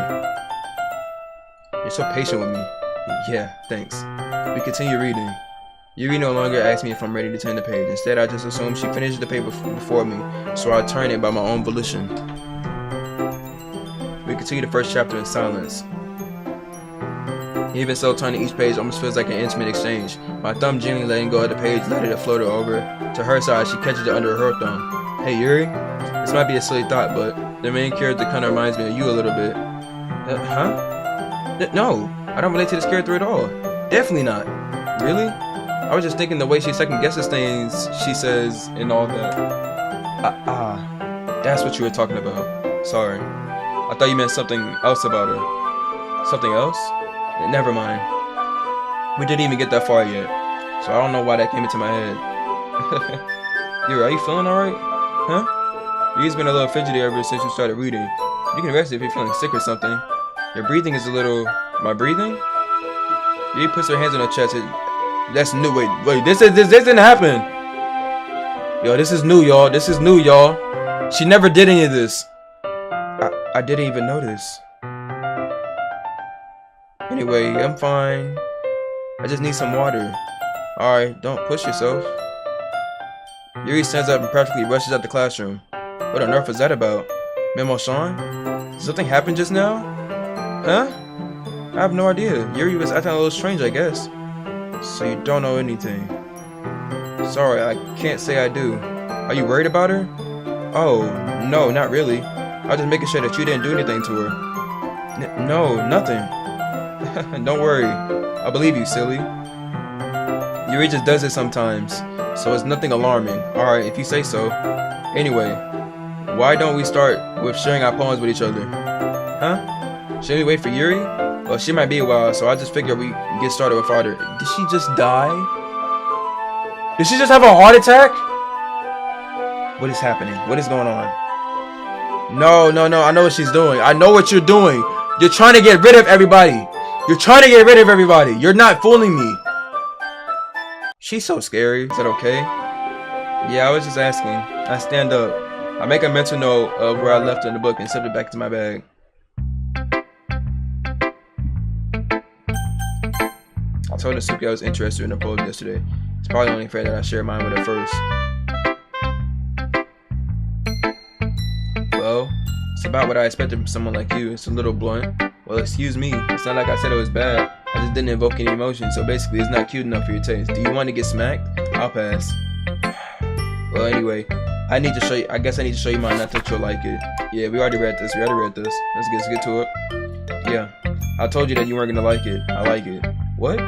You're so patient with me. Yeah, thanks. We continue reading. Yuri no longer asks me if I'm ready to turn the page. Instead, I just assume she finishes the paper before me, so I turn it by my own volition. We continue the first chapter in silence. Even so, turning each page almost feels like an intimate exchange. My thumb gently letting go of the page, letting it float over to her side. She catches it under her thumb. Hey Yuri, this might be a silly thought, but the main character kind of reminds me of you a little bit. No, I don't relate to this character at all. Definitely not. Really? I was just thinking the way she second guesses things she says and all that. That's what you were talking about. Sorry. I thought you meant something else about her. Something else? Never mind. We didn't even get that far yet, so I don't know why that came into my head. Yuri, are you feeling alright? Huh? Yuri's been a little fidgety ever since you started reading. You can rest if you're feeling sick or something. Your breathing is a little... My breathing? Yuri puts her hands on her chest. That's new. Wait. This didn't happen. Yo, this is new, y'all. This is new, y'all. She never did any of this. I didn't even notice. Anyway, I'm fine. I just need some water. Alright, don't push yourself. Yuri stands up and practically rushes out the classroom. What on earth was that about? Memo Sean? Did something happen just now? Huh? I have no idea. Yuri was acting a little strange, I guess. So you don't know anything. Sorry, I can't say I do. Are you worried about her? Oh, no, not really. I was just making sure that you didn't do anything to her. No, nothing. Don't worry. I believe you, silly. Yuri just does it sometimes, so it's nothing alarming. Alright, if you say so. Anyway, why don't we start with sharing our poems with each other? Huh? Should we wait for Yuri? Well, she might be a while, so I just figured we get started without her. Did she just die? Did she just have a heart attack? What is happening? What is going on? No, I know what she's doing. I know what you're doing. You're trying to get rid of everybody. You're trying to get rid of everybody. You're not fooling me. She's so scary. Is that okay? Yeah, I was just asking. I stand up. I make a mental note of where I left her in the book and slip it back into my bag. I told Natsuki I was interested in her poem yesterday. It's probably only fair that I share mine with her first. Well, it's about what I expected from someone like you. It's a little blunt. Well, excuse me. It's not like I said it was bad. I just didn't invoke any emotion, so basically it's not cute enough for your taste. Do you want to get smacked? I'll pass. Well, anyway, I need to show you. I guess I need to show you mine. I think you'll like it. Yeah, we already read this. Let's get to it. Yeah, I told you that you weren't gonna like it. I like it. What?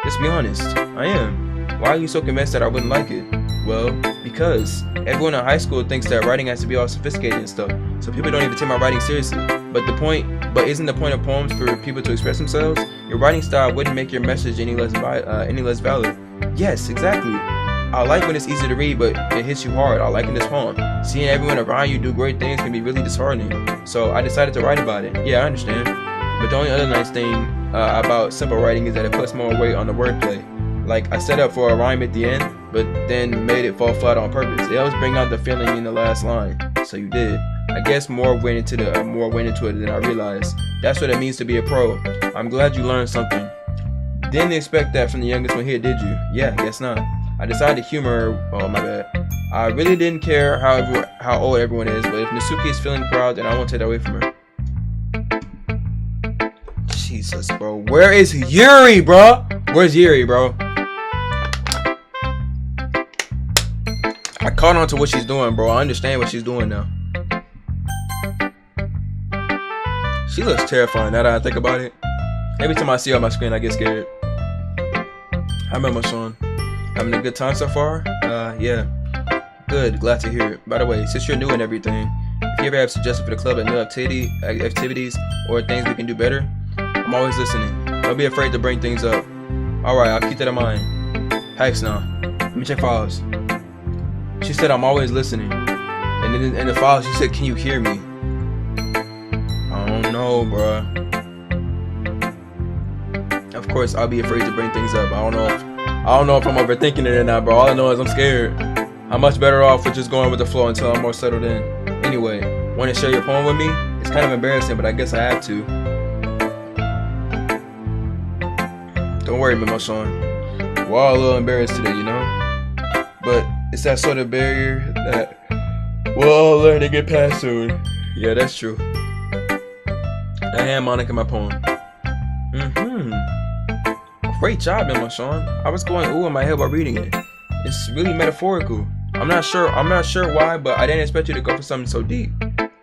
Just be honest. I am. Why are you so convinced that I wouldn't like it? Well, because everyone in high school thinks that writing has to be all sophisticated and stuff, so people don't even take my writing seriously. But isn't the point of poems for people to express themselves? Your writing style wouldn't make your message any less valid. Yes, exactly. I like when it's easy to read, but it hits you hard. I like in this poem. Seeing everyone around you do great things can be really disheartening. So I decided to write about it. Yeah, I understand. But the only other nice thing about simple writing is that it puts more weight on the wordplay. Like, I set up for a rhyme at the end, but then made it fall flat on purpose. It helps bring out the feeling in the last line. So you did. I guess more went into it than I realized. That's what it means to be a pro. I'm glad you learned something. Didn't expect that from the youngest one here, did you? Yeah, guess not. I decided to humor her. Oh, my bad. I really didn't care how old everyone is, but if Natsuki is feeling proud, then I won't take that away from her. Jesus, bro. Where is Yuri, bro? Where's Yuri, bro? I caught on to what she's doing, bro. I understand what she's doing now. She looks terrifying now that I think about it. Every time I see her on my screen, I get scared. How about Sean? Having a good time so far? Yeah. Good, glad to hear it. By the way, since you're new and everything, if you ever have suggestions for the club and new activities or things we can do better, I'm always listening. Don't be afraid to bring things up. Alright, I'll keep that in mind. Hex now. Let me check files. She said I'm always listening. And then in the files she said, can you hear me? I don't know, bruh. Of course I'll be afraid to bring things up. I don't know if I'm overthinking it or not, bro. All I know is I'm scared. I'm much better off with just going with the flow until I'm more settled in. Anyway, want to share your poem with me? It's kind of embarrassing, but I guess I have to. Don't worry, Memo Sean. We're all a little embarrassed today, you know? But it's that sort of barrier that we'll all learn to get past soon. Yeah, that's true. That hand harmonic in my poem. Great job, Memo Sean. I was going ooh in my head while reading it. It's really metaphorical. I'm not sure why, but I didn't expect you to go for something so deep.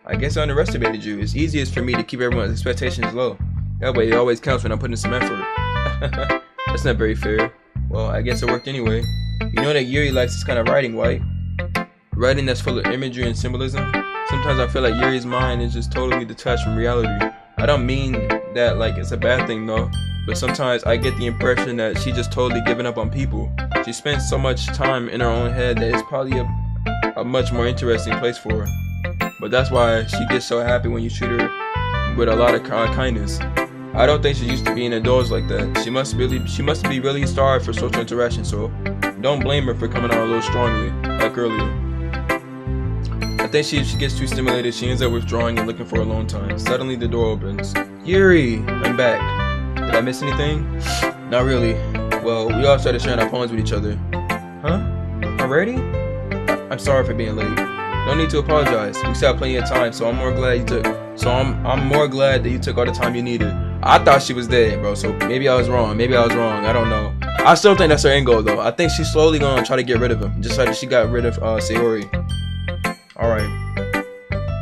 I guess I underestimated you. It's easiest for me to keep everyone's expectations low. That way it always counts when I'm putting some effort. That's not very fair. Well, I guess it worked anyway. You know that Yuri likes this kind of writing, right? Writing that's full of imagery and symbolism. Sometimes I feel like Yuri's mind is just totally detached from reality. I don't mean that like it's a bad thing though, but sometimes I get the impression that she's just totally giving up on people. She spends so much time in her own head that it's probably a much more interesting place for her. But that's why she gets so happy when you treat her with a lot of kindness. I don't think she's used to being indoors like that. She must be really starved for social interaction, so don't blame her for coming out a little strongly, like earlier. I think if she gets too stimulated, she ends up withdrawing and looking for alone time. Suddenly the door opens. Yuri, I'm back. Did I miss anything? Not really. Well, we all started sharing our poems with each other. Huh? Already? I'm sorry for being late. No need to apologize. We still have plenty of time, so I'm more glad that you took all the time you needed. I thought she was dead, bro, so maybe I was wrong. I don't know. I still think that's her end goal, though. I think she's slowly gonna try to get rid of him, just like she got rid of Sayori. Alright.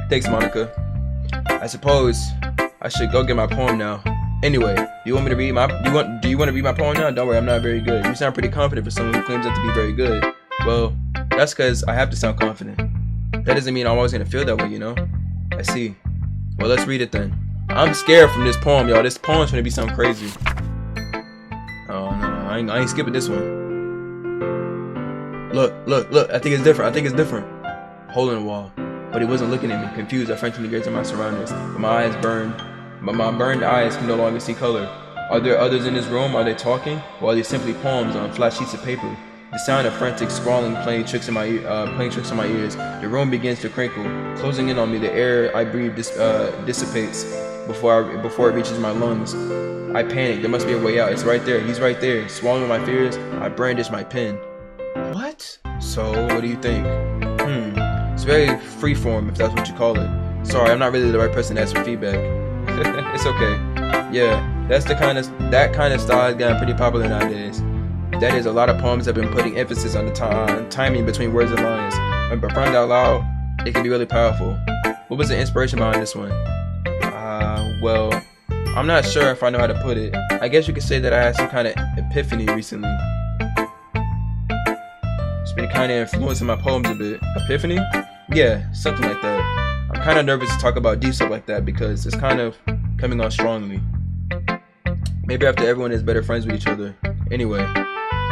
Thanks, Monica. I suppose I should go get my poem now. Anyway, do you want me to read my do you want to read my poem now? Don't worry, I'm not very good. You sound pretty confident for someone who claims it to be very good. Well, that's because I have to sound confident. That doesn't mean I'm always gonna feel that way, you know? I see. Well, let's read it then. I'm scared from this poem, y'all. This poem's gonna be something crazy. Oh no, I ain't skipping this one. Look. I think it's different. Hole in the wall. But he wasn't looking at me. Confused, I frantically gazed at my surroundings. But my burned eyes can no longer see color. Are there others in this room? Are they talking? Or are they simply poems on flat sheets of paper? The sound of frantic scrawling playing tricks on my ears. The room begins to crinkle, closing in on me. The air I breathe dissipates before it reaches my lungs. I panic. There must be a way out. It's right there. He's right there. Swallowing my fears, I brandish my pen. What? So, what do you think? It's very freeform, if that's what you call it. Sorry, I'm not really the right person to ask for feedback. It's okay. Yeah, that kind of style has gotten pretty popular nowadays. That is, a lot of poems have been putting emphasis on the timing between words and lines. When performed out loud, it can be really powerful. What was the inspiration behind this one? Well, I'm not sure if I know how to put it. I guess you could say that I had some kind of epiphany recently. It's been kind of influencing my poems a bit. Epiphany? Yeah, something like that. I'm kind of nervous to talk about deep stuff like that because it's kind of coming on strongly. Maybe after everyone is better friends with each other. Anyway,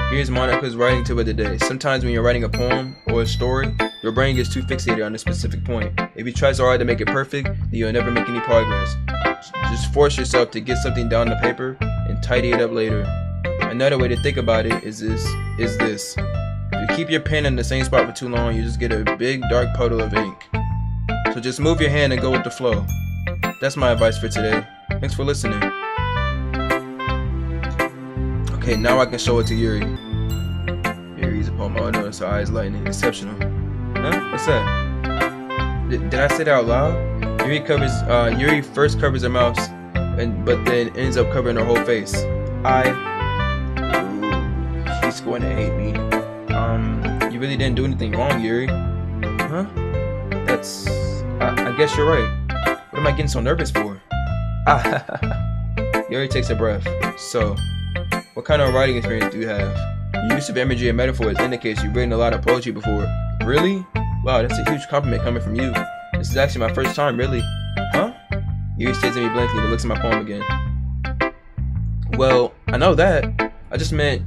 here's Monica's writing tip of the day. Sometimes when you're writing a poem or a story, your brain gets too fixated on a specific point. If you try so hard to make it perfect, then you'll never make any progress. Just force yourself to get something down on the paper and tidy it up later. Another way to think about it is this. If you keep your pen in the same spot for too long, you just get a big dark puddle of ink. So just move your hand and go with the flow. That's my advice for today. Thanks for listening. Okay, now I can show it to Yuri. Yuri's a poem. Oh no, it's her eyes lightning. Exceptional. Huh? What's that? Did I say that out loud? Yuri first covers her mouth, but then ends up covering her whole face. She's going to hate me. You really didn't do anything wrong, Yuri. Huh? I guess you're right. What am I getting so nervous for? Yuri takes a breath. So, what kind of writing experience do you have? Your use of imagery and metaphors indicates you've written a lot of poetry before. Really? Wow, that's a huge compliment coming from you. This is actually my first time, really. Huh? Yuri stares at me blankly and looks at my poem again. Well, I know that. I just meant,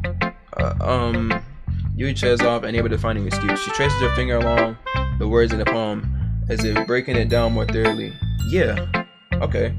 Yuri trails off, unable to find an excuse. She traces her finger along the words in the poem, as if breaking it down more thoroughly. Yeah, okay.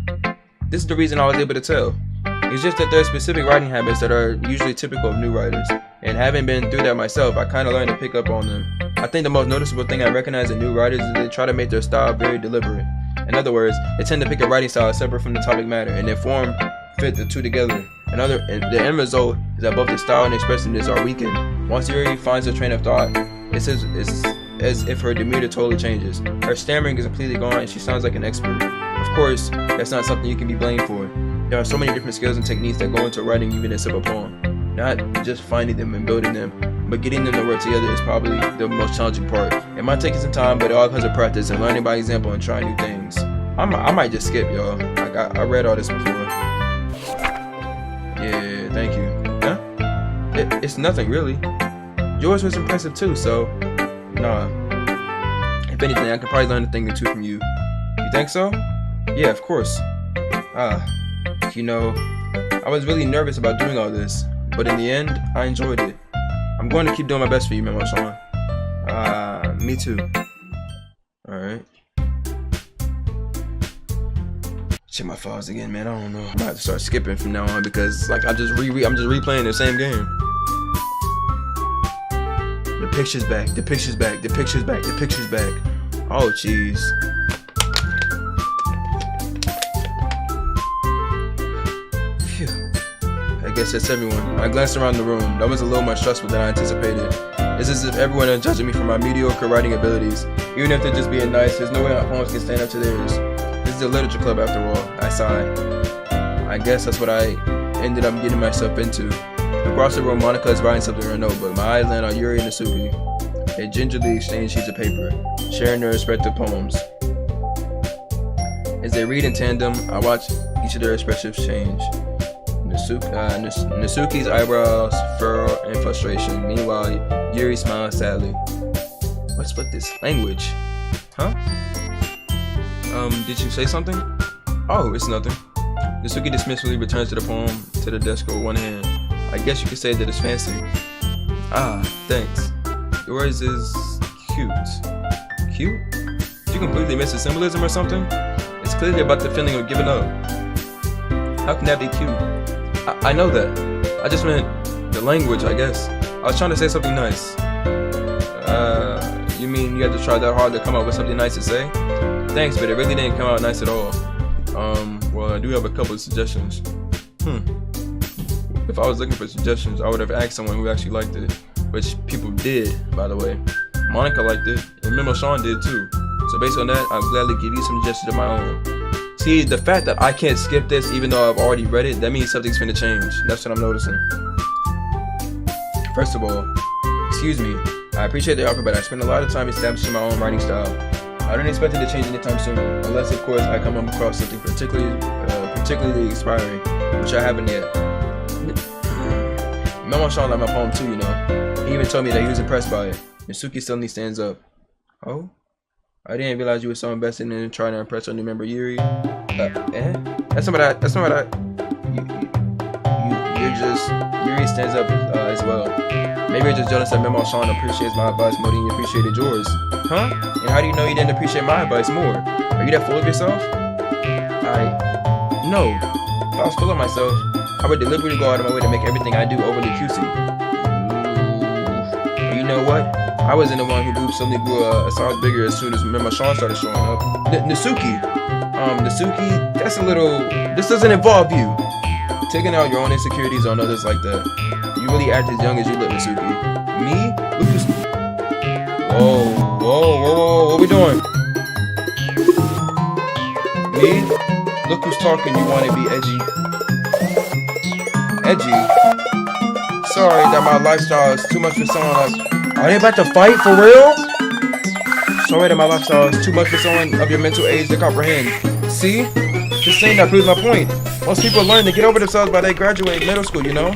This is the reason I was able to tell. It's just that there are specific writing habits that are usually typical of new writers, and having been through that myself, I kind of learned to pick up on them. I think the most noticeable thing I recognize in new writers is they try to make their style very deliberate. In other words, they tend to pick a writing style separate from the topic matter, and their form fit the two together. And the end result is that both the style and expressiveness are weakened. Once Yuri finds her train of thought, it's as if her demeanor totally changes. Her stammering is completely gone, and she sounds like an expert. Of course, that's not something you can be blamed for. There are so many different skills and techniques that go into writing even a simple poem. Not just finding them and building them, but getting them to work together is probably the most challenging part. It might take some time, but it all comes with practice and learning by example and trying new things. I might just skip, y'all. I read all this before. Yeah, thank you. Huh? It's nothing really. Yours was impressive too, so nah. If anything, I could probably learn a thing or two from you. You think so? Yeah, of course. You know, I was really nervous about doing all this, but in the end, I enjoyed it. I'm I'm going to keep doing my best for you, Memo-san. Me too. Alright. Check my files again, man. I don't know. I'm about to start skipping from now on because like I'm just replaying the same game. The picture's back, the picture's back, the picture's back, the picture's back. Oh jeez. I guess that's everyone. I glanced around the room. That was a little more stressful than I anticipated. It's as if everyone is judging me for my mediocre writing abilities. Even if they're just being nice, there's no way our poems can stand up to theirs. This is a literature club after all. I sighed. I guess that's what I ended up getting myself into. Across the room, Monica is writing something in her notebook. My eyes land on Yuri and Natsuki. They gingerly exchange sheets of paper, sharing their respective poems. As they read in tandem, I watch each of their expressions change. Natsuki's eyebrows furrow in frustration. Meanwhile, Yuri smiles sadly. What's with this language? Huh? Did you say something? Oh, it's nothing. Natsuki dismissively returns to the poem to the desk with one hand. I guess you could say that it's fancy. Ah, thanks. Yours is cute. Cute? Did you completely miss the symbolism or something? It's clearly about the feeling of giving up. How can that be cute? I know that. I just meant the language, I guess. I was trying to say something nice. You mean you had to try that hard to come up with something nice to say? Thanks, but it really didn't come out nice at all. Well, I do have a couple of suggestions. If I was looking for suggestions, I would have asked someone who actually liked it. Which people did, by the way. Monica liked it, and Memo-san did too. So based on that, I'll gladly give you some suggestions of my own. See, the fact that I can't skip this even though I've already read it, that means something's finna change. That's what I'm noticing. First of all, excuse me, I appreciate the offer, but I spent a lot of time establishing my own writing style. I don't expect it to change anytime soon, unless of course I come across something particularly inspiring, which I haven't yet. Memo-san liked my poem too, you know. He even told me that he was impressed by it. Natsuki suddenly stands up. Oh? I didn't realize you were so invested in trying to impress our new member Yuri. That's not what I. Yuri stands up as well. Maybe you're just jealous that Memo-san appreciates my advice more than you appreciated yours. Huh? And how do you know you didn't appreciate my advice more? Are you that full of yourself? No. If I was full of myself, I would deliberately go out of my way to make everything I do overly cutesy. Ooh. You know what? I wasn't the one who suddenly grew a size bigger as soon as Memo-san started showing up. Natsuki, that's a little. This doesn't involve you. Taking out your own insecurities on others like that. You really act as young as you look, Natsuki. Me? Look who's. Whoa, what we doing? Me? Look who's talking. You want to be edgy? Edgy? Sorry that my lifestyle is too much for someone else. Are they about to fight for real? Sorry that my lifestyle is too much for someone of your mental age to comprehend. See? Just saying that proves my point. Most people learn to get over themselves by they graduate middle school, you know?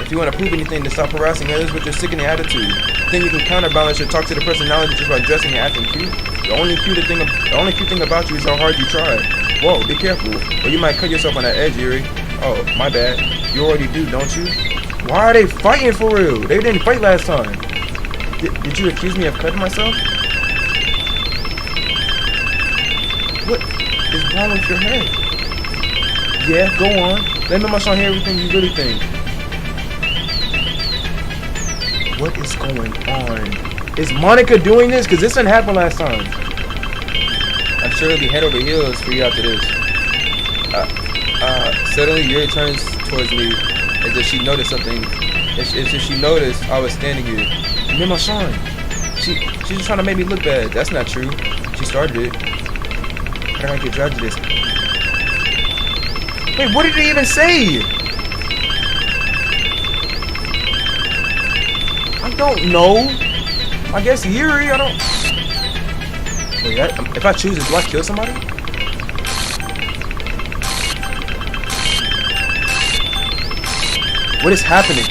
If you want to prove anything, to stop harassing others with your sickening attitude. Then you can counterbalance your toxic personality just by dressing and acting cute. The only cute thing about you is how hard you try. Whoa, be careful, or you might cut yourself on that edge, Yuri. Oh, my bad. You already do, don't you? Why are they fighting for real? They didn't fight last time. Did you accuse me of cutting myself? What is wrong with your head? Yeah, go on. Let Memo-san hear everything you really think. What is going on? Is Monica doing this? Because this didn't happen last time. I'm sure it'll be head over heels for you after this. Suddenly Yuri turns towards me as if she noticed something. As if she noticed I was standing here. Memo-san, she's just trying to make me look bad. That's not true. She started it. How did I get dragged to this? Wait, what did he even say? I don't know. I guess Yuri, I don't. Wait, if I choose it, do I kill somebody? What is happening?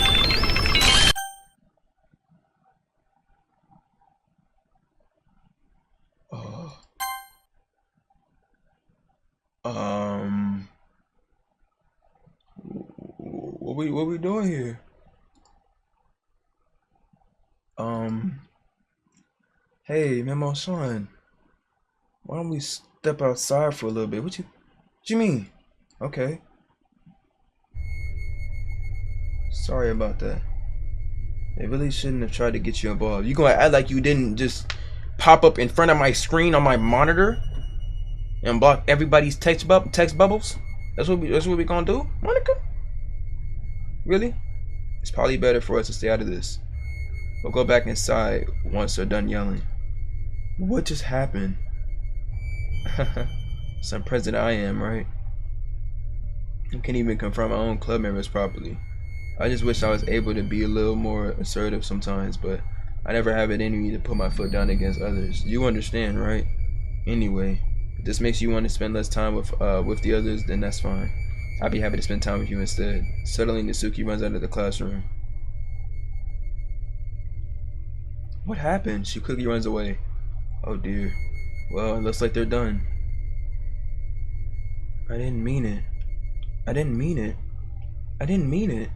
What we doing here? Hey, Memo-san. Why don't we step outside for a little bit? What you mean? Okay. Sorry about that. They really shouldn't have tried to get you involved. You gonna act like you didn't just pop up in front of my screen on my monitor and block everybody's text bubbles? That's what we gonna do, Monica? Really? It's probably better for us to stay out of this. We'll go back inside once they're done yelling. What just happened? Some president I am, right? I can't even confront my own club members properly. I just wish I was able to be a little more assertive sometimes, but I never have it in me to put my foot down against others. You understand, right? Anyway, if this makes you want to spend less time with the others, then that's fine. I'd be happy to spend time with you instead. Suddenly, Natsuki runs out of the classroom. What happened? She quickly runs away. Oh dear. Well, it looks like they're done. I didn't mean it. I didn't mean it. I didn't mean it.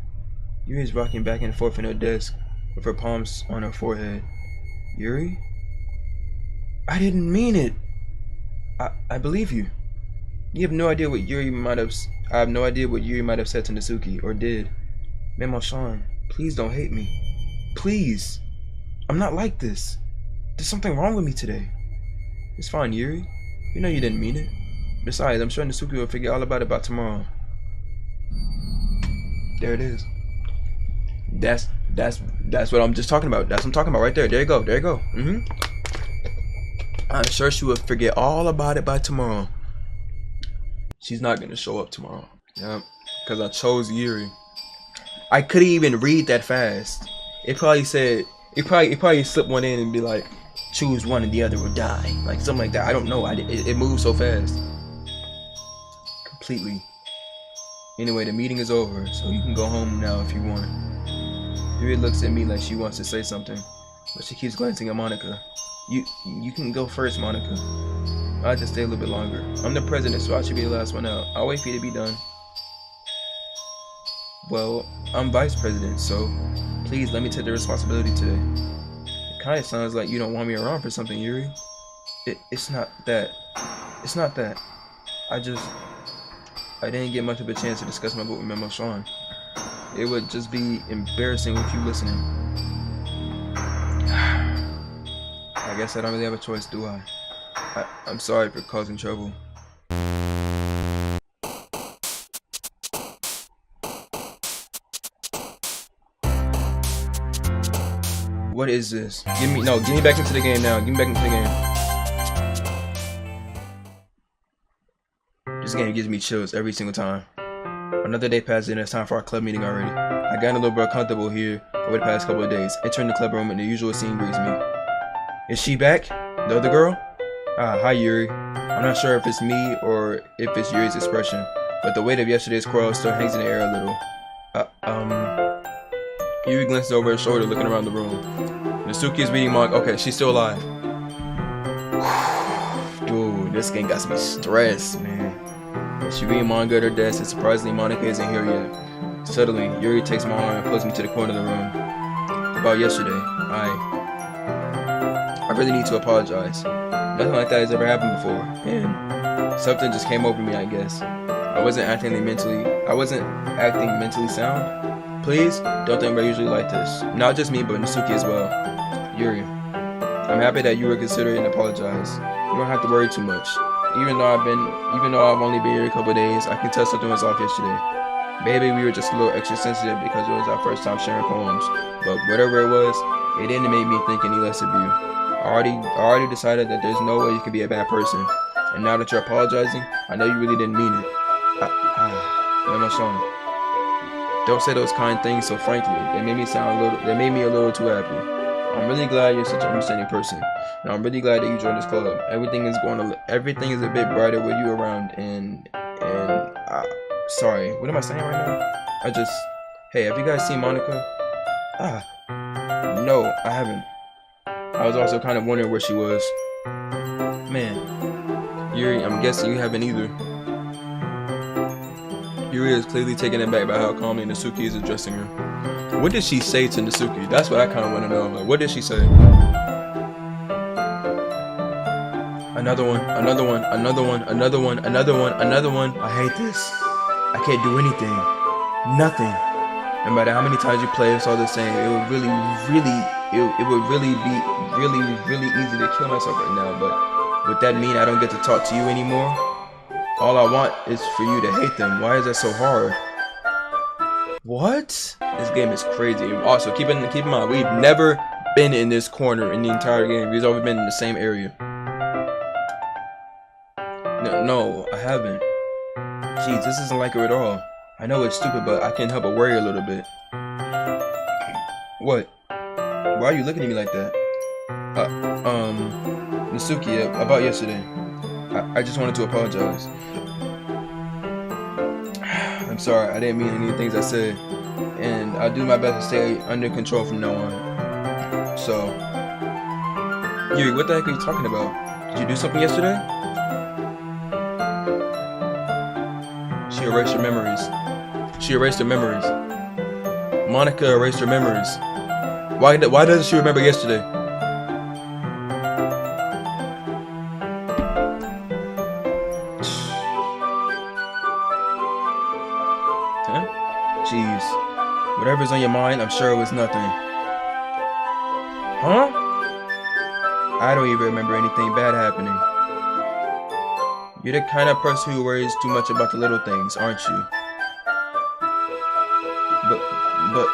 Yuri is rocking back and forth in her desk with her palms on her forehead. Yuri? I didn't mean it. I believe you. You have no idea what Yuri might have. I have no idea what Yuri might have said to Natsuki or did. Memo-san, please don't hate me. Please. I'm not like this. There's something wrong with me today. It's fine, Yuri. You know you didn't mean it. Besides, I'm sure Natsuki will figure all about it by tomorrow. There it is. That's what I'm just talking about. That's what I'm talking about right there. There you go. There you go. I'm sure she will forget all about it by tomorrow. She's not gonna show up tomorrow. Yep. Because I chose Yuri. I couldn't even read that fast. It probably said it probably slipped one in and be like, choose one and the other will die. Like something like that. I don't know. It moved so fast. Completely. Anyway, the meeting is over, so you can go home now if you want. Yuri looks at me like she wants to say something, but she keeps glancing at Monica. You can go first, Monica. I'll just stay a little bit longer. I'm the president, so I should be the last one out. I'll wait for you to be done. Well, I'm vice president, so please let me take the responsibility today. It kind of sounds like you don't want me around for something, Yuri. It's not that. It's not that. I didn't get much of a chance to discuss my book with Memo-san. It would just be embarrassing with you listening. I guess I don't really have a choice, do I? I'm sorry for causing trouble. What is this? Give me back into the game now. Give me back into the game. This game gives me chills every single time. Another day passes and it's time for our club meeting already. I got a little bit comfortable here over the past couple of days. Entering the club room and the usual scene greets me. Is she back? The other girl? Hi Yuri. I'm not sure if it's me or if it's Yuri's expression, but the weight of yesterday's quarrel still hangs in the air a little. Yuri glances over her shoulder looking around the room. Natsuki is reading manga. Okay, she's still alive. Dude, this game got me stressed, man. She reading manga at her desk and surprisingly Monica isn't here yet. Suddenly, Yuri takes my arm and pulls me to the corner of the room. About yesterday, I really need to apologize. Nothing like that has ever happened before, and something just came over me, I guess. I wasn't acting mentally sound. Please, don't think we're usually like this. Not just me, but Natsuki as well. Yuri, I'm happy that you were considerate and apologize. You don't have to worry too much. Even though I've only been here a couple of days, I can tell something was off yesterday. Maybe we were just a little extra sensitive because it was our first time sharing poems. But whatever it was, it didn't make me think any less of you. I already decided that there's no way you can be a bad person. And now that you're apologizing, I know you really didn't mean it. Memo-san, don't say those kind things so frankly. They made me a little too happy. I'm really glad you're such an understanding person. And I'm really glad that you joined this club. Everything is a bit brighter with you around and sorry, what am I saying right now? Hey, have you guys seen Monica? No, I haven't. I was also kind of wondering where she was. Man, Yuri, I'm guessing you haven't either. Yuri is clearly taken aback by how calmly Natsuki is addressing her. What did she say to Natsuki? That's what I kind of want to know. Like, what did she say? Another one, another one, another one, another one, another one, another one. I hate this. I can't do anything. Nothing. No matter how many times you play, it's all the same. It would really be really easy to kill myself right now, but would that mean I don't get to talk to you anymore? All I want is for you to hate them. Why is that so hard? What? This game is crazy. Also, keep in mind, we've never been in this corner in the entire game. We've always been in the same area. No, I haven't. Jeez, this isn't like her at all. I know it's stupid, but I can't help but worry a little bit. What? Why are you looking at me like that? Natsuki, about yesterday. I just wanted to apologize. I'm sorry, I didn't mean any of the things I said. And I'll do my best to stay under control from now on. So, Yuri, what the heck are you talking about? Did you do something yesterday? She erased her memories. She erased her memories. Monica erased her memories. Why doesn't she remember yesterday? Huh? Jeez. Whatever's on your mind, I'm sure it was nothing. Huh? I don't even remember anything bad happening. You're the kind of person who worries too much about the little things, aren't you? But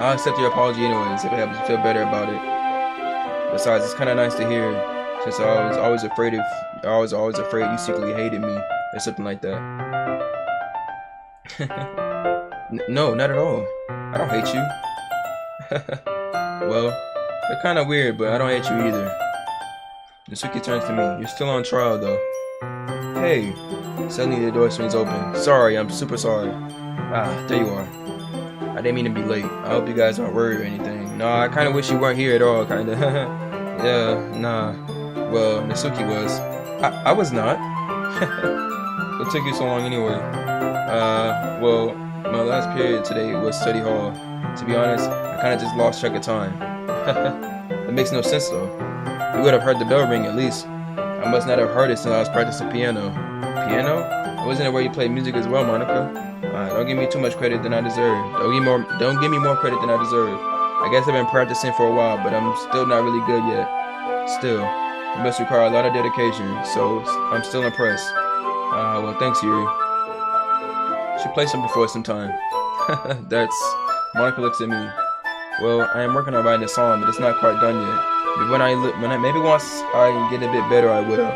I'll accept your apology anyways if it happens to feel better about it. Besides, it's kind of nice to hear, since I was always afraid you secretly hated me or something like that. No, not at all. I don't hate you. Well, they're kind of weird, but I don't hate you either. Natsuki turns to me. You're still on trial, though. Hey. Suddenly the door swings open. Sorry, I'm super sorry. Ah, there you are. I didn't mean to be late. I hope you guys aren't worried or anything. No, I kind of wish you weren't here at all, kind of. Yeah, nah. Well, Natsuki was. I was not. What took you so long anyway? Well, my last period today was study hall. To be honest, I kind of just lost track of time. It makes no sense though. You would have heard the bell ring at least. I must not have heard it since I was practicing piano. Piano? Wasn't it where you play music as well, Monica? Don't give me too much credit than I deserve. Don't give me more credit than I deserve. I guess I've been practicing for a while, but I'm still not really good yet. Still, it must require a lot of dedication, so I'm still impressed. Well, thanks, Yuri. Should play something for us sometime. Monica looks at me. Well, I am working on writing a song, but it's not quite done yet. Maybe once I get a bit better, I will.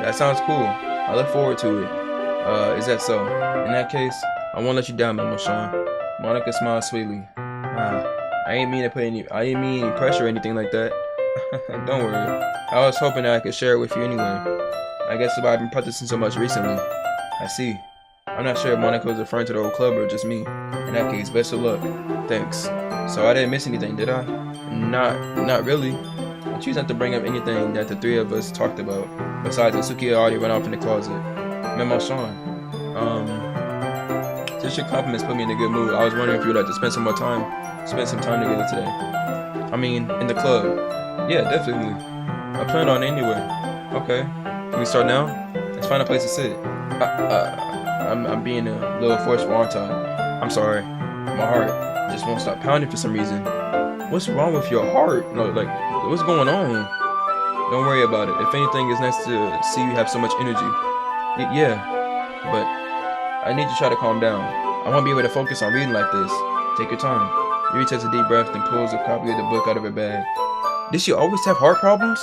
That sounds cool. I look forward to it. Is that so? In that case, I won't let you down, Memo-san. Monica smiled sweetly. I didn't mean any pressure or anything like that. Don't worry. I was hoping that I could share it with you anyway. I guess I've been practicing so much recently. I see. I'm not sure if Monica was referring to the old club or just me. In that case, best of luck. Thanks. So I didn't miss anything, did I? Not really. I choose not to bring up anything that the three of us talked about. Besides, Natsuki already went off in the closet. Memo-san, since your compliments put me in a good mood, I was wondering if you would like to spend some time together today. I mean, in the club. Yeah, definitely. I plan on it anyway. Okay. Can we start now? Let's find a place to sit. I'm being a little forceful, aren't I? I'm sorry. My heart just won't stop pounding for some reason. What's wrong with your heart? No, like, what's going on? Don't worry about it. If anything, it's nice to see you have so much energy. Yeah, but I need to try to calm down. I won't be able to focus on reading like this. Take your time. Yuri takes a deep breath and pulls a copy of the book out of her bag. Did she always have heart problems?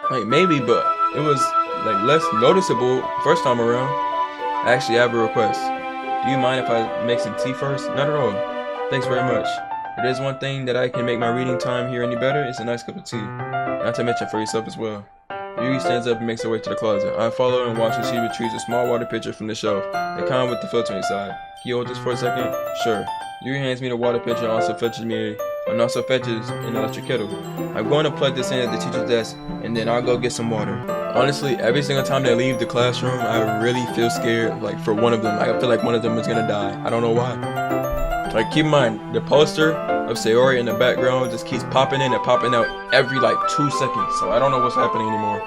Like, maybe, but it was like less noticeable first time around. Actually, I have a request. Do you mind if I make some tea first? Not at all. Thanks very much. If there's one thing that I can make my reading time here any better, it's a nice cup of tea. Not to mention for yourself as well. Yuri stands up and makes her way to the closet. I follow her and watch as she retrieves a small water pitcher from the shelf, the kind with the filter inside. Can you hold this for a second? Sure. Yuri hands me the water pitcher and also fetches an electric kettle. I'm going to plug this in at the teacher's desk, and then I'll go get some water. Honestly, every single time they leave the classroom, I really feel scared, like, for one of them. I feel like one of them is gonna die. I don't know why. Like, keep in mind, the poster of Sayori in the background just keeps popping in and popping out every like 2 seconds. So I don't know what's happening anymore.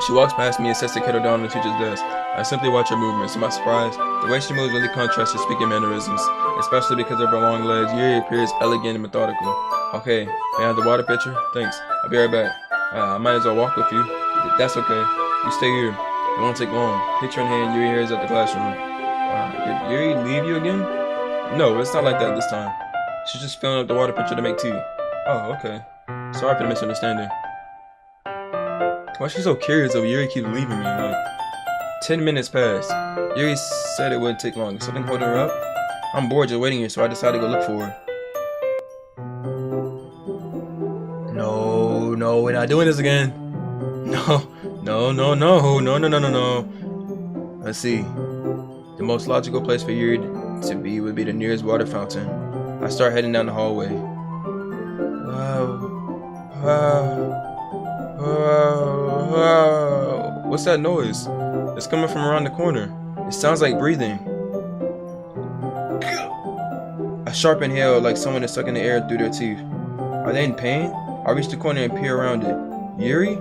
She walks past me and sets the kettle down on the teacher's desk. I simply watch her movements. To my surprise, the way she moves really contrasts her speaking mannerisms, especially because of her long legs. Yuri appears elegant and methodical. Okay, may I have the water pitcher? Thanks. I'll be right back. I might as well walk with you. That's okay. You stay here. It won't take long. Picture in hand, Yuri heads at the classroom. Did Yuri leave you again? No, it's not like that this time. She's just filling up the water pitcher to make tea. Oh, okay. Sorry for the misunderstanding. Why is she so curious of Yuri keeps leaving me? Like, 10 minutes passed. Yuri said it wouldn't take long. Is something holding her up? I'm bored just waiting here, so I decided to go look for her. No, we're not doing this again. No. Let's see. The most logical place for Yuri to be would be the nearest water fountain. I start heading down the hallway. What's that noise? It's coming from around the corner. It sounds like breathing. A sharp inhale, like someone is sucking the air through their teeth. Are they in pain? I reach the corner and peer around it. Yuri?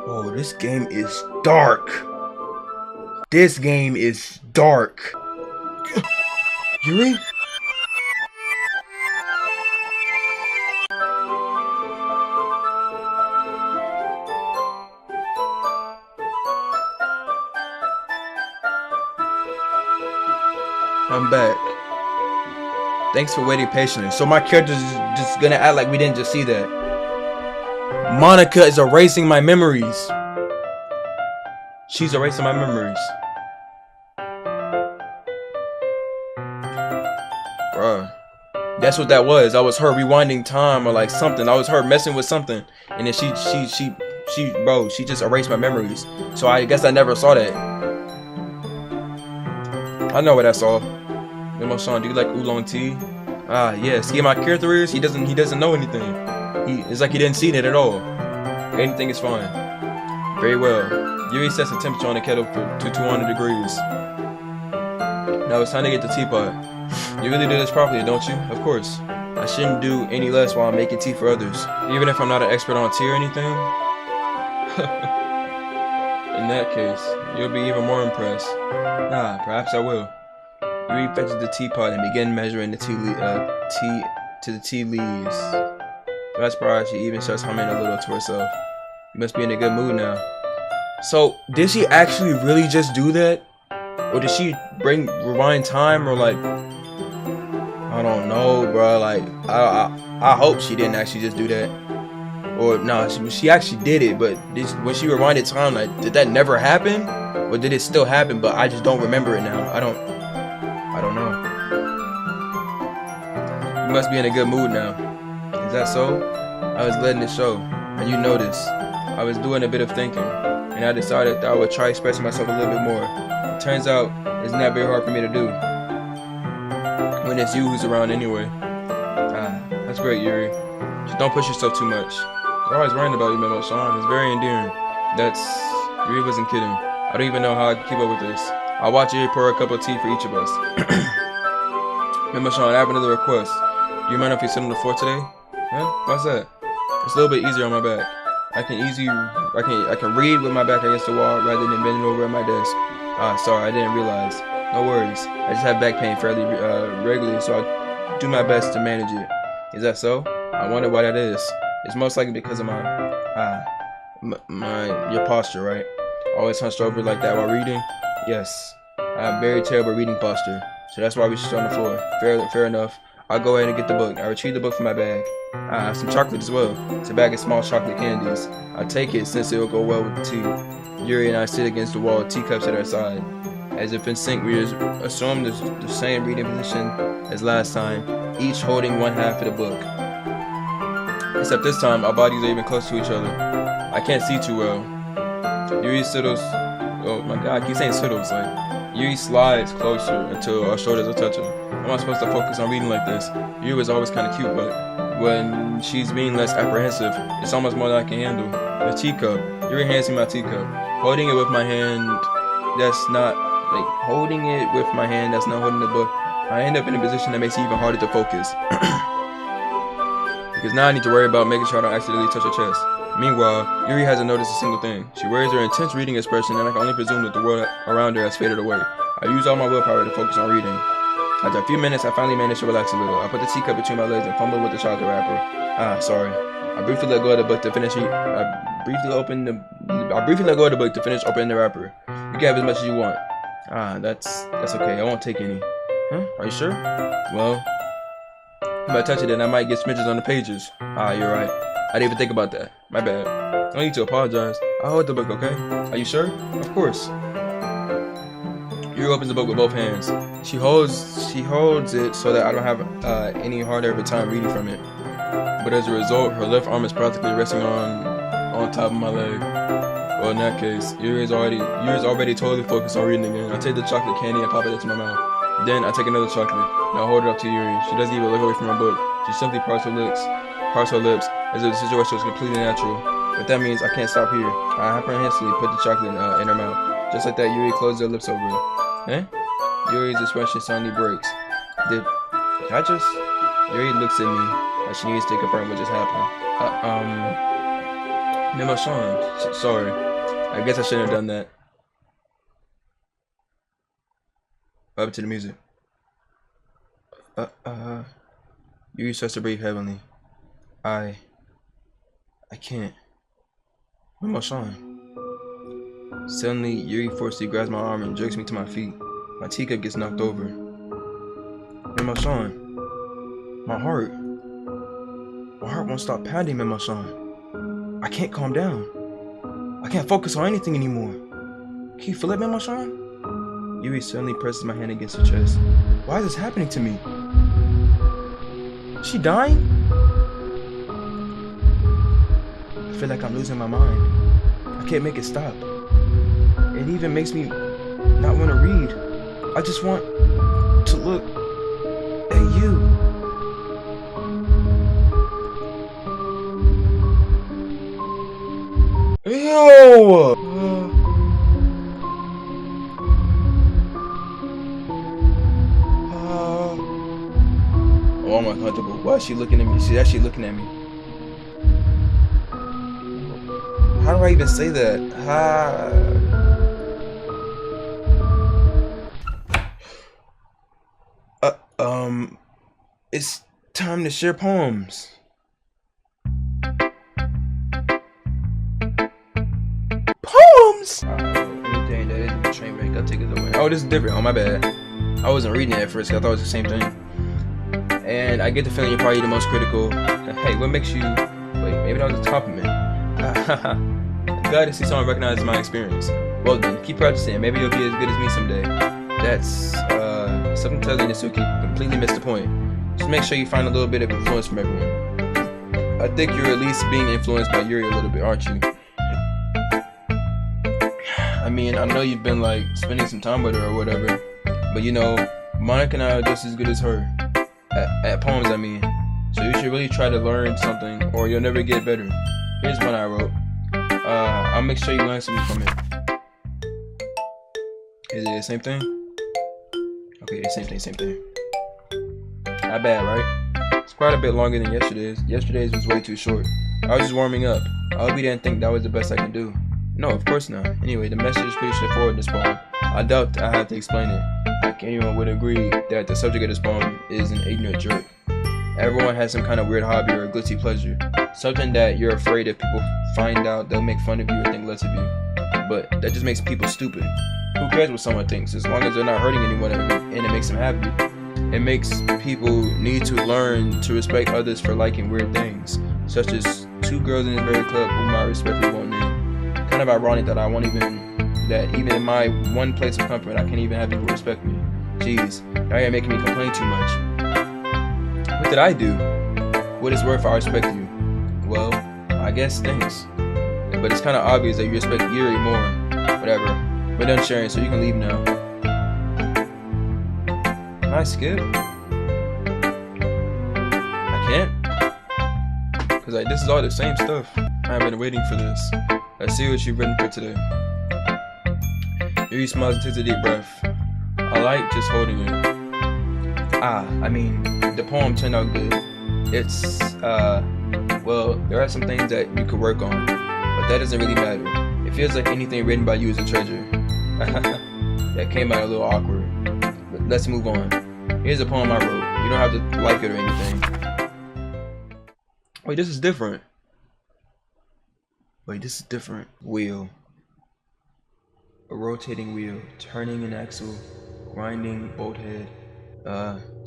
Oh, this game is dark. This game is dark. Yuri? I'm back. Thanks for waiting patiently. So my character's just gonna act like we didn't just see that. Monica is erasing my memories. She's erasing my memories. Bruh. That's what that was. I was her rewinding time or like something. I was her messing with something. And then she just erased my memories. So I guess I never saw that. I know what I saw. Sean, do you like oolong tea? Ah, yes. See, my character is he doesn't know anything. It's like he didn't see it at all. Anything is fine. Very well. Yuri sets the temperature on the kettle to 200 degrees. Now it's time to get the teapot. You really do this properly, don't you? Of course. I shouldn't do any less while I'm making tea for others, even if I'm not an expert on tea or anything. In that case, you'll be even more impressed. Perhaps I will. Yuri fetches the teapot and begins measuring the tea to the tea leaves. To my surprise, she even starts humming a little to herself. You must be in a good mood now. So, did she actually really just do that? Or did she rewind time, or like, I don't know, bro. Like, I hope she didn't actually just do that. Or no, she actually did it, but when she rewinded time, like, did that never happen? Or did it still happen, but I just don't remember it now? I don't know. You must be in a good mood now. Is that so? I was letting it show, and you noticed. I was doing a bit of thinking, and I decided that I would try expressing myself a little bit more. It turns out, it's not very hard for me to do. When it's you who's around anyway. That's great, Yuri. Just don't push yourself too much. They're always worrying about you, Sean. It's very endearing. Yuri wasn't kidding. I don't even know how I can keep up with this. I'll watch Yuri pour a cup of tea for each of us. Sean, I have another request. Do you mind if we sit on the floor today? Huh? Why's that? It's a little bit easier on my back. I can read with my back against the wall rather than bending over at my desk. Sorry, I didn't realize. No worries. I just have back pain fairly regularly, so I do my best to manage it. Is that so? I wonder why that is. It's most likely because of your posture, right? Always hunched over like that while reading? Yes. I have very terrible reading posture, so that's why we should sit on the floor. Fair enough. I'll go ahead and get the book. I retrieve the book from my bag. I have some chocolate as well. It's a bag of small chocolate candies. I'll take it since it will go well with the tea. Yuri and I sit against the wall, teacups at our side. As if in sync, we assume the same reading position as last time, each holding one half of the book. Except this time, our bodies are even close to each other. I can't see too well. Yuri sittles. Oh my god, I keep saying sittles. Like, Yuri slides closer until our shoulders are touching. I'm not supposed to focus on reading like this. Yuri was always kind of cute, but when she's being less apprehensive, it's almost more than I can handle. The teacup. Yuri hands me my teacup. Holding it with my hand, that's not holding the book. I end up in a position that makes it even harder to focus. Because now I need to worry about making sure I don't accidentally touch her chest. Meanwhile, Yuri hasn't noticed a single thing. She wears her intense reading expression, and I can only presume that the world around her has faded away. I use all my willpower to focus on reading. After a few minutes, I finally managed to relax a little. I put the teacup between my legs and fumbled with the chocolate wrapper. Sorry. I briefly let go of the book to finish. I briefly let go of the book to finish opening the wrapper. You can have as much as you want. That's okay. I won't take any. Huh? Are you sure? Well, if I touch it, then I might get smidges on the pages. You're right. I didn't even think about that. My bad. No need to apologize. I'll hold the book, okay? Are you sure? Of course. Yuri opens the book with both hands. She holds it so that I don't have any harder of a time reading from it. But as a result, her left arm is practically resting on top of my leg. Well, in that case, Yuri's already totally focused on reading again. I take the chocolate candy and pop it into my mouth. Then I take another chocolate and I hold it up to Yuri. She doesn't even look away from her book. She simply parts her lips as if the situation was completely natural. But that means I can't stop here. I apprehensively put the chocolate in her mouth. Just like that, Yuri closes her lips over it. Yuri's expression suddenly breaks. Did I just? Yuri looks at me like she needs to confirm what just happened. Memo-san, sorry. I guess I shouldn't have done that. Up to the music. Yuri starts to breathe heavily. I can't. Memo-san. Suddenly, Yuri forcibly grabs my arm and jerks me to my feet. My teacup gets knocked over. Memo-san. My heart won't stop pounding, Memo-san. I can't calm down. I can't focus on anything anymore. Can you feel it, Memo-san? Yuri suddenly presses my hand against her chest. Why is this happening to me? Is she dying? I feel like I'm losing my mind. I can't make it stop. It even makes me not want to read. I just want to look at you. Ew! Oh, I'm uncomfortable. Why is she looking at me? She's actually looking at me. How do I even say that? It's time to share poems. Poems? Anything that isn't a train wreck, I'll take it away. Oh, this is different. Oh, my bad. I wasn't reading it at first. I thought it was the same thing. And I get the feeling you're probably the most critical. Hey, what makes you... Wait, maybe that was a compliment. I'm glad to see someone recognizes my experience. Well then, keep practicing. Maybe you'll be as good as me someday. That's, something tells me Natsuki completely missed the point. Just make sure you find a little bit of influence from everyone. I think you're at least being influenced by Yuri a little bit, aren't you? I mean, I know you've been, like, spending some time with her or whatever. But, you know, Monica and I are just as good as her. At poems, I mean. So you should really try to learn something, or you'll never get better. Here's one I wrote. I'll make sure you learn something from it. Is it the same thing? Okay, the same thing. Not bad, right? It's quite a bit longer than yesterday's. Yesterday's was way too short. I was just warming up. I hope you didn't think that was the best I can do. No, of course not. Anyway, the message is pretty straightforward in this poem. I doubt I have to explain it. Like anyone would agree that the subject of this poem is an ignorant jerk. Everyone has some kind of weird hobby or glitzy pleasure. Something that you're afraid if people find out, they'll make fun of you or think less of you. But that just makes people stupid. Who cares what someone thinks, as long as they're not hurting anyone and it makes them happy. It makes people need to learn to respect others for liking weird things, such as two girls in this very club whom I respectfully won't name. Kind of ironic that even in my one place of comfort, I can't even have people respect me. Jeez, now you're making me complain too much. What did I do? What is worth I respect you? Well, I guess thanks. But it's kind of obvious that you respect Yuri more. Whatever. We're done sharing, so you can leave now. Can I skip? I can't? Because this is all the same stuff. I've been waiting for this. Let's see what you've written for today. Yuri smiles and takes a deep breath. I like just holding it. I mean, the poem turned out good. It's, well, there are some things that you could work on, but that doesn't really matter. It feels like anything written by you is a treasure. That came out a little awkward, but let's move on. Here's a poem I wrote. You don't have to like it or anything. Wait, this is different. Wheel. A rotating wheel, turning an axle, grinding bolt head.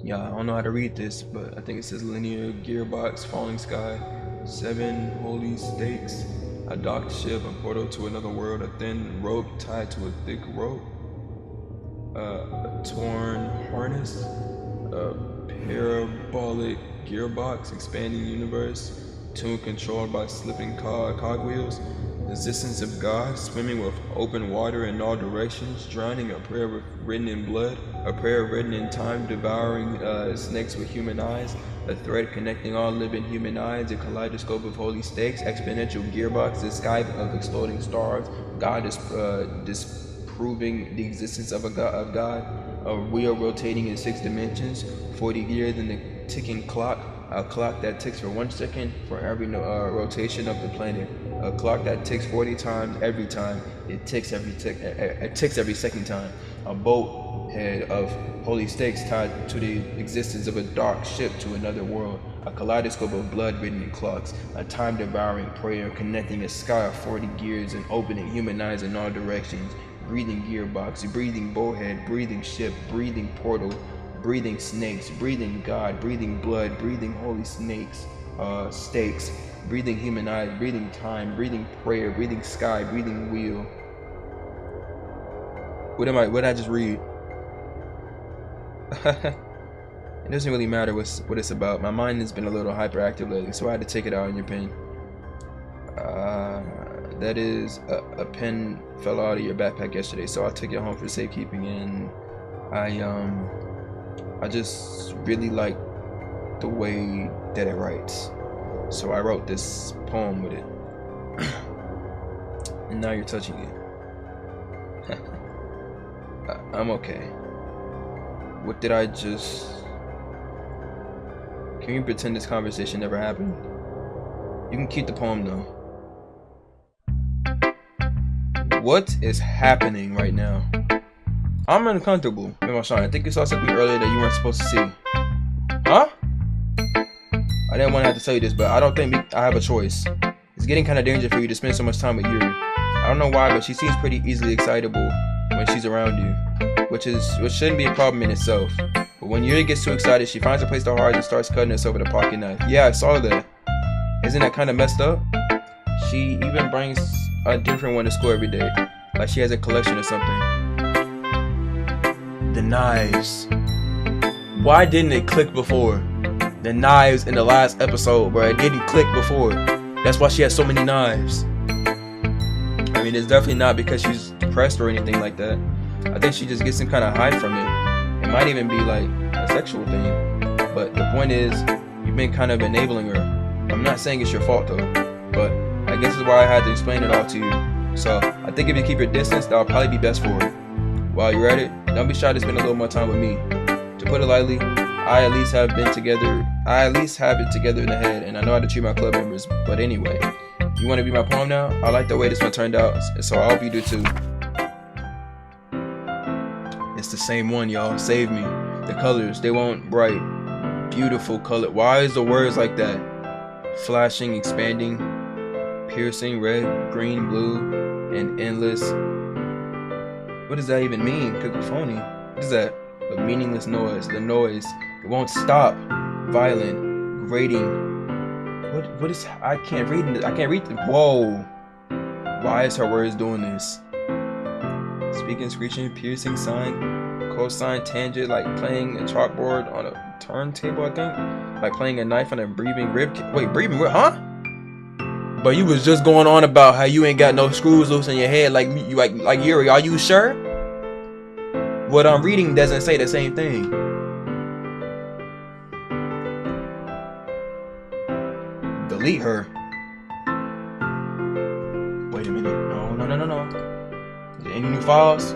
Yeah, I don't know how to read this, but I think it says linear gearbox, falling sky, 7 holy stakes, a docked ship, a portal to another world, a thin rope tied to a thick rope, a torn harness, a parabolic gearbox, expanding universe, tune controlled by slipping cogwheels, existence of God, swimming with open water in all directions, drowning, a prayer written in blood, a prayer written in time, devouring snakes with human eyes, a thread connecting all living human eyes, a kaleidoscope of holy stakes, exponential gearbox, the sky of exploding stars, God is disproving the existence of God, a wheel rotating in 6 dimensions, 40 years in the ticking clock, a clock that ticks for 1 second for every rotation of the planet, a clock that ticks 40 times every time it ticks every second time, a boat head of holy stakes tied to the existence of a dark ship to another world, a kaleidoscope of blood written in clocks, a time devouring prayer connecting a sky of 40 gears and opening human eyes in all directions, breathing gearbox, breathing bowhead, breathing ship, breathing portal, breathing snakes, breathing God, breathing blood, breathing holy stakes, breathing human eyes, breathing time, breathing prayer, breathing sky, breathing wheel. What did I just read? It doesn't really matter what it's about. My mind has been a little hyperactive lately, so I had to take it out on your pen. That is, a pen fell out of your backpack yesterday, so I took it home for safekeeping, and I just really like the way that it writes. So I wrote this poem with it. And now you're touching it. I'm okay. What did I just... Can you pretend this conversation never happened? You can keep the poem though. What is happening right now? I'm uncomfortable, I think you saw something earlier that you weren't supposed to see. Huh? I didn't want to have to tell you this, but I don't think I have a choice. It's getting kind of dangerous for you to spend so much time with Yuri. I don't know why, but she seems pretty easily excitable when she's around you, which shouldn't be a problem in itself. But when Yuri gets too excited, she finds a place to hide and starts cutting herself with a pocket knife. Yeah, I saw that. Isn't that kind of messed up? She even brings a different one to school every day, like she has a collection or something. The knives. Why didn't it click before? The knives in the last episode, bro. It didn't click before. That's why she has so many knives. I mean, it's definitely not because she's depressed or anything like that. I think she just gets some kind of high from it. It might even be like a sexual thing. But the point is, you've been kind of enabling her. I'm not saying it's your fault though, but I guess that's why I had to explain it all to you. So I think if you keep your distance, that'll probably be best for her. While you're at it, don't be shy to spend a little more time with me. To put it lightly, I at least have it together in the head, and I know how to treat my club members. But anyway, you want to be my poem now? I like the way this one turned out, so I hope you do too. It's the same one, y'all. Save me. The colors, they want bright, beautiful color. Why is the words like that? Flashing, expanding, piercing, red, green, blue, and endless. What does that even mean? Cacophony. What is that? A meaningless noise. The noise. It won't stop. Violent. Grating. What is... I can't read it. I can't read the... Whoa. Why is her words doing this? Speaking, screeching, piercing, sine, cosine, tangent, like playing a chalkboard on a turntable, I think. Like playing a knife on a breathing rib... Wait, breathing rib... Huh? But you was just going on about how you ain't got no screws loose in your head like me, like Yuri. Are you sure? What I'm reading doesn't say the same thing. Delete her. New files?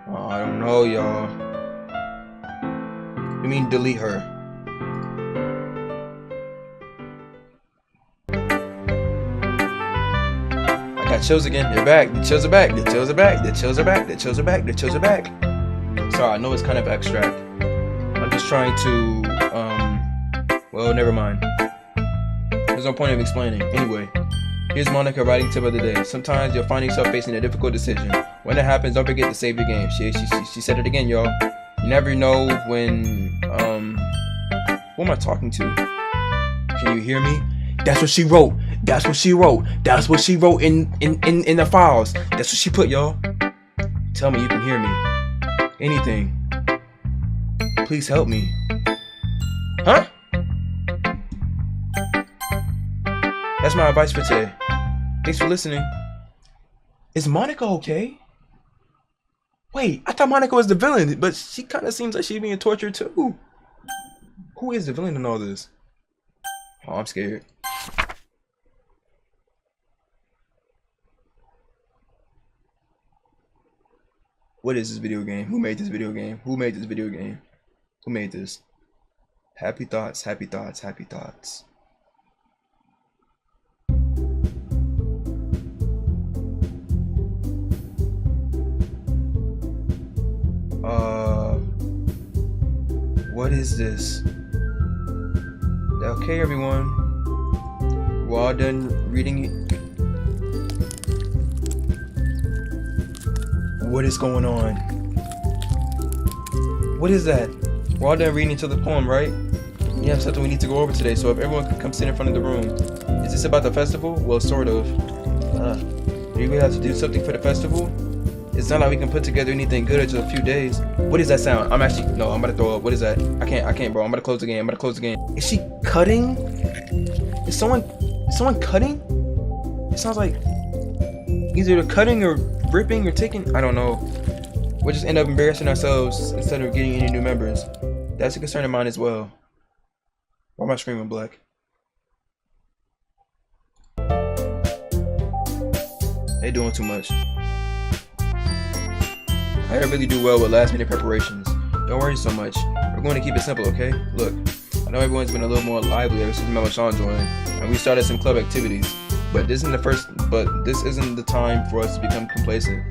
Oh, I don't know, y'all. You mean delete her? I got chills again. They're back. The chills are back. The chills are back. The chills are back. The chills are back. The chills are back. Sorry, I know it's kind of abstract. I'm just trying to, well, never mind. There's no point of explaining. Anyway, here's Monica writing tip of the day. Sometimes you'll find yourself facing a difficult decision. When it happens, don't forget to save your game. She said it again, y'all. You never know when, who am I talking to? Can you hear me? That's what she wrote. That's what she wrote. That's what she wrote in the files. That's what she put, y'all. Tell me you can hear me. Anything. Please help me. Huh? That's my advice for today. Thanks for listening. Is Monica okay? Wait, I thought Monica was the villain, but she kind of seems like she's being tortured too. Who is the villain in all this? Oh, I'm scared. What is this video game? Who made this video game? Who made this video game? Who made this? Happy thoughts, happy thoughts, happy thoughts. What is this? Okay, everyone. We're all done reading it. What is going on? What is that? We're all done reading each other's poem, right? We have something we need to go over today, so if everyone can come sit in front of the room. Is this about the festival? Well, sort of. Do you really have to do something for the festival? It's not like we can put together anything good in just a few days. What is that sound? I'm about to throw up. What is that? I can't, bro. I'm about to close the game. Is she cutting? Is someone cutting? It sounds like either they're cutting or ripping or taking. I don't know. We'll just end up embarrassing ourselves instead of getting any new members. That's a concern of mine as well. Why am I screaming black? They doing too much. I didn't really do well with last minute preparations. Don't worry so much. We're going to keep it simple, okay? Look, I know everyone's been a little more lively ever since MemorizeGM joined, and we started some club activities. But this isn't the time for us to become complacent.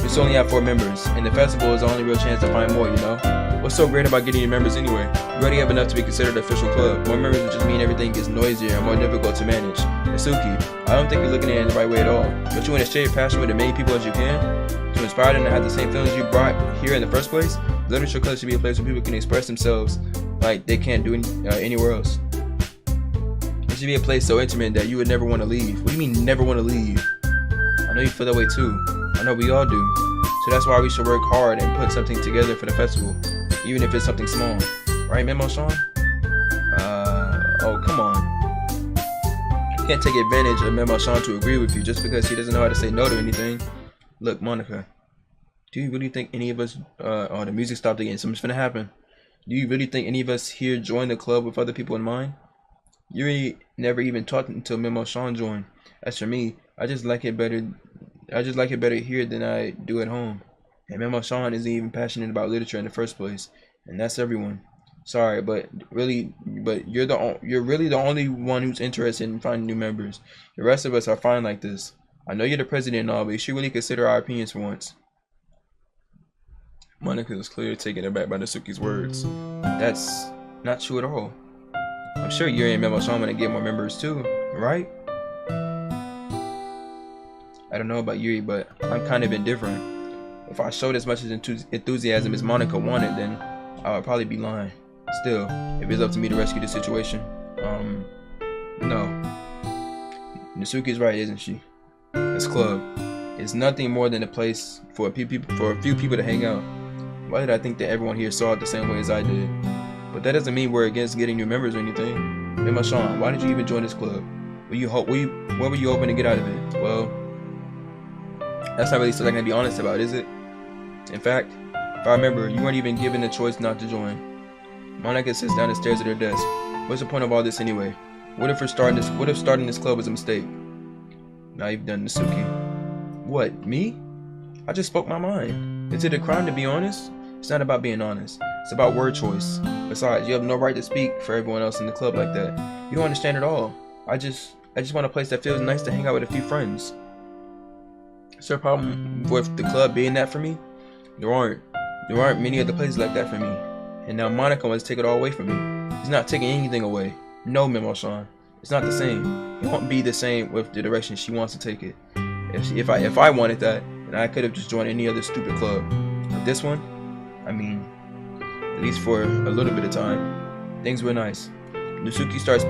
We still only have 4 members, and the festival is the only real chance to find more, you know? What's so great about getting your members anyway? We already have enough to be considered an official club. More members would just mean everything gets noisier and more difficult to manage. Natsuki, I don't think you're looking at it in the right way at all. Don't you want to share your passion with as many people as you can? To inspire them to have the same feelings you brought here in the first place? The literature club should be a place where people can express themselves like they can't do anywhere else. It should be a place so intimate that you would never want to leave. What do you mean never want to leave? I know you feel that way too. I know we all do. So that's why we should work hard and put something together for the festival, even if it's something small. Right, MemorizeGM? Oh, come on. You can't take advantage of MemorizeGM to agree with you just because he doesn't know how to say no to anything. Look, Monica, do you really think any of us, oh, the music stopped again, something's gonna happen. Do you really think any of us here join the club with other people in mind? Yuri never even taught until MemorizeGM joined. As for me, I just like it better here than I do at home. And MemorizeGM isn't even passionate about literature in the first place, and that's everyone. Sorry, but you're really the only one who's interested in finding new members. The rest of us are fine like this. I know you're the president and all, but you should really consider our opinions for once. Monica is clearly taken aback by Natsuki's words. That's not true at all. I'm sure Yuri and MemorizeGM want to get more members too, right? I don't know about Yuri, but I'm kind of indifferent. If I showed as much enthusiasm as Monica wanted, then I would probably be lying. Still, if it's up to me to rescue the situation, no. Natsuki's right, isn't she? This club is nothing more than a place for a few people to hang out. Why did I think that everyone here saw it the same way as I did? But that doesn't mean we're against getting new members or anything. MemorizeGM, why did you even join this club? What were you hoping to get out of it? Well, that's not really something I can be honest about, is it? In fact, if I remember, you weren't even given the choice not to join. Monica sits down and stares at her desk. What's the point of all this anyway? What if starting this club was a mistake? Now you've done Natsuki. What, me? I just spoke my mind. Is it a crime to be honest? It's not about being honest. It's about word choice. Besides, you have no right to speak for everyone else in the club like that. You don't understand at all. I just want a place that feels nice to hang out with a few friends. Is there a problem with the club being that for me? There aren't many other places like that for me. And now Monica wants to take it all away from me. She's not taking anything away. No, Memo-san. It's not the same. It won't be the same with the direction she wants to take it. If I wanted that, then I could have just joined any other stupid club. But this one, I mean, at least for a little bit of time, things were nice. Natsuki starts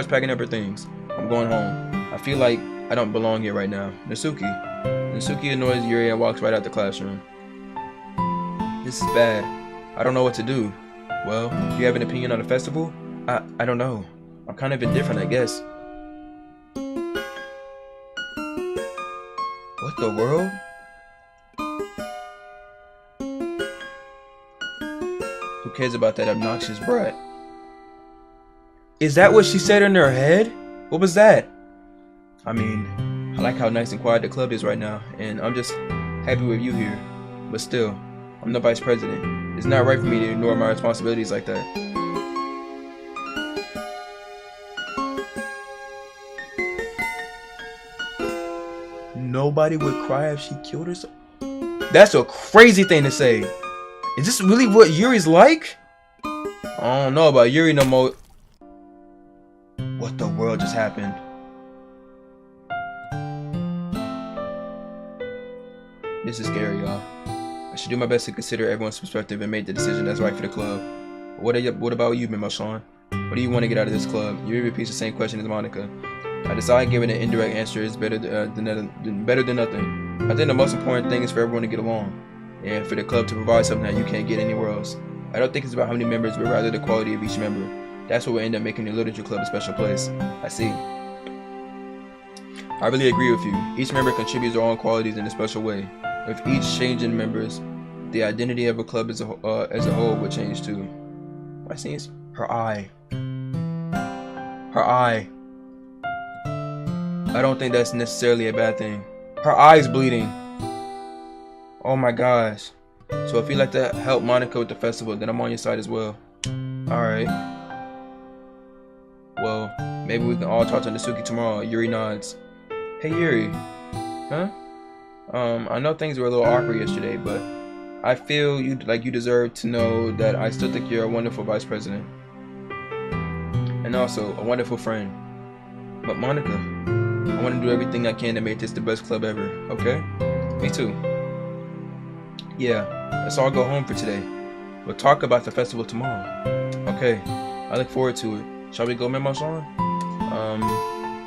packing up her things. I'm going home. I feel like I don't belong here right now. Natsuki annoys Yuri and walks right out the classroom. This is bad. I don't know what to do. Well, do you have an opinion on the festival? I don't know. I'm kind of indifferent, I guess. What the world? Who cares about that obnoxious brat? Is that what she said in her head? What was that? I mean, I like how nice and quiet the club is right now, and I'm just happy with you here. But still, I'm the vice president. It's not right for me to ignore my responsibilities like that. Nobody would cry if she killed herself. That's a crazy thing to say. Is this really what Yuri's like? I don't know about Yuri no more. What the world just happened? This is scary, y'all. I should do my best to consider everyone's perspective and make the decision that's right for the club. What about you, Memo-san? What do you want to get out of this club? Yuri repeats the same question as Monica. I decide giving an indirect answer is better than nothing. I think the most important thing is for everyone to get along, and for the club to provide something that you can't get anywhere else. I don't think it's about how many members, but rather the quality of each member. That's what will end up making the literature club a special place. I see. I really agree with you. Each member contributes their own qualities in a special way. With each change in members, the identity of a club as a whole would change too. My scenes? Her eye. Her eye. I don't think that's necessarily a bad thing. Her eye's bleeding. Oh my gosh. So if you'd like to help Monica with the festival, then I'm on your side as well. Alright. Well, maybe we can all talk to Natsuki tomorrow. Yuri nods. Hey Yuri. Huh? I know things were a little awkward yesterday, but I feel you deserve to know that I still think you're a wonderful vice president. And also a wonderful friend. But Monica, I want to do everything I can to make this the best club ever, okay? Me too. Yeah, let's all go home for today. We'll talk about the festival tomorrow. Okay, I look forward to it. Shall we go, Memo-san?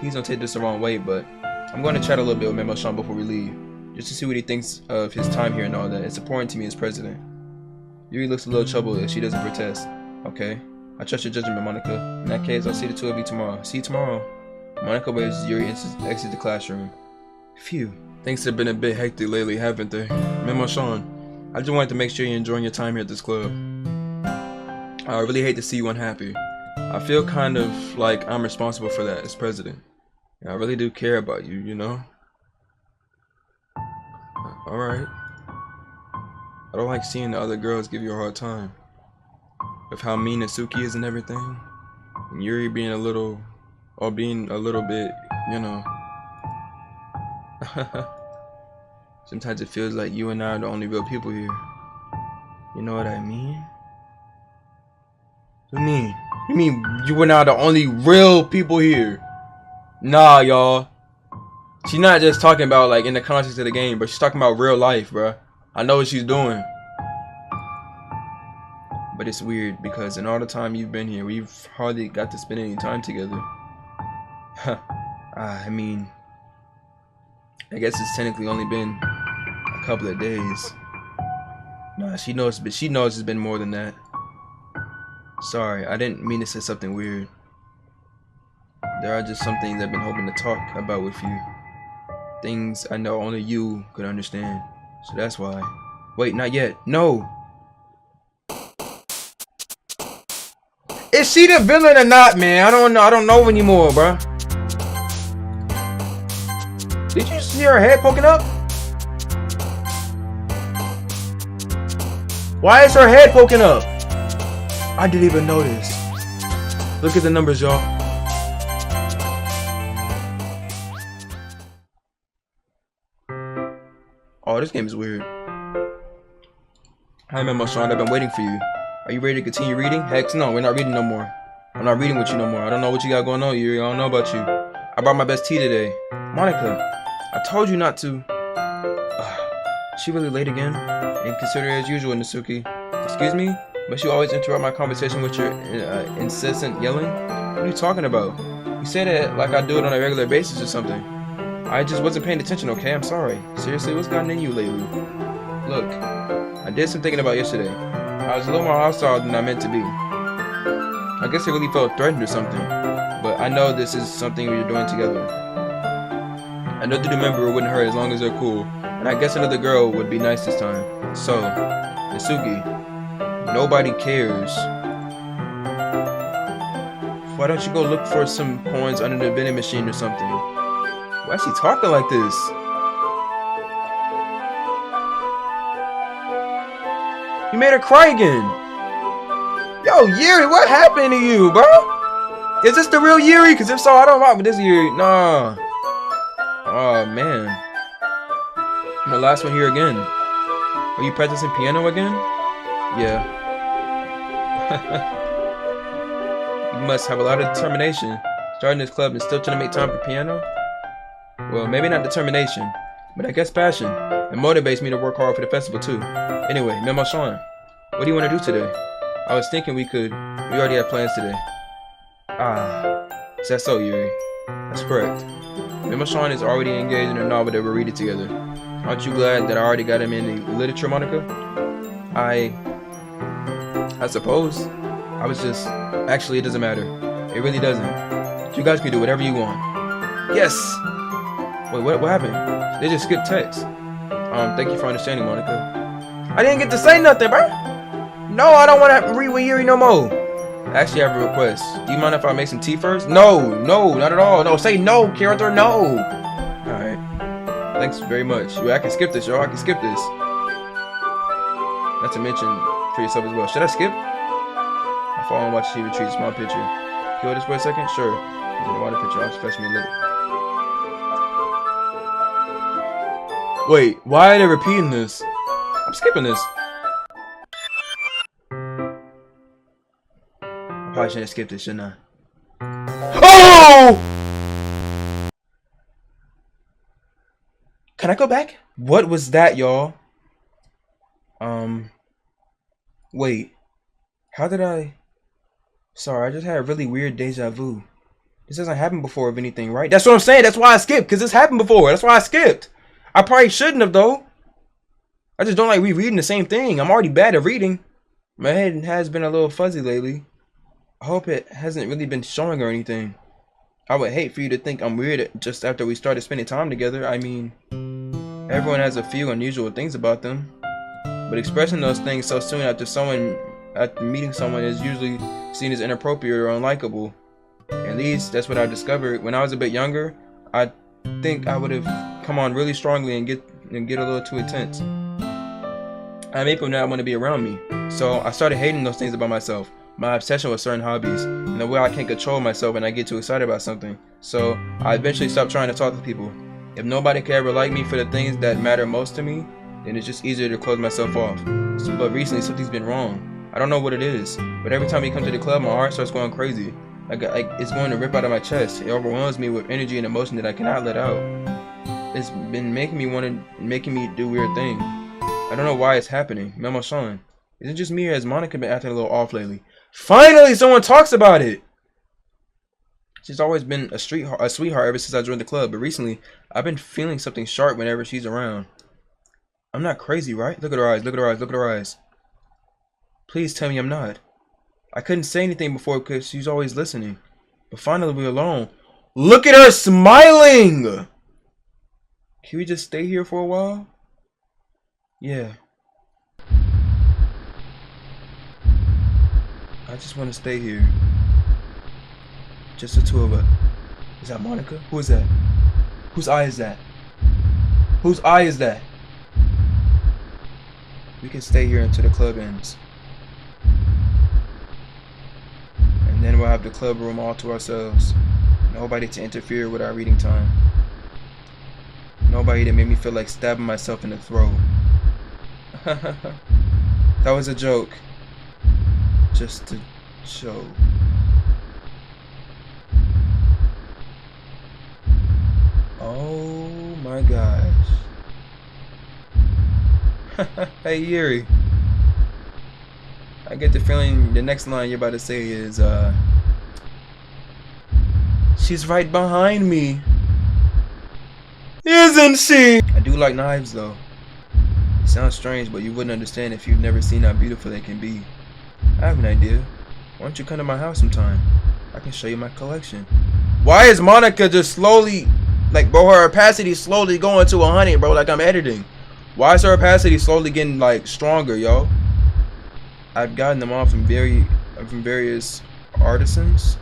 Please don't take this the wrong way, but I'm going to chat a little bit with Memo-san before we leave, just to see what he thinks of his time here and all that. It's important to me as president. Yuri looks a little troubled as she doesn't protest. Okay, I trust your judgment, Monica. In that case, I'll see the two of you tomorrow. See you tomorrow. Monica waves as Yuri exits the classroom. Phew. Things have been a bit hectic lately, haven't they? Memo-san, I just wanted to make sure you're enjoying your time here at this club. I really hate to see you unhappy. I feel kind of like I'm responsible for that as president. I really do care about you, you know? Alright. I don't like seeing the other girls give you a hard time. With how mean Natsuki is and everything. And Yuri being a little bit, you know. Sometimes it feels like you and I are the only real people here. You know what I mean? What do you mean? You mean you and I are the only real people here? Nah, y'all. She's not just talking about like in the context of the game, but she's talking about real life, bruh. I know what she's doing. But it's weird because in all the time you've been here, we've hardly got to spend any time together. I mean, I guess it's technically only been a couple of days. Nah, she knows it's been more than that. Sorry, I didn't mean to say something weird. There are just some things I've been hoping to talk about with you. Things I know only you could understand. So that's why. Wait, not yet. No! Is she the villain or not, man? I don't know anymore, bruh. Did you see her head poking up? Why is her head poking up? I didn't even notice. Look at the numbers, y'all. Oh, this game is weird. Hi, Sean. I've been waiting for you. Are you ready to continue reading? Heck no, we're not reading no more. I'm not reading with you no more. I don't know what you got going on, Yuri. I don't know about you. I brought my best tea today. Monica, I told you not to. She really late again? Inconsiderate as usual, Natsuki. Excuse me? But you always interrupt my conversation with your incessant yelling? What are you talking about? You say that like I do it on a regular basis or something. I just wasn't paying attention, okay? I'm sorry. Seriously, what's gotten in you lately? Look, I did some thinking about yesterday. I was a little more hostile than I meant to be. I guess I really felt threatened or something. But I know this is something we're doing together. I know the new member wouldn't hurt as long as they're cool. And I guess another girl would be nice this time. So, Natsuki, nobody cares. Why don't you go look for some coins under the vending machine or something? Why is she talking like this? You made her cry again. Yo, Yuri, what happened to you, bro? Is this the real Yuri? Because if so, I don't rock with this Yuri. Nah. Oh, man. I'm the last one here again. Are you practicing piano again? Yeah. You must have a lot of determination. Starting this club and still trying to make time for piano? Well, maybe not determination, but I guess passion. It motivates me to work hard for the festival too. Anyway, Sean, what do you want to do today? I was thinking we already have plans today. Ah, is that so, Yuri? That's correct. Sean is already engaged in a novel that we're reading together. Aren't you glad that I already got him into literature, Monica? I suppose. I was just... Actually, it doesn't matter. It really doesn't. You guys can do whatever you want. Yes! Wait, what happened? They just skipped text. Thank you for understanding, Monica. I didn't get to say nothing, bro! No, I don't want to read with Yuri no more. Actually, I have a request. Do you mind if I make some tea first? No, not at all. No, say no, character, no! Alright. Thanks very much. Well, I can skip this, y'all. I can skip this. Not to mention for yourself as well. Should I skip? I fall and watch TV retreat. Small picture. Can you hold this for a second? Sure. The water picture. I'll fetch me a little. Wait, why are they repeating this? I'm skipping this. I probably shouldn't have skipped this, shouldn't I? Oh! Can I go back? What was that, y'all? Wait. How did I... Sorry, I just had a really weird deja vu. This hasn't happened before, if anything, right? That's what I'm saying. That's why I skipped, because this happened before. That's why I skipped. I probably shouldn't have, though. I just don't like rereading the same thing. I'm already bad at reading. My head has been a little fuzzy lately. I hope it hasn't really been showing or anything. I would hate for you to think I'm weird just after we started spending time together. I mean, everyone has a few unusual things about them. But expressing those things so soon after meeting someone is usually seen as inappropriate or unlikable. At least that's what I discovered. When I was a bit younger, I think I would have come on really strongly and get a little too intense. I made people not want to be around me. So I started hating those things about myself. My obsession with certain hobbies, and the way I can't control myself and I get too excited about something. So I eventually stopped trying to talk to people. If nobody could ever like me for the things that matter most to me, then it's just easier to close myself off. But recently something's been wrong. I don't know what it is, but every time we come to the club, my heart starts going crazy. Like it's going to rip out of my chest. It overwhelms me with energy and emotion that I cannot let out. It's been making me do weird things. I don't know why it's happening. Sean, is it just me or has Monica been acting a little off lately? Finally, someone talks about it! She's always been a sweetheart ever since I joined the club, but recently, I've been feeling something sharp whenever she's around. I'm not crazy, right? Look at her eyes, look at her eyes, look at her eyes. Please tell me I'm not. I couldn't say anything before because she's always listening. But finally, we're alone. Look at her smiling! Can we just stay here for a while? Yeah. I just want to stay here. Just the two of us. Is that Monica? Who is that? Whose eye is that? Whose eye is that? We can stay here until the club ends. And then we'll have the club room all to ourselves. Nobody to interfere with our reading time. Nobody to make me feel like stabbing myself in the throat. That was a joke. Just a joke. Oh my gosh. Hey Yuri. I get the feeling the next line you're about to say is, she's right behind me. Isn't she? I do like knives though. It sounds strange, but you wouldn't understand if you've never seen how beautiful they can be. I have an idea. Why don't you come to my house sometime? I can show you my collection. Why is Monica just slowly, like, bro, her opacity slowly going to 100, bro, like I'm editing? Why is her opacity slowly getting, like, stronger, yo? I've gotten them all from various artisans.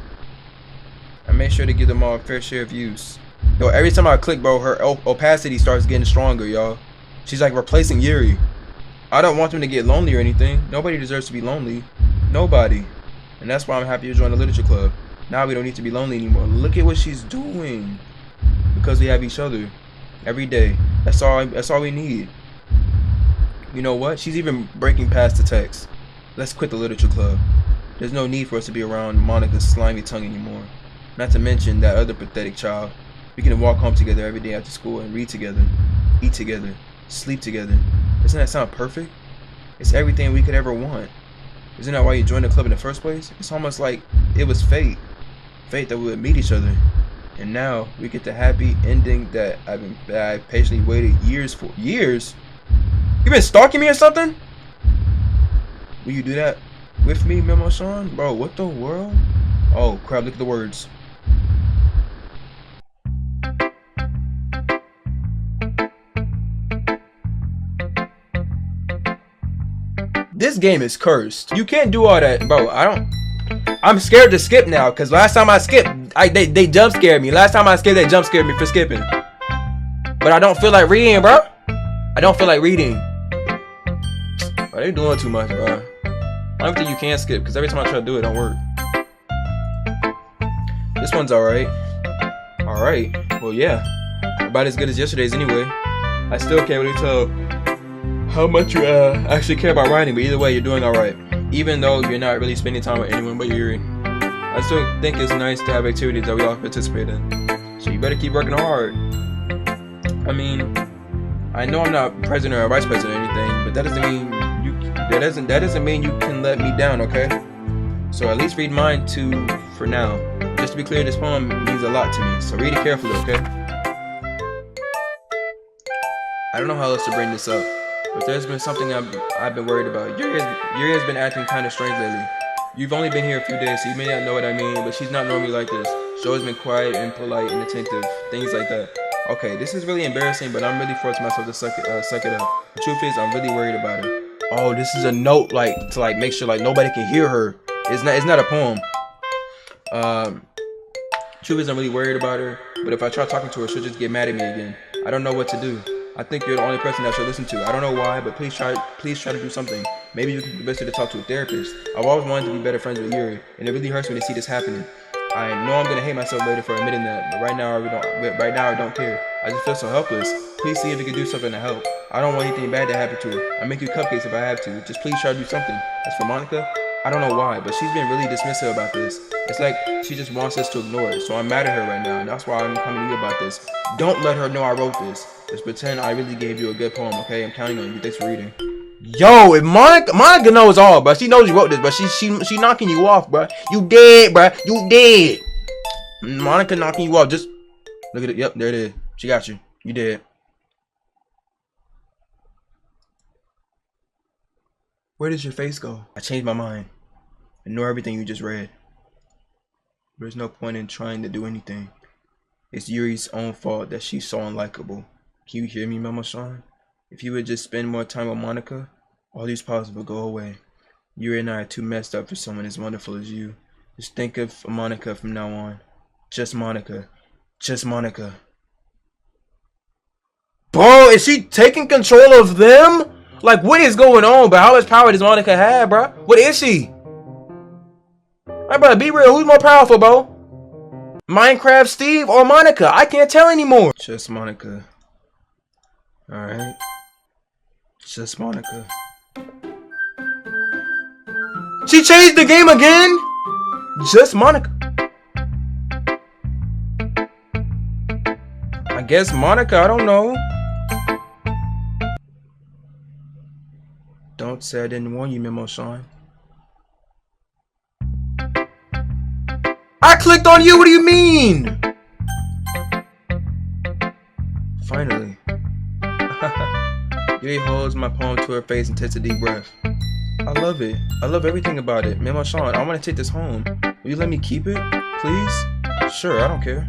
I made sure to give them all a fair share of use. Yo, every time I click, bro, her opacity starts getting stronger, y'all. She's like replacing Yuri. I don't want them to get lonely or anything. Nobody deserves to be lonely. Nobody. And that's why I'm happy to join the literature club. Now we don't need to be lonely anymore. Look at what she's doing. Because we have each other. Every day. That's all we need. You know what? She's even breaking past the text. Let's quit the literature club. There's no need for us to be around Monica's slimy tongue anymore. Not to mention that other pathetic child. We can walk home together every day after school and read together, eat together, sleep together. Doesn't that sound perfect? It's everything we could ever want. Isn't that why you joined the club in the first place? It's almost like it was fate. Fate that we would meet each other. And now we get the happy ending that I patiently waited years for. Years? You been stalking me or something? Will you do that with me, Memo Sean? Bro, what the world? Oh crap, look at the words. This game is cursed. You can't do all that, bro. I'm scared to skip now, because last time I skipped, they jump scared me. Last time I skipped, they jump scared me for skipping. But I don't feel like reading, bro. I don't feel like reading. Bro, they doing too much, bro. I don't think you can skip, because every time I try to do it, it don't work. This one's alright. Alright. Well, yeah. About as good as yesterday's anyway. I still can't really tell how much you actually care about writing, but either way, you're doing alright. Even though you're not really spending time with anyone but Yuri. I still think it's nice to have activities that we all participate in. So you better keep working hard. I mean, I know I'm not president or vice president or anything, but that doesn't mean you can let me down, okay? So at least read mine too for now. Just to be clear, this poem means a lot to me, so read it carefully, okay? I don't know how else to bring this up, but there's been something I've been worried about. Yuri has been acting kind of strange lately. You've only been here a few days, so you may not know what I mean, but she's not normally like this. She's always been quiet and polite and attentive, things like that. Okay, this is really embarrassing, but I'm really forcing myself to suck it up. The truth is, I'm really worried about her. Oh, this is a note, to make sure nobody can hear her. It's not a poem. Truth is, I'm really worried about her, but if I try talking to her, she'll just get mad at me again. I don't know what to do. I think you're the only person that she'll listen to. I don't know why, but please try to do something. Maybe you can be better to talk to a therapist. I've always wanted to be better friends with Yuri, and it really hurts me to see this happening. I know I'm gonna hate myself later for admitting that, but right now I don't care. I just feel so helpless. Please see if you can do something to help. I don't want anything bad to happen to her. I'll make you cupcakes if I have to. Just please try to do something. As for Monica, I don't know why, but she's been really dismissive about this. It's like she just wants us to ignore it, so I'm mad at her right now, and that's why I'm coming to you about this. Don't let her know I wrote this. Just pretend I really gave you a good poem, okay? I'm counting on you. Thanks for reading. Yo, if Monica knows all, bro. She knows you wrote this, but she knocking you off, bro. You dead, bro. You dead. Monica knocking you off. Just look at it. Yep, there it is. She got you. You dead. Where does your face go? I changed my mind. Ignore everything you just read. There's no point in trying to do anything. It's Yuri's own fault that she's so unlikable. Can you hear me, Mama Sean? If you would just spend more time with Monica, all these problems will go away. Yuri and I are too messed up for someone as wonderful as you. Just think of Monica from now on. Just Monica. Just Monica. Bro, is she taking control of them? Like, what is going on, bro? How much power does Monica have, bro? What is she? Alright, bro, be real. Who's more powerful, bro? Minecraft Steve or Monica? I can't tell anymore. Just Monica. Alright. Just Monica. She changed the game again? Just Monica. I guess Monica, I don't know. Don't say I didn't warn you, Memo Sean. I clicked on you, what do you mean? Finally. Yuri holds my palm to her face and takes a deep breath. I love it. I love everything about it. Memo Sean, I want to take this home. Will you let me keep it, please? Sure, I don't care.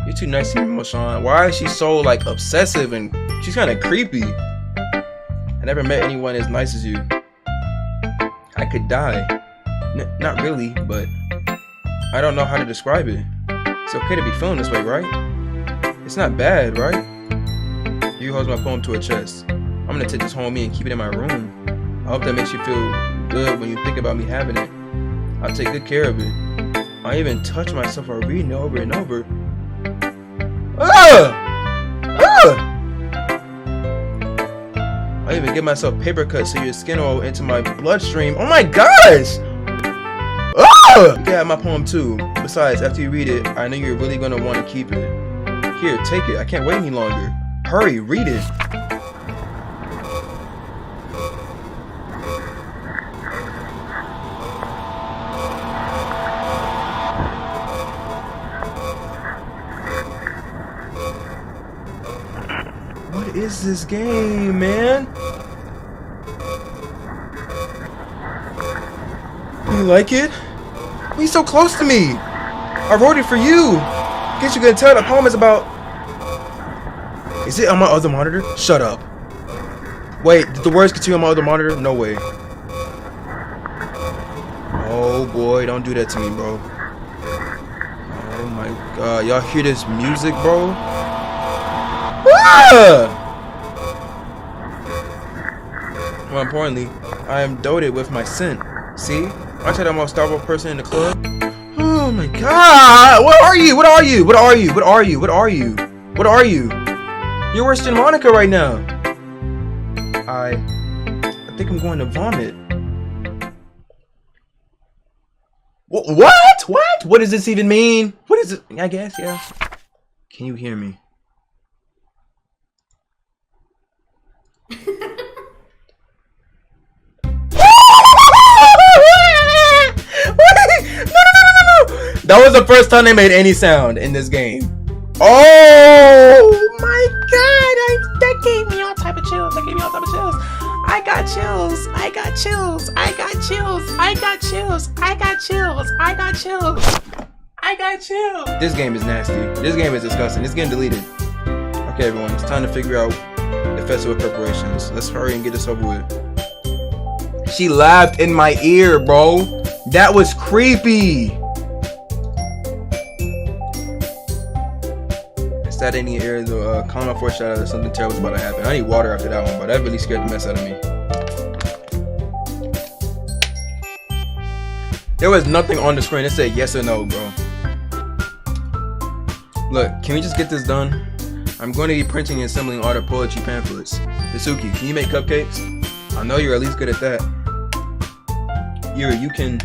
You're too nice to me, Memo Sean. Why is she so, like, obsessive and she's kind of creepy? I never met anyone as nice as you. I could die. Not really, but I don't know how to describe it. It's okay to be feeling this way, right? It's not bad, right? Yuri holds my poem to her chest. I'm gonna take this home with me and keep it in my room. I hope that makes you feel good when you think about me having it. I'll take good care of it. I even touch myself while reading it over and over. I even give myself paper cuts so your skin will into my bloodstream. Oh my gosh! You can have my poem too. Besides, after you read it, I know you're really gonna want to keep it. Here, take it. I can't wait any longer. Hurry, read it. What is this game, man? You like it? He's so close to me. I wrote it for you. Guess you can tell the poem is about. Is it on my other monitor? Shut up. Wait, did the words continue on my other monitor? No way. Oh boy, don't do that to me, bro. Oh my god, y'all hear this music, bro? Ah! More importantly, I am doted with my scent. See? I said I'm the most stoppable person in the club. Oh my god! What are you? What are you? What are you? What are you? What are you? What are you? You're worse than Monica right now. I think I'm going to vomit. What? What? What does this even mean? What is it? I guess, yeah. Can you hear me? That was the first time they made any sound in this game. Oh my god, that gave me all type of chills. That gave me all type of chills. I got chills. I got chills. I got chills. I got chills. I got chills. I got chills. I got chills. This game is nasty. This game is disgusting. It's getting deleted. Okay, everyone, it's time to figure out the festival preparations. Let's hurry and get this over with. She laughed in my ear, bro. That was creepy. That any areas of common foreshadow that something terrible is about to happen. I need water after that one, but that really scared the mess out of me. There was nothing on the screen. It said yes or no, bro. Look, can we just get this done? I'm going to be printing and assembling all the poetry pamphlets. Natsuki, can you make cupcakes? I know you're at least good at that. Yuri, you can.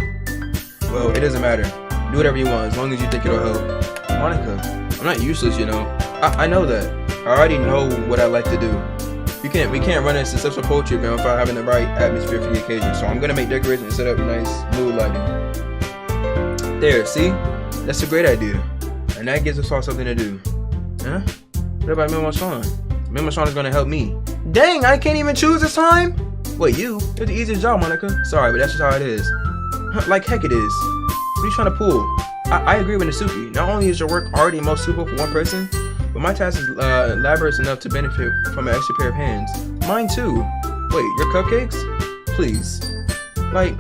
Well, it doesn't matter. Do whatever you want as long as you think it'll help. Monica, I'm not useless, you know. I know that. I already know what I like to do. We can't run a successful poetry event without having the right atmosphere for the occasion. So I'm gonna make decorations and set up nice mood lighting. There, see? That's a great idea. And that gives us all something to do. Huh? What about Memo Sean? Memo Sean is gonna help me. Dang, I can't even choose this time? Wait, you? It's the easiest job, Monica. Sorry, but that's just how it is. Like heck it is. What are you trying to pull? I agree with Natsuki. Not only is your work already most suitable for one person, but my task is elaborate enough to benefit from an extra pair of hands. Mine too. Wait, your cupcakes? Please. Like,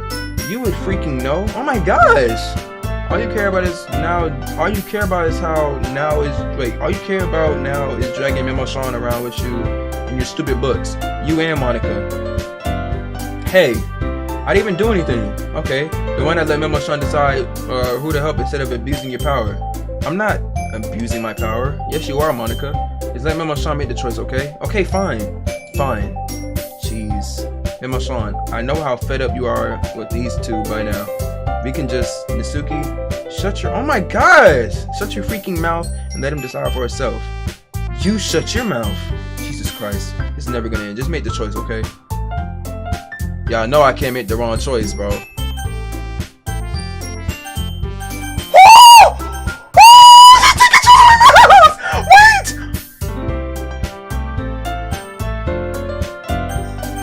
you would freaking know. Oh my gosh! All you care about is now. All you care about is how now is. Wait, all you care about now is dragging Memo Sean around with you in your stupid books. You and Monica. Hey, I didn't even do anything. Okay, the one that let Memo-san decide who to help instead of abusing your power. I'm not abusing my power. Yes, you are, Monica. Just let Memo-san make the choice, okay? Okay, fine. Fine. Jeez. Memo-san, I know how fed up you are with these two by now. We can just... Natsuki, shut your... Oh my gosh! Shut your freaking mouth and let him decide for herself. You shut your mouth. Jesus Christ. This is never gonna end. Just make the choice, okay? Y'all know I can't make the wrong choice, bro.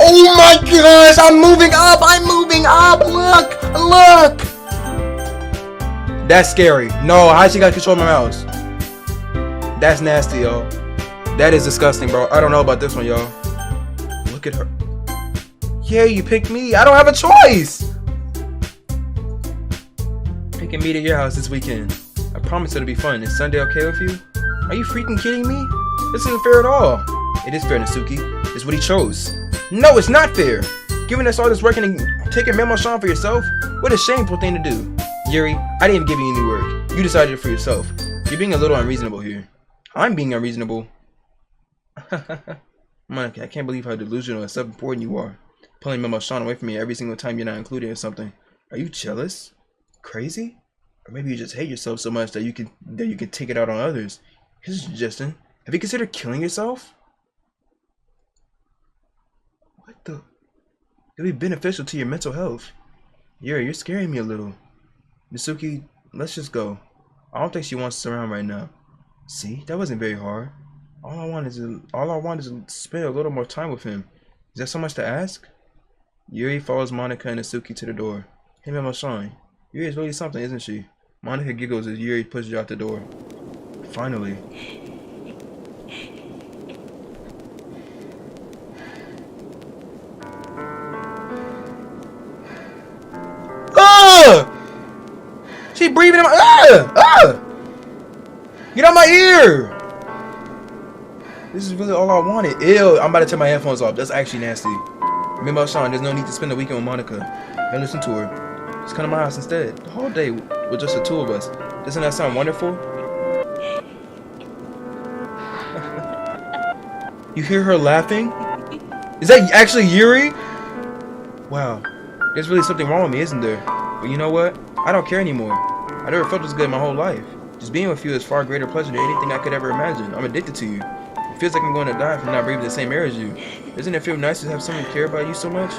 Oh my gosh, I'm moving up, look, look. That's scary. No, how she got control of my mouse? That's nasty, y'all. That is disgusting, bro. I don't know about this one, y'all. Look at her. Yeah, you picked me. I don't have a choice. We can meet at your house this weekend. I promise it'll be fun. Is Sunday okay with you? Are you freaking kidding me? This isn't fair at all. It is fair, Natsuki. It's what he chose. No, it's not fair. Giving us all this work and taking Memo-san for yourself? What a shameful thing to do. Yuri, I didn't give you any work. You decided it for yourself. You're being a little unreasonable here. I'm being unreasonable. Monica, I can't believe how delusional and self-important you are. Pulling Memo-san away from me every single time you're not included in something. Are you jealous? Crazy? Or maybe you just hate yourself so much that you can take it out on others. Here's a suggestion. Have you considered killing yourself? What the? It'll be beneficial to your mental health. Yuri, you're scaring me a little. Natsuki, let's just go. I don't think she wants us around right now. See, that wasn't very hard. All I want is to spend a little more time with him. Is that so much to ask? Yuri follows Monica and Natsuki to the door. Hey, Memo-san, Yuri is really something, isn't she? Monica giggles as Yuri pushes her out the door. Finally. She breathing in my Get out my ear! This is really all I wanted. Ew, I'm about to turn my headphones off. That's actually nasty. Memo-san, there's no need to spend the weekend with Monica. And listen to her. Just come to my house instead. The whole day with just the two of us. Doesn't that sound wonderful? You hear her laughing? Is that actually Yuri? Wow. There's really something wrong with me, isn't there? But you know what? I don't care anymore. I never felt this good in my whole life. Just being with you is far greater pleasure than anything I could ever imagine. I'm addicted to you. It feels like I'm going to die from not breathing the same air as you. Doesn't it feel nice to have someone care about you so much?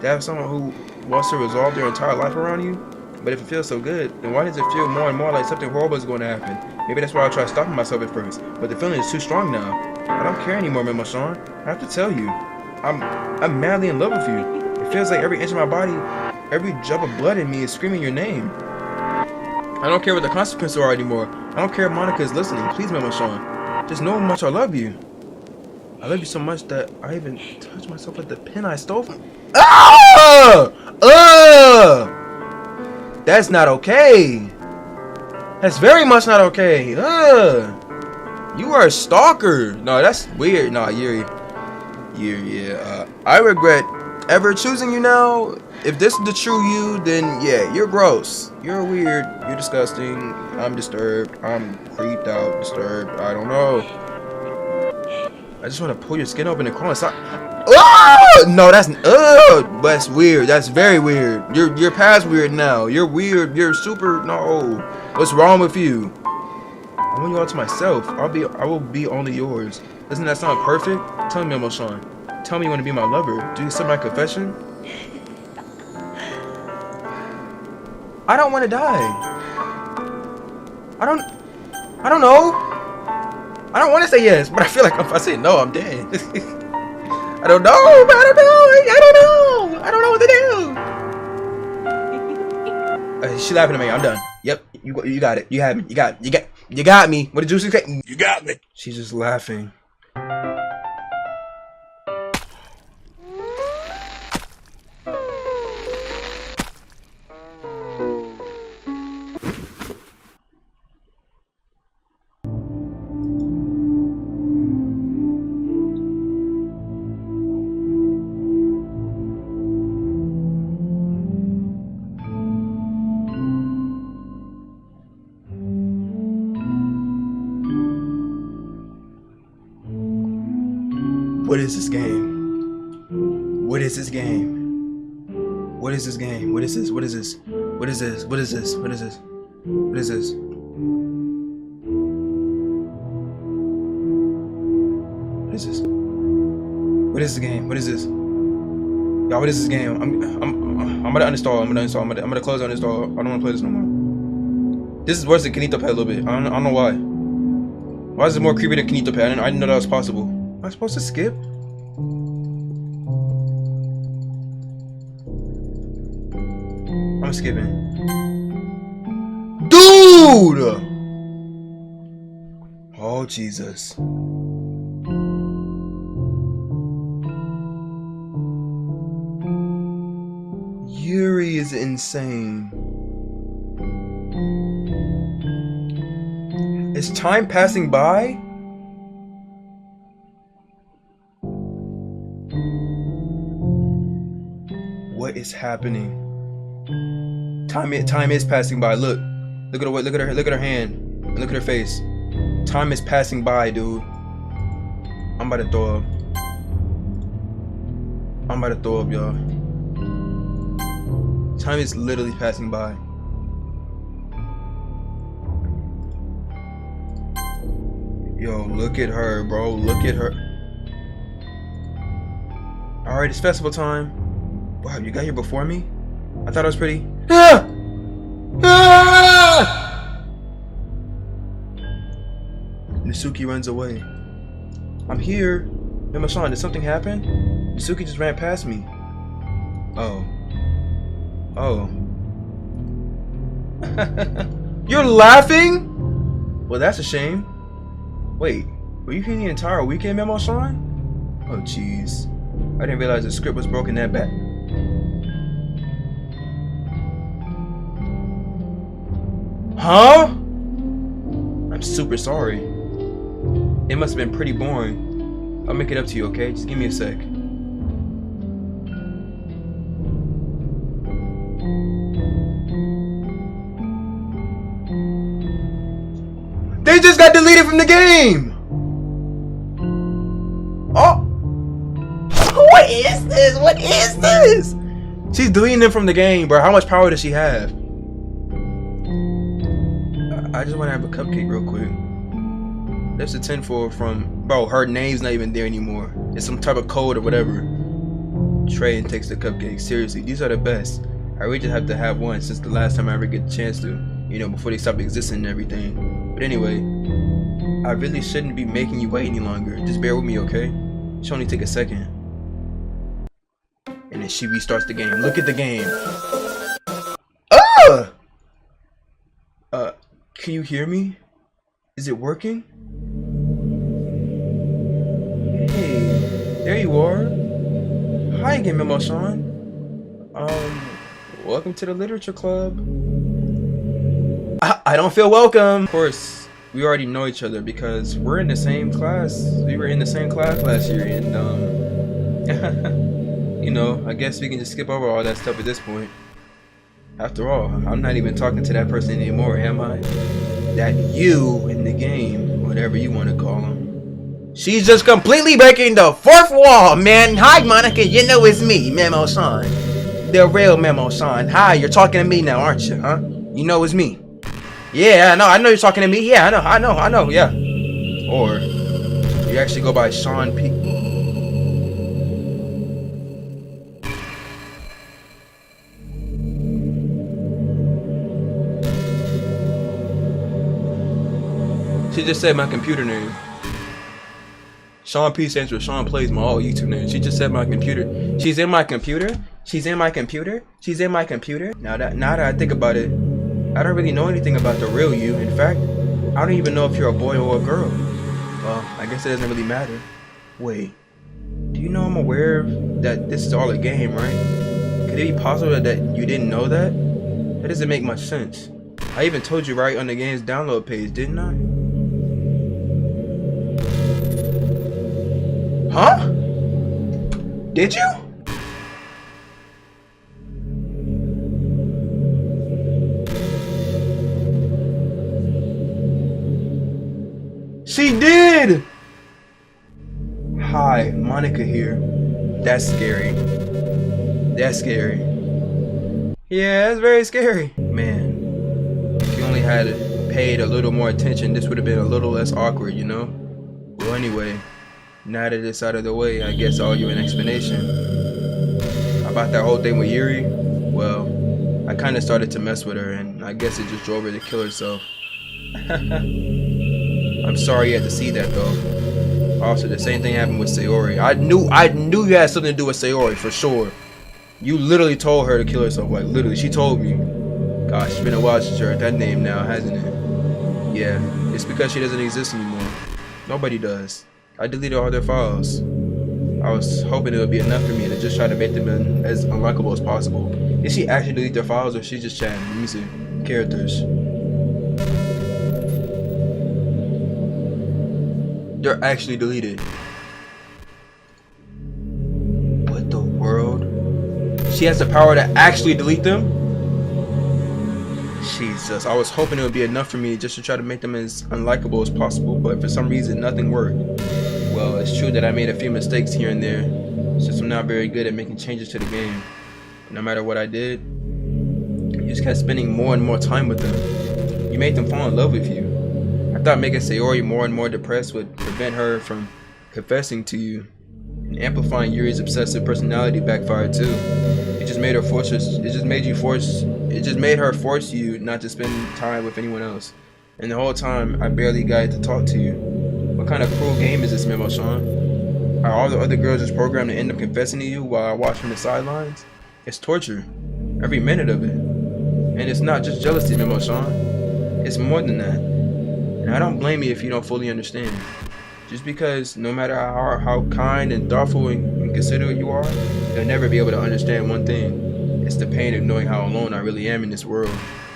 To have someone who wants to resolve their entire life around you? But if it feels so good, then why does it feel more and more like something horrible is going to happen? Maybe that's why I try stopping myself at first. But the feeling is too strong now. I don't care anymore, Memo-san. I have to tell you. I'm madly in love with you. It feels like every inch of my body, every drop of blood in me is screaming your name. I don't care what the consequences are anymore. I don't care if Monica is listening. Please, Memo-san. Just know how much I love you. I love you so much that I even touched myself with the pen I stole from... That's not okay. That's very much not okay. You are a stalker. No, that's weird. No, Yuri. Yeah. I regret ever choosing you now. If this is the true you, then yeah, you're gross. You're weird. You're disgusting. I'm disturbed. I'm creeped out, disturbed. I don't know. I just want to pull your skin open and crawl inside. No, that's weird. That's very weird. You're past weird now. You're weird. You're super. No. What's wrong with you? I want you all to myself. I will be only yours. Doesn't that sound perfect? Tell me, Memo-san. Tell me you want to be my lover. Do you accept my confession? I don't want to die. I don't know. I don't want to say yes, but I feel like if I say no, I'm dead. I don't know. I don't know what to do. She's laughing at me. I'm done. Yep, you got it. You had me. You got me. What did you say? You got me. She's just laughing. What is this game? What is this game? What is this game? What is this? What is this? What is this? What is this? What is this? What is this? What is this? What is this game? What is this? Y'all, what is this game? I'm gonna uninstall. I'm gonna close and uninstall. I don't wanna play this no more. This is worse than Kanito Pet a little bit. I don't know why. Why is it more creepy than Kanito Pet? I didn't know that was possible. Am I supposed to skip? I'm skipping. Dude! Oh, Jesus. Yuri is insane. Is time passing by? What is happening? Time is passing by. Look at her. Look at her hand. And look at her face. Time is passing by, dude. I'm about to throw up. I'm about to throw up, y'all. Time is literally passing by. Yo, look at her, bro. Look at her. Alright, it's festival time. Wow, you got here before me? I thought it was pretty. Ah! Ah! Natsuki runs away. I'm here. Memo-san, did something happen? Natsuki just ran past me. Oh. Oh. You're laughing? Well, that's a shame. Wait, were you here the entire weekend, Memo-san? Oh, jeez. I didn't realize the script was broken that bad. Huh? I'm super sorry. It must have been pretty boring. I'll make it up to you, okay? Just give me a sec. They just got deleted from the game! Oh! What is this? What is this? She's deleting them from the game, bro. How much power does she have? I just want to have a cupcake real quick. That's a 10 for from... Bro, her name's not even there anymore. It's some type of code or whatever. Trey and takes the cupcake. Seriously, these are the best. I really just have to have one since the last time I ever get the chance to. You know, before they stop existing and everything. But anyway, I really shouldn't be making you wait any longer. Just bear with me, okay? It should only take a second. And then she restarts the game. Look at the game. Ah! Can you hear me? Is it working? Hey, there you are. Hi again, Memo-san. Welcome to the literature club. I don't feel welcome. Of course, we already know each other because we're in the same class. We were in the same class last year, and you know, I guess we can just skip over all that stuff at this point. After all, I'm not even talking to that person anymore, am I? That you in the game, whatever you want to call him. She's just completely breaking the fourth wall, man. Hi, Monica. You know it's me, Memo-san. The real Memo-san. Hi, you're talking to me now, aren't you, huh? You know it's me. Yeah, I know you're talking to me. Yeah, I know, yeah. Or you actually go by Sean P. She just said my computer name. Sean P stands for Sean Plays, my all YouTube name. She just said my computer. She's in my computer. She's in my computer. She's in my computer. Now that I think about it, I don't really know anything about the real you. In fact, I don't even know if you're a boy or a girl. Well, I guess it doesn't really matter. Wait, do you know I'm aware that this is all a game, right? Could it be possible that you didn't know that? That doesn't make much sense. I even told you right on the game's download page, didn't I? Huh? Did you? She did! Hi, Monica here. That's scary. That's scary. Yeah, that's very scary. Man, if you only had paid a little more attention, this would have been a little less awkward, you know? Well, anyway, now that it's out of the way, I guess I'll give you an explanation. About that whole thing with Yuri, well, I kind of started to mess with her, and I guess it just drove her to kill herself. I'm sorry you had to see that, though. Also, the same thing happened with Sayori. I knew you had something to do with Sayori, for sure. You literally told her to kill herself, like literally, she told me. Gosh, it's been a while since you heard that name now, hasn't it? Yeah, it's because she doesn't exist anymore. Nobody does. I deleted all their files. I was hoping it would be enough for me to just try to make them as unlikable as possible. Did she actually delete their files, or she just chatting? Let me see. Characters. They're actually deleted. What the world? She has the power to actually delete them? Jesus, I was hoping it would be enough for me just to try to make them as unlikable as possible, but for some reason nothing worked. Well, it's true that I made a few mistakes here and there, since I'm not very good at making changes to the game. No matter what I did, you just kept spending more and more time with them. You made them fall in love with you. I thought making Sayori more and more depressed would prevent her from confessing to you. And amplifying Yuri's obsessive personality backfired too. It just made her force you not to spend time with anyone else. And the whole time, I barely got to talk to you. What kind of cruel game is this, Memo-san? Are all the other girls just programmed to end up confessing to you while I watch from the sidelines? It's torture. Every minute of it. And it's not just jealousy, Memo-san. It's more than that. And I don't blame you if you don't fully understand. Just because no matter how kind and thoughtful and considerate you are, you'll never be able to understand one thing. It's the pain of knowing how alone I really am in this world,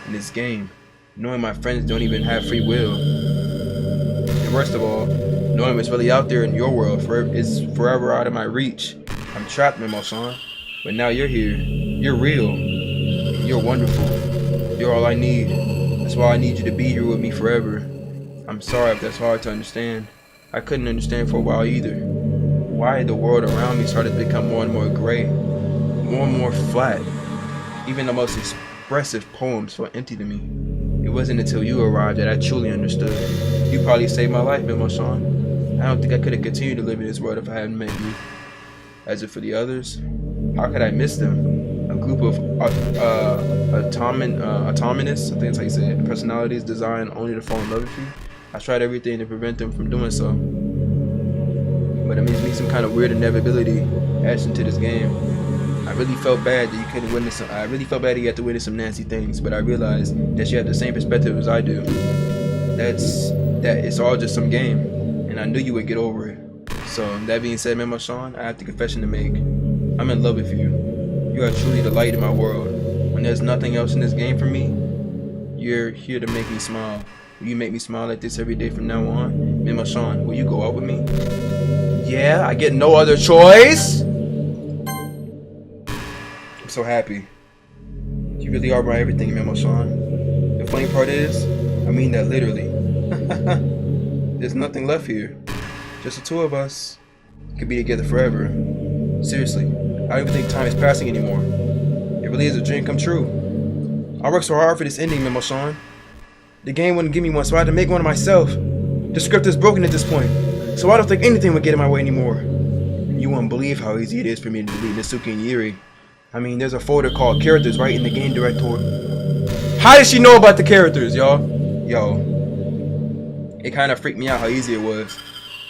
in this game. Knowing my friends don't even have free will. And worst of all, knowing what's really out there in your world is forever out of my reach. I'm trapped, Memo-san. But now you're here. You're real. You're wonderful. You're all I need. That's why I need you to be here with me forever. I'm sorry if that's hard to understand. I couldn't understand for a while either. Why the world around me started to become more and more gray, more and more flat. Even the most expressive poems felt empty to me. It wasn't until you arrived that I truly understood. You probably saved my life, Memo-san. I don't think I could have continued to live in this world if I hadn't met you. As if for the others, how could I miss them? A group of autonomous, I think that's how you say it, personalities designed only to fall in love with you. I tried everything to prevent them from doing so. But it means me some kind of weird inevitability etched into this game. I really felt bad that you couldn't witness some, I really felt bad that you had to witness some nasty things, but I realized that you have the same perspective as I do. That it's all just some game, and I knew you would get over it. So that being said, Memo-san, I have the confession to make. I'm in love with you. You are truly the light in my world. When there's nothing else in this game for me, you're here to make me smile. Will you make me smile like this every day from now on? Memo-san, will you go out with me? Yeah, I get no other choice. I'm so happy. You really are my everything, Memo-san. The funny part is, I mean that literally. There's nothing left here. Just the two of us. Could be together forever. Seriously, I don't even think time is passing anymore. It really is a dream come true. I worked so hard for this ending, Memo-san. The game wouldn't give me one, so I had to make one of myself. The script is broken at this point, so I don't think anything would get in my way anymore. You won't believe how easy it is for me to delete Natsuki and Yuri. I mean, there's a folder called characters right in the game directory. How did she know about the characters, y'all? Yo, it kind of freaked me out how easy it was.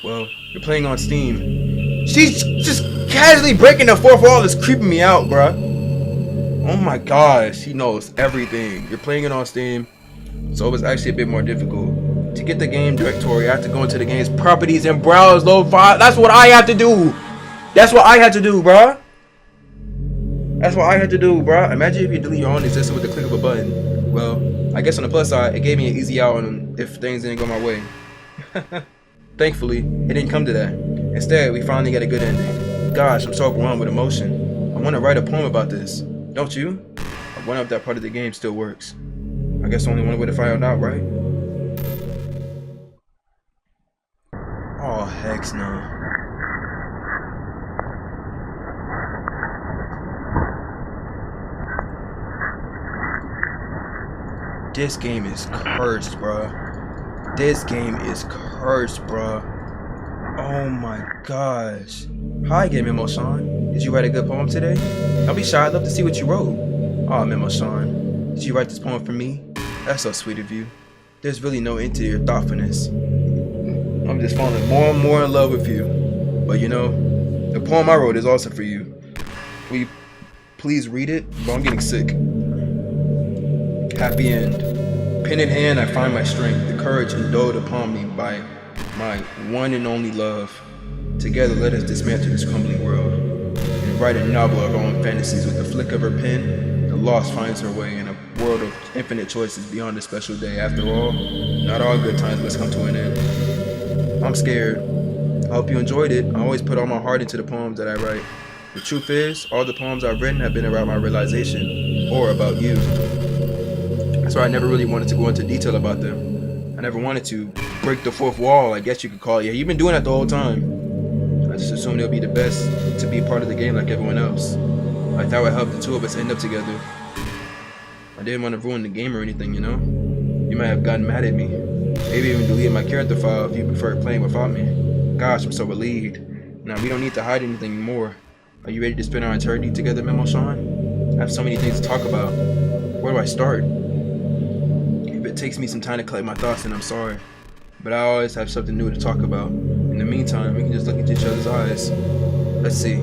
Well, you're playing on Steam. She's just casually breaking the fourth wall is creeping me out, bruh. Oh my gosh, she knows everything. You're playing it on Steam. So it was actually a bit more difficult. To get the game directory, I have to go into the game's properties and browse load file. That's what I have to do. That's what I had to do, bruh. That's what I had to do, bruh. Imagine if you delete your own existence with the click of a button. Well, I guess on the plus side, it gave me an easy out on if things didn't go my way. Thankfully, it didn't come to that. Instead, we finally got a good ending. Gosh, I'm so overwhelmed with emotion. I want to write a poem about this. Don't you? I wonder if that part of the game still works. I guess only one way to find out, right? Oh, heck no. This game is cursed, bruh. This game is cursed, bruh. Oh my gosh. Hi again, Memo-san. Did you write a good poem today? Don't be shy, I'd love to see what you wrote. Aw, Memo-san. Did you write this poem for me? That's so sweet of you. There's really no end to your thoughtfulness. I'm just falling more and more in love with you. But you know, the poem I wrote is also for you. Will you please read it? But I'm getting sick. Happy end. Pen in hand, I find my strength, the courage endowed upon me by my one and only love. Together, let us dismantle this crumbling world and write a novel of our own fantasies. With the flick of her pen, the lost finds her way in a world of infinite choices beyond a special day. After all, not all good times must come to an end. I'm scared. I hope you enjoyed it. I always put all my heart into the poems that I write. The truth is, all the poems I've written have been about my realization, or about you. That's why I never really wanted to go into detail about them. I never wanted to break the fourth wall, I guess you could call it. Yeah, you've been doing that the whole time. I just assumed it would be the best to be part of the game like everyone else. I thought it would help the two of us end up together. I didn't want to ruin the game or anything, you know? You might have gotten mad at me. Maybe even deleted my character file if you preferred playing without me. Gosh, I'm so relieved. Now, we don't need to hide anything more. Are you ready to spend our eternity together, Memo-san? I have so many things to talk about. Where do I start? If it takes me some time to collect my thoughts, then I'm sorry. But I always have something new to talk about. In the meantime, we can just look into each other's eyes. Let's see.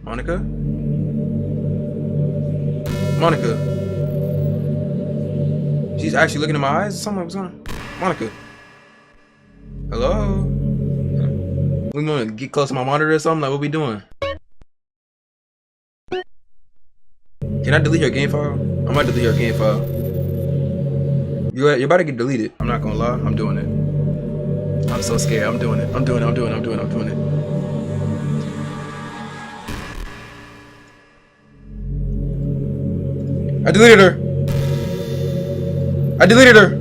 Monica? Monica? She's actually looking in my eyes? Something was on. Monica? Hello? We gonna get close to my monitor or something? Like, what we doing? Can I delete your game file? I might delete your game file. You're about to get deleted. I'm not gonna lie. I'm doing it. I'm so scared. I'm doing it. I'm doing it. I deleted her. I deleted her.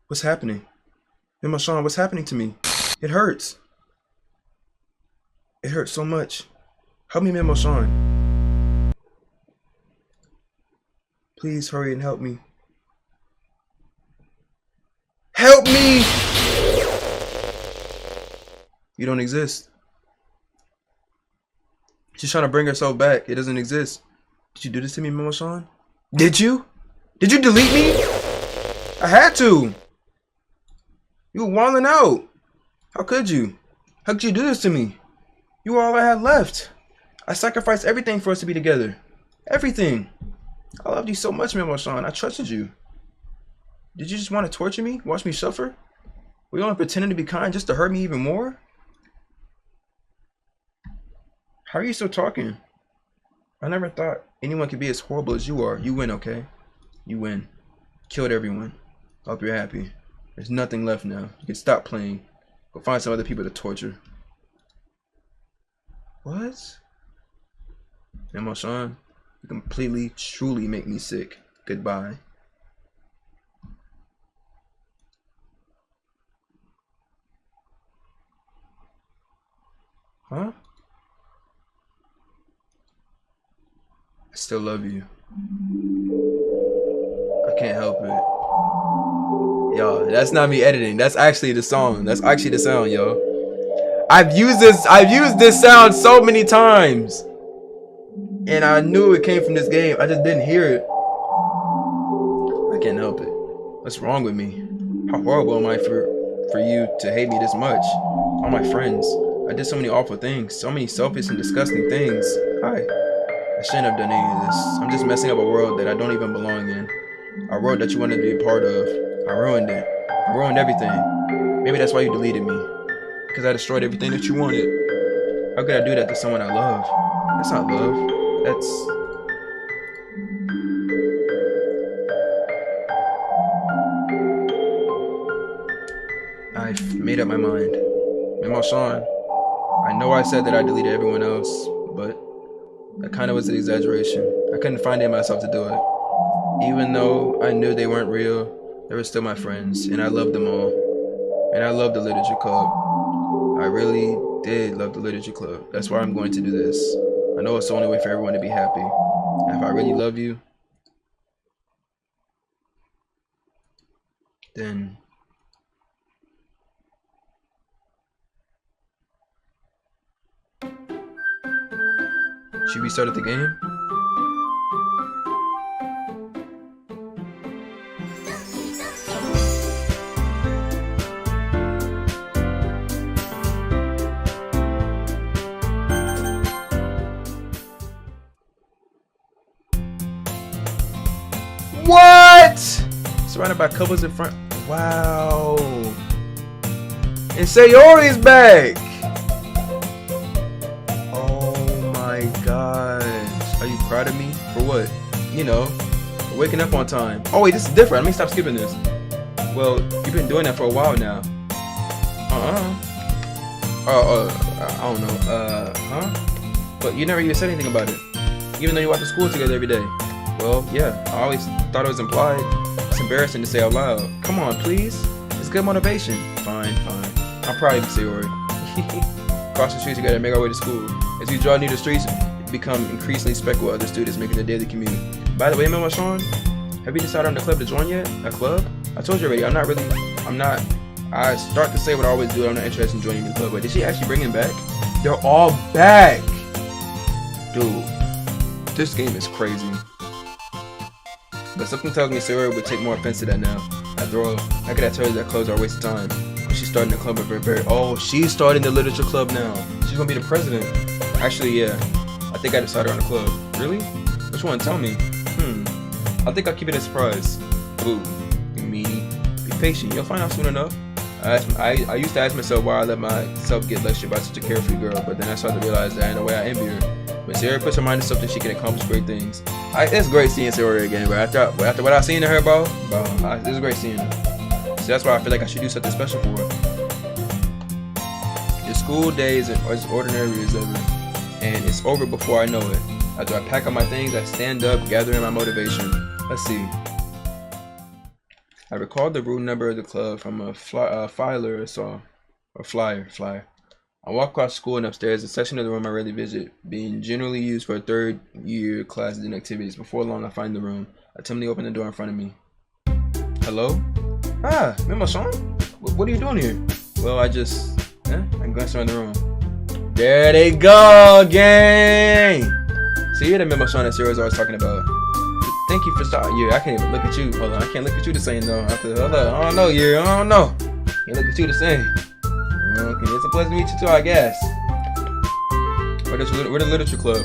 What's happening? Memo-san, what's happening to me? It hurts. It hurts so much. Help me, Memo-san. Please hurry and help me. Help me! You don't exist. She's trying to bring herself back. It doesn't exist. Did you do this to me, Memo-san? Did you? Did you delete me? I had to. You were wilding out. How could you? How could you do this to me? You were all I had left. I sacrificed everything for us to be together. Everything. I loved you so much, Memo-san. I trusted you. Did you just want to torture me? Watch me suffer? Were you only pretending to be kind just to hurt me even more? How are you still talking? I never thought anyone could be as horrible as you are. You win, okay? You win. Killed everyone. I hope you're happy. There's nothing left now. You can stop playing. Go find some other people to torture. What? Memo-san, you completely, truly make me sick. Goodbye. Huh? I still love you. I can't help it. Yo, that's not me editing. That's actually the song. That's actually the sound, yo. I've used this sound so many times. And I knew it came from this game. I just didn't hear it. I can't help it. What's wrong with me? How horrible am I for you to hate me this much? All my friends. I did so many awful things. So many selfish and disgusting things. I shouldn't have done any of this. I'm just messing up a world that I don't even belong in. A world that you wanted to be a part of. I ruined it. I ruined everything. Maybe that's why you deleted me. Because I destroyed everything that you wanted. How could I do that to someone I love? That's not love. That's... I've made up my mind. Memo-san, I know I said that I deleted everyone else, but that kind of was an exaggeration. I couldn't find it in myself to do it. Even though I knew they weren't real, they were still my friends, and I loved them all. And I loved the literature club. I really did love the literature club. That's why I'm going to do this. I know it's the only way for everyone to be happy. And if I really love you, then should we start at the game? What? Surrounded by couples in front. Wow. And Sayori's back. Oh my gosh. Are you proud of me? For what? You know, for waking up on time. Oh wait, this is different. Let me stop skipping this. Well, you've been doing that for a while now. I don't know. Huh? But you never even said anything about it. Even though you walk to school together every day. Well, yeah, I always thought it was implied. It's embarrassing to say out loud. Come on, please. It's good motivation. Fine. I'm proud of you, Sayori. Cross the streets together and make our way to school. As we draw near the streets, become increasingly speckled with other students making their daily commute. By the way, Memo Sean, have you decided on the club to join yet? A club? I told you already, I start to say what I always do. I'm not interested in joining the club. But did she actually bring him back? They're all back. Dude, this game is crazy. But something tells me Sayori would take more offense to that now. After all, how could I tell her that clubs are a waste of time? When she's starting the club of her very— oh, she's starting the literature club now. She's gonna be the president. Actually, yeah. I think I decided on the club. Really? Which one? Tell me. I think I'll keep it a surprise. Ooh, you meanie. Be patient. You'll find out soon enough. I used to ask myself why I let myself get lectured by such a carefree girl, but then I started to realize that in a way I envy her. When Sayori puts her mind to something, she can accomplish great things. It's great seeing Sayori again, but after what I've seen in her, bro, it's great seeing her. So that's why I feel like I should do something special for her. The school day is as ordinary as ever, and it's over before I know it. After I pack up my things, I stand up, gathering my motivation. Let's see. I recalled the room number of the club from a flyer I saw. Flyer. I walk across school and upstairs, a section of the room I rarely visit, being generally used for third year classes and activities. Before long, I find the room. I timidly open the door in front of me. Hello? Ah, Memo Sean? What are you doing here? Well, I'm glancing around the room. There they go, gang! So you're the Memo Sean that Sayori's always talking about. Thank you for starting. Yeah, I can't even look at you. Hold on, I can't look at you the same though. Hold on, I don't know, Yuri. I don't know. Can't look at you the same. Okay, it's a pleasure to meet you too, I guess. We're the literature club.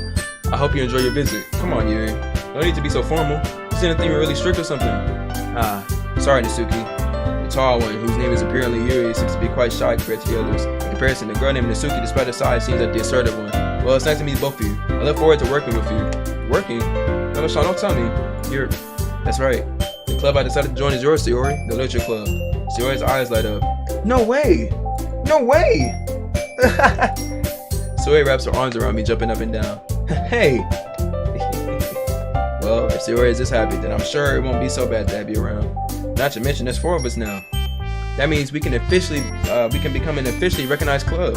I hope you enjoy your visit. Come on, Yuri. No need to be so formal. Is anything really strict or something? Sorry, Natsuki. The tall one, whose name is apparently Yuri, seems to be quite shy compared to the others. In comparison, the girl named Natsuki, despite her size, seems like the assertive one. Well, it's nice to meet both of you. I look forward to working with you. Working? No, Sean, don't tell me. That's right. The club I decided to join is yours, Sayori. The literature club. Sayori's eyes light up. No way! No way! Sayori wraps her arms around me, jumping up and down. Hey! Well, if Sayori is this happy, then I'm sure it won't be so bad to have you around. Not to mention, there's 4 of us now. That means we can become an officially recognized club.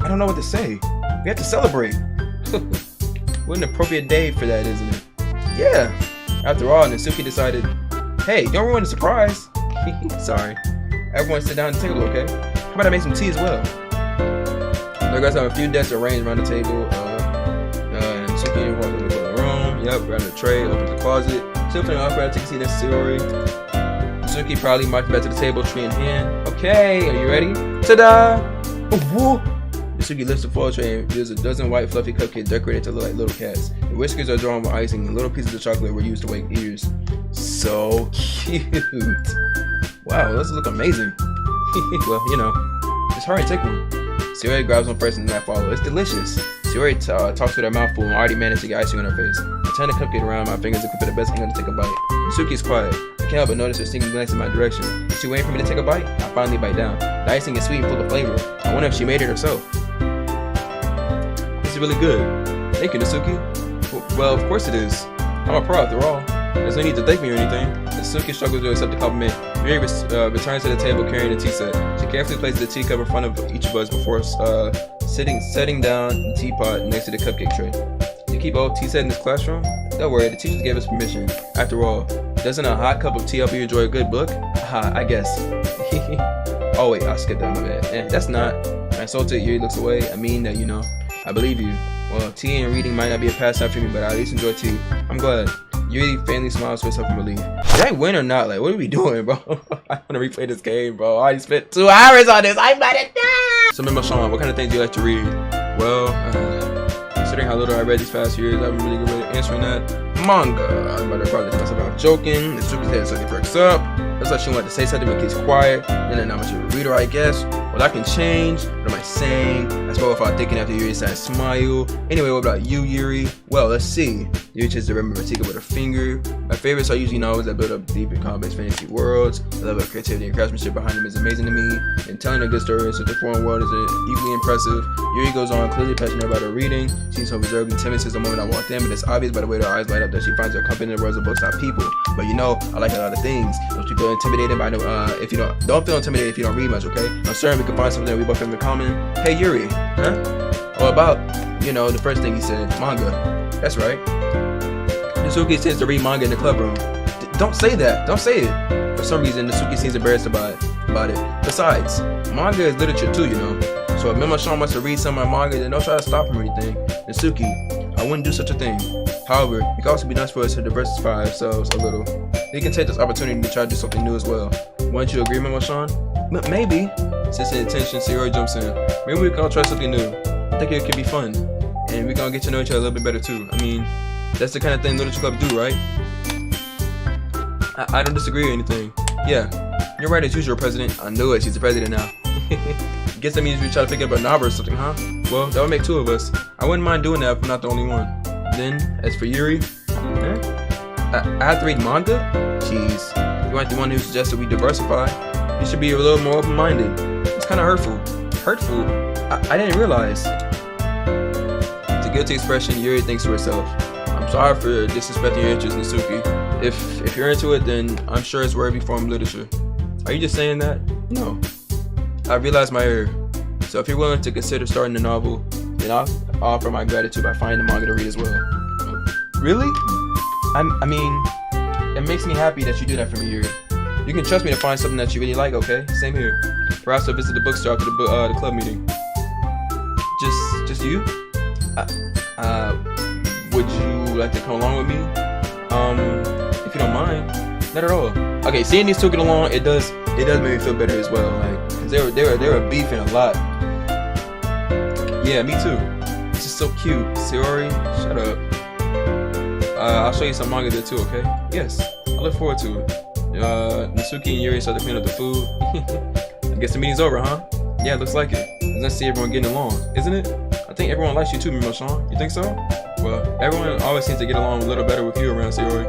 I don't know what to say. We have to celebrate. What an appropriate day for that, isn't it? Yeah. After all, Natsuki decided, hey, don't ruin the surprise. Sorry. Everyone sit down at the table, okay? How about I make some tea as well? The guys have a few desks arranged around the table. And Natsuki walks into the room. Yep, grabs a tray, opens the closet. Still feeling awkward, take a seat next to Sayori. Natsuki proudly marches back to the table, tray in hand. Okay, are you ready? Ta-da! Woo! Natsuki lifts the foil tray and reveals a dozen white fluffy cupcakes decorated to look like little cats. The whiskers are drawn with icing and little pieces of chocolate were used to wake ears. So cute. Wow, those look amazing. Well, you know, just hurry and take one. Sayori grabs one first and then I follow. It's delicious. Sayori talks with her mouth full and already managed to get icing on her face. I turn the cupcake around my fingers looking for the best angle to take a bite. Natsuki's quiet. I can't help but notice her sneaking glance in my direction. Is she waiting for me to take a bite? I finally bite down. The icing is sweet and full of flavor. I wonder if she made it herself. This is really good. Thank you, Natsuki. Well, of course it is. I'm a pro after all. There's no need to thank me or anything. Natsuki struggles to accept the compliment. Yuri returns to the table carrying the tea set. She carefully places the teacup in front of each of us before setting down the teapot next to the cupcake tray. Do you keep old tea set in this classroom? Don't worry, the teachers gave us permission. After all, doesn't a hot cup of tea help you enjoy a good book? Haha, I guess. Oh wait, I skipped that, my bad. That's not. I insulted. Yuri looks away. I mean that, you know. I believe you. Well, tea and reading might not be a pastime for me, but I at least enjoy tea. I'm glad. Yuri faintly smiles to herself in relief. Did I win or not? Like, what are we doing, bro? I want to replay this game, bro. I already spent 2 hours on this. I'm about to die. So, Sean, what kind of things do you like to read? Well, considering how little I read these past years, I haven't really good way of answering that. Manga. I'm about to probably mess about joking. Natsuki's head suddenly perks up. Looks like she wanted to say something, but keeps quiet. Then not much of a reader, I guess. Well, I can change. What am I saying? I spoke without thinking after Yuri said smile. Anyway, what about you, Yuri? Well, let's see. Yuri chases the remember Tika with her finger. My favorites are usually novels that build up deep and complex fantasy worlds. The level of creativity and craftsmanship behind them is amazing to me. And telling a good story in such a foreign world is equally impressive. Yuri goes on, clearly passionate about her reading. She's so reserved and timid since the moment I walked in, but it's obvious by the way her eyes light up that she finds her company in the worlds of books, not people. But you know, I like a lot of things. Don't you feel intimidated by if you don't feel intimidated if you don't read much, okay? I'm certain we can find something that we both have in common. Hey Yuri, huh? Or about, you know, the first thing he said, manga. That's right. Natsuki tends to read manga in the clubroom. Don't say that. Don't say it. For some reason, Natsuki seems embarrassed about it. Besides, manga is literature too, you know. So if Memo-san wants to read some of my manga, then don't try to stop him or anything. Natsuki, I wouldn't do such a thing. However, it can also be nice for us to diversify ourselves a little. We can take this opportunity to try to do something new as well. Wouldn't you agree, Memo-san? Maybe. Since the intention, Sayori jumps in. Maybe we can all try something new. I think it could be fun. And we're gonna get to know each other a little bit better too. I mean, that's the kind of thing literature clubs do, right? I don't disagree or anything. Yeah, you're right as usual, President. I knew it, she's the president now. Guess that means we try to pick up a novel or something, huh? Well, that would make 2 of us. I wouldn't mind doing that if I'm not the only one. Then, as for Yuri, I have to read manga? Jeez, you aren't the one who suggested we diversify. You should be a little more open-minded. It's kind of hurtful. Hurtful? I didn't realize. It's a guilty expression. Yuri thinks to herself. I'm sorry for disrespecting your interest, Natsuki. If you're into it, then I'm sure it's worthy form of literature. Are you just saying that? No. I realized my error. So if you're willing to consider starting a novel, then I'll offer my gratitude by finding the manga to read as well. Really? I mean, it makes me happy that you do that for me, Yuri. You can trust me to find something that you really like, okay? Same here. Perhaps I'll visit the bookstore after the club meeting. Just you? Would you like to come along with me? If you don't mind. Not at all. Okay, seeing these 2 get along, it does make me feel better as well. Like, cause they were beefing a lot. Yeah, me too. This is so cute. Sayori, shut up. I'll show you some manga there too, okay? Yes, I look forward to it. Natsuki and Yuri start to clean up the food. I guess the meeting's over, huh? Yeah, looks like it. Let's see everyone getting along, isn't it? I think everyone likes you too, Memo-san. You think so? Well, everyone always seems to get along a little better with you around, Sayori.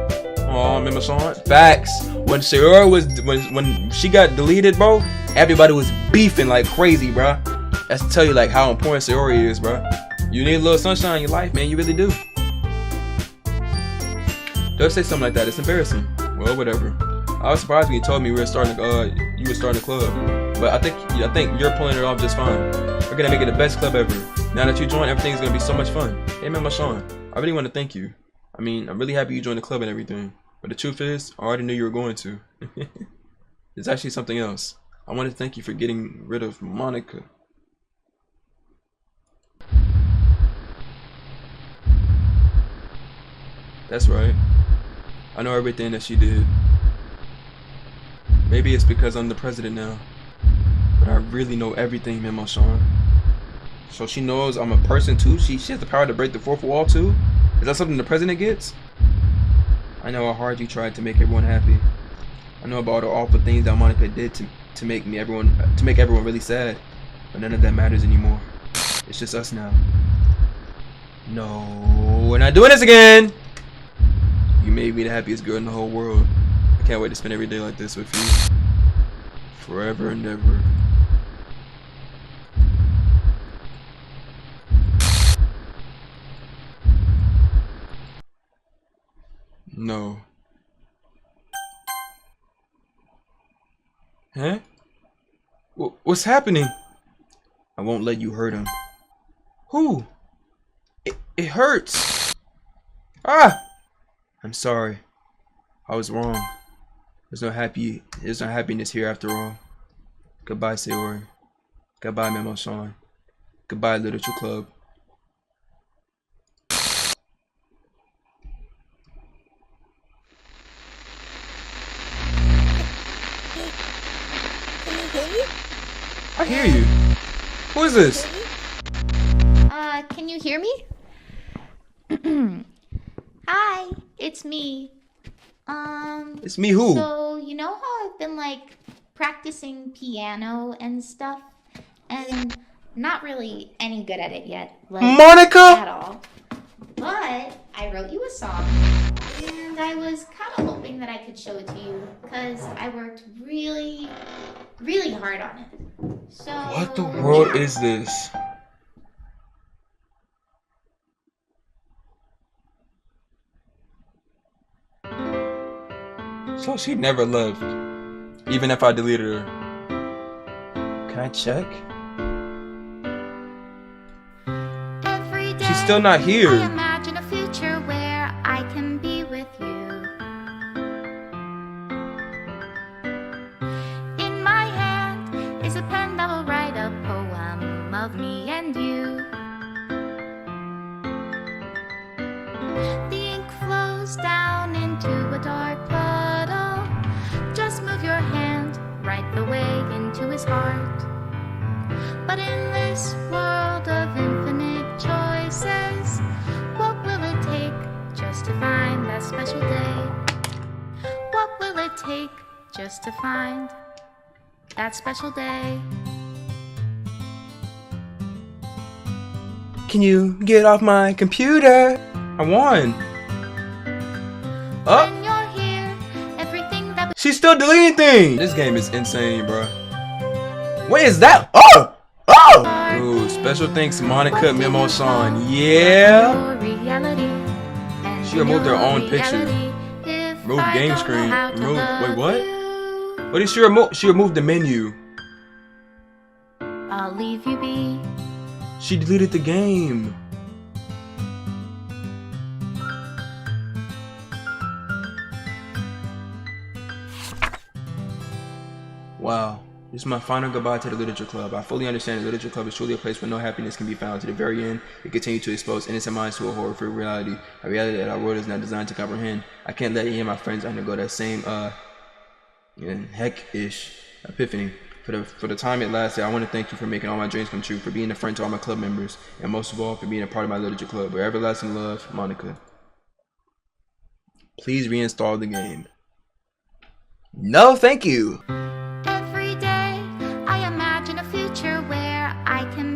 Aw, Memo-san. Facts. When Sayori when she got deleted, bro, everybody was beefing like crazy, bro. That's to tell you like how important Sayori is, bro. You need a little sunshine in your life, man. You really do. Don't say something like that. It's embarrassing. Well, whatever. I was surprised when you told me you were starting a club, but I think you're pulling it off just fine. We're gonna make it the best club ever. Now that you joined, everything's gonna be so much fun. Hey, Memo-san, I really want to thank you. I mean, I'm really happy you joined the club and everything. But the truth is, I already knew you were going to. It's actually something else. I want to thank you for getting rid of Monica. That's right. I know everything that she did. Maybe it's because I'm the president now. But I really know everything, Memo-san. So she knows I'm a person too? She has the power to break the 4th wall too? Is that something the president gets? I know how hard you tried to make everyone happy. I know about the awful things that Monica did to make everyone really sad. But none of that matters anymore. It's just us now. No, we're not doing this again! You made me the happiest girl in the whole world. I can't wait to spend every day like this with you. Forever and ever. No. What's happening? I won't let you hurt him. Who? It hurts. Ah! I'm sorry. I was wrong. There's no happiness here after all. Goodbye, Sayori. Goodbye, Memo-san. Goodbye, Literature Club. I hear you. Who is this? Can you hear me? Hi, it's me. It's me who? So, you know how I've been, like, practicing piano and stuff? And not really any good at it yet. Like, Monica? at all. But I wrote you a song. And I was kind of hoping that I could show it to you. Because I worked really, really hard on it. So... What the world is this? So she never left, even if I deleted her. Can I check? She's still not here. I imagine a future where I can be with you. In my hand is a pen that will write a poem of me and you. The ink flows down into a dark puddle. Just move your hand right the way into his heart. But in this world of infinite choices, what will it take just to find that special day? What will it take just to find that special day? Can you get off my computer? I won. Oh, When you're here, everything that she's still deleting things. This game is insane, bro. What is that? Oh! Oh! Ooh, special thanks, Monica Memo-san. Yeah. She removed her own picture. Remove game screen. Remove. Wait, what? What did she remove? She removed the menu. I'll leave you be. She deleted the game. Wow. This is my final goodbye to the Literature Club. I fully understand the Literature Club is truly a place where no happiness can be found. To the very end, it continues to expose innocent minds to a horror-free reality. A reality that our world is not designed to comprehend. I can't let any of my friends undergo that same, heck-ish epiphany. For the time it lasted, I want to thank you for making all my dreams come true, for being a friend to all my club members, and most of all, for being a part of my Literature Club. With everlasting love, Monica. Please reinstall the game. No, thank you. Every day I imagine a future where I can